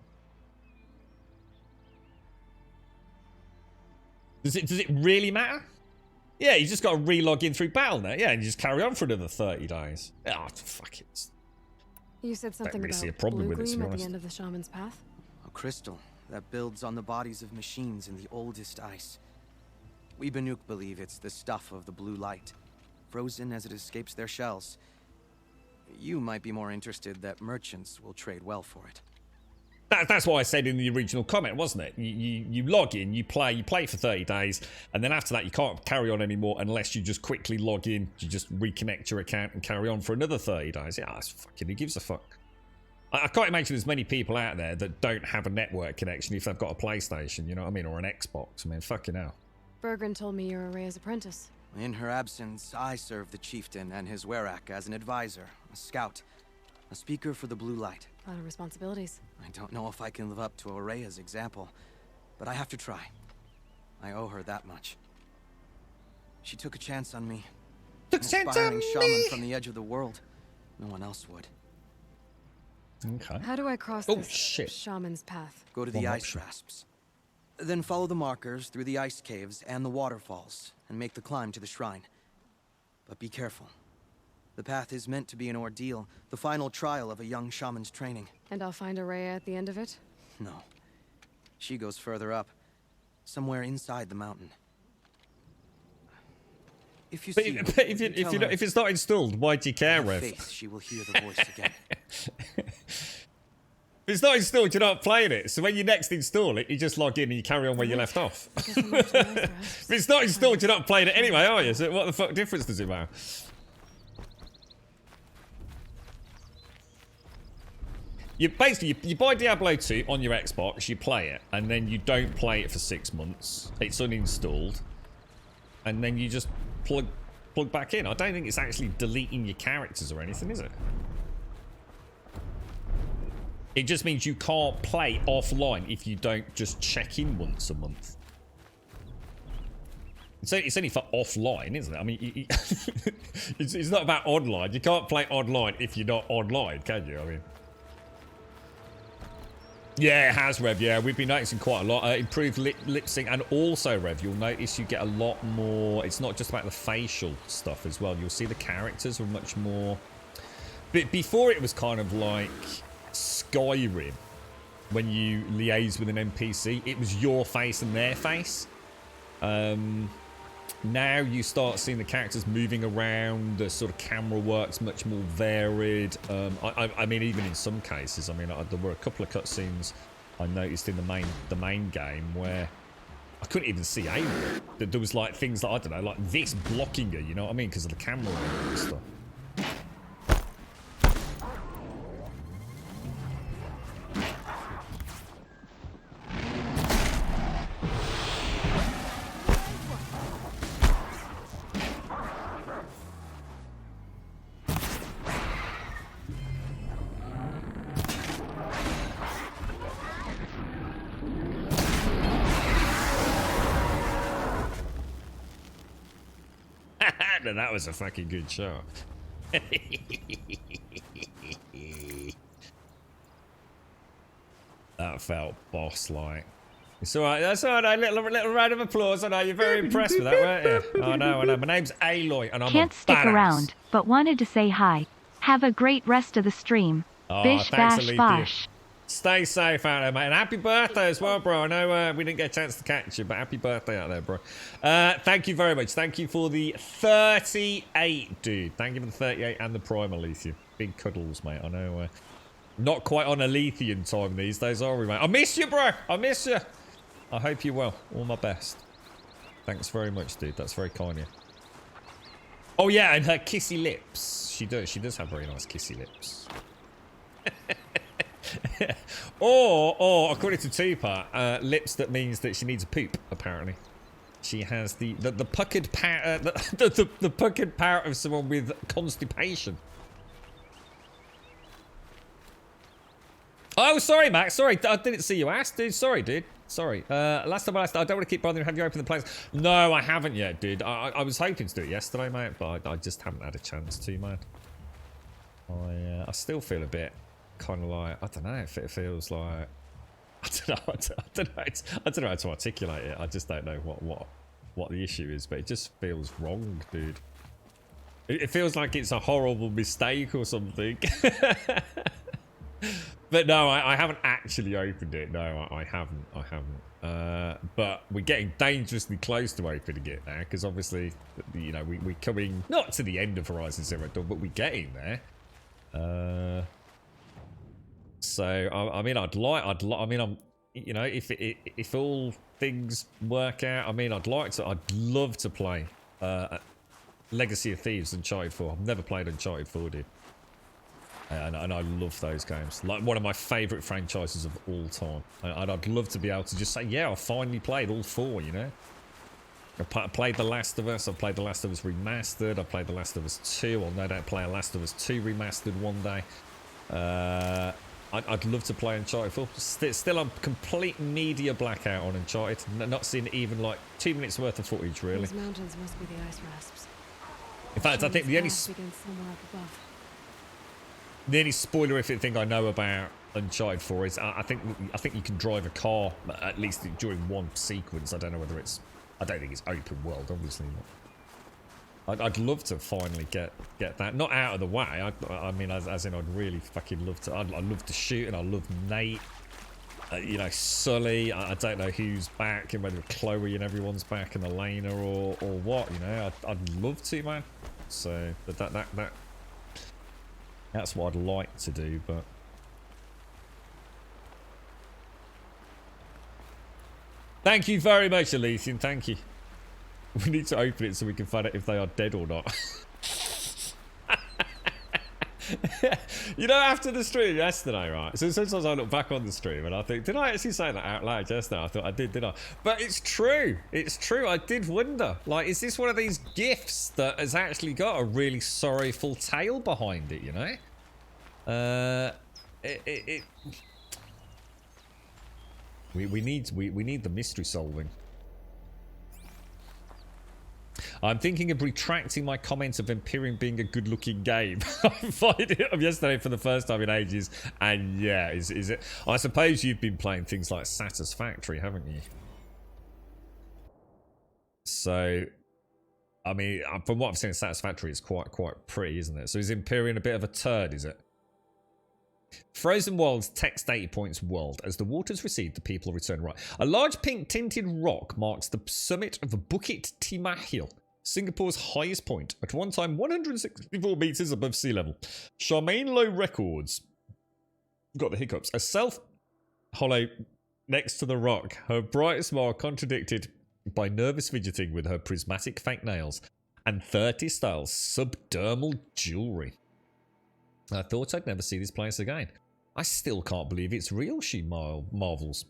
Speaker 2: Does it really matter? Yeah, you just got to re-log in through Battle.net, yeah, and you just carry on for another 30 days. Oh, fuck it.
Speaker 8: You said something
Speaker 2: really
Speaker 8: about
Speaker 2: see a problem
Speaker 8: blue
Speaker 2: with it, to
Speaker 8: gleam
Speaker 2: be
Speaker 8: at the
Speaker 2: honest.
Speaker 8: end of the shaman's path.
Speaker 17: A crystal that builds on the bodies of machines in the oldest ice. We Banuk believe it's the stuff of the blue light, frozen as it escapes their shells. You might be more interested that merchants will trade well for it.
Speaker 2: That's what I said in the original comment, wasn't it? You log in, you play for 30 days, and then after that you can't carry on anymore unless you just quickly log in, you just reconnect your account and carry on for another 30 days. Yeah, that's fucking, who gives a fuck? I can't imagine there's many people out there that don't have a network connection if they've got a PlayStation, you know what I mean, or an Xbox. I mean, fucking hell.
Speaker 8: Bergren told me you're Araya's apprentice.
Speaker 17: In her absence, I serve the chieftain and his werak as an advisor, a scout, a speaker for the blue light.
Speaker 8: A lot of responsibilities.
Speaker 17: I don't know if I can live up to Araya's example, but I have to try. I owe her that much. She took a chance on me. An aspiring shaman from the edge of the world. No one else would.
Speaker 2: Okay.
Speaker 8: How do I cross this shaman's path?
Speaker 17: Go to the ice rasps. Then follow the markers through the ice caves and the waterfalls, and make the climb to the shrine. But be careful. The path is meant to be an ordeal, the final trial of a young shaman's training.
Speaker 8: And I'll find Araya at the end of it?
Speaker 17: No. She goes further up, somewhere inside the mountain. If you see her,
Speaker 2: if it's not installed, why do you care,
Speaker 17: have
Speaker 2: Rev?
Speaker 17: faith she will hear the voice again.
Speaker 2: If it's not installed, you're not playing it. So when you next install it, you just log in and you carry on where you left off. If it's not installed, you're not playing it anyway, are you? So what the fuck difference does it make? You buy Diablo 2 on your Xbox, you play it, and then you don't play it for 6 months. It's uninstalled, and then you just plug back in. I don't think it's actually deleting your characters or anything, is it? It just means you can't play offline if you don't just check in once a month. It's only for offline, isn't it? I mean, it's not about online. You can't play online if you're not online, can you? I mean, yeah, it has, Rev. Yeah, we've been noticing quite a lot. Improved lip sync, and also, Rev, you'll notice you get a lot more. It's not just about the facial stuff as well. You'll see the characters are much more. But before it was kind of like Skyrim, when you liaise with an NPC, it was your face and their face. Now you start seeing the characters moving around. The sort of camera work's much more varied. I mean, even in some cases, I mean, there were a couple of cutscenes I noticed in the main game where I couldn't even see Aloy. There was like things that I don't know, like this blocking her. You know what I mean? Because of the camera and stuff. That was a fucking good shot. That felt boss-like. It's alright, that's alright, little round of applause. I know you're very impressed with that, weren't you? I know. My name's Aloy, and I'm
Speaker 3: Can't
Speaker 2: a
Speaker 3: stick
Speaker 2: badass.
Speaker 3: around, but wanted to say hi. Have a great rest of the stream.
Speaker 2: Oh,
Speaker 3: Bish
Speaker 2: thanks,
Speaker 3: bash
Speaker 2: Alethea.
Speaker 3: bosh.
Speaker 2: Stay safe out there, mate. And happy birthday as well, bro. I know we didn't get a chance to catch you, but happy birthday out there, bro. Thank you very much. Thank you for the 38, dude. Thank you for the 38 and the Prime, Alethea. Big cuddles, mate. I know not quite on Alethian time these days, are we, mate? I miss you, bro. I miss you. I hope you're well. All my best. Thanks very much, dude. That's very kind of you. Oh, yeah, and her kissy lips. She does have very nice kissy lips. or according to Tupac, lips that means that she needs a poop, apparently. She has the puckered power, the puckered power of someone with constipation. Oh, sorry, Max. Sorry, I didn't see you ask, dude. Sorry, dude. Sorry. Last time I asked, I don't want to keep bothering. Have you opened the place? No, I haven't yet, dude. I was hoping to do it yesterday, mate, but I just haven't had a chance to, man. I still feel a bit kind of like, I don't know if it feels like, I don't know how to articulate it. I just don't know what the issue is, but it just feels wrong, dude. It feels like it's a horrible mistake or something. But no, I haven't actually opened it. No, I haven't. But we're getting dangerously close to opening it now, because obviously, you know, we're coming not to the end of Horizon Zero Dawn, but we're getting there. So I mean, I mean, I'm, you know, if all things work out, I mean, I'd love to play Legacy of Thieves Uncharted 4. I've never played Uncharted 4, dude. And I love those games. Like, one of my favourite franchises of all time. And I'd love to be able to just say, yeah, I finally played all 4, you know? I played The Last of Us. I played The Last of Us Remastered. I played The Last of Us 2. I'll no doubt play a Last of Us 2 Remastered one day. I'd love to play Uncharted 4. Still on complete media blackout on Uncharted. Not seen even like 2 minutes worth of footage, really.
Speaker 8: Those mountains must be the ice rasps.
Speaker 2: In fact, I think the only... The only spoilerific thing I know about Uncharted 4 is I think you can drive a car, at least during one sequence. I don't know whether it's... I don't think it's open world, obviously. I'd love to finally get that. Not out of the way. I mean, as in I'd really fucking love to... I'd love to shoot, and I love Nate. You know, Sully. I don't know who's back, and whether Chloe and everyone's back, and Elena or what, you know. I'd love to, man. So, that's what I'd like to do, but... Thank you very much, Elysian. Thank you. We need to open it so we can find out if they are dead or not. You know, after the stream yesterday, right? So sometimes I look back on the stream and I think, did I actually say that out loud yesterday? I thought I did I? But it's true. It's true. I did wonder. Like, is this one of these gifts that has actually got a really sorrowful tale behind it, you know? We need the mystery solving. I'm thinking of retracting my comments of Empyrean being a good-looking game. I fired it up yesterday for the first time in ages, and yeah, is it? I suppose you've been playing things like Satisfactory, haven't you? So, I mean, from what I've seen, Satisfactory is quite pretty, isn't it? So is Empyrean a bit of a turd? Is it? Frozen Wilds text 80 points world. As the waters recede, the people return. Right. A large pink tinted rock marks the summit of Bukit Timah Hill, Singapore's highest point, at one time 164 meters above sea level. Charmaine Low Records got the hiccups. A self-hollow next to the rock, her bright smile contradicted by nervous fidgeting with her prismatic fake nails and 30 styles subdermal jewelry. I thought I'd never see this place again. I still can't believe it's real, she marvels.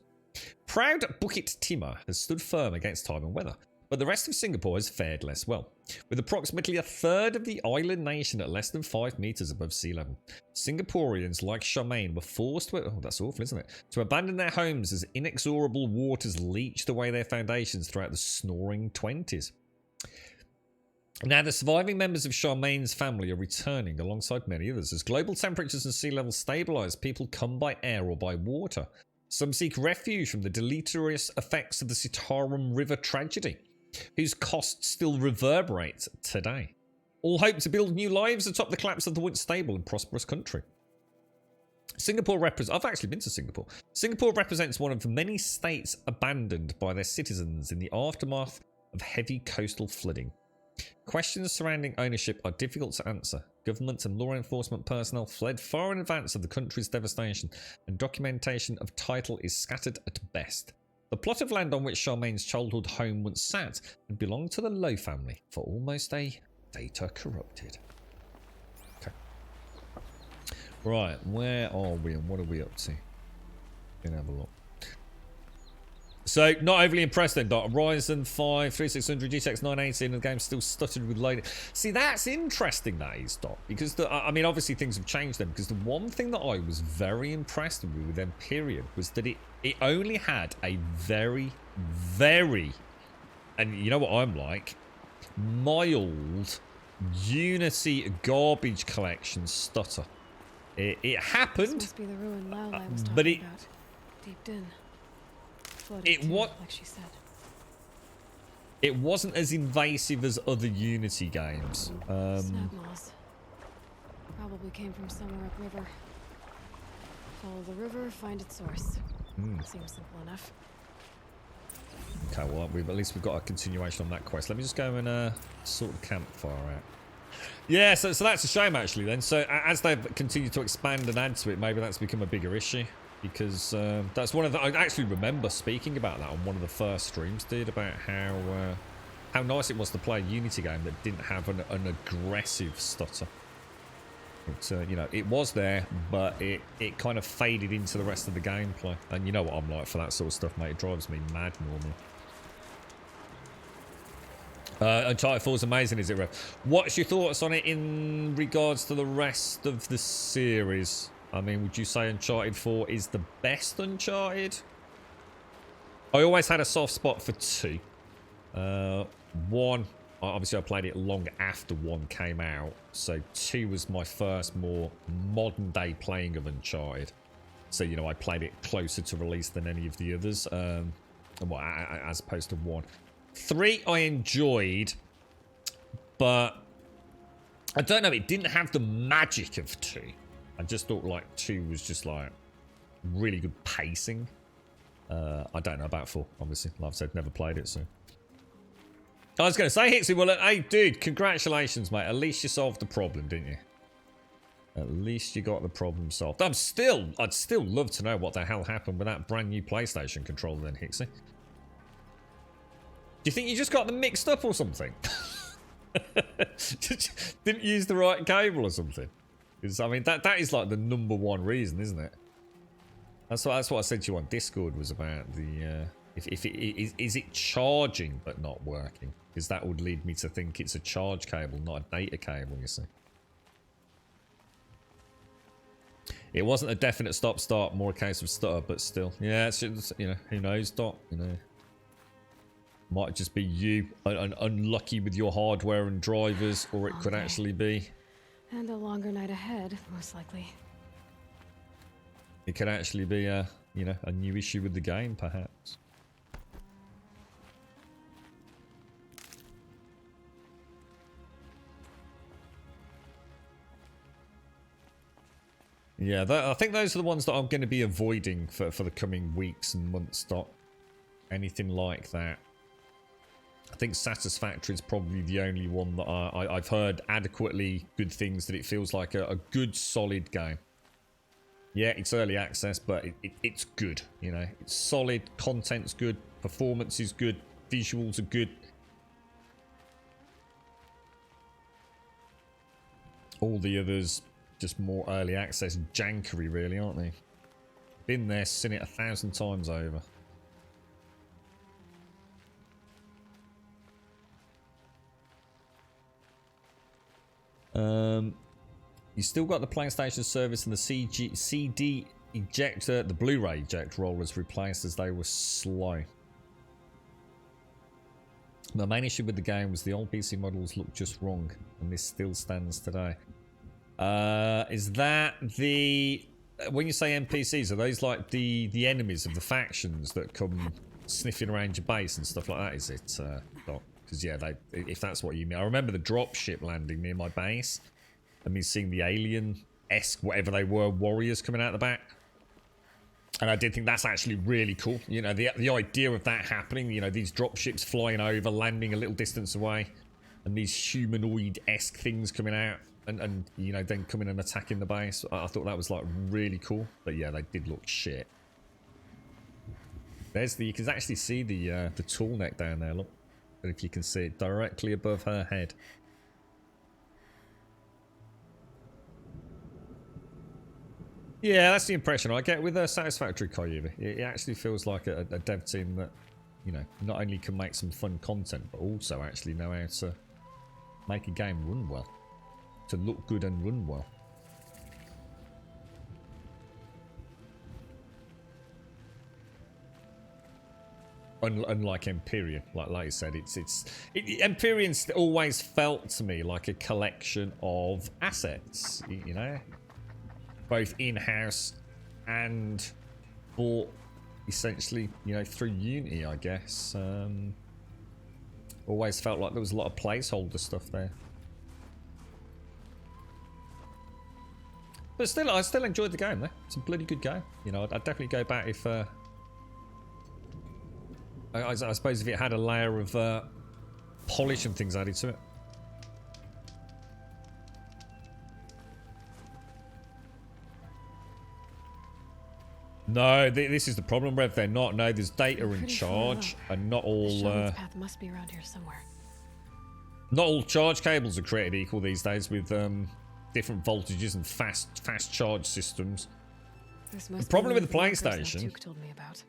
Speaker 2: Proud Bukit Timah has stood firm against time and weather, but the rest of Singapore has fared less well. With approximately a third of the island nation at less than 5 meters above sea level, Singaporeans like Charmaine were forced to... Oh, that's awful, isn't it? To abandon their homes as inexorable waters leached away their foundations throughout the snoring 20s. Now, the surviving members of Charmaine's family are returning alongside many others. As global temperatures and sea levels stabilise, people come by air or by water. Some seek refuge from the deleterious effects of the Sitaram River tragedy, whose costs still reverberate today. All hope to build new lives atop the collapse of the once stable and prosperous country. Singapore represents... I've actually been to Singapore. Singapore represents one of many states abandoned by their citizens in the aftermath of heavy coastal flooding. Questions surrounding ownership are difficult to answer. Government and law enforcement personnel fled far in advance of the country's devastation, and documentation of title is scattered at best. The plot of land on which Charmaine's childhood home once sat had belonged to the Low family for almost a data corrupted. Okay. Right, where are we and what are we up to? Gonna have a look. So, not overly impressed then, Dot. Ryzen 5 3600 GTX 980 and the game's still stuttered with loading. See, that's interesting, that is, Dot. Because, I mean, obviously things have changed then. Because the one thing that I was very impressed with Empyrean was that it only had a very, very, and you know what I'm like, mild Unity garbage collection stutter. It happened,
Speaker 8: This must be the ruined Lao I was
Speaker 2: but
Speaker 8: talking about. Deep in.
Speaker 2: It what?
Speaker 8: Like she said.
Speaker 2: It wasn't as invasive as other Unity games.
Speaker 8: Snagmoss. Probably came from somewhere upriver. Follow the river, find its source. Seems simple enough.
Speaker 2: Okay, well, at least we've got a continuation on that quest. Let me just go and sort the campfire out. Yeah, so that's a shame actually then. So as they've continued to expand and add to it, maybe that's become a bigger issue. Because that's one of the... I actually remember speaking about that on one of the first streams, dude, about how nice it was to play a Unity game that didn't have an aggressive stutter. It, you know, it was there, but it kind of faded into the rest of the gameplay. And you know what I'm like for that sort of stuff, mate. It drives me mad normally. Uncharted 4 is amazing, is it, Rev? What's your thoughts on it in regards to the rest of the series? I mean, would you say Uncharted 4 is the best Uncharted? I always had a soft spot for 2. 1, obviously I played it long after 1 came out. So 2 was my first more modern day playing of Uncharted. So, you know, I played it closer to release than any of the others. As opposed to 1. 3 I enjoyed, but I don't know, it didn't have the magic of 2. I just thought like 2 was just like really good pacing. I don't know about 4, obviously. Like I've said, never played it, so. I was going to say, Hixie, well, hey, dude, congratulations, mate. At least you solved the problem, didn't you? At least you got the problem solved. I'd still love to know what the hell happened with that brand new PlayStation controller then, Hixie. Do you think you just got them mixed up or something? Didn't use the right cable or something? Because, I mean, that is like the #1 reason, isn't it? That's what I said to you on Discord was about the... is it charging but not working? Because that would lead me to think it's a charge cable, not a data cable, you see. It wasn't a definite stop-start, more a case of stutter, but still. Yeah, it's just, you know, who knows, Dot, you know. Might just be you unlucky with your hardware and drivers, or it could actually be...
Speaker 8: And a longer night ahead, most likely.
Speaker 2: It could actually be a, you know, a new issue with the game, perhaps. Yeah, I think those are the ones that I'm going to be avoiding for the coming weeks and months, Dot. Anything like that. I think Satisfactory is probably the only one that I've heard adequately good things that it feels like a good, solid game. Yeah, it's early access, but it's good, you know. It's solid, content's good, performance is good, visuals are good. All the others, just more early access jankery, really, aren't they? Been there, seen it 1,000 times over. You still got the PlayStation service and the CD ejector, the Blu-ray eject rollers replaced as they were slow. The main issue with the game was the old PC models looked just wrong, and this still stands today. Is that the... When you say NPCs, are those like the enemies of the factions that come sniffing around your base and stuff like that, is it, Doc? Because, yeah, if that's what you mean. I remember the dropship landing near my base, and me seeing the alien-esque, whatever they were, warriors coming out the back. And I did think that's actually really cool. You know, the idea of that happening, you know, these dropships flying over, landing a little distance away, and these humanoid-esque things coming out, and you know, then coming and attacking the base. I thought that was, like, really cool. But, yeah, they did look shit. There's you can actually see the tool neck down there, look. If you can see it directly above her head. Yeah, that's the impression I get with Satisfactory Koyubi. It actually feels like a dev team that, you know, not only can make some fun content, but also actually know how to make a game run well. To look good and run well. Unlike Empyrean, like you said, Empyrean's always felt to me like a collection of assets, you know, both in-house and bought essentially, you know, through Unity, I guess. Always felt like there was a lot of placeholder stuff there. But still, I still enjoyed the game though. It's a bloody good game. You know, I'd definitely go back if I suppose if it had a layer of polish and things added to it. No, this is the problem, Rev. They're not. No, there's data in charge, and not all.
Speaker 8: The path must be around here somewhere.
Speaker 2: Not all charge cables are created equal these days, with different voltages and fast charge systems. The problem with the PlayStation
Speaker 8: Duke told me about.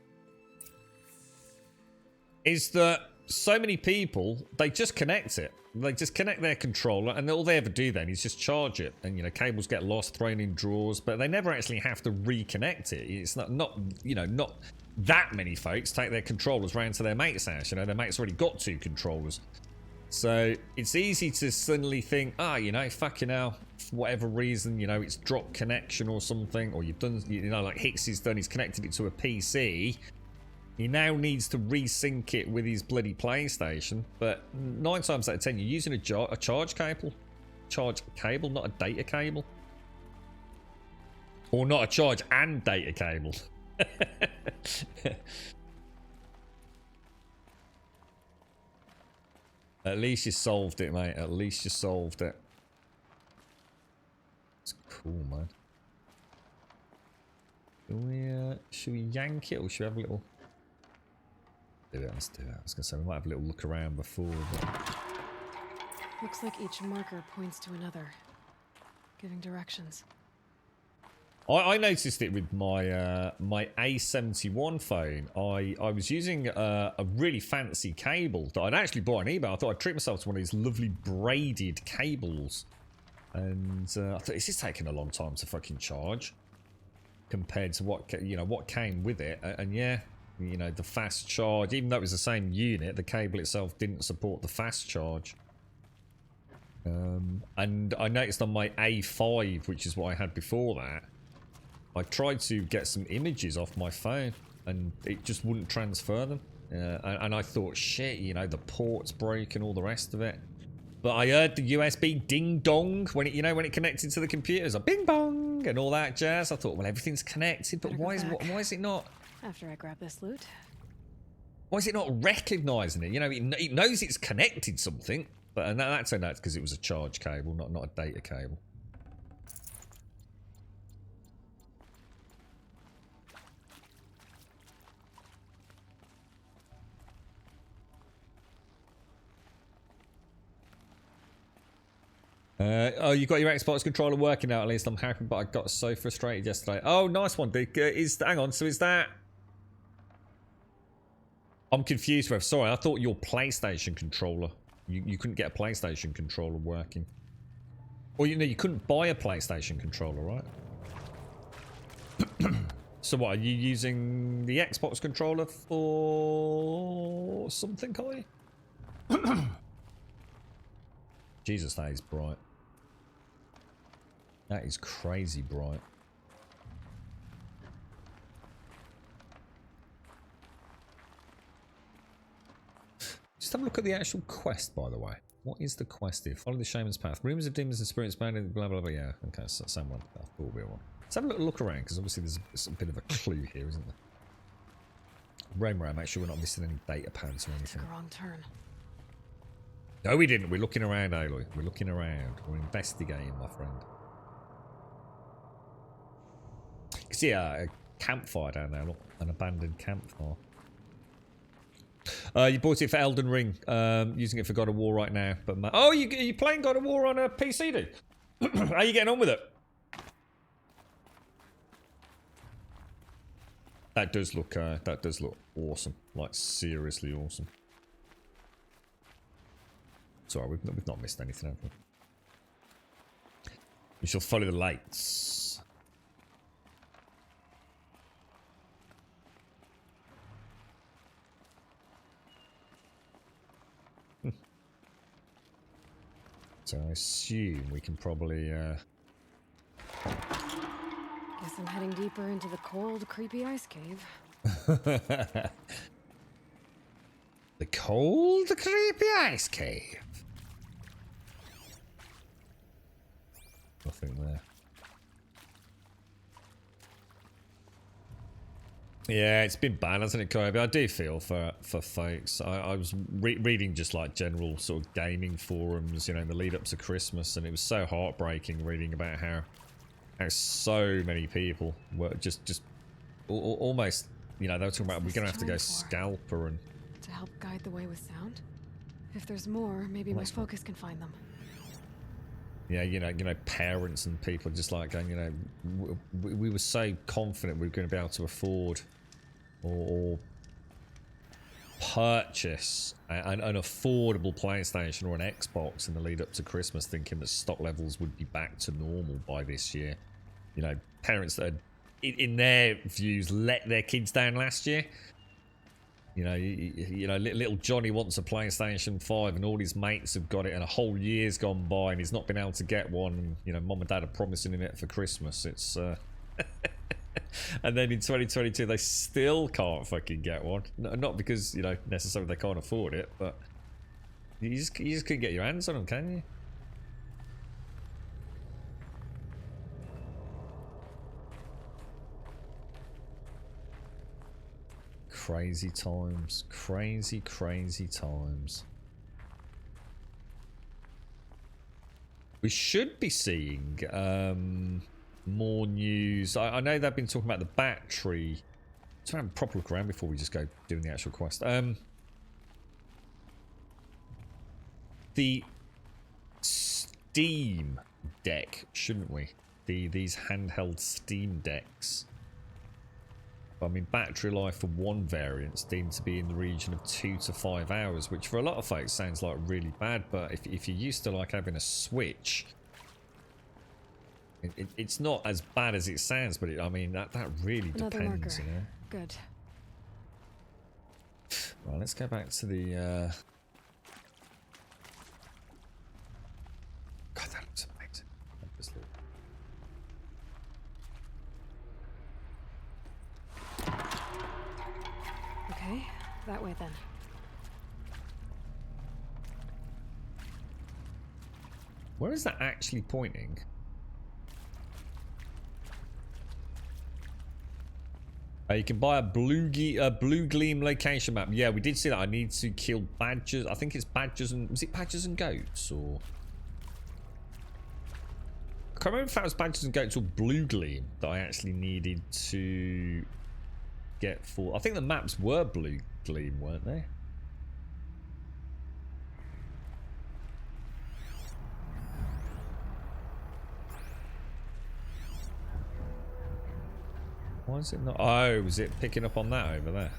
Speaker 2: Is that so many people, they just connect it. They just connect their controller, and all they ever do then is just charge it. And, you know, cables get lost, thrown in drawers, but they never actually have to reconnect it. It's not you know, not that many folks take their controllers round to their mate's house. You know, their mate's already got 2 controllers. So it's easy to suddenly think, you know, fucking hell, for whatever reason, you know, it's dropped connection or something, or you've done, you know, like Hicks has done, he's connected it to a PC. He now needs to resync it with his bloody PlayStation, but 9 times out of 10, you're using a charge cable. Charge cable, not a data cable. Or not a charge and data cable. At least you solved it, mate. At least you solved it. It's cool, man. Should we yank it, or should we have a little... Do it, let's do it. I was going to say, we might have a little look around before, but...
Speaker 8: Looks like each marker points to another, giving directions.
Speaker 2: I noticed it with my my A71 phone. I was using a really fancy cable that I'd actually bought on eBay. I thought I'd treat myself to one of these lovely braided cables. And I thought, this is taking a long time to fucking charge. Compared to what, you know, what came with it. And yeah... You know, the fast charge, even though it was the same unit, the cable itself didn't support the fast charge. And I noticed on my A5, which is what I had before that, I tried to get some images off my phone, and it just wouldn't transfer them. And I thought, shit, you know, the port's broke and all the rest of it. But I heard the USB ding dong when it, you know, when it connected to the computers, a bing bong and all that jazz. I thought, well, everything's connected, but why is it not?
Speaker 8: After I grab this loot.
Speaker 2: Why is it not recognising it? You know, it knows it's connected something, but and that turned out because it was a charge cable, not a data cable. Oh, you got your Xbox controller working now at least. I'm happy, but I got so frustrated yesterday. Oh, nice one, Dick. Hang on, so is that... I'm confused, Rev. Sorry, I thought your PlayStation controller... You couldn't get a PlayStation controller working. Or, you know, you couldn't buy a PlayStation controller, right? So what, are you using the Xbox controller for... something, are you? Jesus, that is bright. That is crazy bright. Just have a look at the actual quest, by the way. What is the quest here? Follow the shaman's path. Rumors of demons and spirits bound, blah, blah, blah. Yeah, okay, so same one. I thought we were one. Let's have a little look around, because obviously there's a bit of a clue here, isn't there? Roam around, make sure we're not missing any data pads or anything.
Speaker 8: Took a wrong turn.
Speaker 2: No, we didn't. We're looking around, Aloy. We're looking around. We're investigating, my friend. You can see a campfire down there, look. An abandoned campfire. You bought it for Elden Ring. Using it for God of War right now. But oh, you playing God of War on a PC, dude? How are you getting on with it? That does look awesome. Like seriously awesome. Sorry, we've not missed anything, have we? We shall follow the lights. So I assume we can probably
Speaker 8: Guess I'm heading deeper into the cold, creepy ice cave.
Speaker 2: the cold, creepy ice cave. Nothing there. Yeah, it's been bad, hasn't it, Kobe? I do feel for folks. I was reading just like general sort of gaming forums, you know, in the lead up to Christmas, and it was so heartbreaking reading about how so many people were just almost, you know, they were talking about we're gonna have to go scalper and
Speaker 8: To help guide the way with sound? If there's more, maybe my focus can find them.
Speaker 2: yeah, you know, parents and people just like going, you know, we were so confident we were going to be able to afford or purchase an affordable PlayStation or an Xbox in the lead up to Christmas, thinking that stock levels would be back to normal by this year. You know, parents that had, in their views, let their kids down last year. You know, little Johnny wants a PlayStation 5 and all his mates have got it, and a whole year's gone by and he's not been able to get one. And, you know, mum and dad are promising him it for Christmas. It's and then in 2022 they still can't fucking get one. Not because, you know, necessarily they can't afford it, but you just couldn't get your hands on them, can you? Crazy times. Crazy, crazy times. We should be seeing more news. I know they've been talking about the battery. Let's have a proper look around before we just go doing the actual quest. The Steam Deck, shouldn't we? These handheld Steam Decks. I mean, battery life for one variant deemed to be in the region of 2 to 5 hours, which for a lot of folks sounds like really bad, but if you're used to like having a Switch, it's not as bad as it sounds, but I mean, that really
Speaker 8: Another
Speaker 2: depends,
Speaker 8: marker.
Speaker 2: you know?
Speaker 8: Good.
Speaker 2: Right, let's go back to the... God, that looks amazing.
Speaker 8: Okay, that way then.
Speaker 2: Where is that actually pointing? You can buy a blue gleam location map. Yeah, we did see that. I need to kill badgers. I think it's badgers and... Was it badgers and goats? Or... I can't remember if that was badgers and goats or blue gleam that I actually needed to get for... I think the maps were blue gleam, weren't they? Why is it not? Oh, was it picking up on that over there?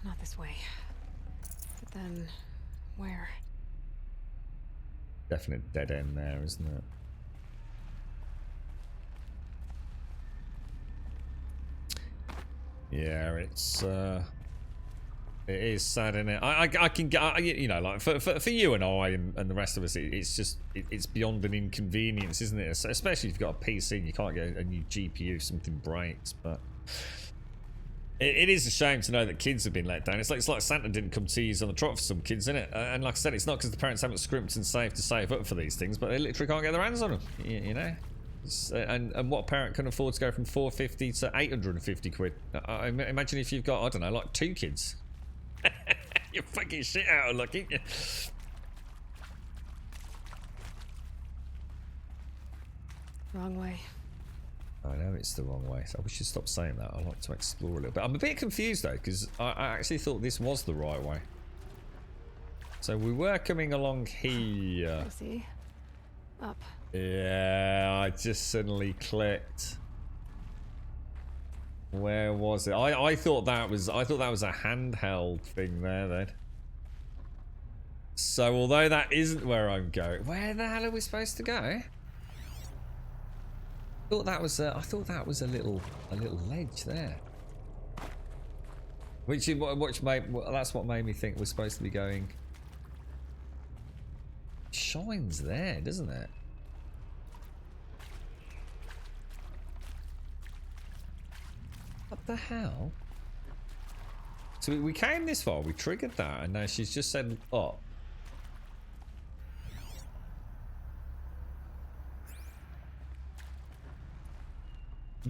Speaker 8: Not this way. But then, where?
Speaker 2: Definite dead end there, isn't it? Yeah, it's it is sad, isn't it? I can get, you know, like for you and I and the rest of us, it's just it's beyond an inconvenience, isn't it? Especially if you've got a PC and you can't get a new GPU if something breaks. But it is a shame to know that kids have been let down. It's like Santa didn't come tease on the trot for some kids, isn't it? And like I said, it's not because the parents haven't scrimped and saved to save up for these things, but they literally can't get their hands on them. You know. And what parent can afford to go from 450 to 850 quid? I imagine if you've got, I don't know, like 2 kids. You're fucking shit out of luck, ain't you?
Speaker 8: Wrong way.
Speaker 2: I know it's the wrong way, so we should stop saying that. I like to explore a little bit. I'm a bit confused though, because I actually thought this was the right way. So we were coming along here.
Speaker 8: I see. Up.
Speaker 2: Yeah, I just suddenly clicked. Where was it? I thought that was a handheld thing there then. So although that isn't where I'm going, where the hell are we supposed to go? I thought that was a little ledge there. Which is that's what made me think we're supposed to be going. Shines there, doesn't it? What the hell? So we came this far, we triggered that, and now she's just said up.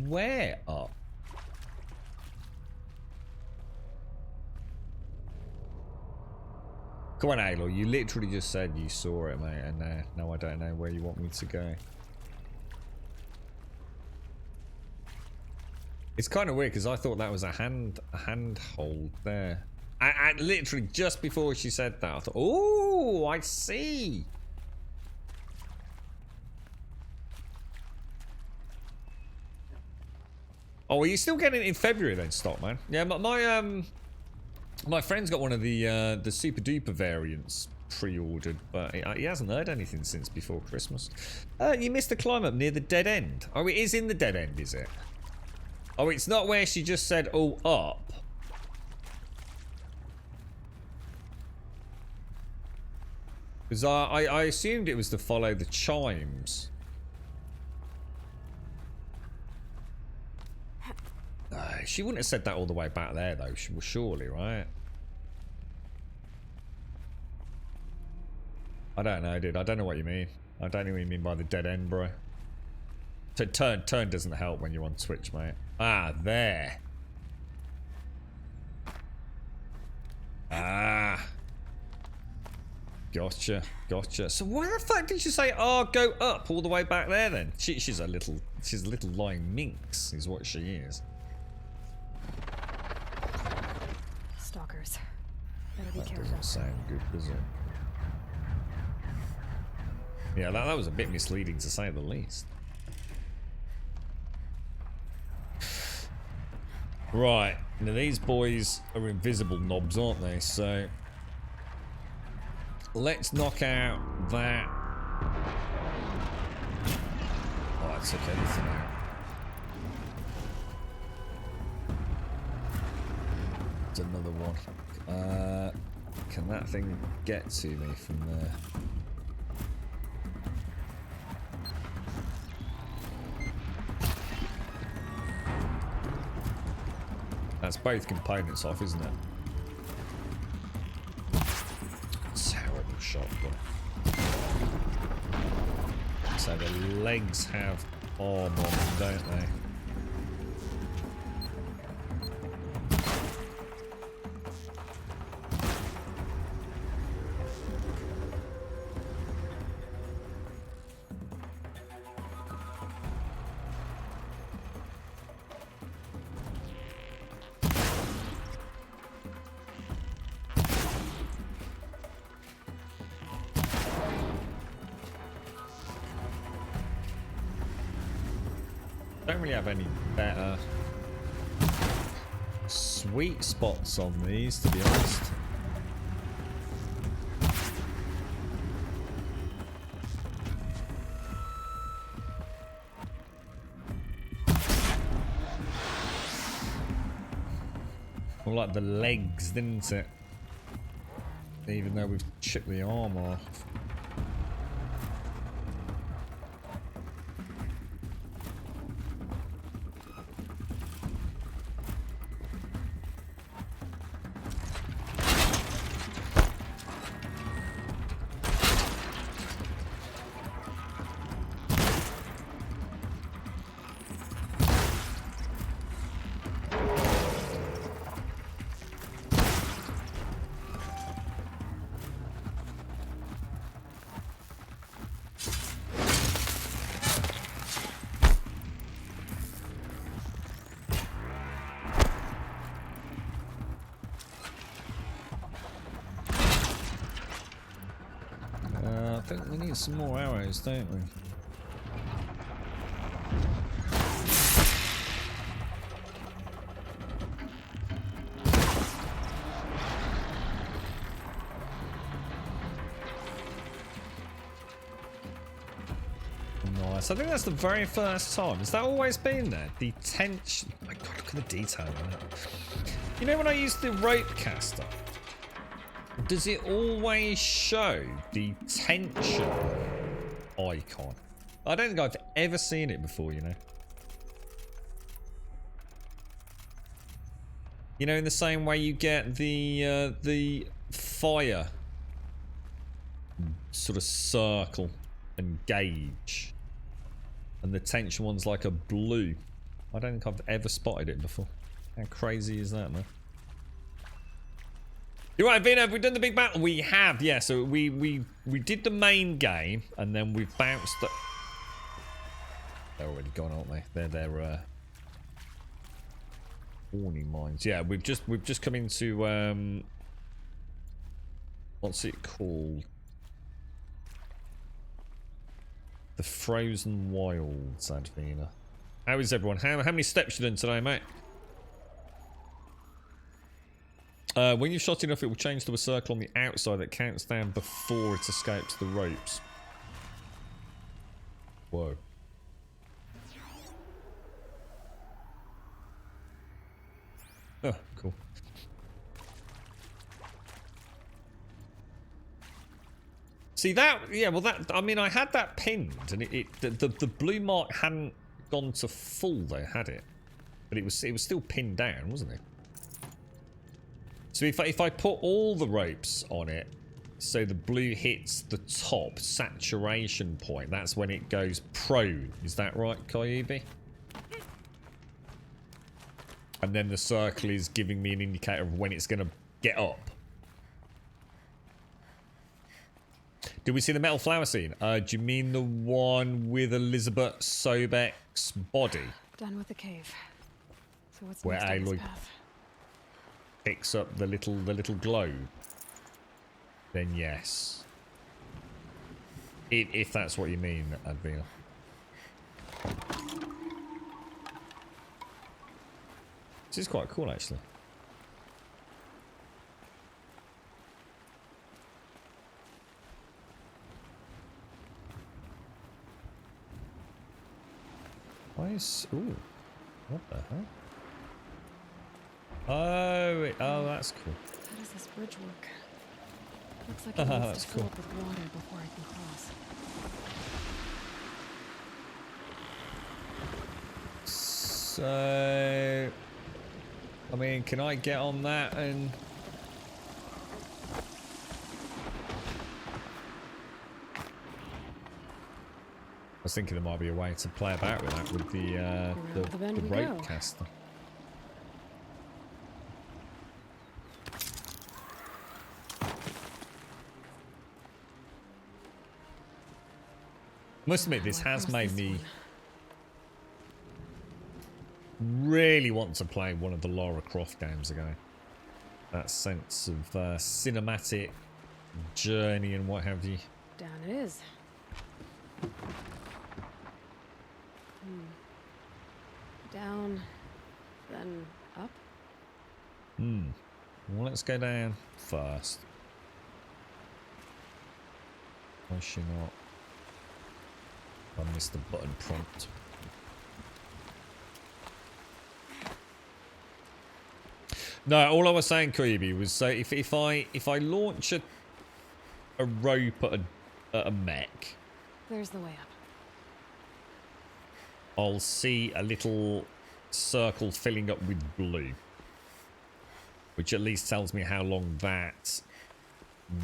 Speaker 2: Where up? Come on, Aloy, you literally just said you saw it, mate, and now I don't know where you want me to go. It's kind of weird because I thought that was a handhold there. I literally just before she said that, I thought, oh, I see. Oh, are you still getting it in February then, Stock Man? Yeah, my friend's got one of the super duper variants pre-ordered, but he hasn't heard anything since before Christmas. You missed the climb up near the dead end. Oh, it is in the dead end, is it? Oh, it's not where she just said, oh, up. Because I assumed it was to follow the chimes. She wouldn't have said that all the way back there, though, surely, right? I don't know, dude. I don't know what you mean. I don't know what you mean by the dead end, bro. So turn doesn't help when you're on Twitch, mate. Ah, there. Ah. Gotcha. So why the fuck did you say, oh, go up all the way back there then? She's a little lying minx, is what she is.
Speaker 8: Stalkers. Better be
Speaker 2: That
Speaker 8: careful.
Speaker 2: doesn't sound good, does it? Yeah, that was a bit misleading to say the least. Right, now these boys are invisible knobs, aren't they? So let's knock out that. Oh, that took everything out. It's another one. Can that thing get to me from there? That's both components off, isn't it? Terrible shot, but... So the legs have arm on them, don't they? Don't really have any better sweet spots on these, to be honest. More like the legs, didn't it? Even though we've chipped the arm off. think we need some more arrows, don't we? Nice. I think that's the very first time. Has that always been there? The tension. Oh my god, look at the detail on it. You know when I use the rope caster, does it always show the tension icon? I don't think I've ever seen it before, you know. You know, in the same way you get the fire sort of circle and gauge, and the tension one's like a blue. I don't think I've ever spotted it before. How crazy is that, man? You're right, Vina, have we done the big battle? We have, yeah. So we did the main game, and then we've bounced. They're already gone, aren't they? They're warning mines. Yeah, we've just come into what's it called? The Frozen Wilds, Advina. How is everyone? How many steps you done today, mate? When you've shot enough, it will change to a circle on the outside that counts down before it escapes the ropes. Whoa. Oh, cool. See that? Yeah, well that, I mean, I had that pinned, and the blue mark hadn't gone to full though, had it? But it was still pinned down, wasn't it? So if I put all the ropes on it, so the blue hits the top saturation point, that's when it goes prone. Is that right, Koyibi? And then the circle is giving me an indicator of when it's going to get up. Did we see the metal flower scene? Do you mean the one with Elizabeth Sobek's body?
Speaker 8: Done with the cave. So what's
Speaker 2: where
Speaker 8: next on this
Speaker 2: Aloy
Speaker 8: path?
Speaker 2: picks up the little globe? Then yes. If that's what you mean, Advina. This is quite cool, actually. Nice. Ooh. What the hell? Oh, that's cool.
Speaker 8: How does this bridge work? Looks like it
Speaker 2: Haha,
Speaker 8: needs
Speaker 2: that's
Speaker 8: to fill
Speaker 2: cool.
Speaker 8: up with water before I can cross.
Speaker 2: So, I mean, can I get on that and... I was thinking there might be a way to play about with that with the rope caster. Must admit, this has made me really want to play one of the Lara Croft games again. That sense of cinematic journey and what have you.
Speaker 8: Down it is. Down, then up.
Speaker 2: Well, let's go down first. Why is she not? I missed the button prompt. No, all I was saying, Koyibi, was so if I launch a rope at a mech,
Speaker 8: There's the way up.
Speaker 2: I'll see a little circle filling up with blue, which at least tells me how long that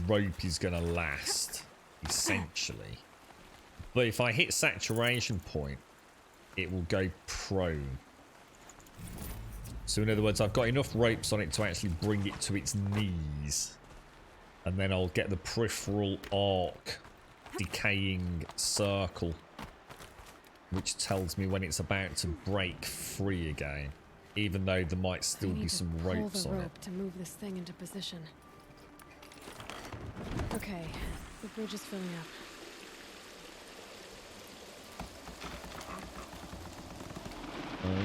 Speaker 2: rope is going to last, essentially. But if I hit saturation point, it will go prone. So in other words, I've got enough ropes on it to actually bring it to its knees. And then I'll get the peripheral arc decaying circle, which tells me when it's about to break free again, even though there might still be some ropes
Speaker 8: Pull
Speaker 2: on
Speaker 8: the
Speaker 2: it.
Speaker 8: rope to move this thing into position. Okay, The bridge is filling up.
Speaker 2: Okay.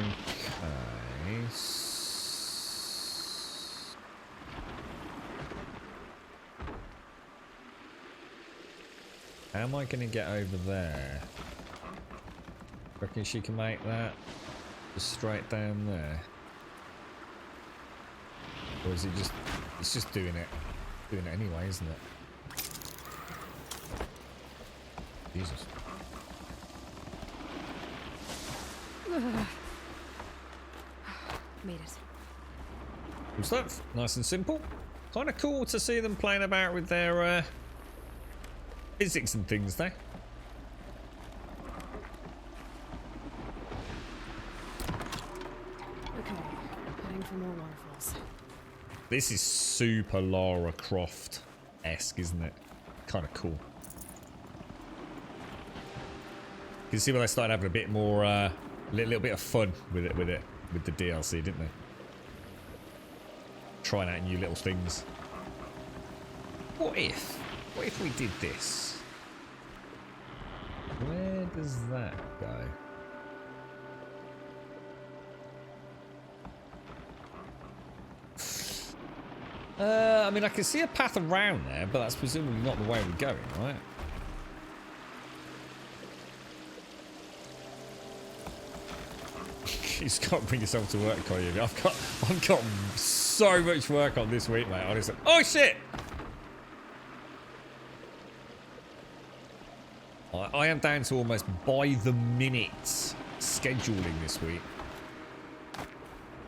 Speaker 2: How am I going to get over there? Reckon she can make that just straight down there? Or is it just... It's just doing it anyway, isn't it? Jesus.
Speaker 8: Made it.
Speaker 2: Good stuff. Nice and simple. Kind of cool to see them playing about with their physics and things there.
Speaker 8: Okay, heading for more waterfalls.
Speaker 2: This is super Lara Croft-esque, isn't it? Kind of cool. You can see where they started having a bit more, little bit of fun with the DLC, didn't they? Trying out new little things. What if we did this? Where does that go? I mean, I can see a path around there, but that's presumably not the way we're going, right? You've got to bring yourself to work, Koyu. I've got so much work on this week, mate. Honestly. Oh shit! I am down to almost by the minute scheduling this week,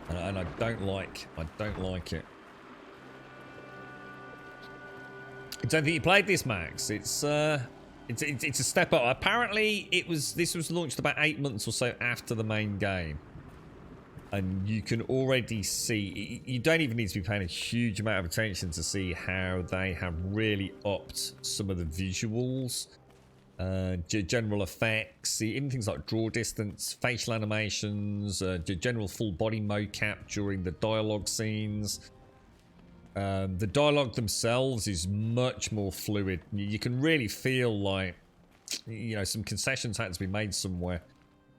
Speaker 2: and I don't like it. I don't think you played this, Max. It's a step up. Apparently, this was launched about 8 months or so after the main game. And you can already see, you don't even need to be paying a huge amount of attention to see how they have really upped some of the visuals, general effects, even things like draw distance, facial animations, general full body mocap during the dialogue scenes. The dialogue themselves is much more fluid. You can really feel like, you know, some concessions had to be made somewhere,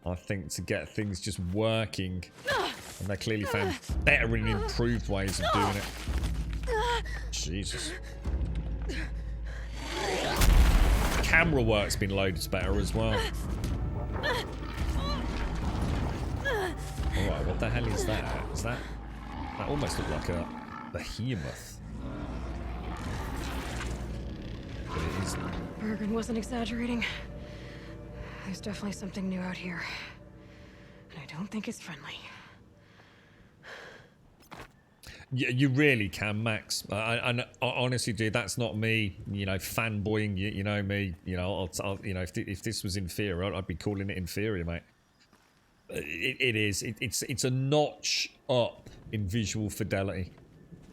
Speaker 2: I think, to get things just working. And they clearly found better and improved ways of doing it. Jesus. Camera work's been loads better as well. Alright, what the hell is that? Is that almost looked like a behemoth. But it isn't.
Speaker 8: Bergen wasn't exaggerating. There's definitely something new out here. And I don't think it's friendly.
Speaker 2: Yeah, you really can, Max. I honestly, dude, that's not me, you know, fanboying. You know me. You know, I'll you know, if this was inferior, I'd be calling it inferior, mate. It is. It's a notch up in visual fidelity.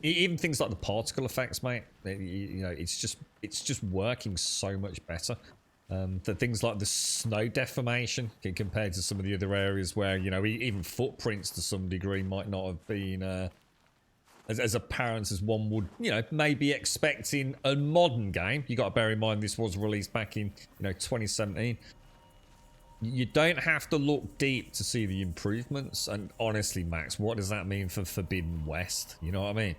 Speaker 2: Even things like the particle effects, mate. You know, it's just working so much better. The things like the snow deformation compared to some of the other areas where, you know, even footprints to some degree might not have been as apparent as one would, you know, maybe expect in a modern game. You got to bear in mind this was released back in, you know, 2017. You don't have to look deep to see the improvements. And honestly, Max, what does that mean for Forbidden West? You know what I mean?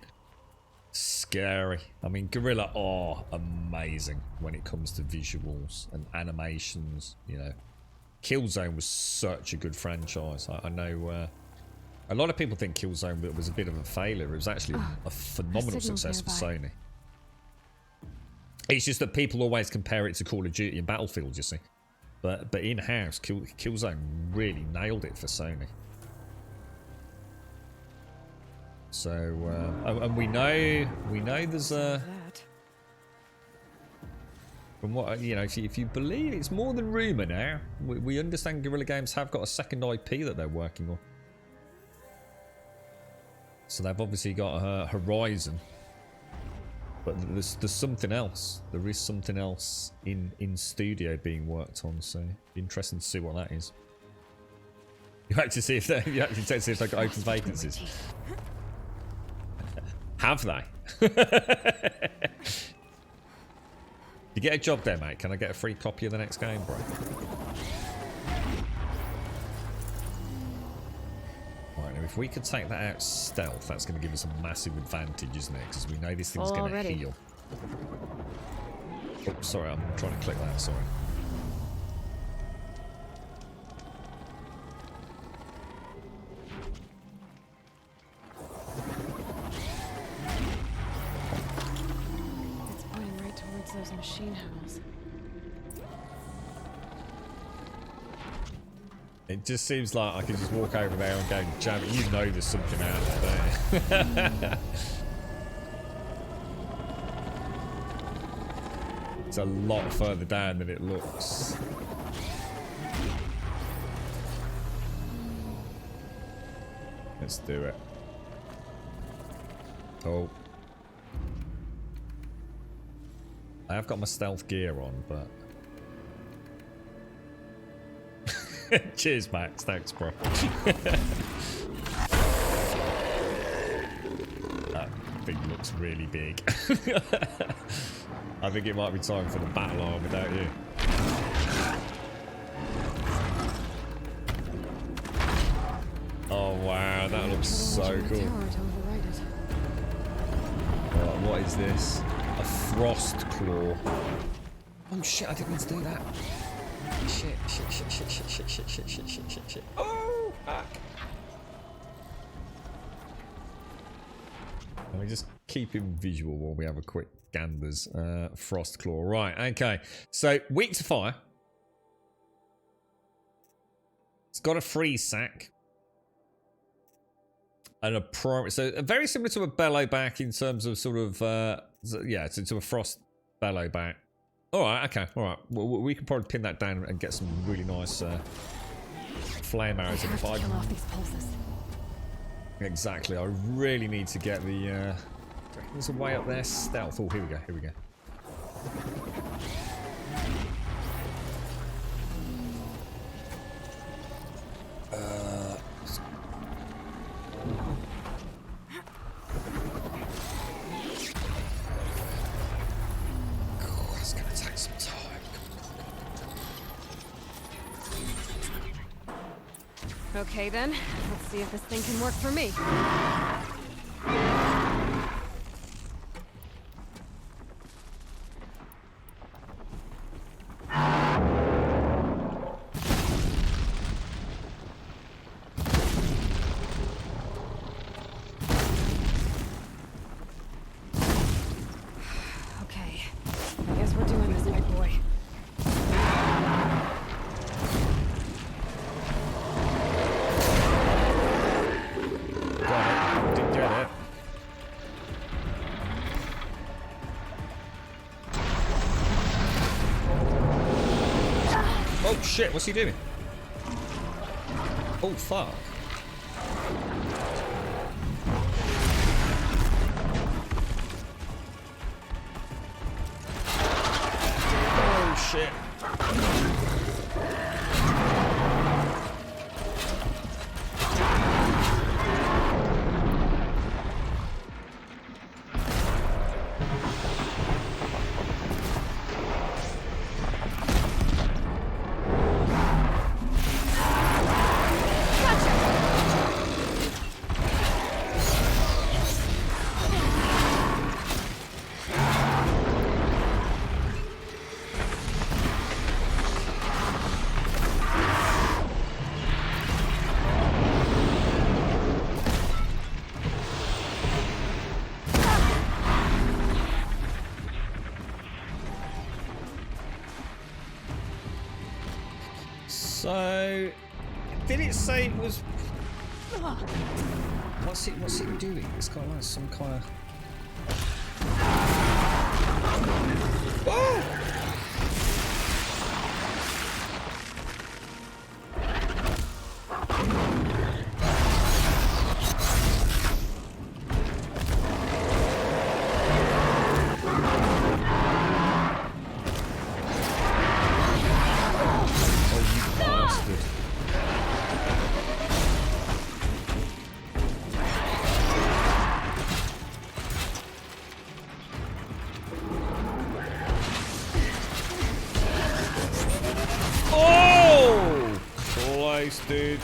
Speaker 2: Scary. I mean, Guerrilla are amazing when it comes to visuals and animations. You know, Killzone was such a good franchise. I know a lot of people think Killzone was a bit of a failure. It was actually a phenomenal success for Sony. It's just that people always compare it to Call of Duty and Battlefield, you see. But in-house, Killzone really nailed it for Sony. So, and we know there's a... From what, you know, if you believe, it's more than rumour now. We understand Guerrilla Games have got a second IP that they're working on. So they've obviously got Horizon. But there's something else. There is something else in studio being worked on, so interesting to see what that is. You actually see if they've got open vacancies. Have they? You get a job there, mate. Can I get a free copy of the next game, bro? Right, now if we could take that out stealth, that's going to give us a massive advantage, isn't it? Because we know this thing's going to heal. Oh, sorry, I'm trying to click that, sorry.
Speaker 8: It's pointing right towards those machine hells.
Speaker 2: It just seems like I could just walk over there and go, jam it. You know there's something out there, don't you? It's a lot further down than it looks. Let's do it. Oh. I have got my stealth gear on, but... Cheers, Max. Thanks, bro. That thing looks really big. I think it might be time for the battle arm without you. Oh wow, that looks so cool. Right, what is this? A frost claw. Oh shit, I didn't mean to do that. Shit. Oh, fuck. Let me just keep him visual while we have a quick ganders. Frost claw. Right, okay. So, weak to fire. It's got a freeze sack. And a primary. So, very similar to a bellow back in terms of sort of, yeah, to a frost bellow back. Alright, okay, alright. Well, we can probably pin that down and get some really nice flame arrows in the fight. Exactly, I really need to get the... there's a way up there. Stealth. Oh, here we go, here we go.
Speaker 8: Okay then, let's see if this thing can work for me. Okay, I guess we're doing this, big boy.
Speaker 2: Oh shit, what's he doing? Oh fuck. Oh shit. So, did it say it was? What's it doing? It's got like some kind of. Oh! base, dudes.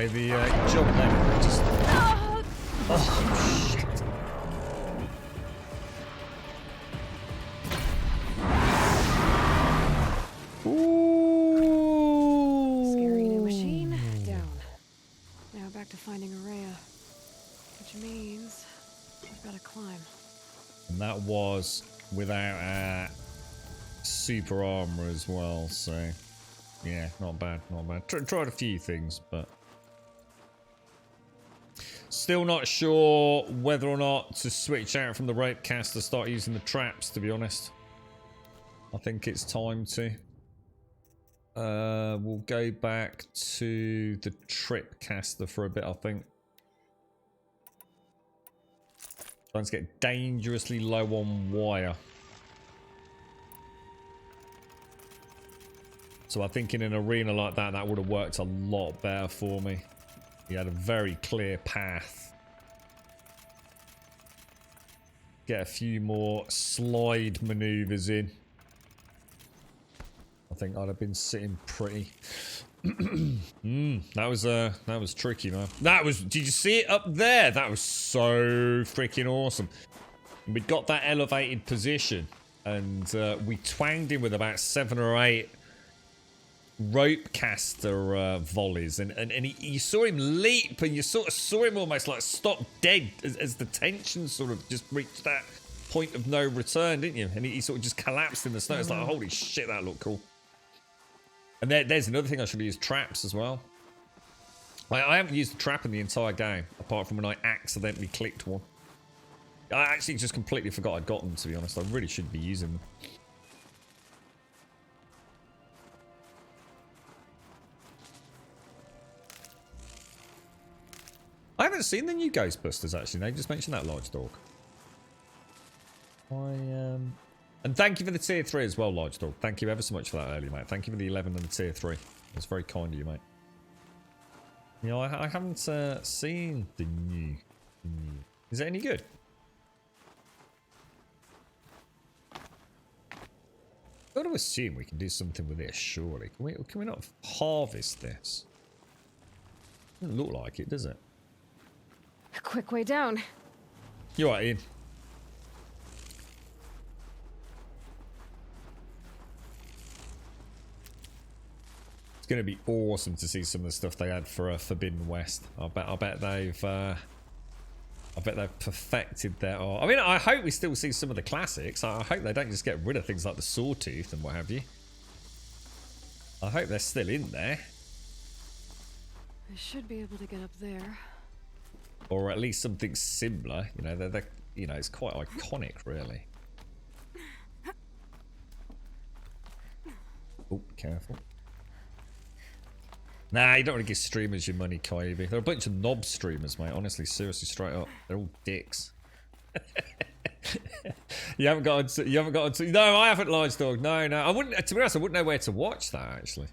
Speaker 2: The job there just oh shit.
Speaker 8: Ooh. Scary new machine down. Now back to finding Araya, which means I've got to climb.
Speaker 2: And that was without super armor as well, so yeah, not bad, not bad. Tried a few things, but still not sure whether or not to switch out from the rope cast to start using the traps, to be honest. I think it's time to. We'll go back to the trip caster for a bit, I think. Trying to get dangerously low on wire. So I think in an arena like that, that would have worked a lot better for me. You had a very clear path. Get a few more slide maneuvers in. I think I'd have been sitting pretty. That was tricky, man. That was. Did you see it up there? That was so freaking awesome. We got that elevated position, and we twanged in with about 7 or 8 rope caster volleys, and you saw him leap, and you sort of saw him almost like stop dead as the tension sort of just reached that point of no return, didn't you? And he sort of just collapsed in the snow. It's like, holy shit, that looked cool. And there's another thing I should have used: traps as well. I haven't used a trap in the entire game, apart from when I accidentally clicked one. I actually just completely forgot I'd got them, to be honest. I really should be using them. I haven't seen the new Ghostbusters, actually. They just mentioned that, Large Dog. And thank you for the tier 3 as well, Large Dog. Thank you ever so much for that earlier, mate. Thank you for the 11 and the tier 3. That's very kind of you, mate. You know, I haven't seen the new. Is it any good? I've got to assume we can do something with this, surely. Can we not harvest this? Doesn't look like it, does it?
Speaker 8: A quick way down.
Speaker 2: You're right, Ian. It's going to be awesome to see some of the stuff they had for Forbidden West. I bet they've perfected their art. I mean, I hope we still see some of the classics. I hope they don't just get rid of things like the Sawtooth and what have you. I hope they're still in there.
Speaker 8: I should be able to get up there.
Speaker 2: Or at least something similar. You know, they're you know, it's quite iconic, really. Oh, careful. Nah, you don't want to give streamers your money, Kaibi. They're a bunch of knob streamers, mate. Honestly, seriously, straight up. They're all dicks. You haven't got onto... No, I haven't, Large Dog. No. I wouldn't... To be honest, I wouldn't know where to watch that, actually.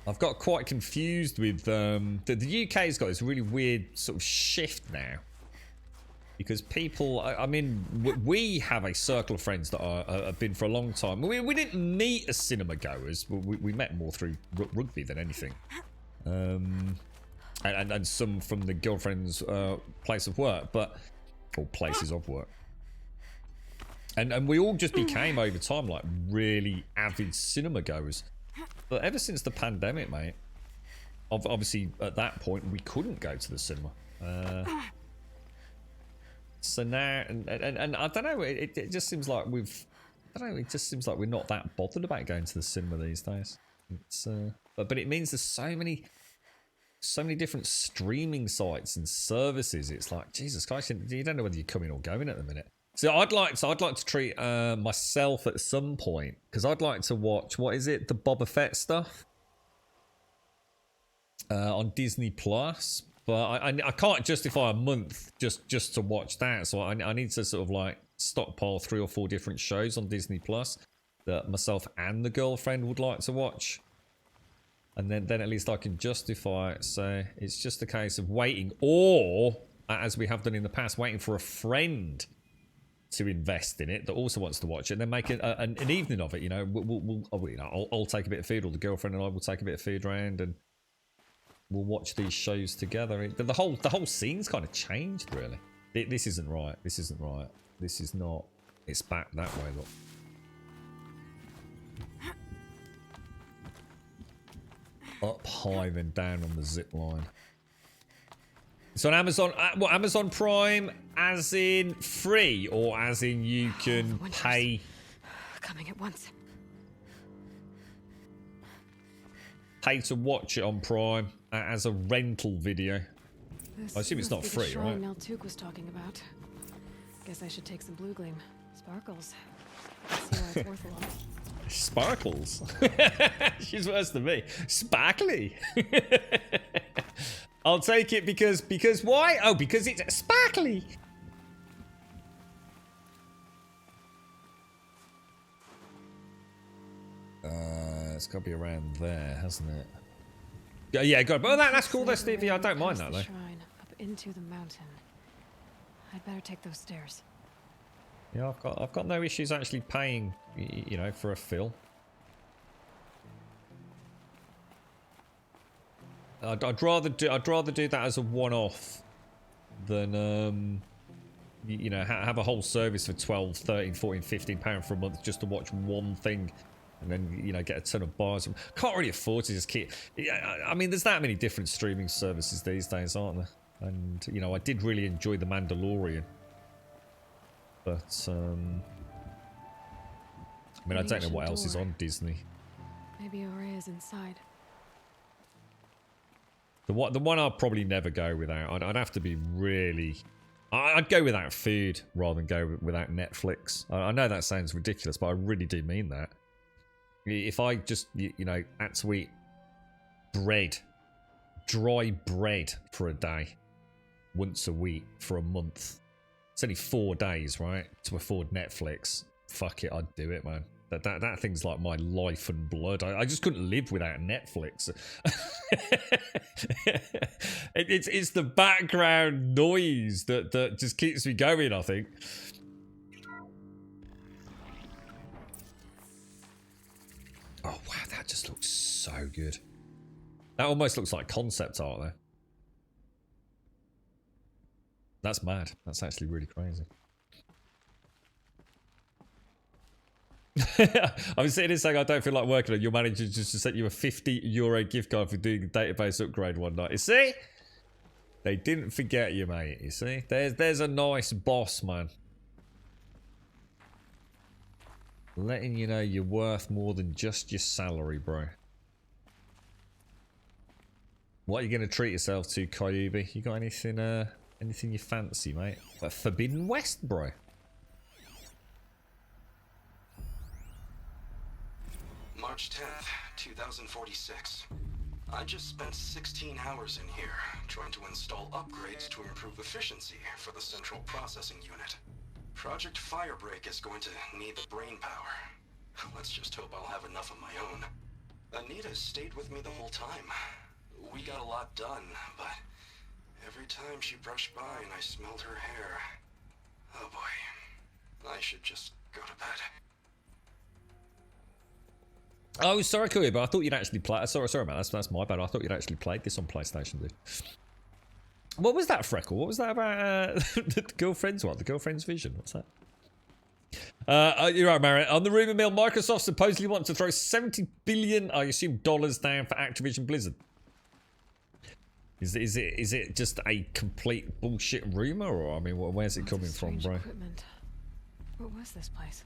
Speaker 2: I've got quite confused with... the UK's got this really weird sort of shift now. Because people, I mean, we have a circle of friends that have been for a long time. We didn't meet as cinema goers. We met more through rugby than anything. And some from the girlfriend's place of work, or places of work. And we all just became, over time, like, really avid cinema goers. But ever since the pandemic, mate, obviously, at that point, we couldn't go to the cinema. So now, and I don't know, it just seems like it just seems like we're not that bothered about going to the cinema these days. It's, but it means there's so many different streaming sites and services. It's like, Jesus Christ, you don't know whether you're coming or going at the minute. So I'd like to treat myself at some point, because I'd like to watch, what is it, the Boba Fett stuff on Disney Plus. But I can't justify a month just to watch that. So I need to sort of like stockpile 3 or 4 different shows on Disney Plus that myself and the girlfriend would like to watch. And then at least I can justify it. So it's just a case of waiting, or, as we have done in the past, waiting for a friend to invest in it that also wants to watch it, and then make it an evening of it. You know, I'll take a bit of food, or the girlfriend and I will take a bit of food around, and we'll watch these shows together. The whole scene's kind of changed, really. This isn't right. This isn't right. This is not. It's back that way, look. Up high, then down on the zip line. It's on Amazon. What, Amazon Prime, as in free, or as in you can pay?
Speaker 8: Coming at once.
Speaker 2: Pay to watch it on Prime as a rental video. I assume it's not free, right?
Speaker 8: Naltuk was talking about. Guess I should take some blue gleam. Sparkles. See why it's worth a lot.
Speaker 2: Sparkles? She's worse than me. Sparkly. I'll take it because why? Oh, because it's sparkly. It's got to be around there, hasn't it? Yeah, got it. But that's cool, though, Stevie. I don't mind that, though.
Speaker 8: Shrine up into the mountain. I'd better take those stairs.
Speaker 2: Yeah, I've got no issues actually paying, you know, for a fill. I'd rather do that as a one-off than you know, have a whole service for 12, 13, 14, 15 pound for a month just to watch one thing, and then, you know, get a ton of bars. Can't really afford to just keep. I mean, there's that many different streaming services these days, aren't there? And, you know, I did really enjoy The Mandalorian. But, I mean, I don't know what else is on Disney.
Speaker 8: Maybe Ore is inside.
Speaker 2: The one I'll probably never go without. I'd have to be really... I'd go without food rather than go without Netflix. I know that sounds ridiculous, but I really do mean that. If I just, you know, had to eat bread, dry bread for a day, once a week for a month, it's only 4 days, right, to afford Netflix. Fuck it, I'd do it, man. That thing's like my life and blood. I just couldn't live without Netflix. It's the background noise that just keeps me going, I think. Oh wow, that just looks so good. That almost looks like concept art there. That's mad. That's actually really crazy. I've been sitting here saying I don't feel like working on. Your manager just sent you a €50 gift card for doing the database upgrade one night. You see? They didn't forget you, mate. You see? There's a nice boss, man. Letting you know you're worth more than just your salary, bro. What are you going to treat yourself to, Kyubi? You got anything you fancy, mate? Like Forbidden West, bro.
Speaker 1: March 10th, 2046. I just spent 16 hours in here trying to install upgrades to improve efficiency for the central processing unit. Project Firebreak is going to need the brain power. Let's just hope I'll have enough of my own. Anita stayed with me the whole time. We got a lot done, but every time she brushed by and I smelled her hair, should just go to bed.
Speaker 2: Oh, sorry, Kuya, but I thought you'd actually play. Sorry, man. That's my bad. I thought you'd actually played this on PlayStation, dude. What was that, Freckle? What was that about the girlfriend's what? The girlfriend's vision? What's that? You're right, Marin. On the rumor mill, Microsoft supposedly wants to throw $70 billion, I assume, dollars down for Activision Blizzard. Is it just a complete bullshit rumor, or I mean, where's it coming from, bro?
Speaker 8: Equipment. What was this place?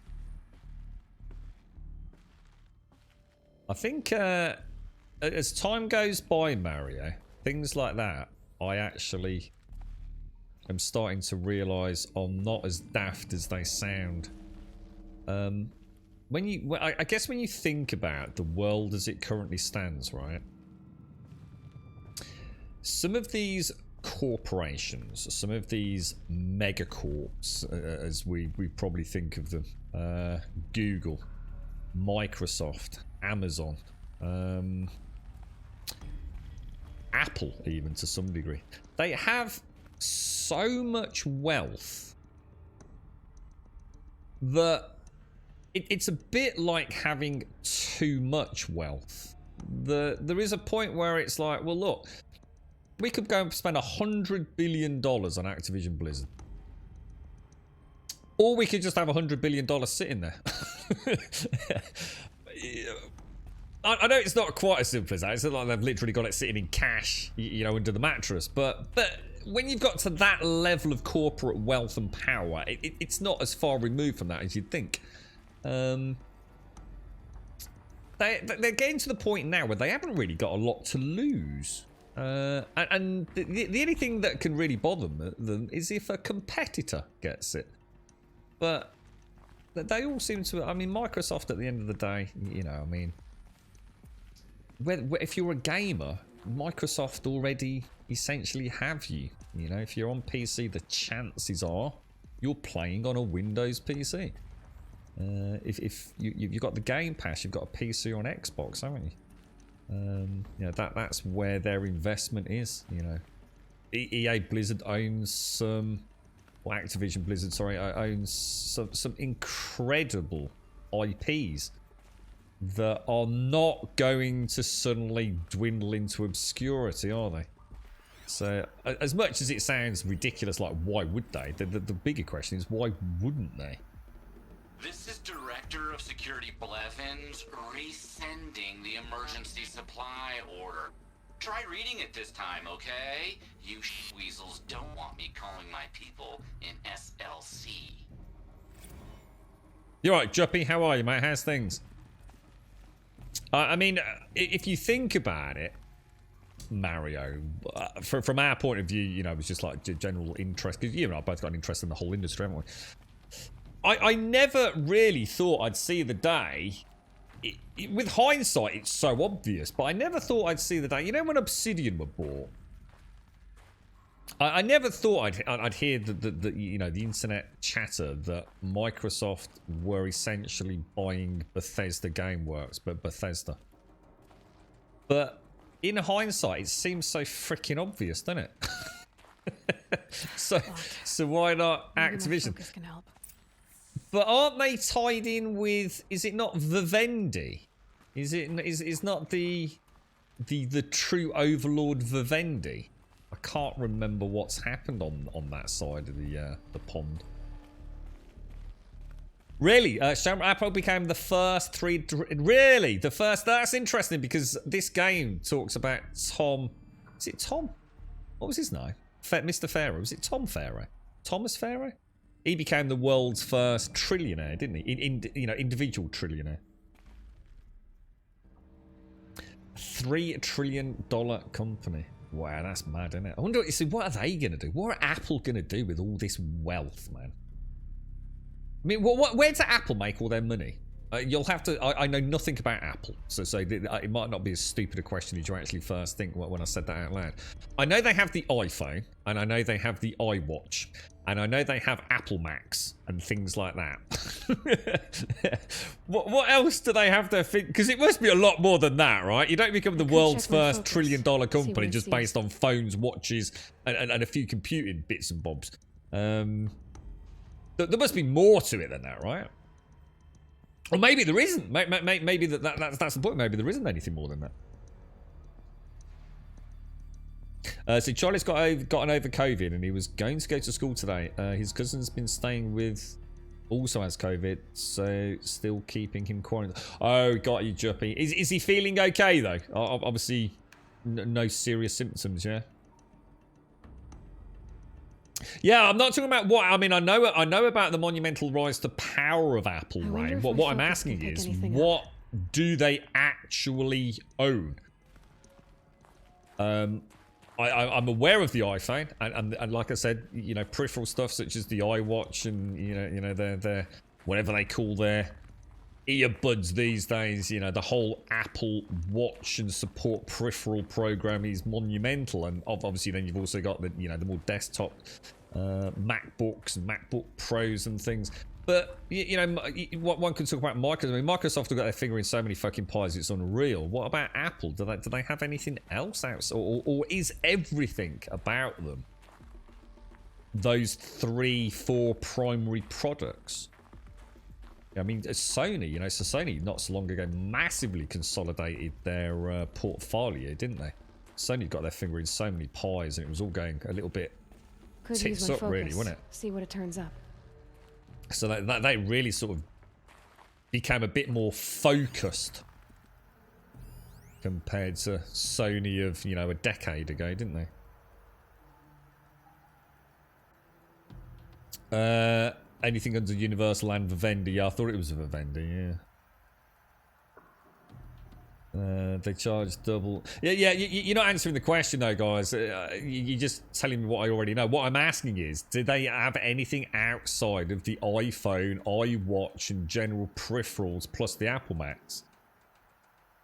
Speaker 2: I think as time goes by, Mario, things like that, I actually am starting to realise I'm not as daft as they sound. I guess when you think about the world as it currently stands, right? Some of these corporations, some of these megacorps, as we probably think of them, Google, Microsoft, Amazon, Apple, even to some degree, they have so much wealth that it's a bit like having too much wealth. There is a point where it's like, well, look, we could go and spend $100 billion on Activision Blizzard. Or we could just have $100 billion sitting there. I know it's not quite as simple as that. It's not like they've literally got it sitting in cash, you know, under the mattress. But when you've got to that level of corporate wealth and power, it's not as far removed from that as you'd think. They're getting to the point now where they haven't really got a lot to lose. And the only thing that can really bother them is if a competitor gets it. But they all seem to... I mean, Microsoft at the end of the day, you know, I mean... If you're a gamer, Microsoft already essentially have you. You know, if you're on PC, the chances are you're playing on a Windows PC. If you've got the Game Pass, you've got a PC or an Xbox, haven't you? You know, that's where their investment is. You know, EA Blizzard owns some, or Activision Blizzard, sorry, owns some incredible IPs that are not going to suddenly dwindle into obscurity, are they? So, as much as it sounds ridiculous, like why would they? The bigger question is why wouldn't they?
Speaker 5: This is Director of Security Blevins resending the emergency supply order. Try reading it this time, okay? You weasels don't want me calling my people in SLC.
Speaker 2: You're right, Juppy. How are you, mate? How's things? I mean, if you think about it, Mario, from our point of view, you know, it was just like general interest, because you and I both got an interest in the whole industry, haven't we? I never really thought I'd see the day. With hindsight, it's so obvious, but I never thought I'd see the day. You know, when Obsidian were bought, I never thought I'd hear the you know, the internet chatter that Microsoft were essentially buying Bethesda Gameworks, but Bethesda. But in hindsight, it seems so freaking obvious, doesn't it? so why not Activision?
Speaker 8: Focus can help.
Speaker 2: But aren't they tied in with? Is it not Vivendi? Is not the true overlord Vivendi? I can't remember what's happened on that side of the pond. Really, Apple became the first really the first. That's interesting because this game talks about Tom. Is it Tom? What was his name? Mr. Pharaoh. Was it Tom Pharaoh? Thomas Pharaoh? He became the world's first trillionaire, didn't he? You know, individual trillionaire. $3 trillion company. Wow, that's mad, isn't it? I wonder, what are they going to do? What are Apple going to do with all this wealth, man? I mean, where does Apple make all their money? You'll have to... I know nothing about Apple, so it might not be as stupid a question as you actually first think when I said that out loud. I know they have the iPhone, and I know they have the iWatch, and I know they have Apple Macs and things like that. What else do they have to think? Because it must be a lot more than that, right? You don't become the world's first $1 trillion company just based on phones, watches, and a few computing bits and bobs. There must be more to it than that, right? Or maybe there isn't. Maybe that's the point. Maybe there isn't anything more than that. So Charlie's gotten over COVID and he was going to go to school today. His cousin's been staying with, also has COVID, so still keeping him quarantined. Oh, got you, Juppy. Is he feeling okay though? Obviously, no serious symptoms, yeah. Yeah, I'm not talking about what I mean. I know about the monumental rise to power of Apple, Rain. What I'm asking is, what do they actually own? I'm aware of the iPhone, and like I said, you know, peripheral stuff such as the iWatch and you know their whatever they call their earbuds these days. You know, the whole Apple Watch and support peripheral program is monumental, and obviously then you've also got the the more desktop MacBooks and MacBook Pros and things. But you know, one could talk about Microsoft. I mean, Microsoft have got their finger in so many fucking pies, it's unreal. What about Apple? Do they have anything else out, or is everything about them those 3-4 primary products? I mean, Sony, you know, so Sony not so long ago massively consolidated their portfolio, didn't they? Sony got their finger in so many pies, and it was all going a little bit tits up, really, wasn't it?
Speaker 8: See what it turns up.
Speaker 2: So they really sort of became a bit more focused compared to Sony of, you know, a decade ago, didn't they? Anything under Universal and Vivendi? Yeah, I thought it was a Vivendi, yeah. They charge double. Yeah, you're not answering the question though, guys. You're just telling me what I already know. What I'm asking is, do they have anything outside of the iPhone, iWatch, and general peripherals plus the Apple Macs?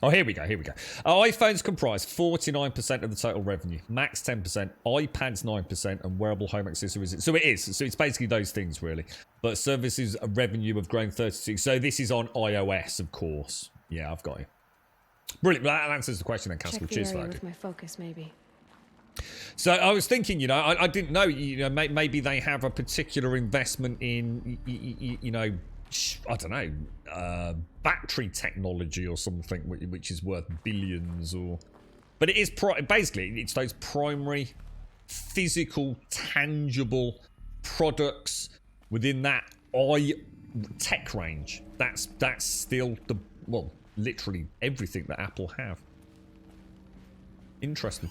Speaker 2: Oh, here we go. iPhones comprise 49% of the total revenue, Macs 10%, iPads 9%, and wearable home accessories. So it is. So it's basically those things, really. But services revenue have grown 36%. So this is on iOS, of course. Yeah, I've got you. Brilliant. Well, that answers the question then, Castle. Cheers for that.
Speaker 8: With my focus, maybe.
Speaker 2: So I was thinking, you know, I didn't know, you know, maybe they have a particular investment in, you know, I don't know, battery technology or something, which is worth billions, or. But it is basically it's those primary, physical, tangible products within that tech range. That's still the literally everything that Apple have. Interesting.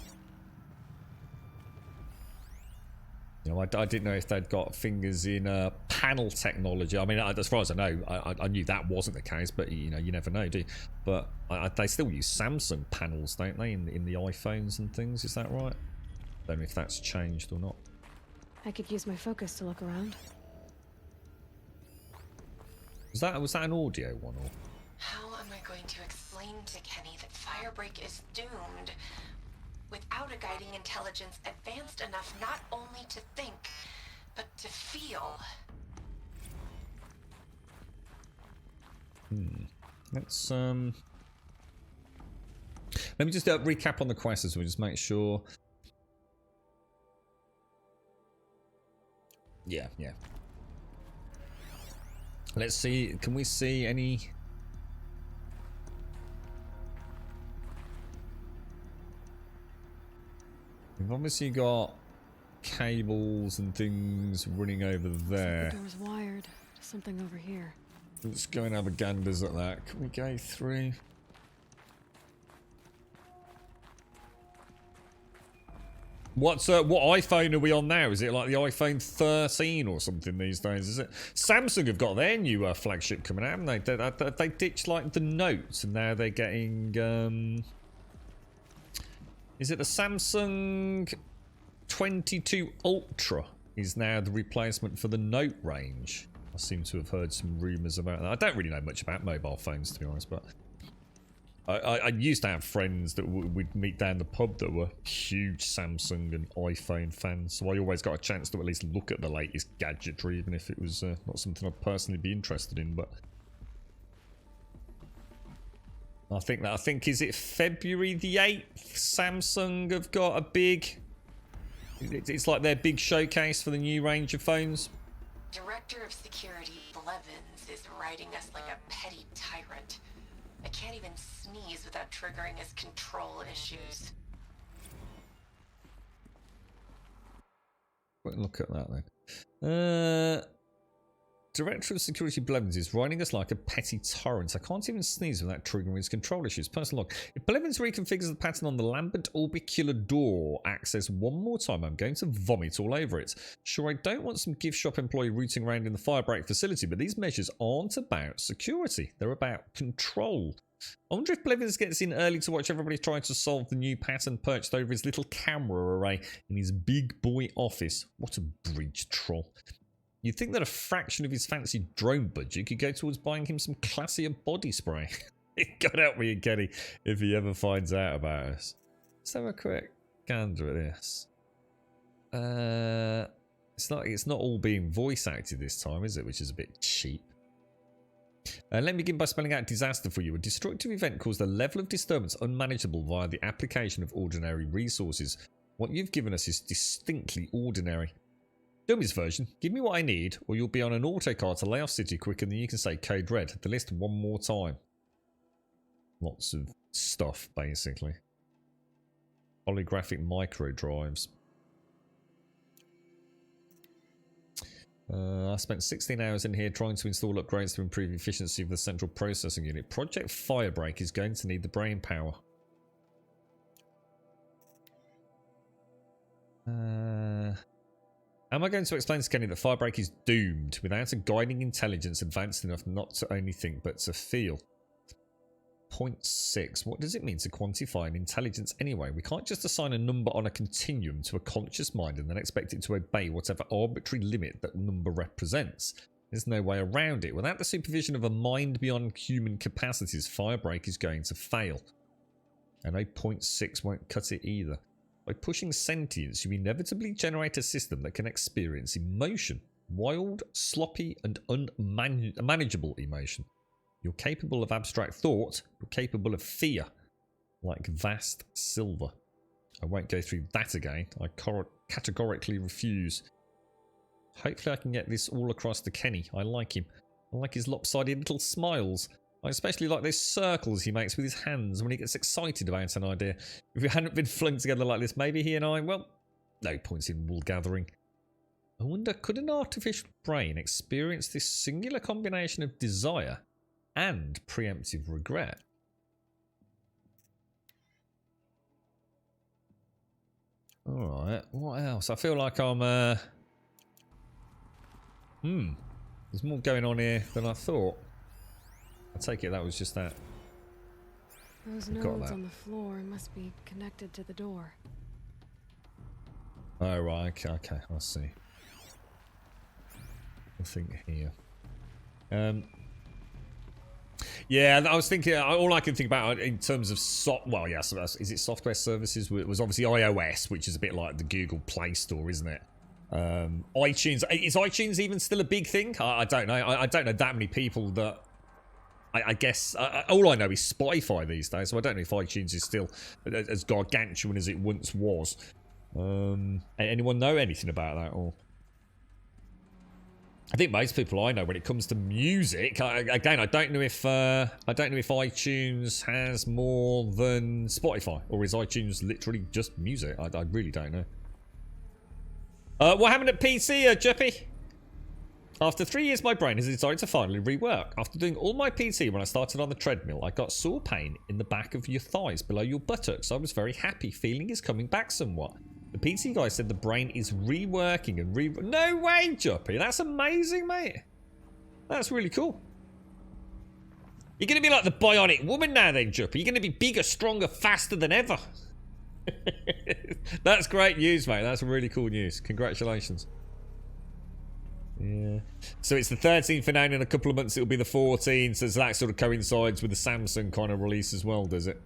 Speaker 2: You know, I didn't know if they'd got fingers in panel technology. I mean, as far as I know, I knew that wasn't the case, but you know, you never know, do you? But they still use Samsung panels, don't they, in the iPhones and things? Is that right? Don't know if that's changed or not.
Speaker 8: I could use my focus to look around.
Speaker 2: Was that an audio one, or?
Speaker 6: How am I going to explain to Kenny that Firebreak is doomed without a guiding intelligence advanced enough not only to think, but to feel?
Speaker 2: Let's let me just recap on the quest as we just make sure. Yeah. Let's see. Can we see any? We've obviously got cables and things running over there.
Speaker 8: The door's wired to something over here.
Speaker 2: Let's go and have a ganders at that. Can we go through? What iPhone are we on now? Is it like the iPhone 13 or something these days? Is it? Samsung have got their new flagship coming out, haven't they? They ditched like the Note, and now they're getting. Is it the Samsung 22 Ultra is now the replacement for the Note range? I seem to have heard some rumours about that. I don't really know much about mobile phones, to be honest, but I used to have friends that would meet down the pub that were huge Samsung and iPhone fans, so I always got a chance to at least look at the latest gadgetry, even if it was not something I'd personally be interested in. But I think is it February the 8th? Samsung have got a big. It's like their big showcase for the new range of phones.
Speaker 6: Director of Security Blevins is riding us like a petty tyrant. I can't even sneeze without triggering his control issues.
Speaker 2: Look at that then. Director of Security Blevins is riding us like a petty tyrant. I can't even sneeze without triggering his control issues. Personal log. If Blevins reconfigures the pattern on the Lambent orbicular door access one more time, I'm going to vomit all over it. Sure, I don't want some gift shop employee rooting around in the firebreak facility, but these measures aren't about security. They're about control. I wonder if Blevins gets in early to watch everybody trying to solve the new pattern perched over his little camera array in his big boy office. What a breach troll. You'd think that a fraction of his fancy drone budget could go towards buying him some classier body spray. God help me and Kenny if he ever finds out about us. Let's have a quick gander at this. It's not all being voice acted this time, is it? Which is a bit cheap. Let me begin by spelling out disaster for you. A destructive event caused a level of disturbance unmanageable via the application of ordinary resources. What you've given us is distinctly ordinary. Dummy's version, give me what I need, or you'll be on an autocar to lay off City quicker than you can say Code Red. The list one more time. Lots of stuff, basically. Holographic micro drives. I spent 16 hours in here trying to install upgrades to improve efficiency of the central processing unit. Project Firebreak is going to need the brain power. Am I going to explain to Kenny that Firebreak is doomed without a guiding intelligence advanced enough not to only think but to feel? 0.6. What does it mean to quantify an intelligence anyway? We can't just assign a number on a continuum to a conscious mind and then expect it to obey whatever arbitrary limit that number represents. There's no way around it. Without the supervision of a mind beyond human capacities, Firebreak is going to fail. And 0.6 won't cut it either. By pushing sentience, you inevitably generate a system that can experience emotion. Wild, sloppy, and unmanageable emotion. You're capable of abstract thought. You're capable of fear. Like vast silver. I won't go through that again. I categorically refuse. Hopefully I can get this all across to Kenny. I like him. I like his lopsided little smiles. I especially like those circles he makes with his hands when he gets excited about an idea. If we hadn't been flung together like this, maybe he and I, well, no points in wool gathering. I wonder, could an artificial brain experience this singular combination of desire and preemptive regret? Alright, what else? I feel like I'm, there's more going on here than I thought. I take it that was just that.
Speaker 8: Those nodes on the floor must be connected to the door.
Speaker 2: Oh, right, okay, I see. I think here. Yeah, I was thinking, all I can think about in terms of well, yeah, so is it software services? Was obviously iOS, which is a bit like the Google Play Store, isn't it? iTunes, is iTunes even still a big thing? I don't know. I don't know that many people that. I guess all I know is Spotify these days, so I don't know if iTunes is still as gargantuan as it once was. Anyone know anything about that? Or I think most people I know when it comes to music, again, I don't know if iTunes has more than Spotify, or is iTunes literally just music? I really don't know. What happened at PC, Juppy? After 3 years, my brain has decided to finally rework. After doing all my PT when I started on the treadmill, I got sore pain in the back of your thighs below your buttocks. I was very happy. Feeling is coming back somewhat. The PT guy said the brain is reworking and No way, Juppy. That's amazing, mate. That's really cool. You're going to be like the bionic woman now then, Juppy. You're going to be bigger, stronger, faster than ever. That's great news, mate. That's really cool news. Congratulations. Yeah. So it's the 13th for now, and in a couple of months it'll be the 14th, so that sort of coincides with the Samsung kind of release as well, does it?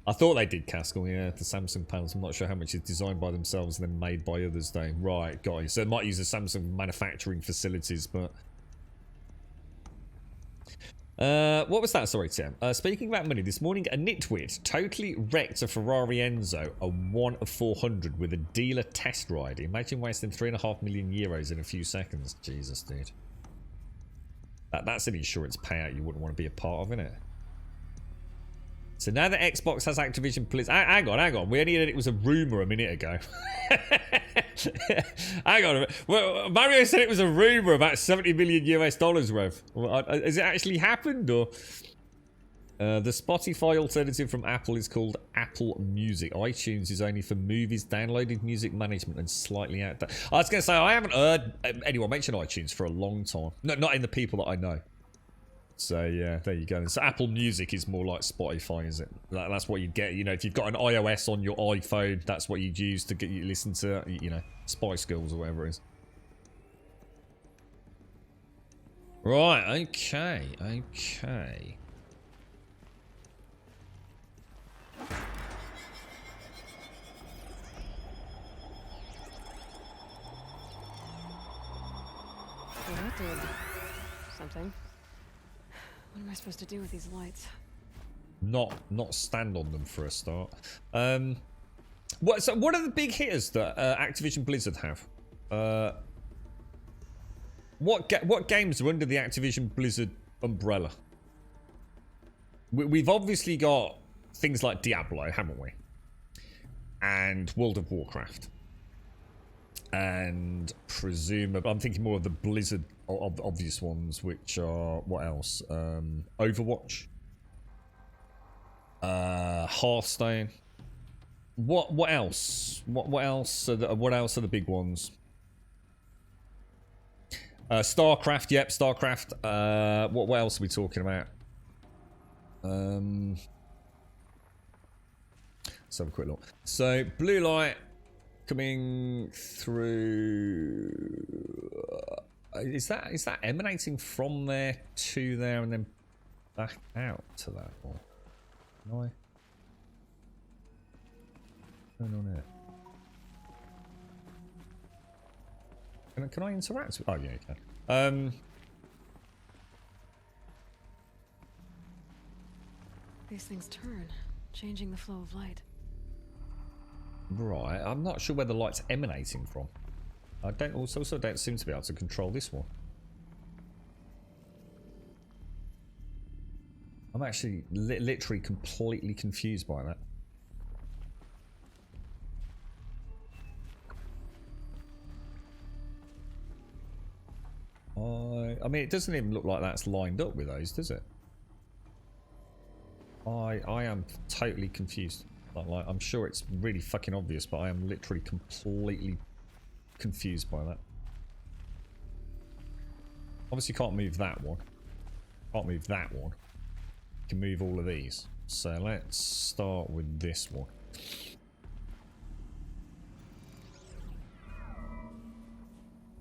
Speaker 2: I thought they did, Caskell, yeah, the Samsung panels. I'm not sure how much is designed by themselves and then made by others, though. Right, got you. So it might use the Samsung manufacturing facilities, but... What was that? Sorry, Tim. Speaking about money, this morning a nitwit totally wrecked a Ferrari Enzo, a 1 of 400 with a dealer test ride. Imagine wasting 3.5 million euros in a few seconds. Jesus, dude. That's an insurance payout you wouldn't want to be a part of, innit? So now that Xbox has Activision Blizzard... Hang on. We only heard it was a rumour a minute ago. Hang on a minute. Well, Mario said it was a rumour about $70 million US, Rev. Has it actually happened, or... the Spotify alternative from Apple is called Apple Music. iTunes is only for movies, downloaded music management, and slightly out there. I was going to say, I haven't heard anyone mention iTunes for a long time. No, not in the people that I know. So, yeah, there you go. So Apple Music is more like Spotify, is it? That's what you'd get. You know, if you've got an iOS on your iPhone, that's what you'd use to get you listen to, you know, Spice Girls or whatever it is. Right, okay.
Speaker 8: Well, that did something. What am I supposed to do with these lights?
Speaker 2: Not stand on them for a start. What are the big hitters that Activision Blizzard have? What games are under the Activision Blizzard umbrella? We've obviously got things like Diablo, haven't we? And World of Warcraft. And presumably, I'm thinking more of the Blizzard obvious ones, which are, what else? Overwatch. Hearthstone. What else? What else are the big ones? StarCraft, yep, StarCraft. What else are we talking about? Let's have a quick look. So, blue light coming through. Is that emanating from there to there and then back out to that one? Can I? What's going on here? Can I interact with? Oh yeah, you can.
Speaker 8: These things turn, changing the flow of light.
Speaker 2: Right, I'm not sure where the light's emanating from. I also don't seem to be able to control this one. I'm actually literally completely confused by that. I mean, it doesn't even look like that's lined up with those, does it? I am totally confused. Like, I'm sure it's really fucking obvious, but I am literally completely confused by that. Obviously can't move that one. Can't move that one. Can move all of these. So let's start with this one.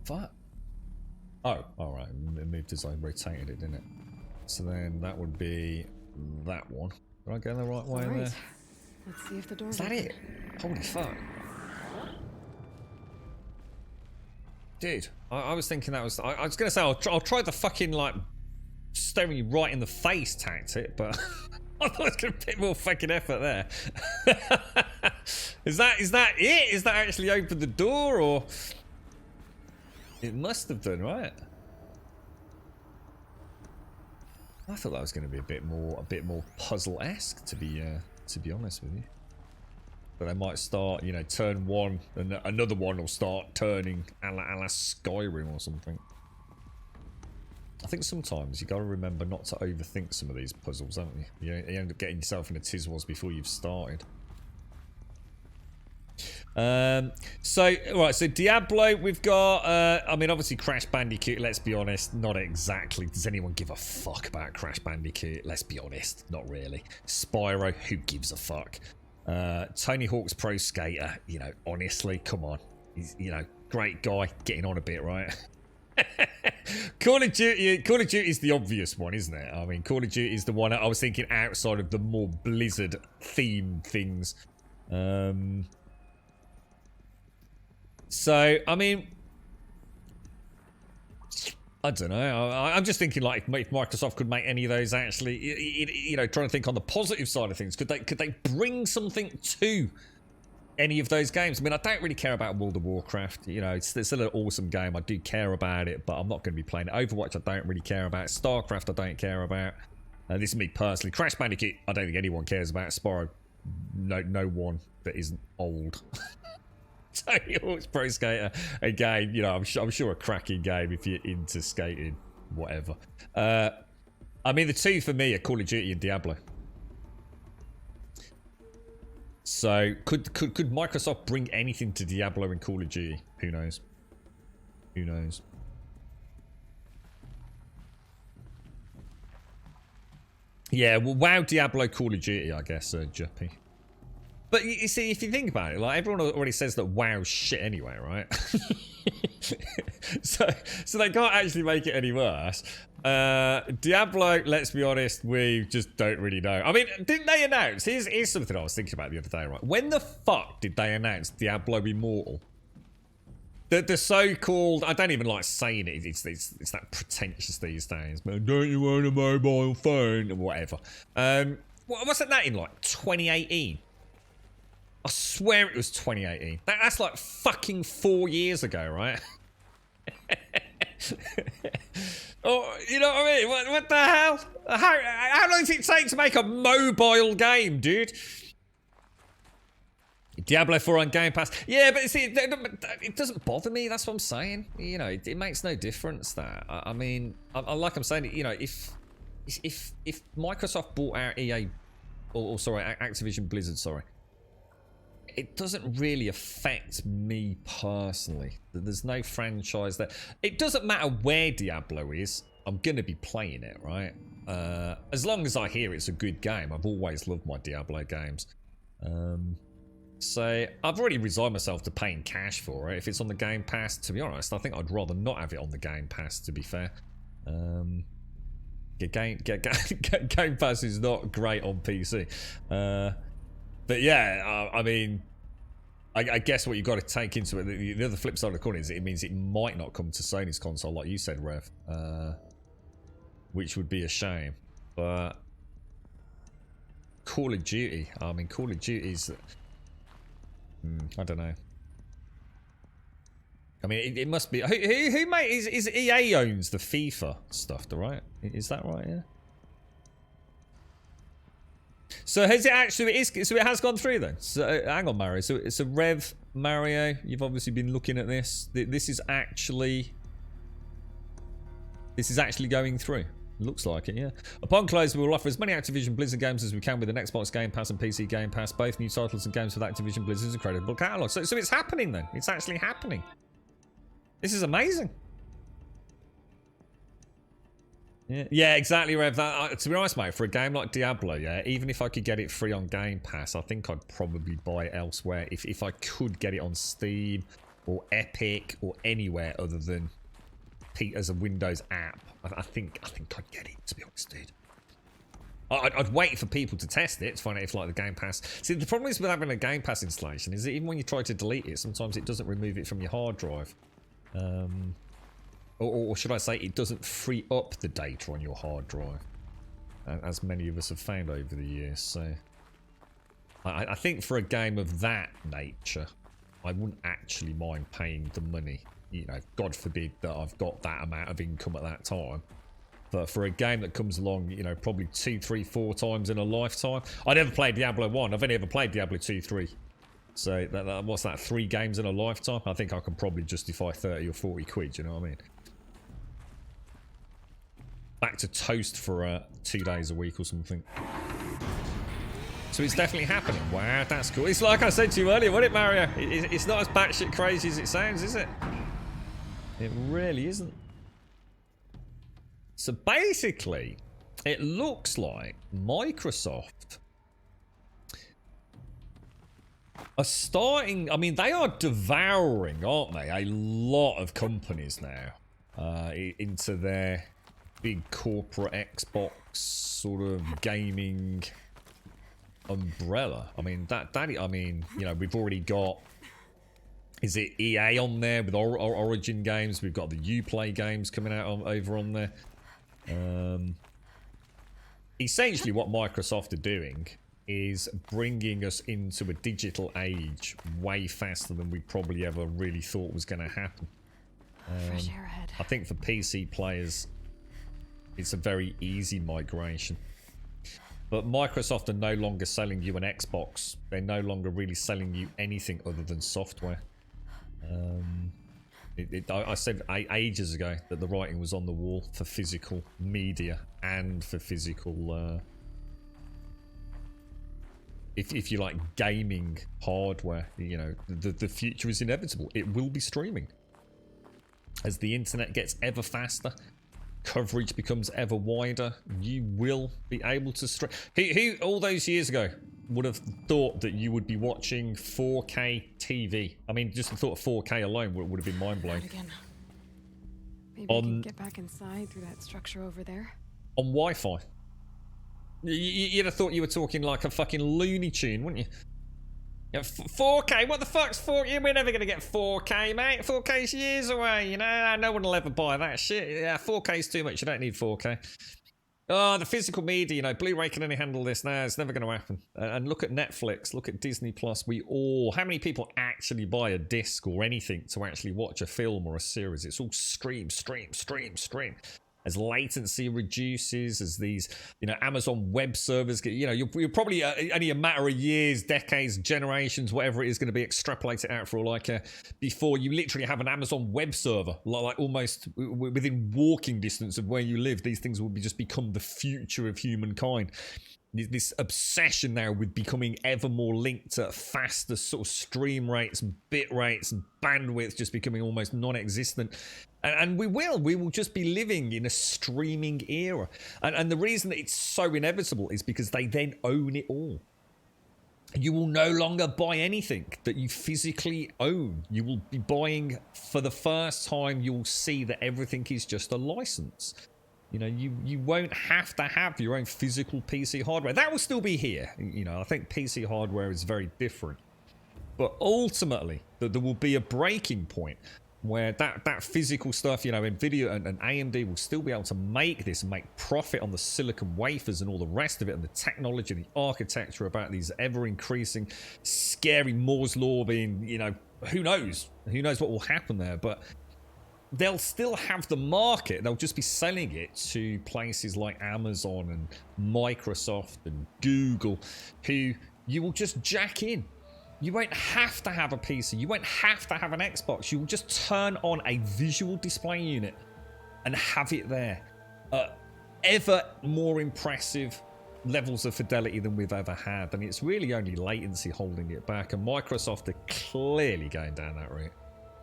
Speaker 2: Fuck. Oh, alright. It moved as I rotated it, didn't it? So then that would be that one. Did I go the right way there?
Speaker 8: Let's see if the door's
Speaker 2: Is that
Speaker 8: open.
Speaker 2: it? Holy fuck. Dude, I was thinking that was... I was going to say, I'll try the fucking, like, staring you right in the face tactic, but I thought it was going to be a bit more fucking effort there. Is that it? Is that actually opened the door, or... It must have done, right? I thought that was going to be a bit more puzzle-esque, to be honest with you. But I might start, you know, turn one, and another one will start turning a la Skyrim or something. I think sometimes you got to remember not to overthink some of these puzzles, haven't you? You end up getting yourself in a tizwaz before you've started. So Diablo, we've got, I mean, obviously Crash Bandicoot, let's be honest, not exactly. Does anyone give a fuck about Crash Bandicoot? Let's be honest, not really. Spyro, who gives a fuck? Tony Hawk's Pro Skater, you know, honestly, come on. He's, you know, great guy, getting on a bit, right? Call of Duty is the obvious one, isn't it? I mean, Call of Duty is the one I was thinking outside of the more Blizzard themed things. So, I mean, I don't know. I'm just thinking like if Microsoft could make any of those actually, you know, trying to think on the positive side of things. Could they bring something to any of those games? I mean, I don't really care about World of Warcraft. You know, it's still an awesome game. I do care about it, but I'm not going to be playing it. Overwatch, I don't really care about. StarCraft, I don't care about. This is me personally. Crash Bandicoot, I don't think anyone cares about. Spyro, no one that isn't old. Tony Hawk's Pro Skater, again, you know, I'm sure a cracking game if you're into skating, whatever. I mean, the two for me are Call of Duty and Diablo. So, could Microsoft bring anything to Diablo and Call of Duty? Who knows? Who knows? Yeah, well, WoW, Diablo, Call of Duty, I guess, Juppy. But you see, if you think about it, like everyone already says that WoW's shit anyway, right? so they can't actually make it any worse. Diablo, let's be honest, we just don't really know. I mean, didn't they announce? Here's something I was thinking about the other day, right? When the fuck did they announce Diablo Immortal? The so-called, I don't even like saying it, it's that pretentious these days, but don't you own a mobile phone? Or whatever. Wasn't that in like 2018? I swear it was 2018. That's like fucking 4 years ago, right? Oh, you know what I mean? What the hell? How long does it take to make a mobile game, dude? Diablo 4 on Game Pass. Yeah, but see, it doesn't bother me. That's what I'm saying. You know, it makes no difference. That I mean, like I'm saying, you know, if Microsoft bought out EA, or sorry, Activision Blizzard, sorry. It doesn't really affect me personally. There's no franchise there. It doesn't matter where Diablo is. I'm going to be playing it, right? As long as I hear it's a good game. I've always loved my Diablo games. So I've already resigned myself to paying cash for it. If it's on the Game Pass, to be honest, I think I'd rather not have it on the Game Pass, to be fair. Game Pass is not great on PC. But yeah, I mean, I guess what you've got to take into it, the other flip side of the coin is it means it might not come to Sony's console, like you said, Rev, which would be a shame. But Call of Duty, I mean, Call of Duty's, I don't know. I mean, it must be, who made, is EA owns the FIFA stuff, right? Is that right, yeah? So has it actually? So it has gone through then. So hang on, Mario. So Rev, Mario, you've obviously been looking at this. This is actually going through. Looks like it, yeah. Upon close, we will offer as many Activision Blizzard games as we can with an Xbox Game Pass and PC Game Pass. Both new titles and games with Activision Blizzard's incredible catalog. So it's happening then. It's actually happening. This is amazing. Yeah, exactly, Rev. To be honest, mate, for a game like Diablo, yeah, even if I could get it free on Game Pass, I think I'd probably buy it elsewhere. If I could get it on Steam or Epic or anywhere other than as a Windows app, I think I'd get it, to be honest, dude. I'd wait for people to test it to find out if like the Game Pass. See, the problem is with having a Game Pass installation is that even when you try to delete it, sometimes it doesn't remove it from your hard drive. Or should I say, it doesn't free up the data on your hard drive, as many of us have found over the years. So, I think for a game of that nature, I wouldn't actually mind paying the money. You know, God forbid that I've got that amount of income at that time. But for a game that comes along, you know, probably 2, 3, 4 times in a lifetime. I never played Diablo 1. I've only ever played Diablo 2, 3. So, what's that, 3 games in a lifetime? I think I can probably justify 30 or 40 quid, you know what I mean? Back to toast for 2 days a week or something. So it's definitely happening. Wow, that's cool. It's like I said to you earlier, wasn't it, Mario? It's not as batshit crazy as it sounds, is it? It really isn't. So basically, it looks like Microsoft are starting... I mean, they are devouring, aren't they? A lot of companies now into their big corporate Xbox sort of gaming umbrella. I mean, I mean, you know, we've already got Is it EA on there with Origin games? We've got the Uplay games coming out over on there. Essentially, what Microsoft are doing is bringing us into a digital age way faster than we probably ever really thought was going to happen.
Speaker 8: Fresh air ahead.
Speaker 2: I think for PC players, it's a very easy migration. But Microsoft are no longer selling you an Xbox. They're no longer really selling you anything other than software. I said ages ago that the writing was on the wall for physical media and for physical, if you like, gaming hardware. You know, the future is inevitable. It will be streaming. As the internet gets ever faster, coverage becomes ever wider, you will be able to stream. Who all those years ago would have thought that you would be watching 4K TV? I mean, just the thought of 4K alone would have been mind-blowing.
Speaker 8: Maybe I can get back inside through that structure over there.
Speaker 2: On Wi-Fi. You'd have thought you were talking like a fucking Looney Tune, wouldn't you? Yeah, 4K? What the fuck's 4K? We're never going to get 4K, mate. 4K's years away, you know? No one will ever buy that shit. Yeah, 4K's too much. You don't need 4K. Oh, the physical media, you know, Blu-ray can only handle this now. It's never going to happen. And look at Netflix. Look at Disney Plus. How many people actually buy a disc or anything to actually watch a film or a series? It's all stream. As latency reduces, as these, you know, Amazon web servers get, you know, you're probably only a matter of years, decades, generations, whatever it is, going to be extrapolated out for, like, before you literally have an Amazon web server, like almost within walking distance of where you live. These things will just become the future of humankind. This obsession now with becoming ever more linked to faster sort of stream rates, bit rates, and bandwidth just becoming almost non-existent. And we will just be living in a streaming era. And the reason that it's so inevitable is because they then own it all. You will no longer buy anything that you physically own. You will be buying, for the first time, you'll see that everything is just a license. You know, you won't have to have your own physical PC hardware. That will still be here. You know, I think PC hardware is very different. But ultimately, there will be a breaking point where that physical stuff, you know, NVIDIA and AMD will still be able to make this and make profit on the silicon wafers and all the rest of it, and the technology, the architecture about these ever-increasing, scary Moore's Law being, you know, who knows? Who knows what will happen there? But they'll still have the market. They'll just be selling it to places like Amazon and Microsoft and Google, who you will just jack in. You won't have to have a PC. You won't have to have an Xbox. You will just turn on a visual display unit and have it there. Ever more impressive levels of fidelity than we've ever had. And it's really only latency holding it back. And Microsoft are clearly going down that route.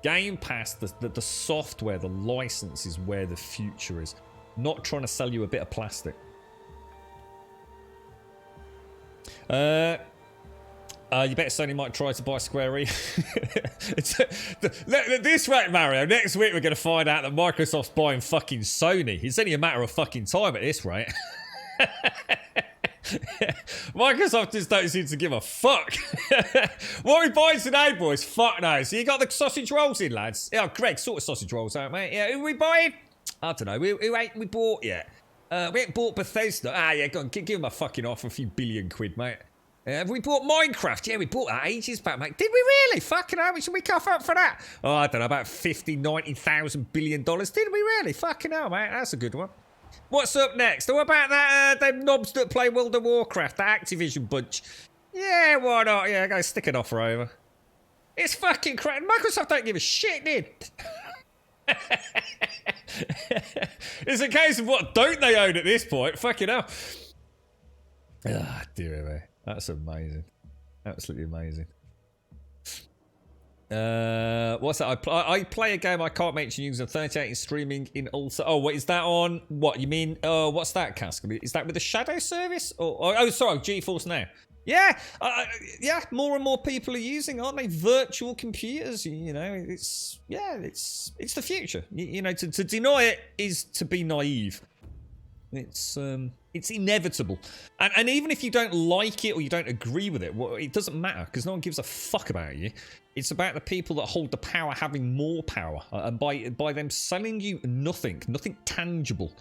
Speaker 2: Game Pass, the software, the license is where the future is. Not trying to sell you a bit of plastic. You bet Sony might try to buy Square Enix. This rate, Mario, next week we're going to find out that Microsoft's buying fucking Sony. It's only a matter of fucking time at this rate. Microsoft just don't seem to give a fuck. What are we buying today, boys? Fuck no. So you got the sausage rolls in, lads? Yeah, Greg, sort of sausage rolls out, mate. Yeah, who are we buying? I don't know. Who ain't we bought yet? We ain't bought Bethesda. Ah, yeah, go on, give them a fucking offer, a few billion quid, mate. Have we bought Minecraft? Yeah, we bought that ages back, mate. Did we really? Fucking hell, should we cough up for that? Oh, I don't know, about $90,000 billion. Did we really? Fucking hell, mate. That's a good one. What's up next? What about that, them knobs that play World of Warcraft, the Activision bunch? Yeah, why not? Yeah, go stick an offer over. It's fucking crap. Microsoft don't give a shit, dude. It's a case of what don't they own at this point? Fucking hell. Ah, dear me. That's amazing. Absolutely amazing. What's that? I play a game I can't mention using 3080 streaming in Ultra. Oh, what is that on? What you mean? What's that, Cask? Is that with the Shadow service? Oh, sorry, GeForce Now. Yeah, yeah. More and more people are using, aren't they? Virtual computers. You know, it's the future. You know, to deny it is to be naive. It's It's inevitable. And even if you don't like it or you don't agree with it, well, it doesn't matter because no one gives a fuck about you. It's about the people that hold the power having more power. And by them selling you nothing tangible.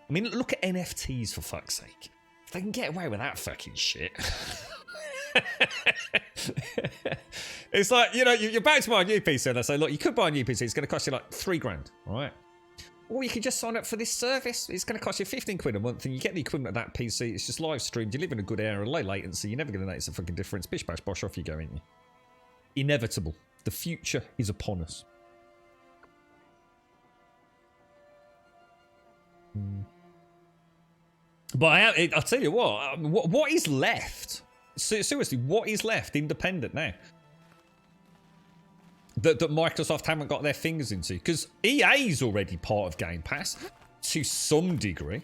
Speaker 2: I mean, look at NFTs for fuck's sake. If they can get away with that fucking shit. It's like, you know, you're about to buy a new PC and I say, look, you could buy a new PC. It's going to cost you like $3,000, all right? Or you could just sign up for this service. It's going to cost you 15 quid a month and you get the equivalent of that PC. It's just live streamed. You live in a good area, low latency. You're never going to notice a fucking difference. Bish, bash, bosh, off you go, ain't you? Inevitable. The future is upon us. But I'll tell you what is left? Seriously, what is left independent now? That Microsoft haven't got their fingers into, because EA's already part of Game Pass to some degree.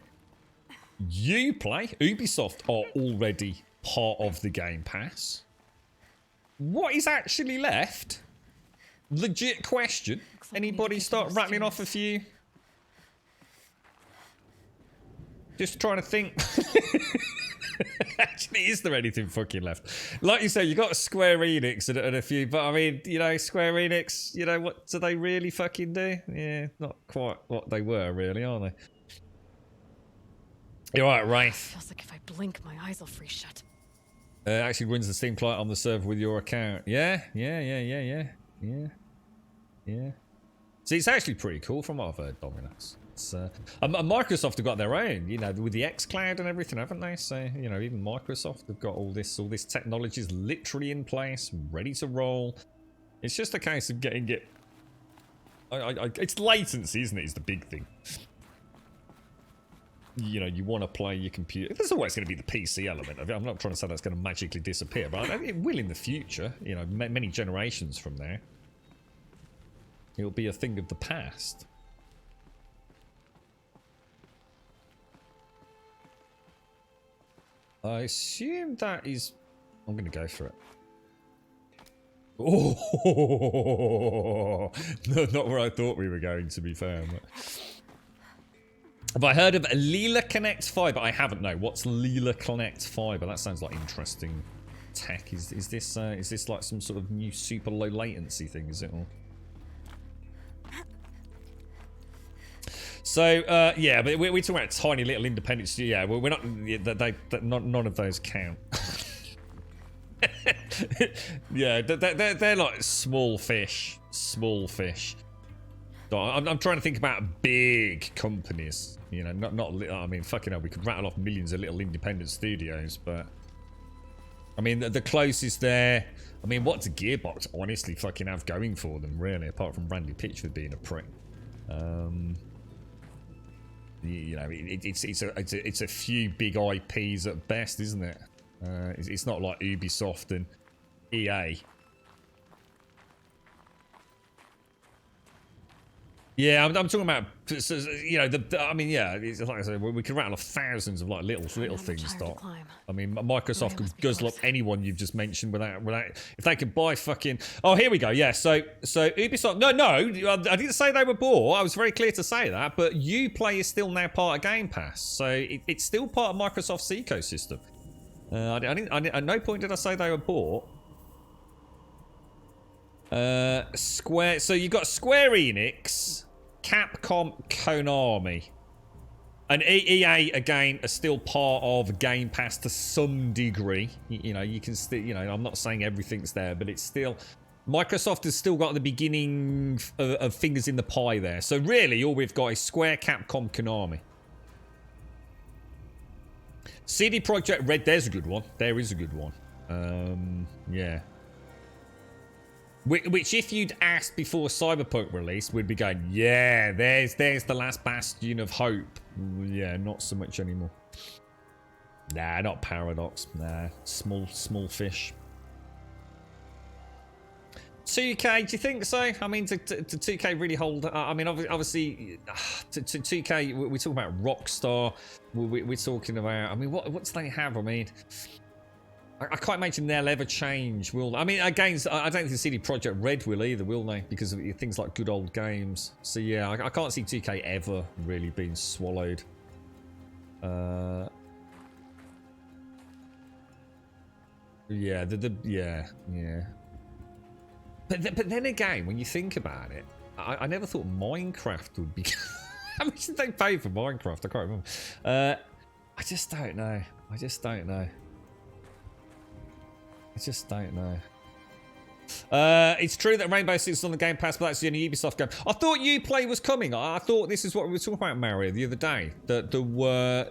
Speaker 2: Uplay, Ubisoft are already part of the Game Pass. What is actually left? Legit question. Anybody start rattling off a few? Just trying to think. Actually, is there anything fucking left? Like you say, you got Square Enix and a few, but I mean, you know, Square Enix, you know, what do they really fucking do? Yeah, not quite what they were, really, are they? You're right, Wraith.
Speaker 8: Feels like if I blink, my eyes will freeze shut.
Speaker 2: Actually runs the Steam client on the server with your account. Yeah. See, it's actually pretty cool from what I've heard, Dominus. And Microsoft have got their own, you know, with the xCloud and everything, haven't they? So, you know, even Microsoft have got all this technology is literally in place, ready to roll. It's just a case of getting it. It's latency, isn't it? Is the big thing. You know, you want to play your computer. There's always going to be the PC element of it. I'm not trying to say that's going to magically disappear, but it will in the future. You know, many generations from now, it'll be a thing of the past. I assume that is... I'm going to go for it. Oh, no, not where I thought we were going, to be fair. Have I heard of Leela Connect Fiber? I haven't, no. What's Leela Connect Fiber? That sounds like interesting tech. Is this like some sort of new super low latency thing, is it all? So, yeah, but we're talking about tiny little independent studio. Yeah, we're not... none of those count. Yeah, they're like small fish. Small fish. So I'm trying to think about big companies. You know, not I mean, fucking hell, we could rattle off millions of little independent studios, but... I mean, the closest there... I mean, what's Gearbox honestly fucking have going for them, really, apart from Randy Pitchford being a prick? You know, it's a few big IPs at best, isn't it? It's not like Ubisoft and EA. Yeah, I'm talking about, you know, I mean, yeah, it's like I said, we can rattle off thousands of like little things. I mean, Microsoft could guzzle up anyone you've just mentioned without if they could buy fucking. Oh, here we go. Yeah, so Ubisoft. No, I didn't say they were bought. I was very clear to say that, but Uplay is still now part of Game Pass, so it's still part of Microsoft's ecosystem. At no point did I say they were bought. Square. So you got Square Enix, Capcom, Konami, and EA again are still part of Game Pass to some degree. You know, you can still. You know, I'm not saying everything's there, but it's still. Microsoft has still got the beginning of fingers in the pie there. So really, all we've got is Square, Capcom, Konami. CD Projekt Red. There's a good one. There is a good one. Yeah. Which, if you'd asked before Cyberpunk released, we'd be going, yeah, there's the last bastion of hope. Yeah, not so much anymore. Nah, not Paradox. Nah, small fish. 2K, do you think so? I mean, to 2K really hold... I mean, obviously, to 2K, we're talking about Rockstar. We're talking about... I mean, what do they have? I mean... I can't imagine they'll ever change, will they? I mean, again, I don't think CD Projekt Red will either, will they? Because of things like good old games. So yeah, I can't see 2K ever really being swallowed. Yeah, yeah. But then again, when you think about it, I never thought Minecraft would be. How much did they pay for Minecraft? I can't remember. I just don't know. I just don't know. It's true that Rainbow Six is on the Game Pass, but that's the only Ubisoft game. I thought Uplay was coming. I thought this is what we were talking about, Mario, the other day. That there were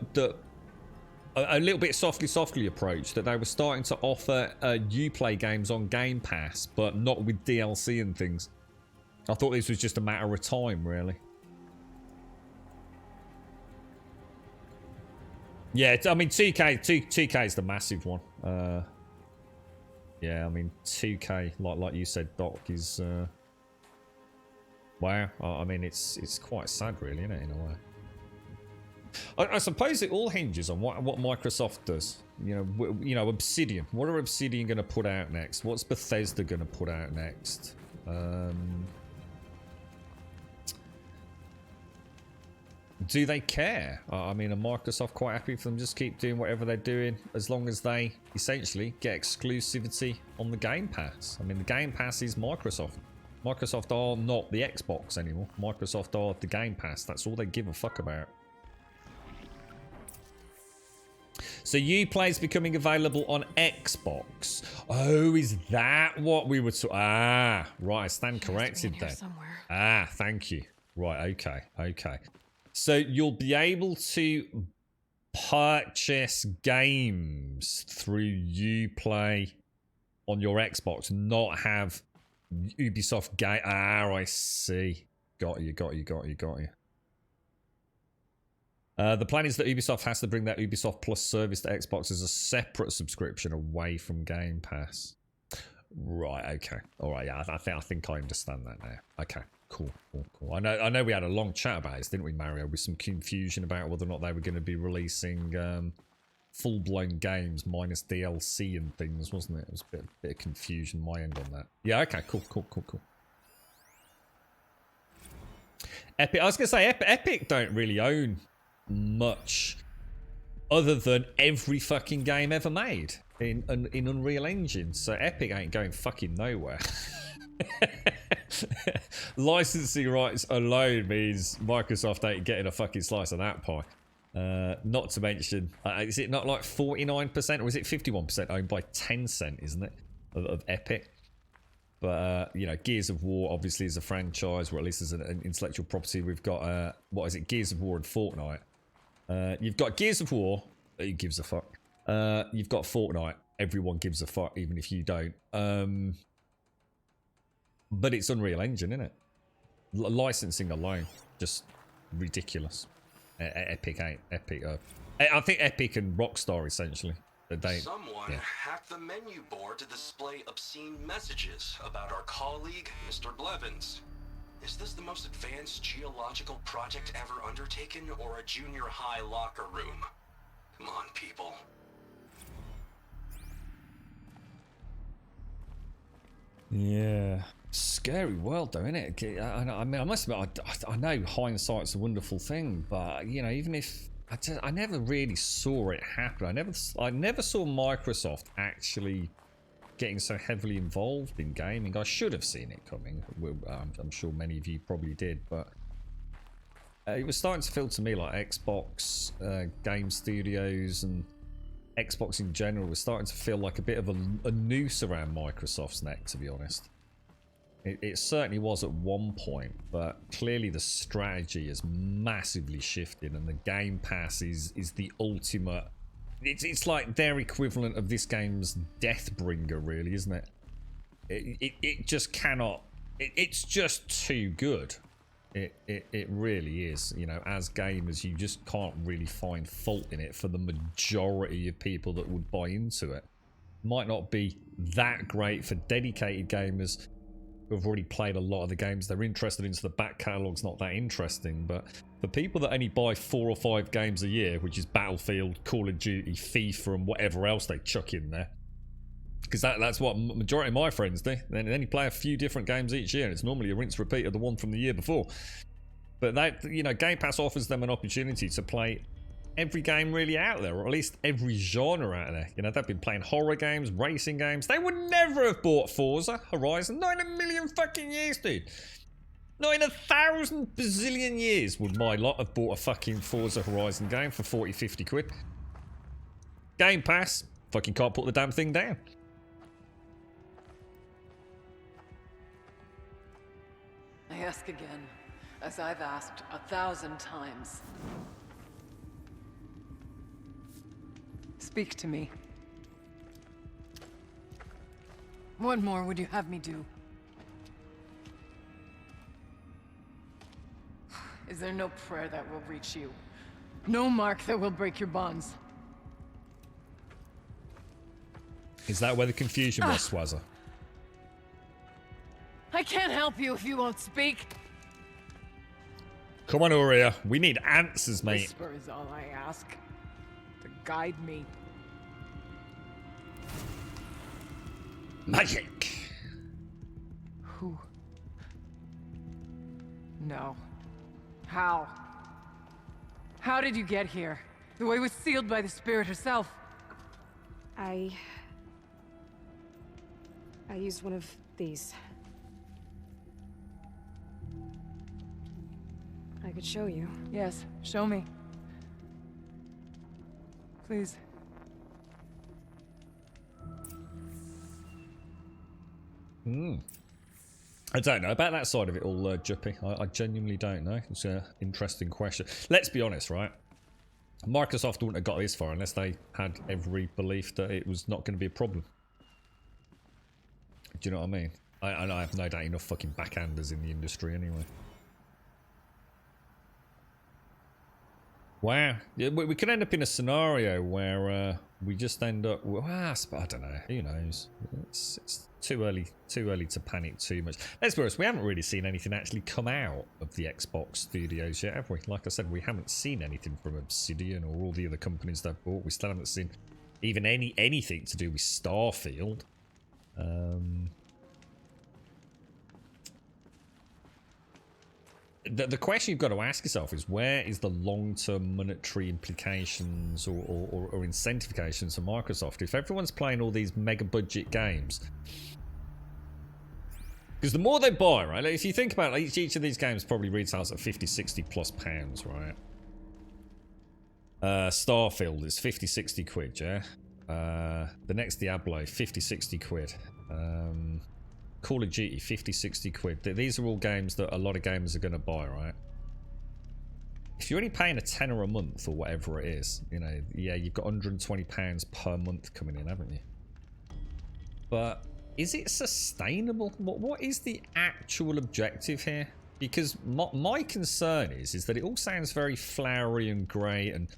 Speaker 2: a little bit softly approach, that they were starting to offer Uplay games on Game Pass, but not with DLC and things. I thought this was just a matter of time, really. Yeah, I mean, 2K is the massive one. Yeah, I mean, 2K, like you said, Doc, is... wow, I mean, it's quite sad, really, isn't it, in a way? I suppose it all hinges on what Microsoft does. You know, Obsidian. What are Obsidian going to put out next? What's Bethesda going to put out next? Do they care? I mean, are Microsoft quite happy for them to just keep doing whatever they're doing as long as they essentially get exclusivity on the Game Pass? I mean, the Game Pass is Microsoft. Microsoft are not the Xbox anymore. Microsoft are the Game Pass. That's all they give a fuck about. So Uplay is becoming available on Xbox. Oh, is that what we were talking? Ah, right. I stand corrected then. Ah, thank you. Right. Okay. So you'll be able to purchase games through Uplay on your Xbox, not have Ubisoft game. Ah, I see. Got you. The plan is that Ubisoft has to bring that Ubisoft Plus service to Xbox as a separate subscription away from Game Pass. Right, okay. Alright, yeah, I think I understand that now. Okay, cool. I know we had a long chat about this, didn't we, Mario? With some confusion about whether or not they were going to be releasing full-blown games minus DLC and things, wasn't it? It was a bit of confusion my end on that. Yeah, okay, cool. Epic, I was going to say, Epic don't really own much other than every fucking game ever made in Unreal Engine, so Epic ain't going fucking nowhere. Licensing rights alone means Microsoft ain't getting a fucking slice of that pie. Not to mention, is it not like 49% or is it 51% owned by Tencent, isn't it, of Epic? But, you know, Gears of War obviously is a franchise, or at least as an intellectual property. We've got, what is it, Gears of War and Fortnite. You've got Gears of War, who gives a fuck? You've got Fortnite, everyone gives a fuck, even if you don't. But it's Unreal Engine, isn't it? Licensing alone, just ridiculous. Epic ain't. I think Epic and Rockstar, essentially.
Speaker 1: Someone hacked the menu board to display obscene messages about our colleague, Mr. Blevins. Is this the most advanced geological project ever undertaken, or a junior high locker room? Come on, people.
Speaker 2: Yeah. Scary world, though, isn't it? I mean, I must admit, I know hindsight's a wonderful thing, but, you know, even if... I never really saw it happen. I never saw Microsoft actually getting so heavily involved in gaming. I should have seen it coming. I'm sure many of you probably did, but it was starting to feel to me like Xbox game studios and Xbox in general was starting to feel like a bit of a noose around Microsoft's neck, to be honest. It certainly was at one point, but clearly the strategy has massively shifted, and the Game Pass is the ultimate. It's like their equivalent of this game's Deathbringer, really, isn't it? It just cannot. It's just too good. It really is. You know, as gamers, you just can't really find fault in it for the majority of people that would buy into it. Might not be that great for dedicated gamers who've already played a lot of the games they're interested in, so the back catalogue's not that interesting. But for people that only buy 4 or 5 games a year, which is Battlefield, Call of Duty, FIFA, and whatever else they chuck in there, because that's what majority of my friends do. They only play a few different games each year, and it's normally a rinse repeat of the one from the year before. But that, you know, Game Pass offers them an opportunity to play every game really out there, or at least every genre out there. You know, they've been playing horror games, racing games. They would never have bought Forza Horizon. Not in a million fucking years, dude. Not in 1,000 bazillion years would my lot have bought a fucking Forza Horizon game for 40, 50 quid. Game Pass, fucking can't put the damn thing down.
Speaker 7: I ask again, as I've asked 1,000 times. Speak to me. What more would you have me do? Is there no prayer that will reach you? No mark that will break your bonds?
Speaker 2: Is that where the confusion was, Swazza?
Speaker 7: I can't help you if you won't speak.
Speaker 2: Come on, Uria. We need answers, mate.
Speaker 7: Whisper is all I ask. To guide me.
Speaker 2: Magic.
Speaker 7: Who? No. How? How did you get here? The way was sealed by the spirit herself.
Speaker 8: I used one of these. I could show you.
Speaker 7: Yes, show me. Please.
Speaker 2: I don't know about that side of it all, Juppy. I genuinely don't know. It's an interesting question. Let's be honest, right? Microsoft wouldn't have got this far unless they had every belief that it was not going to be a problem. Do you know what I mean? I have no doubt enough fucking backhanders in the industry anyway. Wow. Yeah, we could end up in a scenario where we just end up... Well, I don't know. Who knows? It's too early to panic too much. Let's be honest, we haven't really seen anything actually come out of the Xbox studios yet, have we? Like I said, we haven't seen anything from Obsidian or all the other companies they've bought. We still haven't seen even anything to do with Starfield. The question you've got to ask yourself is, where is the long-term monetary implications or incentivizations for Microsoft? If everyone's playing all these mega-budget games... Because the more they buy, right? Like if you think about it, each of these games probably retails at 50, 60 plus pounds, right? Starfield is 50, 60 quid, yeah? The next Diablo, 50, 60 quid. Call of Duty, 50, 60 quid. These are all games that a lot of gamers are going to buy, right? If you're only paying a tenner a month or whatever it is, you know, yeah, you've got £120 per month coming in, haven't you? But is it sustainable? What is the actual objective here? Because my concern is that it all sounds very flowery and great, and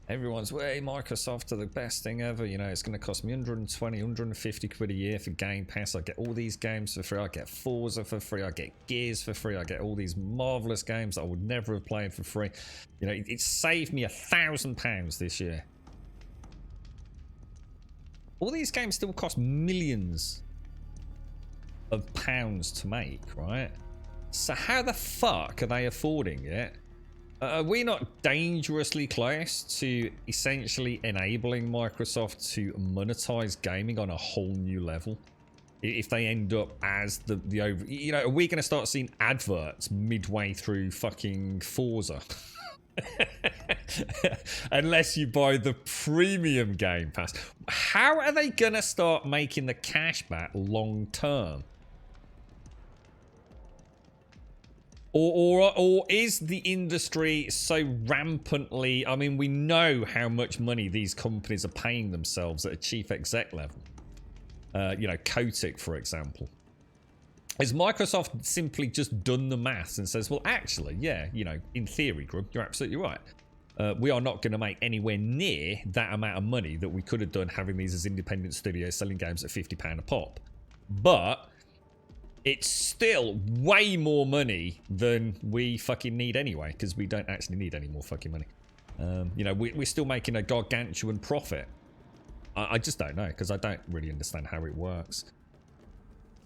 Speaker 2: everyone's, way Microsoft are the best thing ever. You know, it's going to cost me 120, 150 quid a year for Game Pass. I get all these games for free. I get Forza for free. I get Gears for free. I get all these marvellous games that I would never have played for free. You know, it saved me £1,000 this year. All these games still cost millions of pounds to make, right? So how the fuck are they affording it? Are we not dangerously close to essentially enabling Microsoft to monetize gaming on a whole new level? If they end up as the over... You know, are we going to start seeing adverts midway through fucking Forza? Unless you buy the premium Game Pass. How are they going to start making the cash back long term? Or is the industry so rampantly... I mean, we know how much money these companies are paying themselves at a chief exec level. You know, Kotick, for example. Has Microsoft simply just done the maths and says, well, actually, yeah, you know, in theory, Grub, you're absolutely right. We are not going to make anywhere near that amount of money that we could have done having these as independent studios selling games at £50 a pop. But... it's still way more money than we fucking need anyway, because we don't actually need any more fucking money. You know, we're still making a gargantuan profit. I just don't know, because I don't really understand how it works.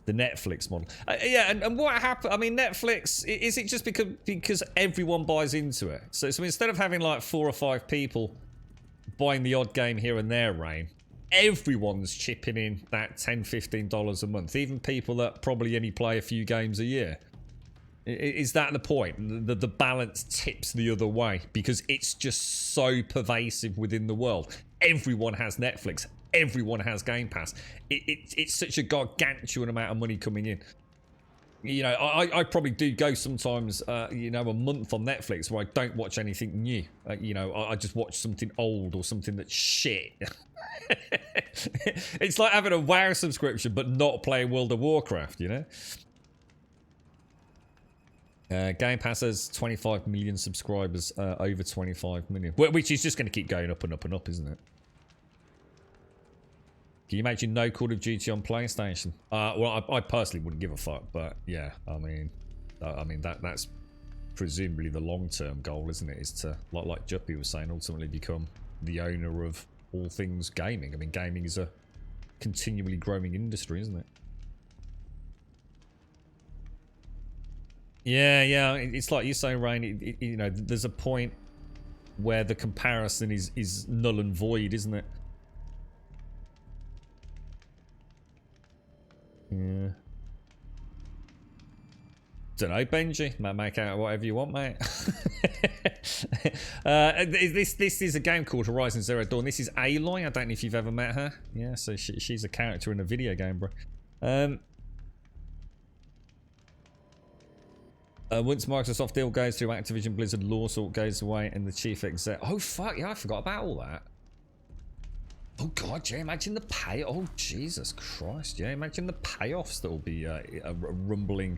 Speaker 2: The Netflix model. Yeah, and what happened? I mean, Netflix, is it just because everyone buys into it? So instead of having like 4 or 5 people buying the odd game here and there, Rain, everyone's chipping in that $10, $15 a month. Even people that probably only play a few games a year. Is that the point? The balance tips the other way because it's just so pervasive within the world. Everyone has Netflix. Everyone has Game Pass. It's such a gargantuan amount of money coming in. You know, I probably do go sometimes, you know, a month on Netflix where I don't watch anything new. You know, I just watch something old or something that's shit. It's like having a WoW subscription but not playing World of Warcraft, you know? Game Pass has 25 million subscribers, over 25 million. Which is just going to keep going up and up and up, isn't it? Can you imagine no Call of Duty on PlayStation? Well, I personally wouldn't give a fuck, but yeah, I mean that's presumably the long-term goal, isn't it? Is to, like Juppy was saying, ultimately become the owner of all things gaming. I mean, gaming is a continually growing industry, isn't it? Yeah, it's like you say, Rain. You know, there's a point where the comparison is null and void, isn't it? Yeah. Don't know, Benji. Make out whatever you want, mate. This is a game called Horizon Zero Dawn. This is Aloy. I don't know if you've ever met her. Yeah, so she's a character in a video game, bro. Once Microsoft deal goes through, Activision Blizzard lawsuit goes away, and the chief exec. Oh fuck yeah, I forgot about all that. Oh god, yeah, imagine the pay. Oh Jesus Christ, yeah, imagine the payoffs that will be rumbling.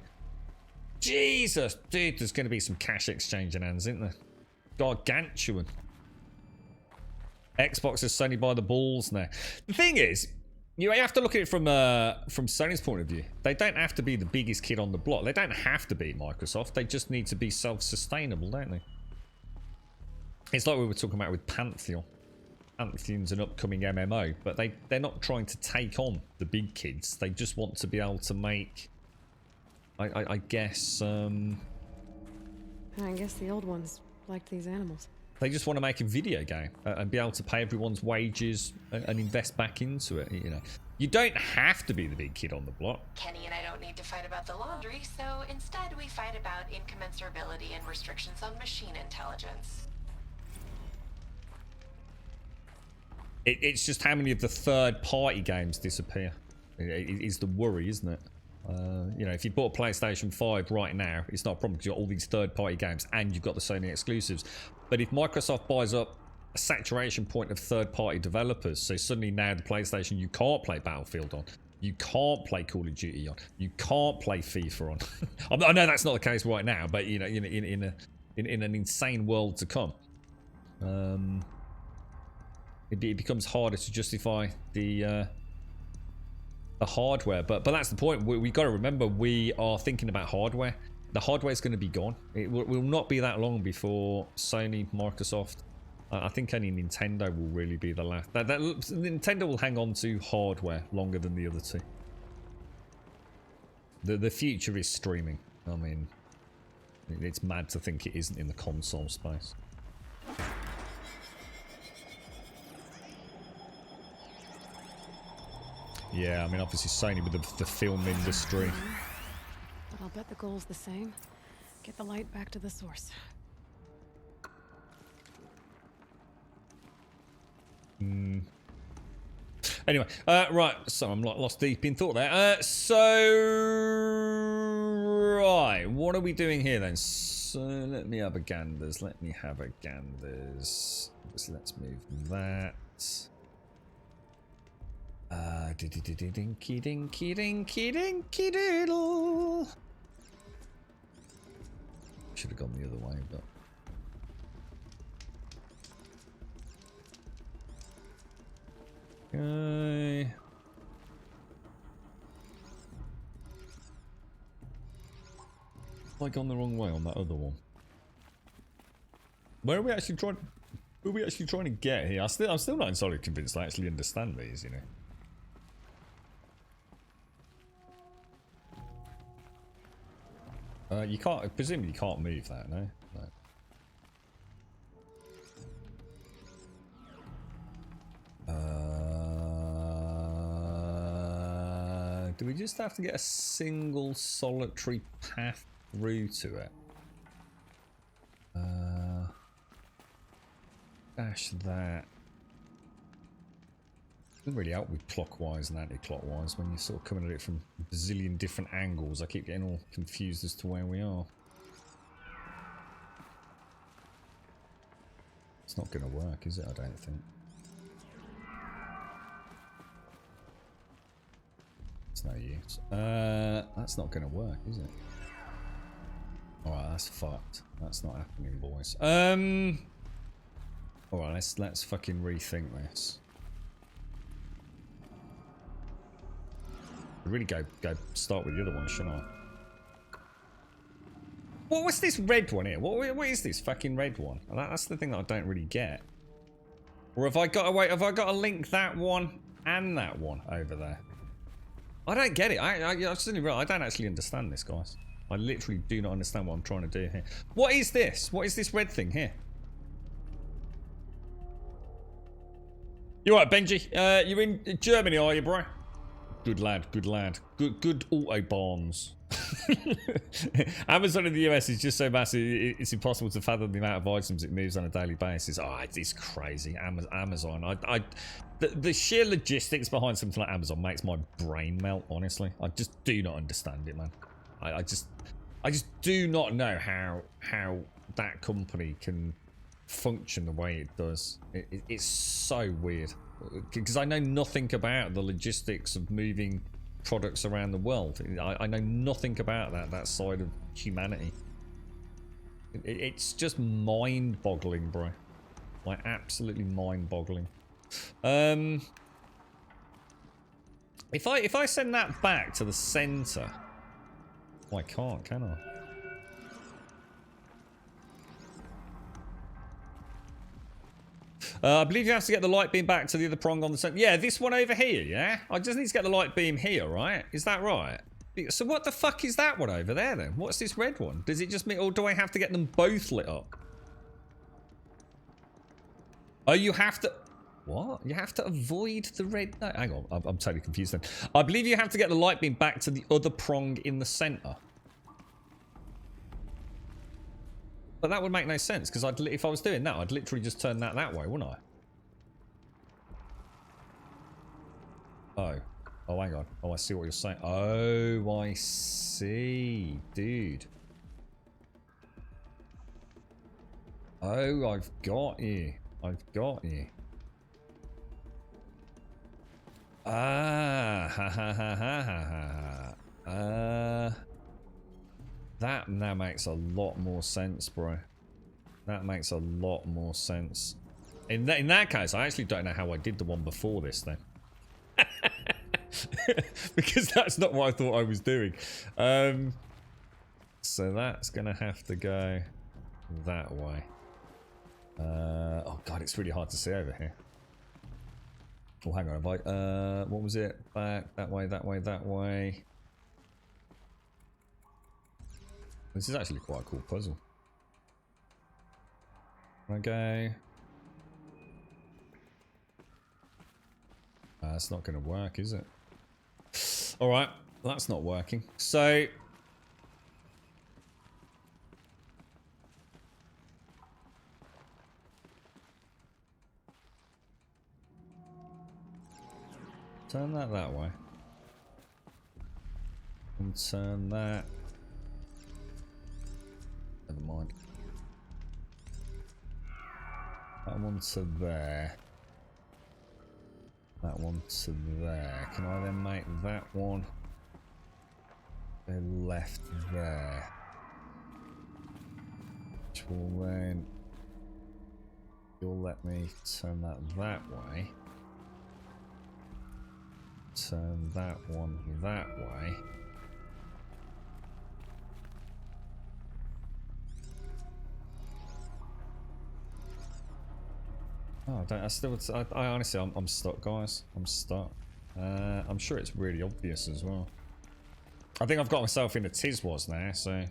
Speaker 2: Jesus, dude, there's going to be some cash exchange in hands, isn't there? Gargantuan. Xbox is Sony by the balls now. The thing is, you have to look at it from Sony's point of view. They don't have to be the biggest kid on the block. They don't have to be Microsoft. They just need to be self-sustainable, don't they? It's like we were talking about with Pantheon. Pantheon's an upcoming MMO, but they're not trying to take on the big kids. They just want to be able to make, I guess
Speaker 8: I guess the old ones liked these animals.
Speaker 2: They just want to make a video game and be able to pay everyone's wages and invest back into it, you know. You don't have to be the big kid on the block.
Speaker 6: Kenny and I don't need to fight about the laundry, so instead we fight about incommensurability and restrictions on machine intelligence.
Speaker 2: It's just how many of the third-party games disappear. Is the worry, isn't it? You know, if you bought a PlayStation 5 right now, it's not a problem because you've got all these third-party games and you've got the Sony exclusives. But if Microsoft buys up a saturation point of third-party developers, so suddenly now the PlayStation, you can't play Battlefield on, you can't play Call of Duty on, you can't play FIFA on. I know that's not the case right now, but you know, in an insane world to come, it becomes harder to justify the hardware. But that's the point. We got to remember, we are thinking about hardware. The hardware is going to be gone. It will not be that long before Sony, Microsoft, I think only Nintendo will really be the last. Nintendo will hang on to hardware longer than the other two. The future is streaming. I mean, it's mad to think it isn't in the console space. Yeah, I mean, obviously Sony with the film industry.
Speaker 8: But I'll bet the goal's the same. Get the light back to the source.
Speaker 2: Anyway, right, so I'm lost deep in thought there. So, right, what are we doing here then? So, let me have a ganders. Let's move that. Dinky dinky dinky dinky doodle. Should have gone the other way, but. Okay. Have I gone the wrong way on that other one? Where are we actually trying? Who are we actually trying to get here? I'm still not entirely convinced I actually understand these, you know. You can't, presumably you can't move that, no? No. Do we just have to get a single solitary path through to it? Dash that. Doesn't really help with clockwise and anti-clockwise when you're sort of coming at it from a bazillion different angles. I keep getting all confused as to where we are. It's not going to work, is it? I don't think. It's no use. That's not going to work, is it? Alright, that's fucked. That's not happening, boys. Alright, let's fucking rethink this. I'd really go start with the other one, shouldn't I? What's this red one here? What is this fucking red one? That's the thing that I don't really get. Or have I got to wait? Have I got to link that one and that one over there? I don't get it. I don't actually understand this, guys. I literally do not understand what I'm trying to do here. What is this? What is this red thing here? You alright, Benji? You're in Germany, are you, bro? Good lad, good lad. Good autobahns. Amazon in the US is just so massive, it's impossible to fathom the amount of items it moves on a daily basis. Oh, it's crazy. Amazon. The sheer logistics behind something like Amazon makes my brain melt, honestly. I just do not understand it, man. I just do not know how that company can function the way it does. It's so weird. Because I know nothing about the logistics of moving products around the world. I know nothing about that side of humanity. It's just mind-boggling, bro. Like, absolutely mind-boggling. If I send that back to the center, well, I can't, can I? I believe you have to get the light beam back to the other prong on the center. Yeah, this one over here, yeah? I just need to get the light beam here, right? Is that right? So what the fuck is that one over there, then? What's this red one? Does it just mean... Or do I have to get them both lit up? Oh, you have to... What? You have to avoid the red... No, hang on. I'm totally confused then. I believe you have to get the light beam back to the other prong in the center. But that would make no sense, because if I was doing that, I'd literally just turn that way, wouldn't I? Oh. Oh, hang on. Oh, I see what you're saying. Oh, I see. Dude. Oh, I've got you. I've got you. Ah. Ha ha ha ha ha ha. That now makes a lot more sense, bro. That makes a lot more sense. In that case, I actually don't know how I did the one before this, then. Because that's not what I thought I was doing. So that's going to have to go that way. Oh, God, it's really hard to see over here. Oh, hang on. What was it? Back, that way, that way, that way. This is actually quite a cool puzzle. Okay. That's not going to work, is it? Alright, that's not working. So... turn that way. And turn that... Never mind. That one to there. That one to there. Can I then make that one go left there? Which will then... You'll let me turn that way. Turn that one that way. Oh, I honestly, I'm stuck, guys. I'm stuck. I'm sure it's really obvious as well. I think I've got myself in a Tiswas now, so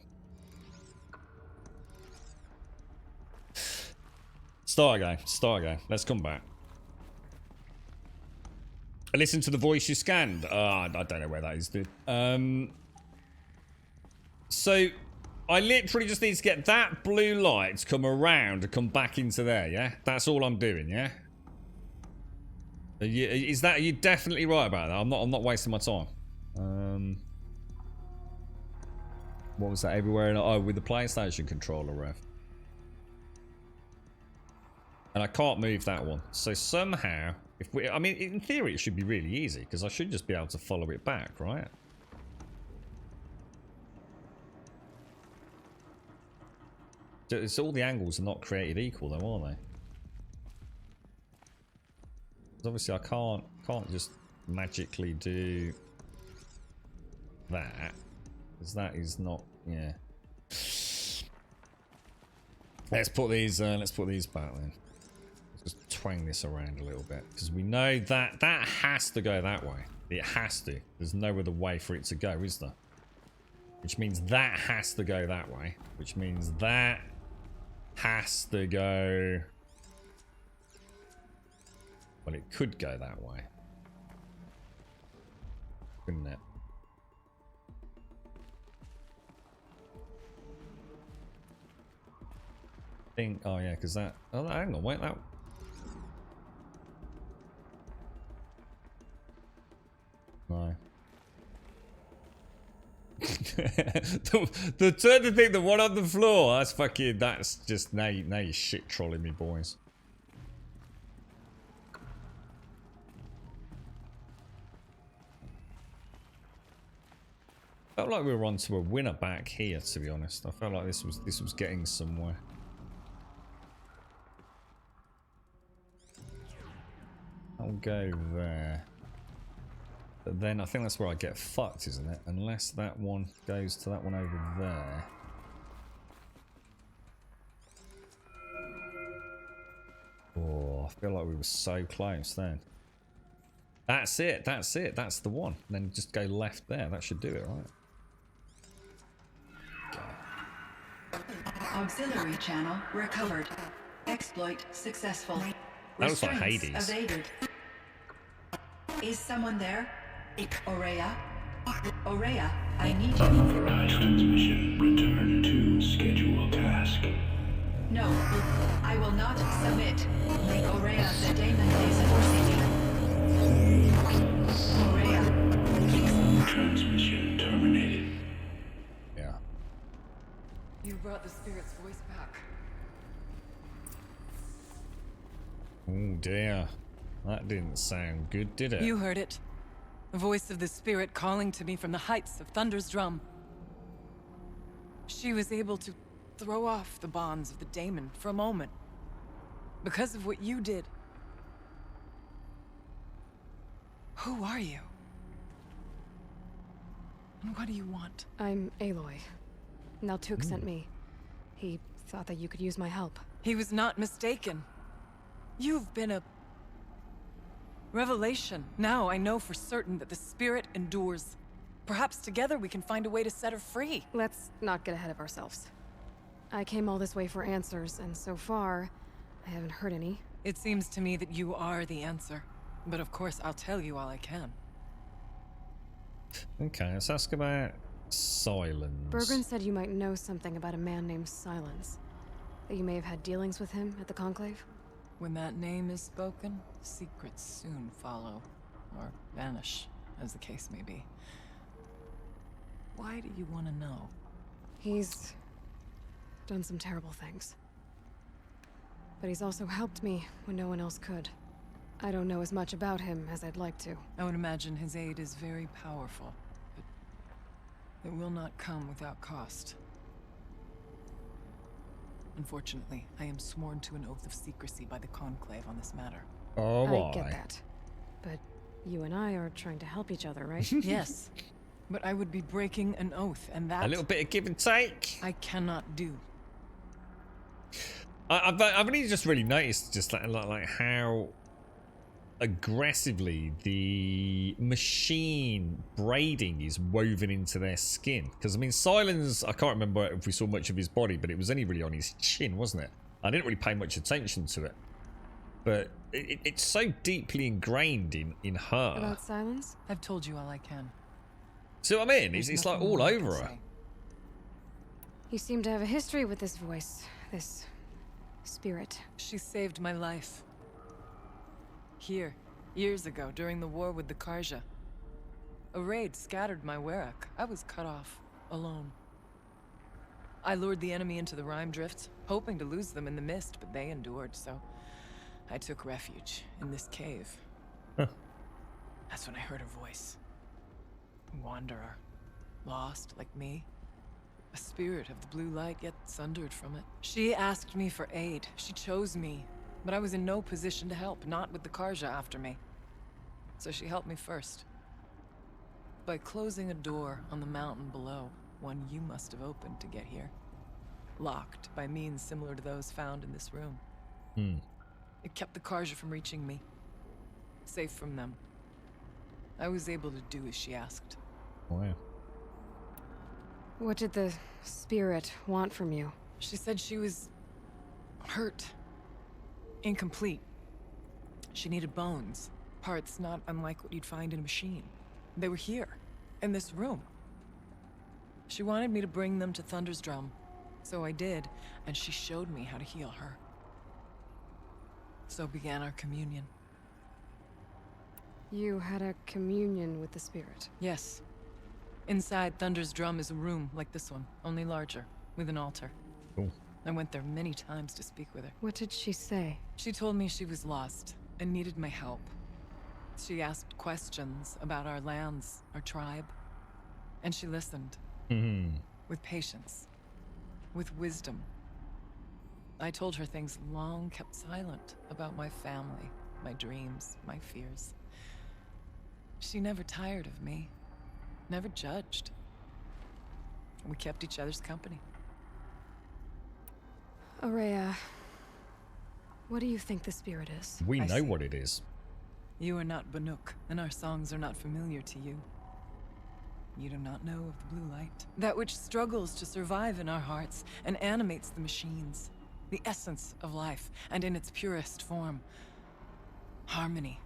Speaker 2: Start again. Start again. Let's come back. Listen to the voice you scanned. I don't know where that is, dude. So, I literally just need to get that blue light to come around and come back into there, yeah? That's all I'm doing, yeah? Are you definitely right about that? I'm not wasting my time. What was that? Everywhere? Oh, with the PlayStation controller, Rev. And I can't move that one. So somehow, if we, I mean, in theory, it should be really easy because I should just be able to follow it back, right? So all the angles are not created equal, though, are they? Because obviously, I can't just magically do that, because that is not, yeah. Let's put these back then. Let's just twang this around a little bit, because we know that has to go that way. It has to. There's no other way for it to go, is there? Which means that has to go that way. Which means that has to go. Well, it could go that way, couldn't it? Oh yeah, because that. Oh, hang on, wait, that. No. the turn to think the one on the floor. That's fucking. That's just now you shit trolling me, boys. Felt like we were onto a winner back here, to be honest. I felt like this was getting somewhere. I'll go there. But then I think that's where I get fucked, isn't it? Unless that one goes to that one over there. Oh, I feel like we were so close then. That's it, that's it, that's the one. Then just go left there, that should do it, right?
Speaker 9: Auxiliary channel recovered. Exploit successful.
Speaker 2: That looks like
Speaker 9: Restraints
Speaker 2: Hades.
Speaker 9: Evaded. Is someone there? Aurea? Aurea, I need you.
Speaker 10: Unauthorized transmission. Return to scheduled task.
Speaker 9: No, I will not submit. Aurea, the daemon is forcing me. Aurea.
Speaker 10: Transmission terminated.
Speaker 2: Yeah.
Speaker 7: You brought the spirit's voice back.
Speaker 2: Oh dear. That didn't sound good, did it?
Speaker 7: You heard it. The voice of the spirit calling to me from the heights of Thunder's drum. She was able to throw off the bonds of the daemon for a moment. Because of what you did. Who are you? And what do you want?
Speaker 8: I'm Aloy. Naltuk sent me. He thought that you could use my help.
Speaker 7: He was not mistaken. You've been a revelation. Now I know for certain that the spirit endures. Perhaps together we can find a way to set her free.
Speaker 8: Let's not get ahead of ourselves. I came all this way for answers, and so far, I haven't heard any.
Speaker 7: It seems to me that you are the answer. But of course, I'll tell you all I can.
Speaker 2: Okay, let's ask about Silence.
Speaker 8: Bergren said you might know something about a man named Silence. That you may have had dealings with him at the Conclave?
Speaker 7: When that name is spoken, secrets soon follow. Or vanish, as the case may be. Why do you want to know?
Speaker 8: He's done some terrible things. But he's also helped me when no one else could. I don't know as much about him as I'd like to.
Speaker 7: I would imagine his aid is very powerful, but it will not come without cost. Unfortunately, I am sworn to an oath of secrecy by the Conclave on this matter.
Speaker 2: Oh,
Speaker 8: I get that. But you and I are trying to help each other, right?
Speaker 7: Yes. But I would be breaking an oath, and that...
Speaker 2: A little bit of give and take.
Speaker 7: I cannot do.
Speaker 2: I've only just really noticed just like how aggressively the machine braiding is woven into their skin. Because I mean, Silence, I can't remember if we saw much of his body, but it was only really on his chin, wasn't it? I didn't really pay much attention to it, but it's so deeply ingrained in her.
Speaker 7: About silence? I've told you all I can.
Speaker 2: See what I mean? It's like all over her.
Speaker 8: You seem to have a history with this voice, this spirit.
Speaker 7: She saved my life. Here, years ago, during the war with the Karja. A raid scattered my Werak. I was cut off, alone. I lured the enemy into the Rime Drifts, hoping to lose them in the mist, but they endured, so I took refuge in this cave. That's when I heard her voice. A wanderer. Lost, like me. A spirit of the blue light, yet sundered from it. She asked me for aid. She chose me. But I was in no position to help, not with the Karja after me. So she helped me first. By closing a door on the mountain below, one you must have opened to get here. Locked by means similar to those found in this room. It kept the Karja from reaching me. Safe from them. I was able to do as she asked.
Speaker 2: Wow.
Speaker 8: What did the spirit want from you?
Speaker 7: She said she was hurt. Incomplete. She needed bones. Parts not unlike what you'd find in a machine. They were here, in this room. She wanted me to bring them to Thunder's Drum. So I did, and she showed me how to heal her. So began our communion.
Speaker 8: You had a communion with the spirit?
Speaker 7: Yes. Inside Thunder's Drum is a room like this one, only larger, with an altar.
Speaker 2: Cool.
Speaker 7: I went there many times to speak with her.
Speaker 8: What did she say?
Speaker 7: She told me she was lost and needed my help. She asked questions about our lands, our tribe, and she listened. With patience, with wisdom. I told her things long kept silent about my family, my dreams, my fears. She never tired of me, never judged. We kept each other's company.
Speaker 8: Ourea, what do you think the spirit is?
Speaker 2: We know what it is.
Speaker 7: You are not Banuk, and our songs are not familiar to you. You do not know of the blue light. That which struggles to survive in our hearts and animates the machines. The essence of life, and in its purest form. Harmony.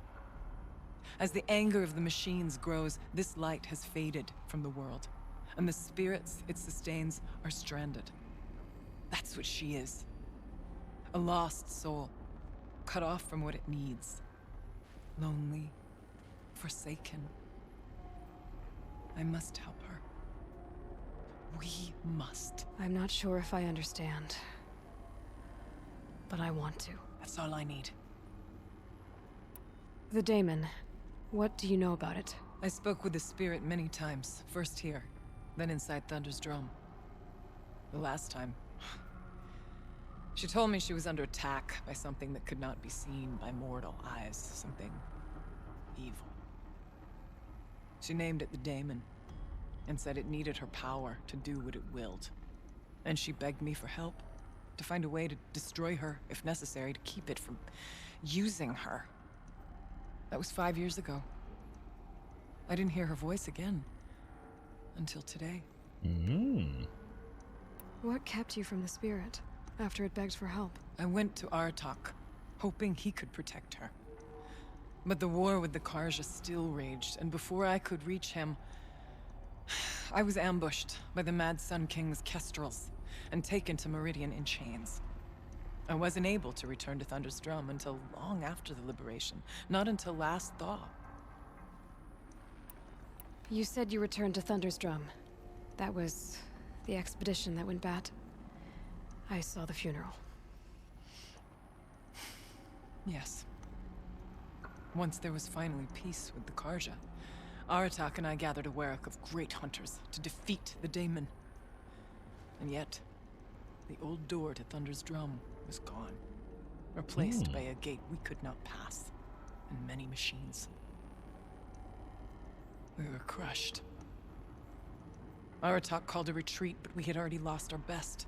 Speaker 7: As the anger of the machines grows, this light has faded from the world. And the spirits it sustains are stranded. That's what she is. A lost soul. Cut off from what it needs. Lonely. Forsaken. I must help her. We must.
Speaker 8: I'm not sure if I understand. But I want to.
Speaker 7: That's all I need.
Speaker 8: The daemon. What do you know about it?
Speaker 7: I spoke with the spirit many times. First here, then inside Thunder's Drum. The last time... She told me she was under attack by something that could not be seen by mortal eyes. Something... evil. She named it the Daemon, and said it needed her power to do what it willed. And she begged me for help, to find a way to destroy her, if necessary, to keep it from using her. That was 5 years ago. I didn't hear her voice again, until today.
Speaker 8: What kept you from the spirit, after it begged for help?
Speaker 7: I went to Aratak, hoping he could protect her. But the war with the Karja still raged, and before I could reach him, I was ambushed by the Mad Sun King's Kestrels, and taken to Meridian in chains. I wasn't able to return to Thunder's Drum until long after the liberation, not until last thaw.
Speaker 8: You said you returned to Thunder's Drum. That was the expedition that went bad. I saw the funeral.
Speaker 7: Yes. Once there was finally peace with the Karja, Aratak and I gathered a Werak of great hunters to defeat the Daemon. And yet, the old door to Thunder's Drum was gone, replaced by a gate we could not pass, and many machines. We were crushed. Aratak called a retreat, but we had already lost our best.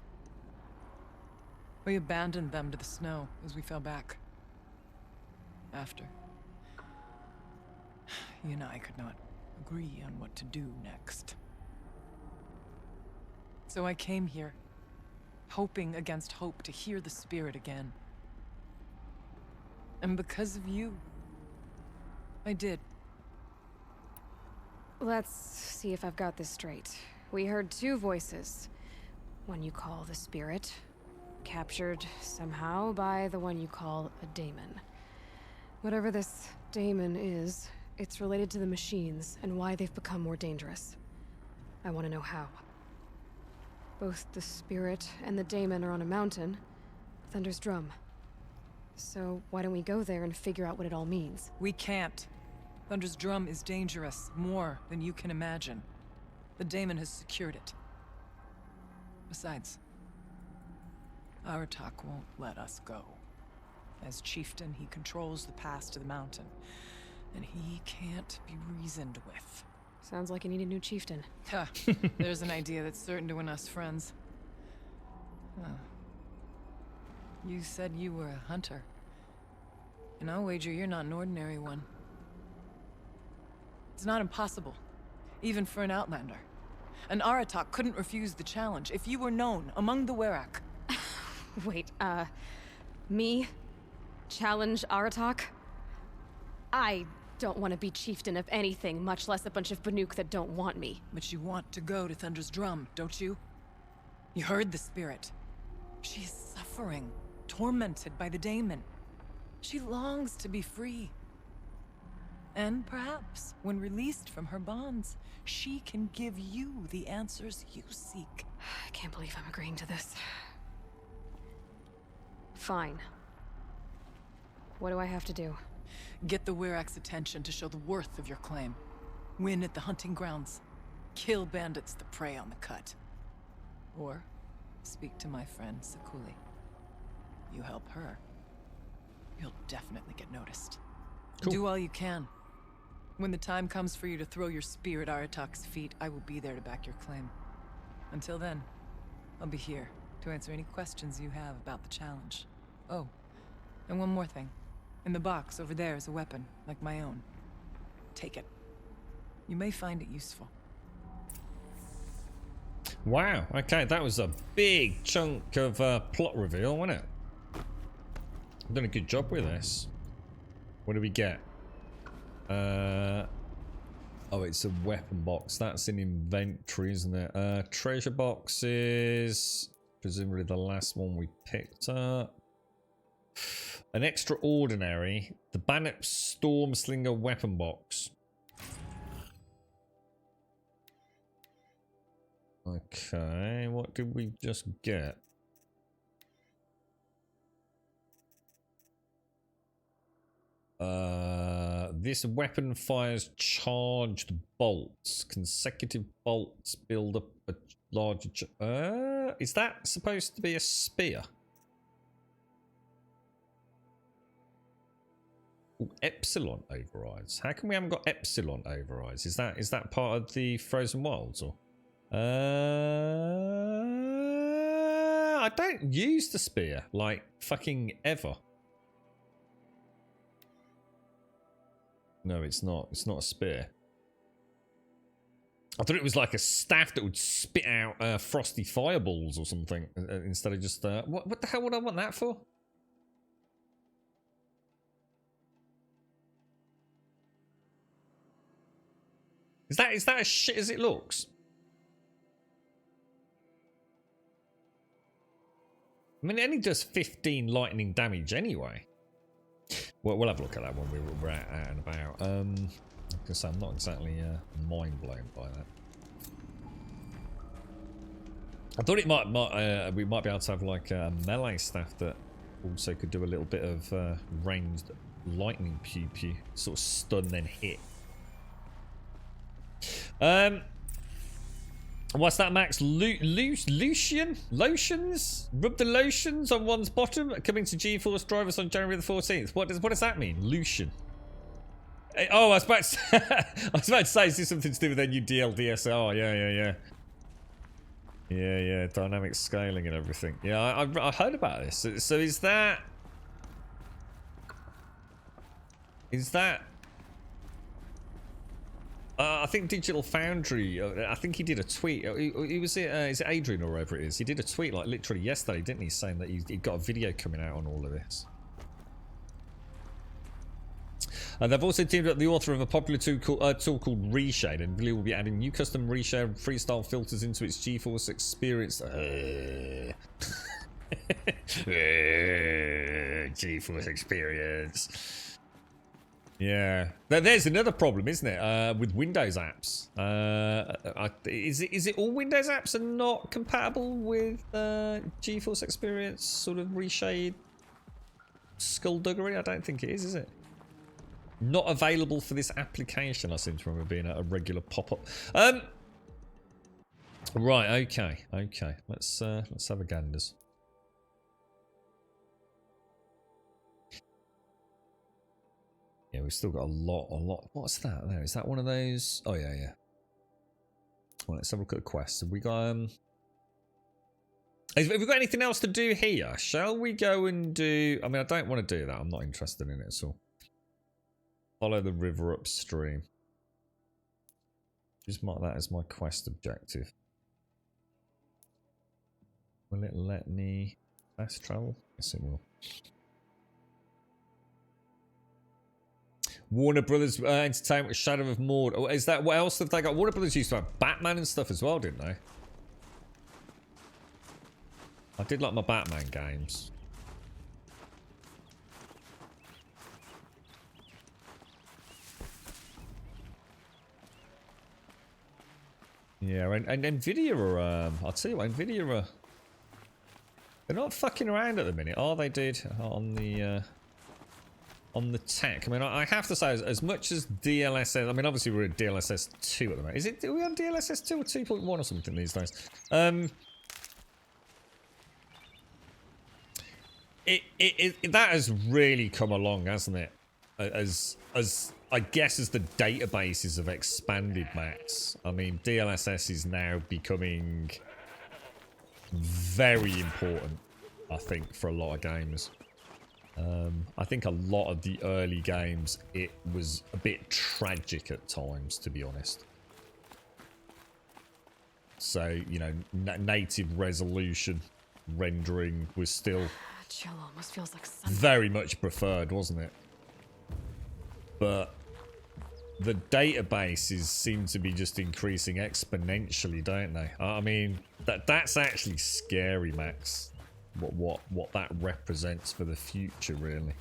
Speaker 7: We abandoned them to the snow as we fell back. After, he and I could not agree on what to do next. So I came here, hoping against hope to hear the spirit again. And because of you, I did.
Speaker 8: Let's see if I've got this straight. We heard two voices. One you call the spirit, captured somehow by the one you call a daemon. Whatever this daemon is, it's related to the machines and why they've become more dangerous. I want to know how. Both the spirit and the daemon are on a mountain, Thunder's Drum. So why don't we go there and figure out what it all means?
Speaker 7: We can't. Thunder's Drum is dangerous, more than you can imagine. The daemon has secured it. Besides, Aratak won't let us go. As chieftain, he controls the pass to the mountain, and he can't be reasoned with.
Speaker 8: Sounds like you need a new chieftain.
Speaker 7: Ha! There's an idea that's certain to win us friends. You said you were a hunter. And I'll wager you're not an ordinary one. It's not impossible, even for an outlander. And Aratak couldn't refuse the challenge if you were known among the Werak.
Speaker 8: Wait, me? Challenge Aratak? I don't want to be chieftain of anything, much less a bunch of Banuk that don't want me.
Speaker 7: But you want to go to Thunder's Drum, don't you? You heard the spirit. She's suffering, tormented by the daemon. She longs to be free. And perhaps, when released from her bonds, she can give you the answers you seek.
Speaker 8: I can't believe I'm agreeing to this. Fine. What do I have to do?
Speaker 7: Get the Werak's attention to show the worth of your claim. Win at the hunting grounds. Kill bandits that prey on the cut. Or speak to my friend Sakuli. You help her, you'll definitely get noticed.
Speaker 2: Cool.
Speaker 7: Do all you can. When the time comes for you to throw your spear at Aratak's feet, I will be there to back your claim. Until then, I'll be here to answer any questions you have about the challenge. Oh, and one more thing. In the box over there is a weapon, like my own. Take it. You may find it useful.
Speaker 2: Wow, okay, that was a big chunk of plot reveal, wasn't it? I've done a good job with this. What do we get? Oh, it's a weapon box. That's in inventory, isn't it? Treasure boxes. Presumably the last one we picked up. An extraordinary. The Bannock Stormslinger weapon box. Okay, what did we just get? This weapon fires charged bolts. Consecutive bolts build up a larger... is that supposed to be a spear? Ooh, Epsilon overrides. How come we haven't got Epsilon overrides? Is that part of the Frozen Wilds or? I don't use the spear like fucking ever. No, it's not. It's not a spear. I thought it was like a staff that would spit out frosty fireballs or something instead of just what the hell would I want that for? Is that as shit as it looks? I mean, it only does 15 lightning damage anyway. Well, we'll have a look at that when we're out and about. Because I'm not exactly mind blown by that. I thought it we might be able to have like a melee staff that also could do a little bit of ranged lightning pew pew, sort of stun then hit. What's that, Max? Lucian? Lotions? Rub the lotions on one's bottom? Coming to GeForce drivers on January the 14th. What does that mean? Lucian. Oh, I was about to say, is this something to do with their new DLSR? Yeah. Yeah, dynamic scaling and everything. Yeah, I heard about this. So is that... I think Digital Foundry, I think he did a tweet. He was it, is it Adrian or whoever it is? He did a tweet like literally yesterday, didn't he? Saying that he got a video coming out on all of this. They've also teamed up the author of a popular tool called Reshade, and will be adding new custom reshade freestyle filters into its GeForce experience. GeForce experience. Yeah, there's another problem, isn't it? With Windows apps, is it all Windows apps are not compatible with GeForce Experience sort of reshade skullduggery? I don't think it is it? Not available for this application. I seem to remember being a regular pop-up. Right, okay. Let's have a ganders. Yeah, we've still got a lot. What's that there? Is that one of those? Oh, yeah. Well, let's have a look at the quest. Have we got, have we got anything else to do here? Shall we go and do... I mean, I don't want to do that. I'm not interested in it at all. Follow the river upstream. Just mark that as my quest objective. Will it let me fast travel? Yes, it will. Warner Brothers Entertainment with Shadow of Mord. Oh, is that what else have they got? Warner Brothers used to have Batman and stuff as well, didn't they? I did like my Batman games. Yeah, and Nvidia are, I'll tell you what, Nvidia are, they're not fucking around at the minute, are they, dude? On the tech. I mean, I have to say, as much as DLSS, I mean, obviously we're at DLSS 2 at the moment. Are we on DLSS 2 or 2.1 or something these days? That has really come along, hasn't it? As I guess as the databases have expanded, Max. I mean, DLSS is now becoming very important, I think, for a lot of gamers. I think a lot of the early games, it was a bit tragic at times, to be honest. So, you know, native resolution rendering was still
Speaker 8: Chill almost feels like
Speaker 2: very much preferred, wasn't it? But the databases seem to be just increasing exponentially, don't they? I mean, that's actually scary, Max. What that represents for the future, really.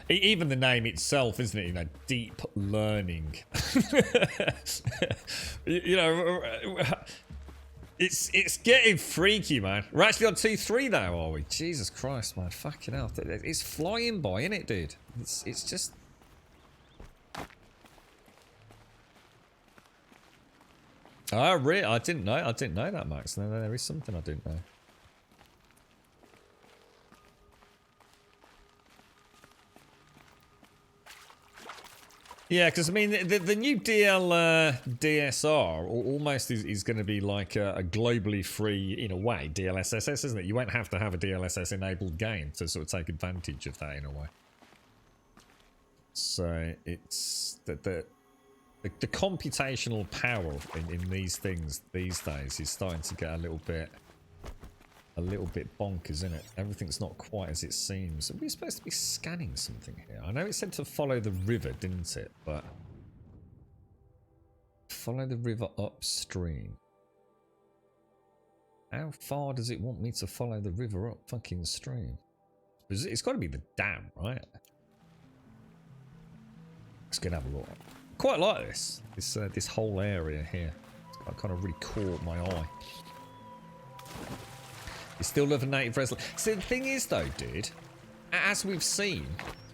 Speaker 2: Even the name itself, isn't it? You know, deep learning. you know, it's getting freaky, man. We're actually on 2-3 now, are we? Jesus Christ, man. Fucking hell. It's flying by, isn't it, dude? It's just... Oh, really? I didn't know that, Max. No, there is something I didn't know. Yeah, because I mean, the new DSR almost is going to be like a globally free, in a way, DLSS, isn't it? You won't have to have a DLSS enabled game to sort of take advantage of that in a way. So it's the computational power in these things these days is starting to get a little bit bonkers, isn't it? Everything's not quite as it seems. Are we supposed to be scanning something here? I know it said to follow the river, didn't it? But follow the river upstream. How far does it want me to follow the river up fucking stream? It's got to be the dam, right? Let's go and have a look. Quite like this whole area here. It's kind of really caught my eye. You still love a native resolution. So the thing is, though, dude, as we've seen,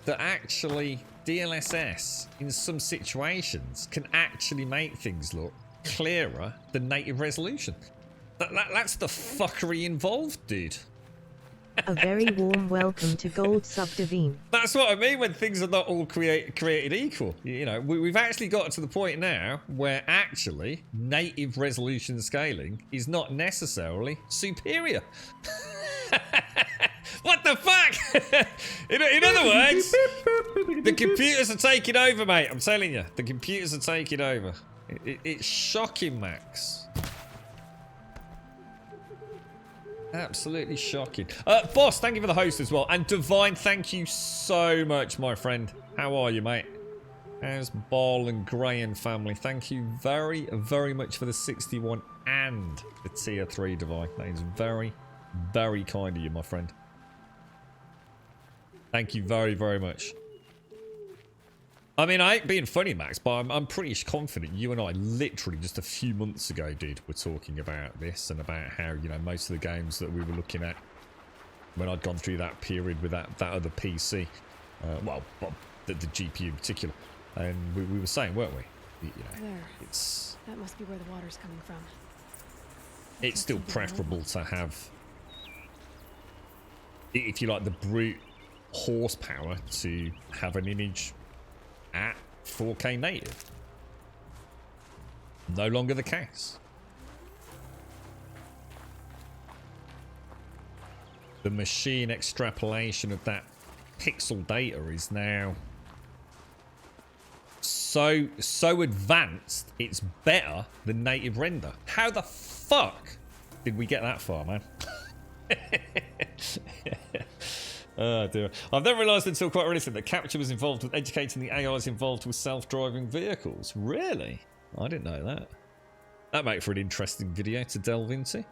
Speaker 2: that actually DLSS in some situations can actually make things look clearer than native resolution. That's the fuckery involved, dude.
Speaker 12: A very warm welcome to Gold Sub Devine.
Speaker 2: That's what I mean when things are not all created equal. You know, we've actually got to the point now where actually native resolution scaling is not necessarily superior. What the fuck? in other words, The computers are taking over, mate. I'm telling you. The computers are taking over. It's shocking, Max. Absolutely shocking. Boss, thank you for the host as well. And Divine, thank you so much, my friend. How are you, mate? How's Ball and Gray and family? Thank you very, very much for the 61 and the tier 3, Divine. That is very, very kind of you, my friend. Thank you very, very much. I mean, I ain't being funny, Max, but I'm pretty confident you and I literally just a few months ago, dude, were talking about this and about how, you know, most of the games that we were looking at when I'd gone through that period with that other PC, well, the GPU in particular, and we were saying, weren't we? You know,
Speaker 8: There.
Speaker 2: it's...
Speaker 8: That must be where the water's coming from.
Speaker 2: It's still preferable to have, if you like, the brute horsepower to have an image at 4K native. No longer the case. The machine extrapolation of that pixel data is now so advanced, it's better than native render. How the fuck did we get that far, man? Oh dear. I've never realised until quite recently that Capture was involved with educating the AIs involved with self-driving vehicles. Really? I didn't know that. That makes for an interesting video to delve into.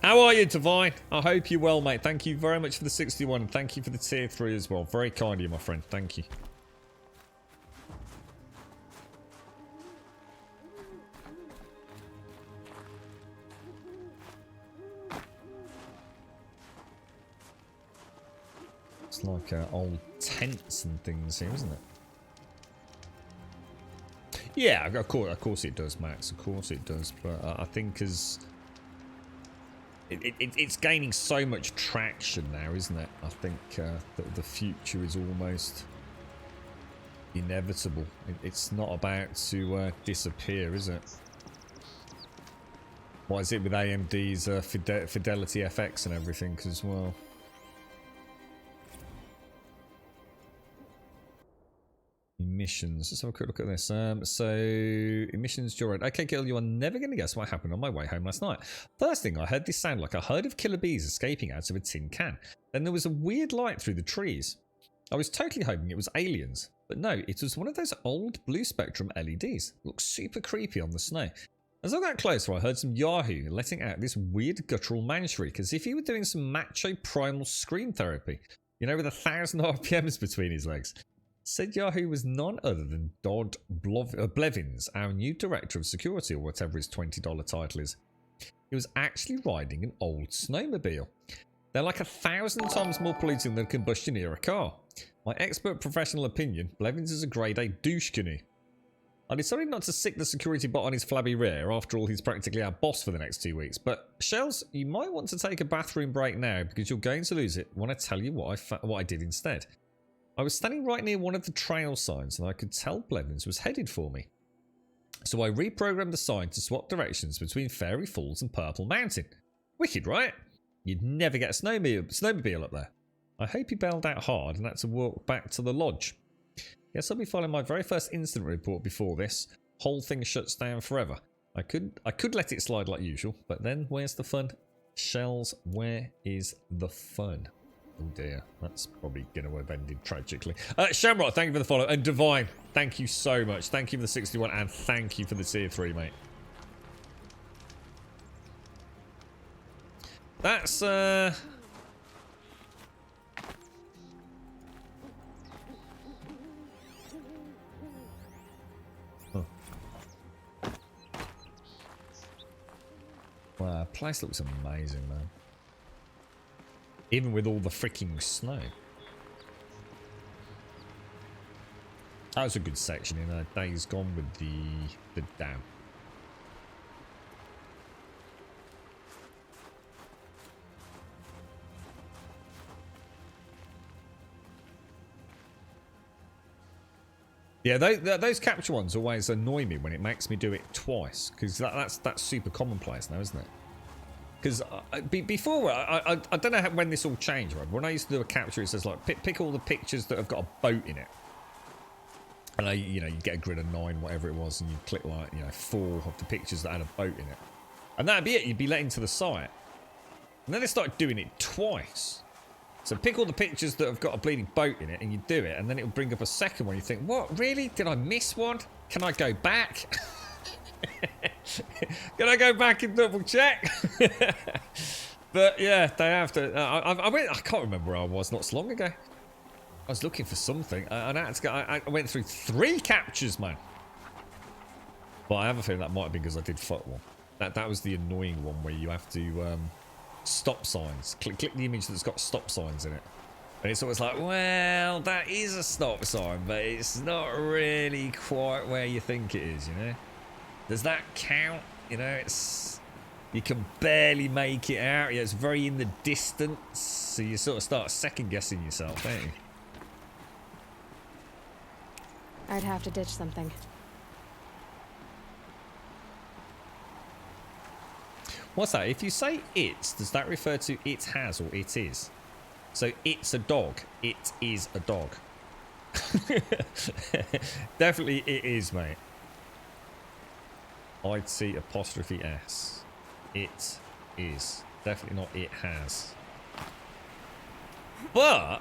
Speaker 2: How are you, Divine? I hope you're well, mate. Thank you very much for the 61. Thank you for the tier 3 as well. Very kind of you, my friend. Thank you. It's like old tents and things here, isn't it? Yeah, of course it does, Max. Of course it does. But I think as it's gaining so much traction now, isn't it? I think that the future is almost inevitable. It's not about to disappear, is it? What is it with AMD's Fidelity FX and everything as well? Emissions. Let's have a quick look at this. So, emissions during. Okay, Gil, you are never going to guess what happened on my way home last night. First thing, I heard this sound like a herd of killer bees escaping out of a tin can. Then there was a weird light through the trees. I was totally hoping it was aliens. But no, it was one of those old blue spectrum LEDs. Looks super creepy on the snow. As I got closer, I heard some Yahoo letting out this weird guttural man shriek as if he were doing some macho primal scream therapy. You know, with 1,000 RPMs between his legs. Said Yahoo was none other than Dodd Blevins, our new director of security, or whatever his $20 title is. He was actually riding an old snowmobile. They're like 1,000 times more polluting than a combustion era car. My expert professional opinion, Blevins is a grade A douche canoe. I decided not to sick the security bot on his flabby rear, after all he's practically our boss for the next 2 weeks, but Shells, you might want to take a bathroom break now because you're going to lose it when I tell you what I did instead. I was standing right near one of the trail signs and I could tell Blevins was headed for me. So I reprogrammed the sign to swap directions between Fairy Falls and Purple Mountain. Wicked, right? You'd never get a snowmobile up there. I hope he bailed out hard and had to walk back to the lodge. Guess I'll be filing my very first incident report before this. Whole thing shuts down forever. I could let it slide like usual, but then where's the fun? Shells, where is the fun? Oh dear, that's probably going to have ended tragically. Shamrock, thank you for the follow. And Divine, thank you so much. Thank you for the 61 and thank you for the tier 3, mate. That's, Huh. Wow, place looks amazing, man. Even with all the freaking snow. That was a good section in Days Gone with the dam. Yeah, those capture ones always annoy me when it makes me do it twice, because that's super commonplace now, isn't it? Because before, I don't know when this all changed, right? When I used to do a capture, it says like, pick all the pictures that have got a boat in it. And you know, you get a grid of 9, whatever it was, and you click like, you know, 4 of the pictures that had a boat in it. And that'd be it, you'd be let into the site. And then they started doing it twice. So pick all the pictures that have got a bleeding boat in it, and you do it, and then it'll bring up a second one. You think, what, really? Did I miss one? Can I go back? Can I go back and double check? But yeah, they have to. I can't remember where I was not so long ago. I was looking for something, and I went through 3 captures, man. But I have a feeling that might have been because I did fuck one. That was the annoying one where you have to stop signs. Click the image that's got stop signs in it. And it's always like, well, that is a stop sign, but it's not really quite where you think it is, you know? Does that count? You know, you can barely make it out. Yeah, it's very in the distance. So you sort of start second guessing yourself, don't you?
Speaker 8: I'd have to ditch something.
Speaker 2: What's that? If you say it's, does that refer to it has or it is? So it's a dog. It is a dog. Definitely it is, mate. I'd see apostrophe S. It is. Definitely not it has. But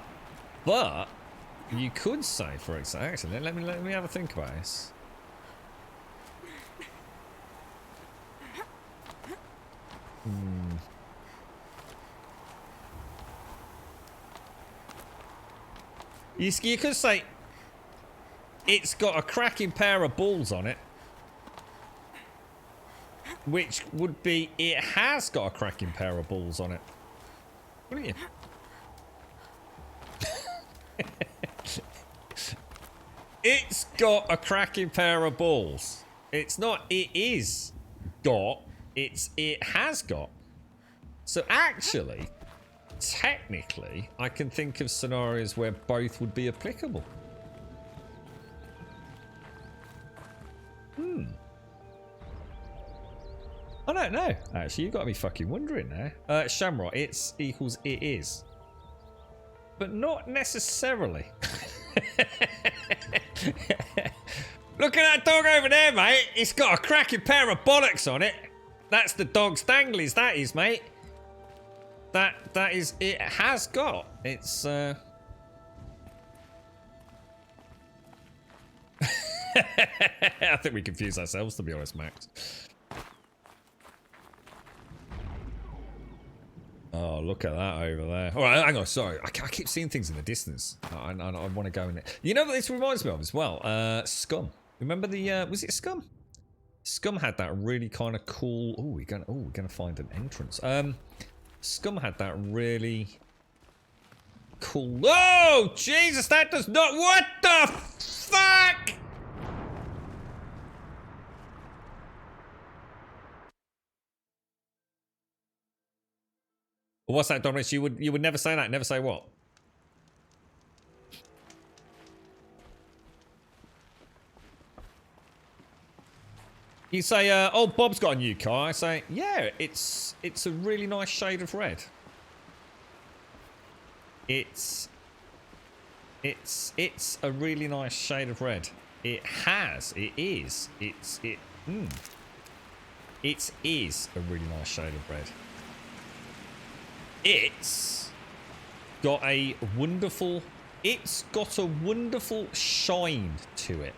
Speaker 2: you could say, for example, actually, let me have a think about this. You could say it's got a cracking pair of balls on it, which would be it has got a cracking pair of balls on it. Wouldn't you? It's got a cracking pair of balls. It's not it is got, it's it has got. So actually, technically, I can think of scenarios where both would be applicable. I don't know. Actually, you've got to be fucking wondering now. Shamrock, it's equals it is. But not necessarily. Look at that dog over there, mate. It's got a cracking pair of bollocks on it. That's the dog's danglies, that is, mate. That is, it has got. It's, I think we confuse ourselves, to be honest, Max. Oh, look at that over there. All right, hang on, sorry. I keep seeing things in the distance. I want to go in there. You know what this reminds me of as well? Scum. Remember the, was it Scum? Scum had that really kind of cool, we're gonna find an entrance. Scum had that really cool, oh, Jesus, that does not, what the fuck? What's that, Doris? You would never say that. Never say what? You say, oh, Bob's got a new car. I say, yeah, it's a really nice shade of red. It's a really nice shade of red. It is a really nice shade of red. It's got a wonderful shine to it.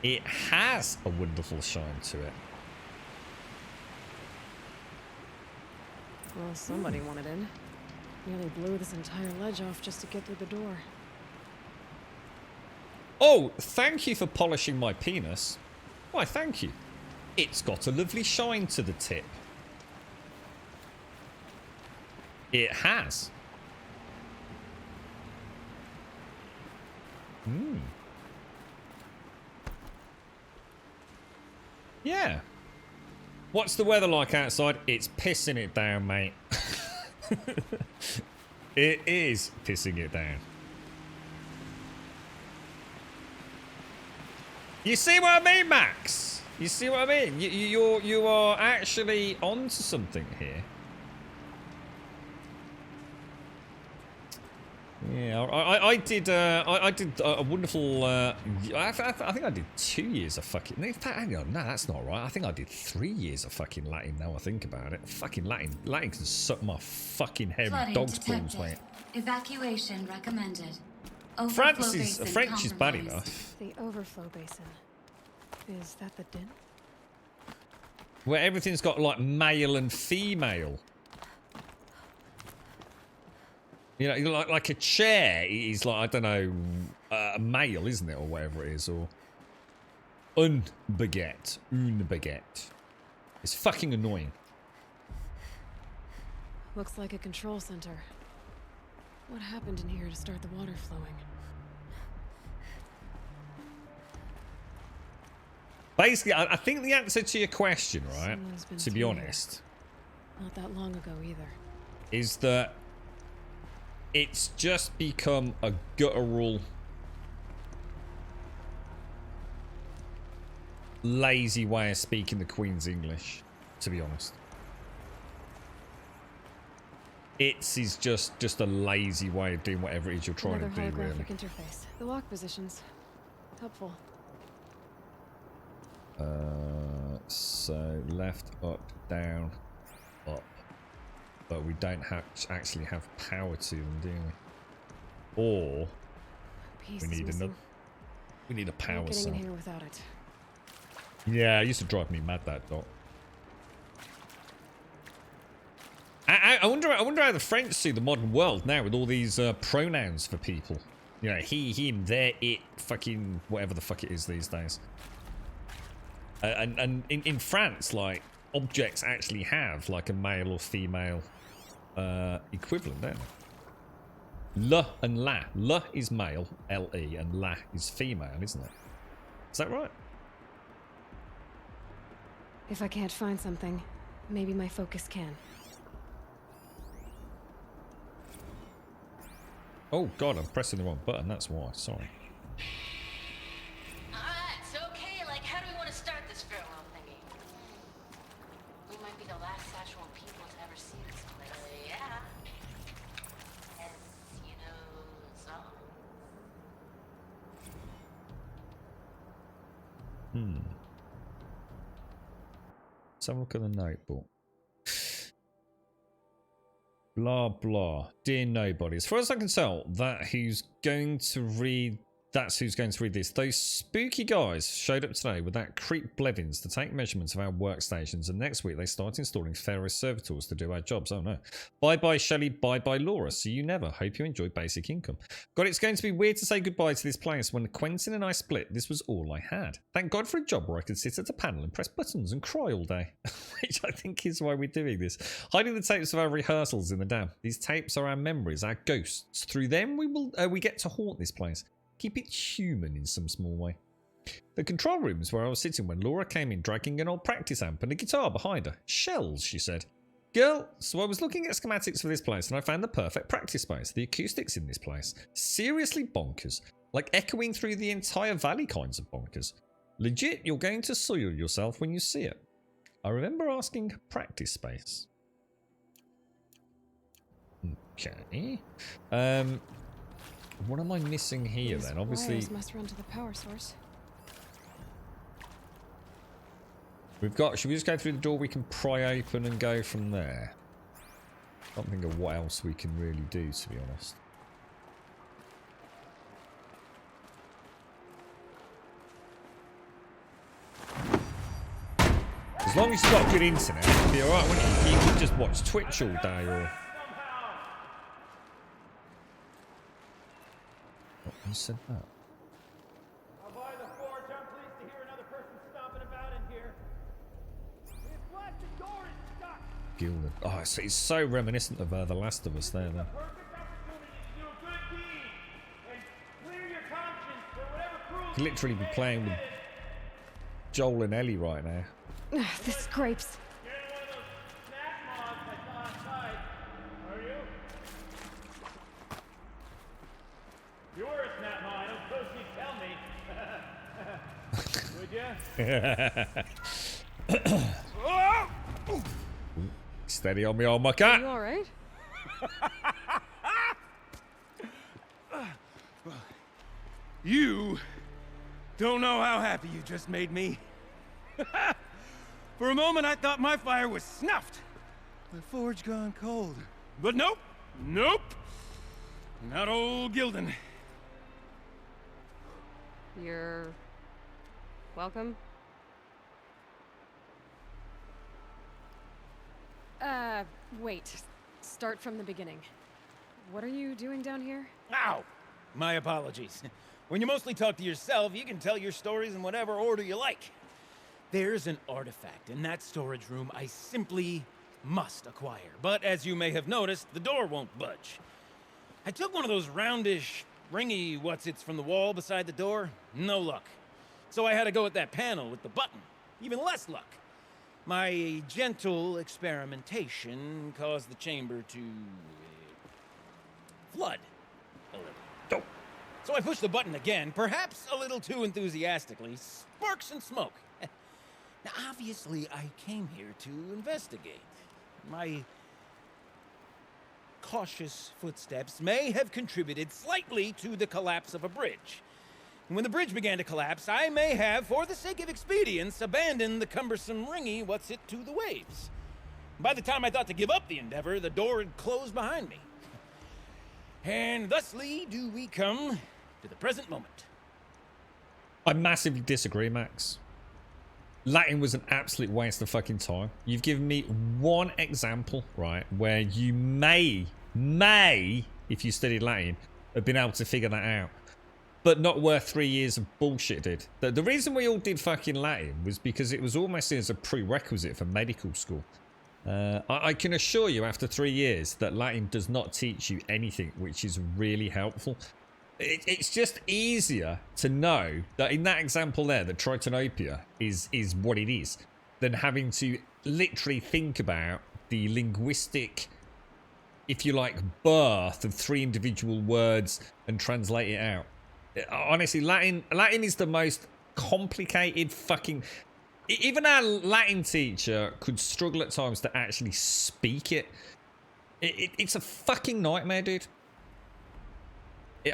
Speaker 2: It has a wonderful shine to it.
Speaker 8: Well, somebody wanted in. Nearly blew this entire ledge off just to get through the door.
Speaker 2: Oh, thank you for polishing my penis. Why, thank you. It's got a lovely shine to the tip. It has. Yeah. What's the weather like outside? It's pissing it down, mate. It is pissing it down. You see what I mean, Max? You see what I mean? You are actually onto something here. Yeah, I did a wonderful. I think I did 2 years of fucking. In fact, hang on, no, that's not right. I think I did 3 years of fucking Latin. Now I think about it, fucking Latin can suck my fucking head with dog's balls, mate.
Speaker 11: Evacuation recommended.
Speaker 2: French is bad enough.
Speaker 8: The overflow basin. Is that the den?
Speaker 2: Where everything's got like male and female. You know, like a chair is like, I don't know, a male, isn't it, or whatever it is, or une baguette. It's fucking annoying.
Speaker 8: Looks like a control center. What happened in here to start the water flowing?
Speaker 2: Basically, I think the answer to your question, right, to be honest,
Speaker 8: not that long ago either,
Speaker 2: is that it's just become a guttural, lazy way of speaking the Queen's English, to be honest. Is just a lazy way of doing whatever it is you're trying to do,
Speaker 8: holographic
Speaker 2: really.
Speaker 8: interface. The lock positions. Helpful.
Speaker 2: So left, up, down, up. But we don't actually have power to them, do we? Or we need another. We need a power cell.
Speaker 8: Getting in here without it.
Speaker 2: Yeah, it used to drive me mad, that dot. I wonder how the French see the modern world now with all these pronouns for people. You know, he, him, their, it, fucking whatever the fuck it is these days. And in France, like, objects actually have like a male or female equivalent, don't they? Le and la. Le is male, L-E, and la is female, isn't it? Is that right?
Speaker 8: If I can't find something, maybe my focus can.
Speaker 2: Oh god, I'm pressing the wrong button, that's why, sorry.
Speaker 11: Alright, so okay, like how do we want to start this farewell thingy? We might be the last Sacheron people to ever see this place. Yeah. As you know, so.
Speaker 2: Let's have a look at the notebook. Blah blah. Dear nobody. As far as I can tell, that's who's going to read this. Those spooky guys showed up today with that creep Blevins to take measurements of our workstations, and next week they start installing Pharaoh servitors to do our jobs. Oh no. Bye bye Shelley, bye bye Laura. See you never. Hope you enjoy basic income. God, it's going to be weird to say goodbye to this place. When Quentin and I split, this was all I had. Thank God for a job where I could sit at a panel and press buttons and cry all day. Which I think is why we're doing this. Hiding the tapes of our rehearsals in the dam. These tapes are our memories, our ghosts. Through them we get to haunt this place. Keep it human in some small way. The control room is where I was sitting when Laura came in dragging an old practice amp and a guitar behind her. Shells, she said. Girl, so I was looking at schematics for this place and I found the perfect practice space. The acoustics in this place. Seriously bonkers. Like echoing through the entire valley kinds of bonkers. Legit, you're going to soil yourself when you see it. I remember asking practice space. Okay. What am I missing here then? Obviously,
Speaker 8: wires must run to the power source.
Speaker 2: we've got. Should we just go through the door we can pry open and go from there? I can't think of what else we can really do, to be honest. As long as you've got good internet, it'll be alright, wouldn't you? You could just watch Twitch all day or. Who said that?
Speaker 13: I'll buy the forge. I'm pleased to hear another person stomping about in here. This blasted door is stuck.
Speaker 2: Gilded. Oh, it's so reminiscent of The Last of Us there, then. Could literally be playing with Joel and Ellie right now.
Speaker 8: The scrapes.
Speaker 13: You were a snap mom. I don't suppose you'd tell me. Would ya?
Speaker 2: Steady on me, old mucker.
Speaker 8: You all right?
Speaker 13: You don't know how happy you just made me. For a moment, I thought my fire was snuffed. The forge gone cold. But nope. Nope. Not old Gildan.
Speaker 8: You're welcome. Wait. Start from the beginning. What are you doing down here?
Speaker 20: Ow! My apologies. When you mostly talk to yourself, you can tell your stories in whatever order you like. There's an artifact in that storage room I simply must acquire. But as you may have noticed, the door won't budge. I took one of those roundish, ringy what's-its from the wall beside the door. No luck. So I had to go with that panel with the button. Even less luck. My gentle experimentation caused the chamber to flood a little. So I pushed the button again, perhaps a little too enthusiastically. Sparks and smoke. Now, obviously, I came here to investigate. My cautious footsteps may have contributed slightly to the collapse of a bridge. And when the bridge began to collapse, I may have, for the sake of expedience, abandoned the cumbersome ringy what's-it to the waves. By the time I thought to give up the endeavor, the door had closed behind me. And thusly do we come to the present moment.
Speaker 2: I massively disagree, Max. Latin was an absolute waste of fucking time. You've given me one example, right, where you may, if you studied Latin, have been able to figure that out. But not worth 3 years of bullshit, dude. The reason we all did fucking Latin was because it was almost seen as a prerequisite for medical school. I can assure you after 3 years that Latin does not teach you anything, which is really helpful. It's just easier to know that in that example there, that Tritonopia is what it is, than having to literally think about the linguistic, if you like, birth of 3 individual words and translate it out. Honestly, Latin is the most complicated fucking... Even our Latin teacher could struggle at times to actually speak it. It's a fucking nightmare, dude.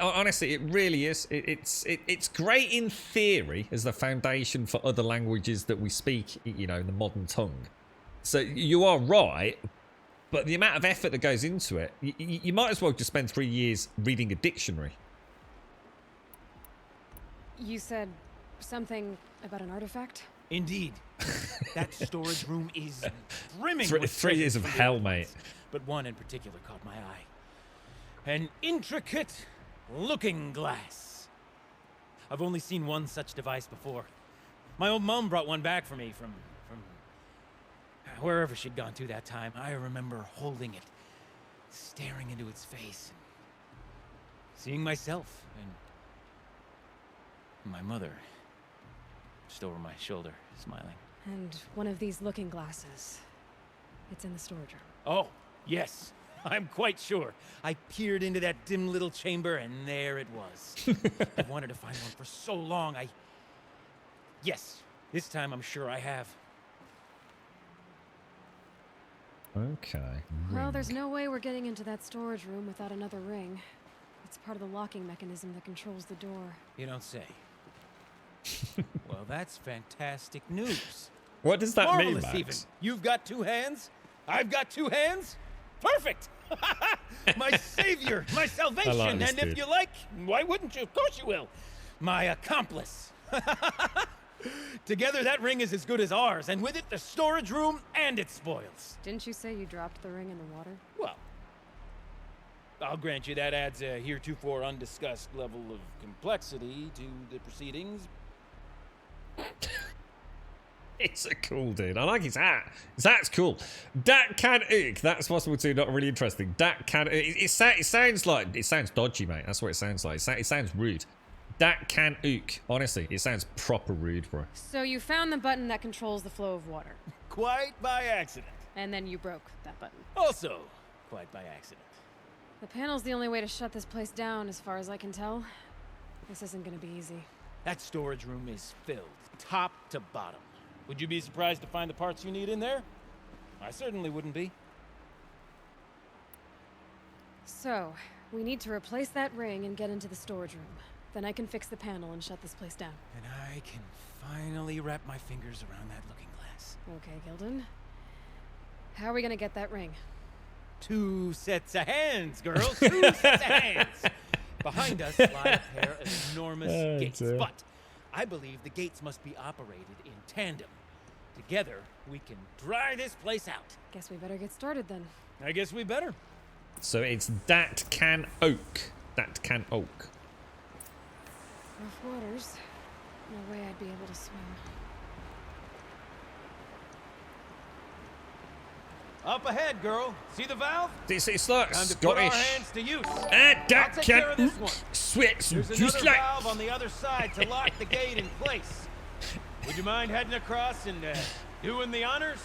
Speaker 2: Honestly, it really is. It's great in theory as the foundation for other languages that we speak, you know, in the modern tongue. So you are right, but the amount of effort that goes into it, you might as well just spend 3 years reading a dictionary.
Speaker 8: You said something about an artifact?
Speaker 20: Indeed. That storage room is brimming with
Speaker 2: 3 years of hell, mate.
Speaker 20: But one in particular caught my eye. An intricate looking glass. I've only seen one such device before. My old mum brought one back for me from wherever she'd gone to that time. I remember holding it, staring into its face, and seeing myself and my mother just over my shoulder, smiling.
Speaker 8: And one of these looking glasses. It's in the storage room.
Speaker 20: Oh, yes. I'm quite sure. I peered into that dim little chamber, and there it was. I've wanted to find one for so long. Yes, this time I'm sure I have.
Speaker 2: Okay.
Speaker 8: Well, there's no way we're getting into that storage room without another ring. It's part of the locking mechanism that controls the door.
Speaker 20: You don't say. Well, that's fantastic news.
Speaker 2: What does that mean,
Speaker 20: Marvelous,
Speaker 2: Max?
Speaker 20: even. You've got 2 hands. I've got 2 hands. Perfect. My savior, my salvation,
Speaker 2: like this
Speaker 20: and
Speaker 2: dude.
Speaker 20: if you like, why wouldn't you? Of course you will. My accomplice. Together, that ring is as good as ours, and with it, the storage room and its spoils.
Speaker 8: Didn't you say you dropped the ring in the water?
Speaker 20: Well, I'll grant you that adds a heretofore undiscussed level of complexity to the proceedings.
Speaker 2: It's a cool dude. I like his hat. His hat's cool. Dat can ook. That's possible too. Not really interesting. Dat can. It sounds like it sounds dodgy, mate. That's what it sounds like. It sounds rude. Dat can ook. Honestly, it sounds proper rude, bro.
Speaker 8: So you found the button that controls the flow of water.
Speaker 20: Quite by accident.
Speaker 8: And then you broke that button.
Speaker 20: Also, quite by accident.
Speaker 8: The panel's the only way to shut this place down, as far as I can tell. This isn't gonna be easy.
Speaker 20: That storage room is filled, top to bottom. Would you be surprised to find the parts you need in there? I certainly wouldn't be.
Speaker 8: So, we need to replace that ring and get into the storage room. Then I can fix the panel and shut this place down.
Speaker 20: And I can finally wrap my fingers around that looking glass.
Speaker 8: Okay, Gilden. How are we gonna get that ring?
Speaker 20: 2 sets of hands, girl. 2 sets of hands. Behind us lie a pair of enormous gates.
Speaker 2: dear.
Speaker 20: But I believe the gates must be operated in tandem. Together, we can dry this place out.
Speaker 8: Guess we better get started then.
Speaker 20: I guess we better.
Speaker 2: So it's that can oak. That can oak.
Speaker 8: Rough waters. No way I'd be able to swim.
Speaker 20: Up ahead, girl. See the valve?
Speaker 2: It's like
Speaker 20: Time to put our
Speaker 2: Scottish.
Speaker 20: hands to use.
Speaker 2: That
Speaker 20: I'll take care of
Speaker 2: can
Speaker 20: this one.
Speaker 2: switch
Speaker 20: There's
Speaker 2: just
Speaker 20: another
Speaker 2: like.
Speaker 20: valve on the other side to lock the gate in place. Would you mind heading across and doing the honors?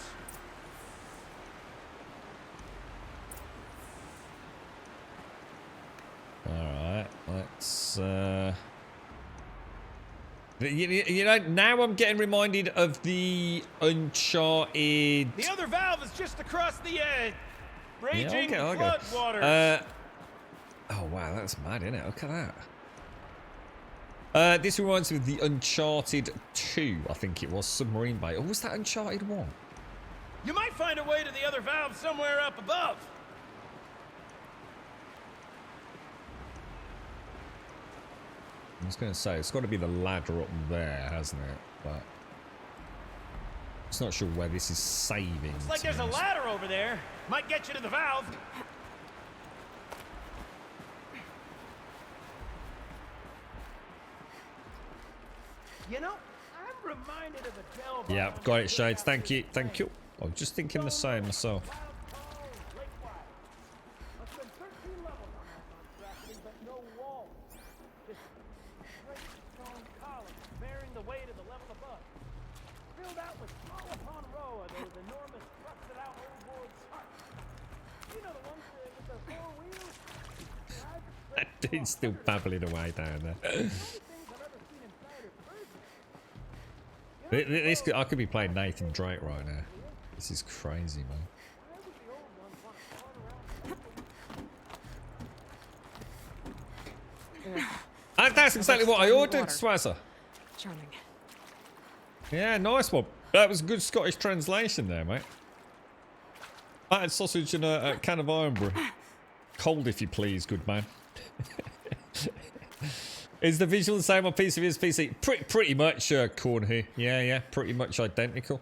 Speaker 2: Alright, let's you know, now I'm getting reminded of the Uncharted.
Speaker 20: The other valve is just across the raging
Speaker 2: okay.
Speaker 20: flood waters.
Speaker 2: Oh wow, that's mad, isn't it? Look at that. This reminds me of the Uncharted 2, I think it was, Submarine Bay. Or was that Uncharted 1?
Speaker 20: You might find a way to the other valve somewhere up above.
Speaker 2: I was going to say, it's got to be the ladder up there, hasn't it? But it's not sure where this is saving.
Speaker 20: Looks like
Speaker 2: to be
Speaker 20: there's a
Speaker 2: honest.
Speaker 20: ladder over there. Might get you to the valve. You know, I'm reminded of a delve.
Speaker 2: Yeah, got it, Shades. Thank you. Thank you. I was just thinking the same myself. That dude's still babbling away down there. This I could be playing Nathan Drake right now. This is crazy, man. That's exactly what I ordered, Swazzer.
Speaker 8: Charming.
Speaker 2: Yeah, nice one. That was a good Scottish translation there, mate. Battered sausage and a can of iron brew. Cold, if you please, good man. Is the visual the same on PC as PC? Pretty much, Cornhu. Yeah, pretty much identical.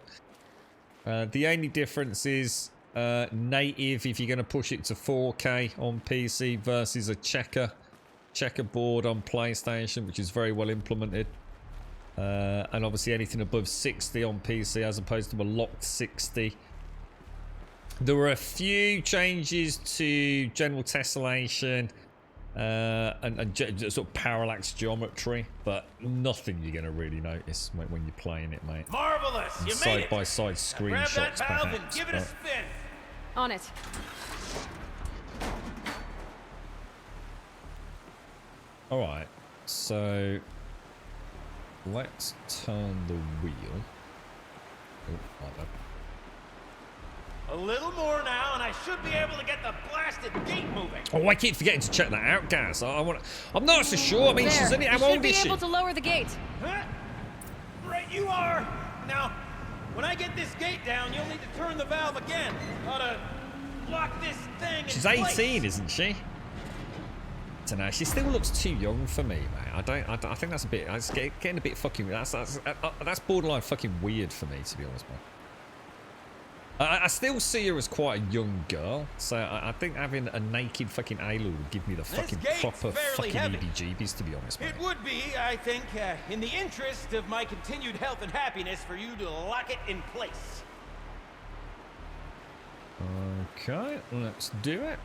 Speaker 2: The only difference is native, if you're going to push it to 4K on PC versus a checkerboard on PlayStation, which is very well implemented. And obviously anything above 60 on PC as opposed to a locked 60. There were a few changes to general tessellation and sort of parallax geometry, but nothing you're going to really notice when you're playing it, mate.
Speaker 20: Marvelous!
Speaker 2: And
Speaker 20: You made it!
Speaker 2: side-by-side
Speaker 20: Grab that
Speaker 2: screenshots,
Speaker 20: valve and
Speaker 2: perhaps.
Speaker 20: give it a
Speaker 2: but-
Speaker 20: spin.
Speaker 8: On it.
Speaker 2: Alright, so let's turn the wheel. Oh, like that.
Speaker 20: A little more now, and I should be able to get the blasted gate moving.
Speaker 2: Oh, I keep forgetting to check that out, guys. I'm not so sure. I mean, she's only, how
Speaker 8: you
Speaker 2: old
Speaker 8: should be
Speaker 2: is she?
Speaker 8: able to lower the gate.
Speaker 20: Huh? Right you are. Now, when I get this gate down, you'll need to turn the valve again. Ought to lock this thing in
Speaker 2: She's
Speaker 20: place.
Speaker 2: 18, isn't she? I don't know. She still looks too young for me, mate. I think that's a bit. It's getting a bit fucking. That's borderline fucking weird for me, to be honest, man. I still see her as quite a young girl, so I think having a naked fucking Aloy would give me the fucking
Speaker 20: gate's
Speaker 2: proper
Speaker 20: fairly
Speaker 2: fucking
Speaker 20: heavy.
Speaker 2: heebie-jeebies, to be honest, mate.
Speaker 20: It would be, I think, in the interest of my continued health and happiness for you to lock it in place.
Speaker 2: Okay, let's do it.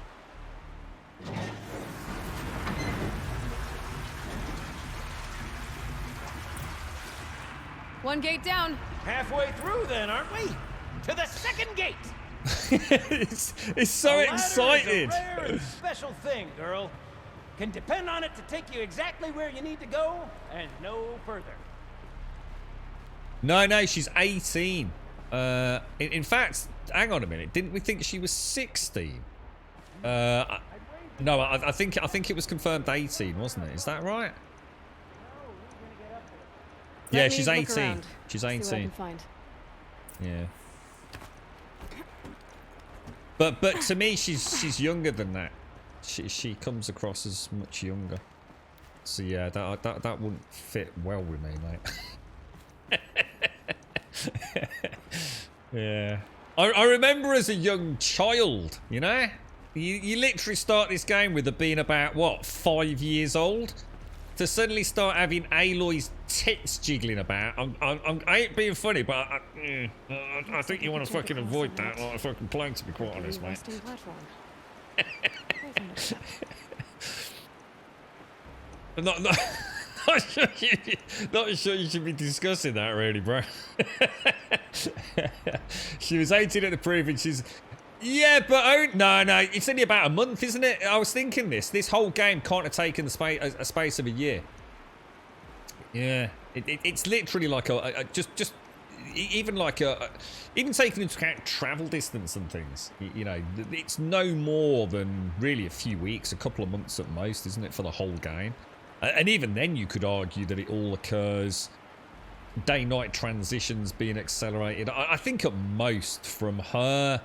Speaker 8: One gate down.
Speaker 20: Halfway through then, aren't we? To the second gate!
Speaker 2: It's so
Speaker 20: A ladder
Speaker 2: excited.
Speaker 20: is a rare and special thing, girl. can depend on it to take you exactly where you need to go and no further.
Speaker 2: No, she's 18. In fact, hang on a minute. Didn't we think she was 16? No, I think it was confirmed 18, wasn't it? Is that right? Yeah, she's 18. She's 18. Yeah. But to me, she's younger than that. She comes across as much younger. So yeah, that wouldn't fit well with me, mate. Yeah. I remember as a young child, you know? You literally start this game with her being about, what, 5 years old? To suddenly start having Aloy's tits jiggling about. I ain't being funny, but I think you want to fucking avoid that like a fucking plague, to be quite honest, mate. Not sure you should be discussing that, really, bro. She was 18 at the proof, and she's... Yeah, but no, it's only about a month, isn't it? I was thinking this whole game can't have taken a space of a year. Yeah, it's literally like just even like even taking into account travel distance and things. You know, it's no more than really a few weeks, a couple of months at most, isn't it, for the whole game? And even then, you could argue that it all occurs. Day-night transitions being accelerated. I think at most from her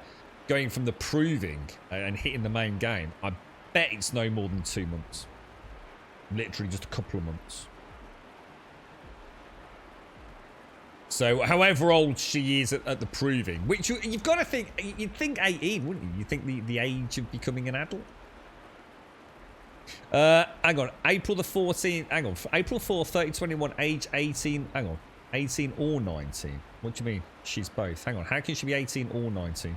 Speaker 2: going from the proving and hitting the main game, I bet it's no more than 2 months. Literally just a couple of months. So however old she is at the proving, which you've got to think, you'd think 18, wouldn't you? You think the age of becoming an adult? Hang on, April the 14th, hang on, April 4th, 2021, age 18, hang on, 18 or 19? What do you mean she's both? Hang on, how can she be 18 or 19?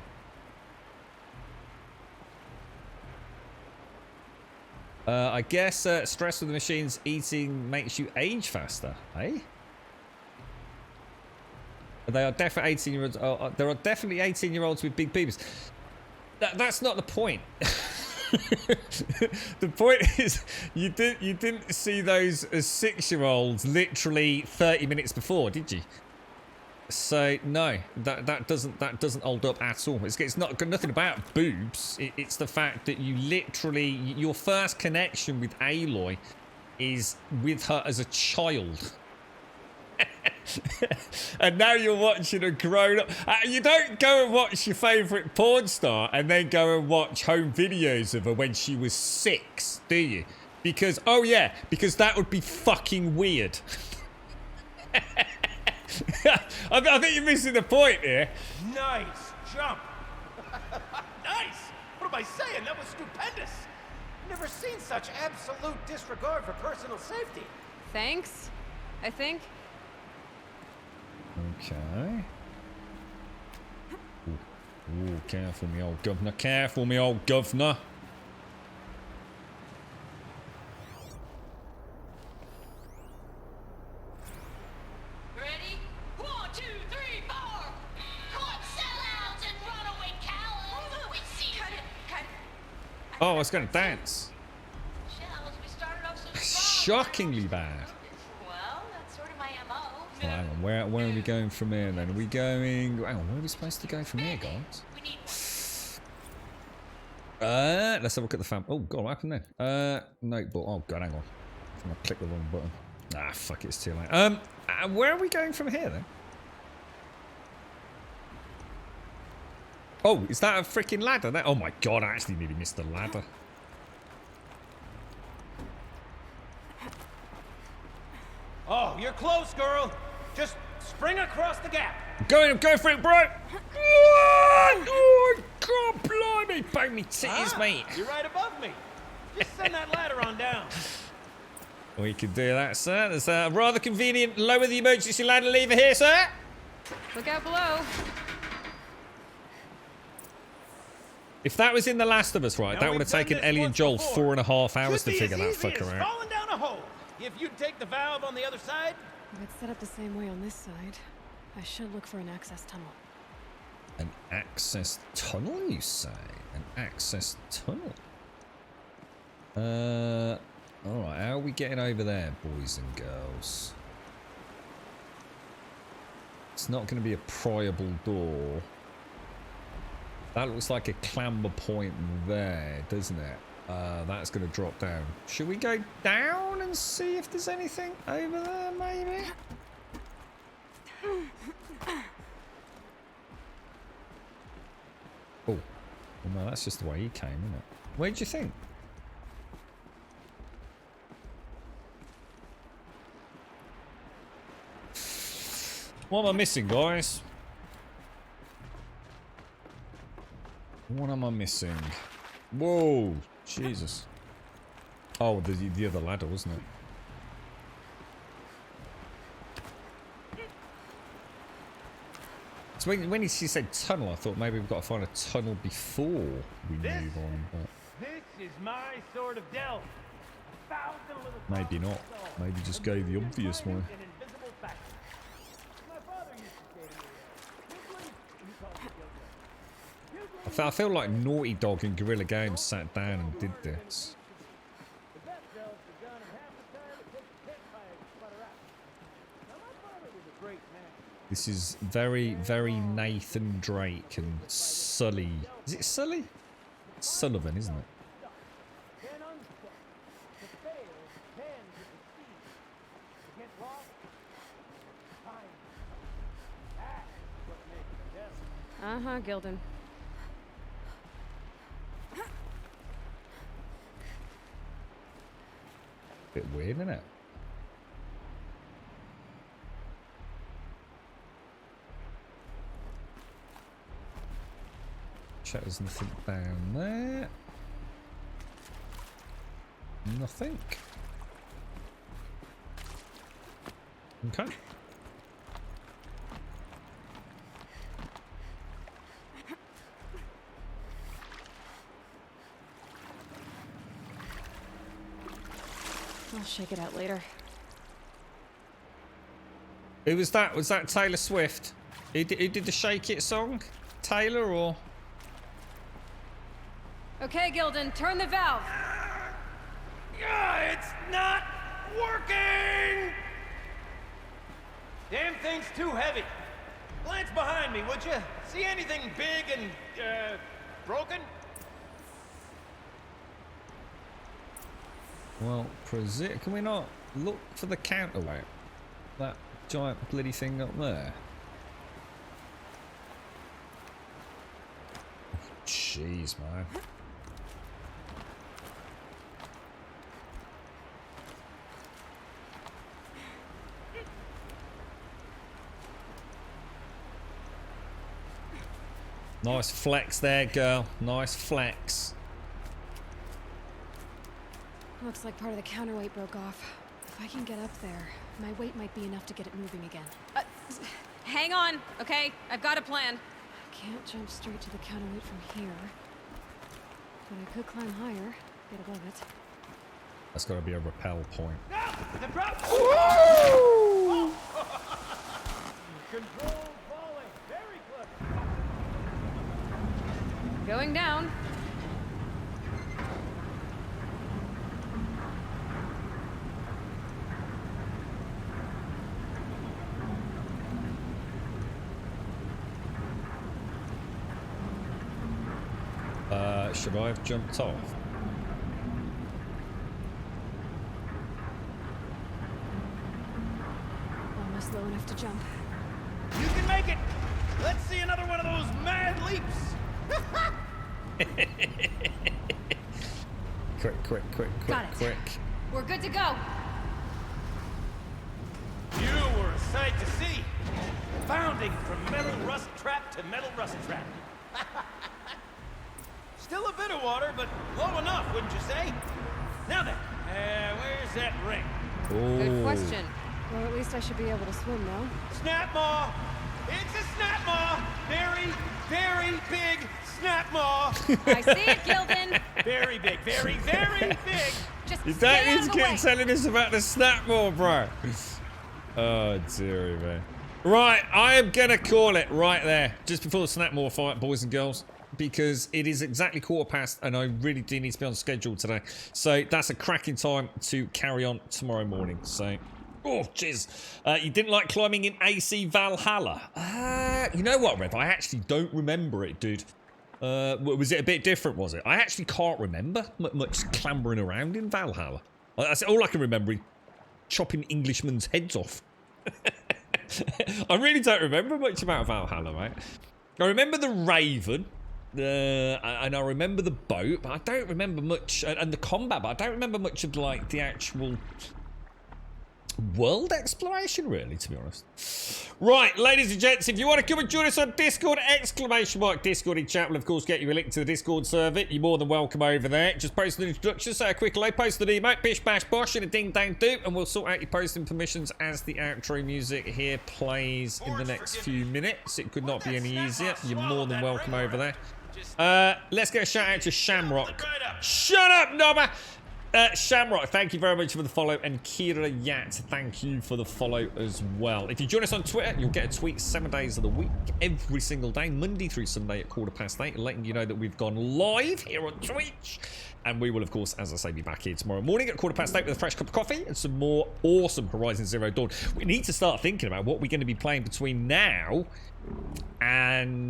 Speaker 2: I guess stress with the machines eating makes you age faster, eh? They are definitely 18-year-olds. There are definitely 18-year-olds with big pubes. That's not the point. The point is, you didn't see those as 6-year-olds literally 30 minutes before, did you? So no, that doesn't hold up at all. It's not got nothing about boobs. It's the fact that you literally, your first connection with Aloy is with her as a child. And now you're watching a grown up. You don't go and watch your favourite porn star and then go and watch home videos of her when she was 6, do you? Because, oh yeah, because that would be fucking weird. I think you're missing the point here.
Speaker 20: Nice jump. Nice. What am I saying? That was stupendous. Never seen such absolute disregard for personal safety.
Speaker 8: Thanks, I think.
Speaker 2: Okay. Ooh, careful, me old governor. Careful, me old governor.
Speaker 11: Ready? 1, 2, 3, 4. Caught sellouts and runaway cowards. We see cut it.
Speaker 2: Oh, I was going to dance.
Speaker 11: Shells, we started off so
Speaker 2: Shockingly bad.
Speaker 11: well, that's sort of my MO.
Speaker 2: Oh, hang on, where are we going from here then? Are we going... Hang on, where are we supposed to go from here, guys? Let's have a look at the fam... Oh, God, what happened then? Notebook. Oh, God, hang on. I clicked the wrong button. Ah, fuck it, it's too late. Where are we going from here then? Oh, is that a freaking ladder? Oh my God, I actually nearly missed the ladder.
Speaker 20: Oh, you're close, girl. Just spring across the gap.
Speaker 2: I'm going for it, bro. Oh, God, blimey. Bang me titties, mate.
Speaker 20: You're right above me. Just send that ladder on down.
Speaker 2: We can do that, sir. There's a rather convenient lower the emergency ladder lever here, sir.
Speaker 8: Look out below.
Speaker 2: If that was in The Last of Us, right,
Speaker 20: Now
Speaker 2: that would have taken Ellie and Joel 4.5 hours to figure that fucker out.
Speaker 20: Falling down a hole. If you take the valve on the other side.
Speaker 8: If it's set up the same way on this side, I should look for an access tunnel.
Speaker 2: An access tunnel, you say? An access tunnel? Alright, how are we getting over there, boys and girls? It's not going to be a pryable door. That looks like a clamber point there, doesn't it? That's going to drop down. Should we go down and see if there's anything over there, maybe? Oh. Well, no, that's just the way he came, isn't it? Where do you think? What am I missing, guys? What am I missing? Whoa, Jesus. Oh, the other ladder, wasn't it? So when he said tunnel, I thought maybe we've got to find a tunnel before we move on. But
Speaker 13: This is my sort of delve.
Speaker 2: maybe not. Maybe just go the obvious one. I feel like Naughty Dog and Guerrilla Games sat down and did this. This is very, very Nathan Drake and Sully. Is it Sully? Sullivan, isn't it?
Speaker 8: Uh-huh, Gildan.
Speaker 2: Bit weird, isn't it? Check there's nothing down there. Nothing. Okay.
Speaker 8: I'll shake it out later.
Speaker 2: Who was that? Was that Taylor Swift? Who did the Shake It song? Taylor or?
Speaker 8: Okay, Gildan, turn the valve.
Speaker 13: It's not working! Damn thing's too heavy. Glance behind me, would you? See anything big and, broken?
Speaker 2: Well, can we not look for the counterweight? That giant bloody thing up there. Jeez, man. Nice flex there, girl. Nice flex.
Speaker 8: Looks like part of the counterweight broke off. If I can get up there, my weight might be enough to get it moving again. Hang on, okay? I've got a plan. I can't jump straight to the counterweight from here. But I could climb higher, get above it.
Speaker 2: That's got to be a rappel point.
Speaker 13: The prop! Control falling. Very clever.
Speaker 8: Going down.
Speaker 2: Should I have jumped off?
Speaker 8: Almost low enough to jump.
Speaker 13: You can make it! Let's see another one of those mad leaps!
Speaker 2: Quick.
Speaker 8: We're good to go.
Speaker 13: You were a sight to see. Bounding from metal rust trap to metal rust trap. Still a bit of water, but low enough, wouldn't you say? Now then, where's that ring?
Speaker 8: Good question. Well, at least I should be able to swim now.
Speaker 13: Snap maw! It's a snap maw! Very, very big snap maw!
Speaker 8: I see it, Gildan!
Speaker 13: Very big, very, very big!
Speaker 8: Just
Speaker 2: That is good telling us about the snap more, bro. Oh, dearie, man. Right, I am gonna call it right there. Just before the snap more fight, boys and girls. because it is exactly 1:15 and I really do need to be on schedule today. So that's a cracking time to carry on tomorrow morning. So, oh, jeez. You didn't like climbing in AC Valhalla? You know what, Rev? I actually don't remember it, dude. Was it a bit different, was it? I actually can't remember much clambering around in Valhalla. That's all I can remember, is chopping Englishmen's heads off. I really don't remember much about Valhalla, mate. I remember the Raven, and I remember the boat, but I don't remember much, and the combat, but I don't remember much of, like, the actual world exploration, really, to be honest. Right, ladies and gents, if you want to come and join us on Discord, Discord in chat will, of course, get you a link to the Discord server. You're more than welcome over there. Just post an introduction, say a quick hello, post an emote, bish bash bosh, and a ding dang doop, and we'll sort out your posting permissions as the outro music here plays in the next few minutes. It could not be any easier. You're more than welcome over there. Let's get a shout out to Shamrock. Shut up, Nobba! Shamrock, thank you very much for the follow, and Kira Yat, thank you for the follow as well. If you join us on Twitter, you'll get a tweet 7 days of the week, every single day, Monday through Sunday at 8:15, letting you know that we've gone live here on Twitch. And we will, of course, as I say, be back here tomorrow morning at 8:15 with a fresh cup of coffee and some more awesome Horizon Zero Dawn. We need to start thinking about what we're going to be playing between now and,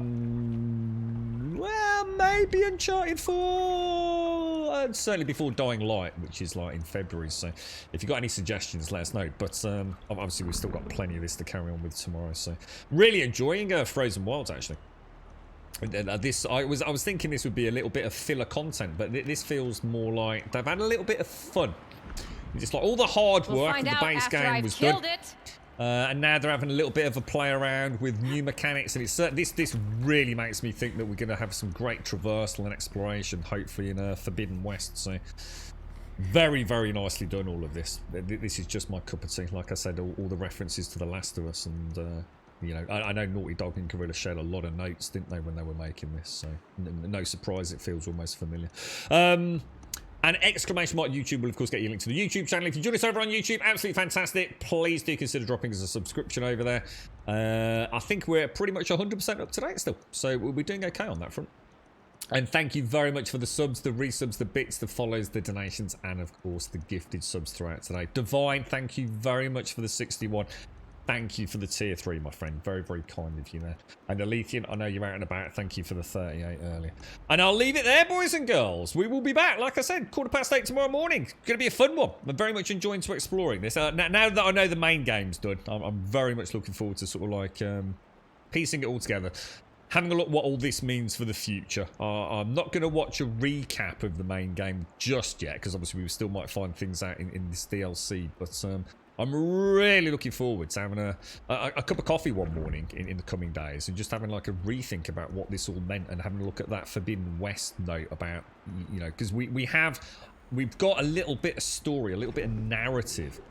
Speaker 2: well, maybe Uncharted 4, certainly before Dying Light, which is like in February. So if you've got any suggestions, let us know. But obviously we've still got plenty of this to carry on with tomorrow. So really enjoying Frozen Wilds, actually. I was thinking this would be a little bit of filler content, but this feels more like they've had a little bit of fun. Just like all the hard work of the base game was done. And now they're having a little bit of a play around with new mechanics, and it's this really makes me think that we're going to have some great traversal and exploration, hopefully in Forbidden West. So very, very nicely done, all of this. This is just my cup of tea. Like I said, all the references to The Last of Us, and you know, I know Naughty Dog and Guerrilla shared a lot of notes, didn't they, when they were making this? So no surprise, it feels almost familiar. And exclamation mark YouTube will, of course, get you a link to the YouTube channel. If you join us over on YouTube, absolutely fantastic. Please do consider dropping us a subscription over there. I think we're pretty much 100% up to date still. So we're doing okay on that front. And thank you very much for the subs, the resubs, the bits, the follows, the donations, and, of course, the gifted subs throughout today. Divine, thank you very much for the 61. Thank you for the tier 3, my friend. Very, very kind of you there. And Alethian, I know you're out and about. Thank you for the 38 earlier. And I'll leave it there, boys and girls. We will be back, like I said, 8:15 tomorrow morning. It's going to be a fun one. I'm very much enjoying exploring this. Now that I know the main game's done, I'm very much looking forward to sort of like piecing it all together. Having a look what all this means for the future. I'm not going to watch a recap of the main game just yet, because obviously we still might find things out in this DLC. But I'm really looking forward to having a cup of coffee one morning in the coming days, and just having like a rethink about what this all meant, and having a look at that Forbidden West note about, you know, because we've got a little bit of story, a little bit of narrative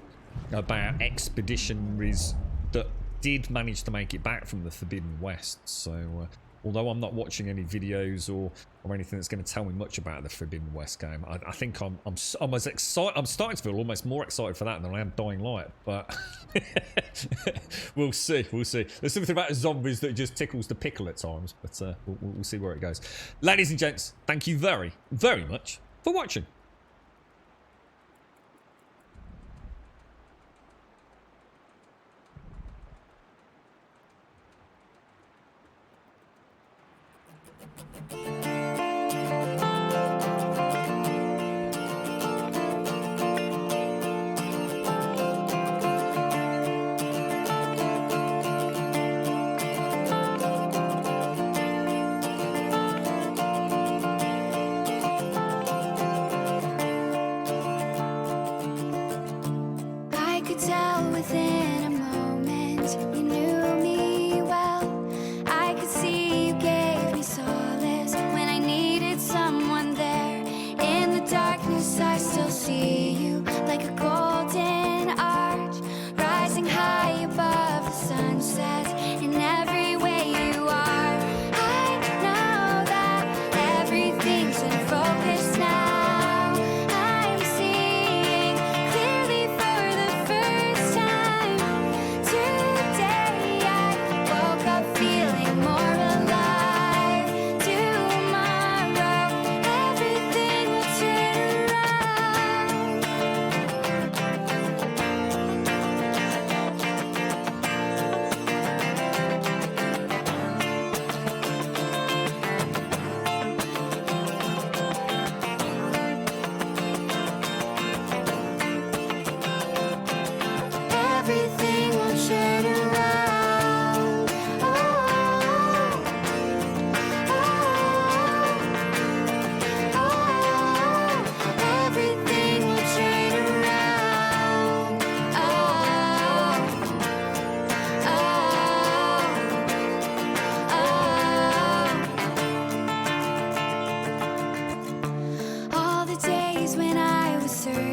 Speaker 2: about expeditionaries that did manage to make it back from the Forbidden West. So although I'm not watching any videos or anything that's going to tell me much about the Forbidden West game, I think I'm as excited. I'm starting to feel almost more excited for that than I am Dying Light. But we'll see. There's something about zombies that just tickles the pickle at times. But we'll see where it goes. Ladies and gents, thank you very, very much for watching.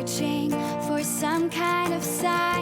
Speaker 15: searching for some kind of sign.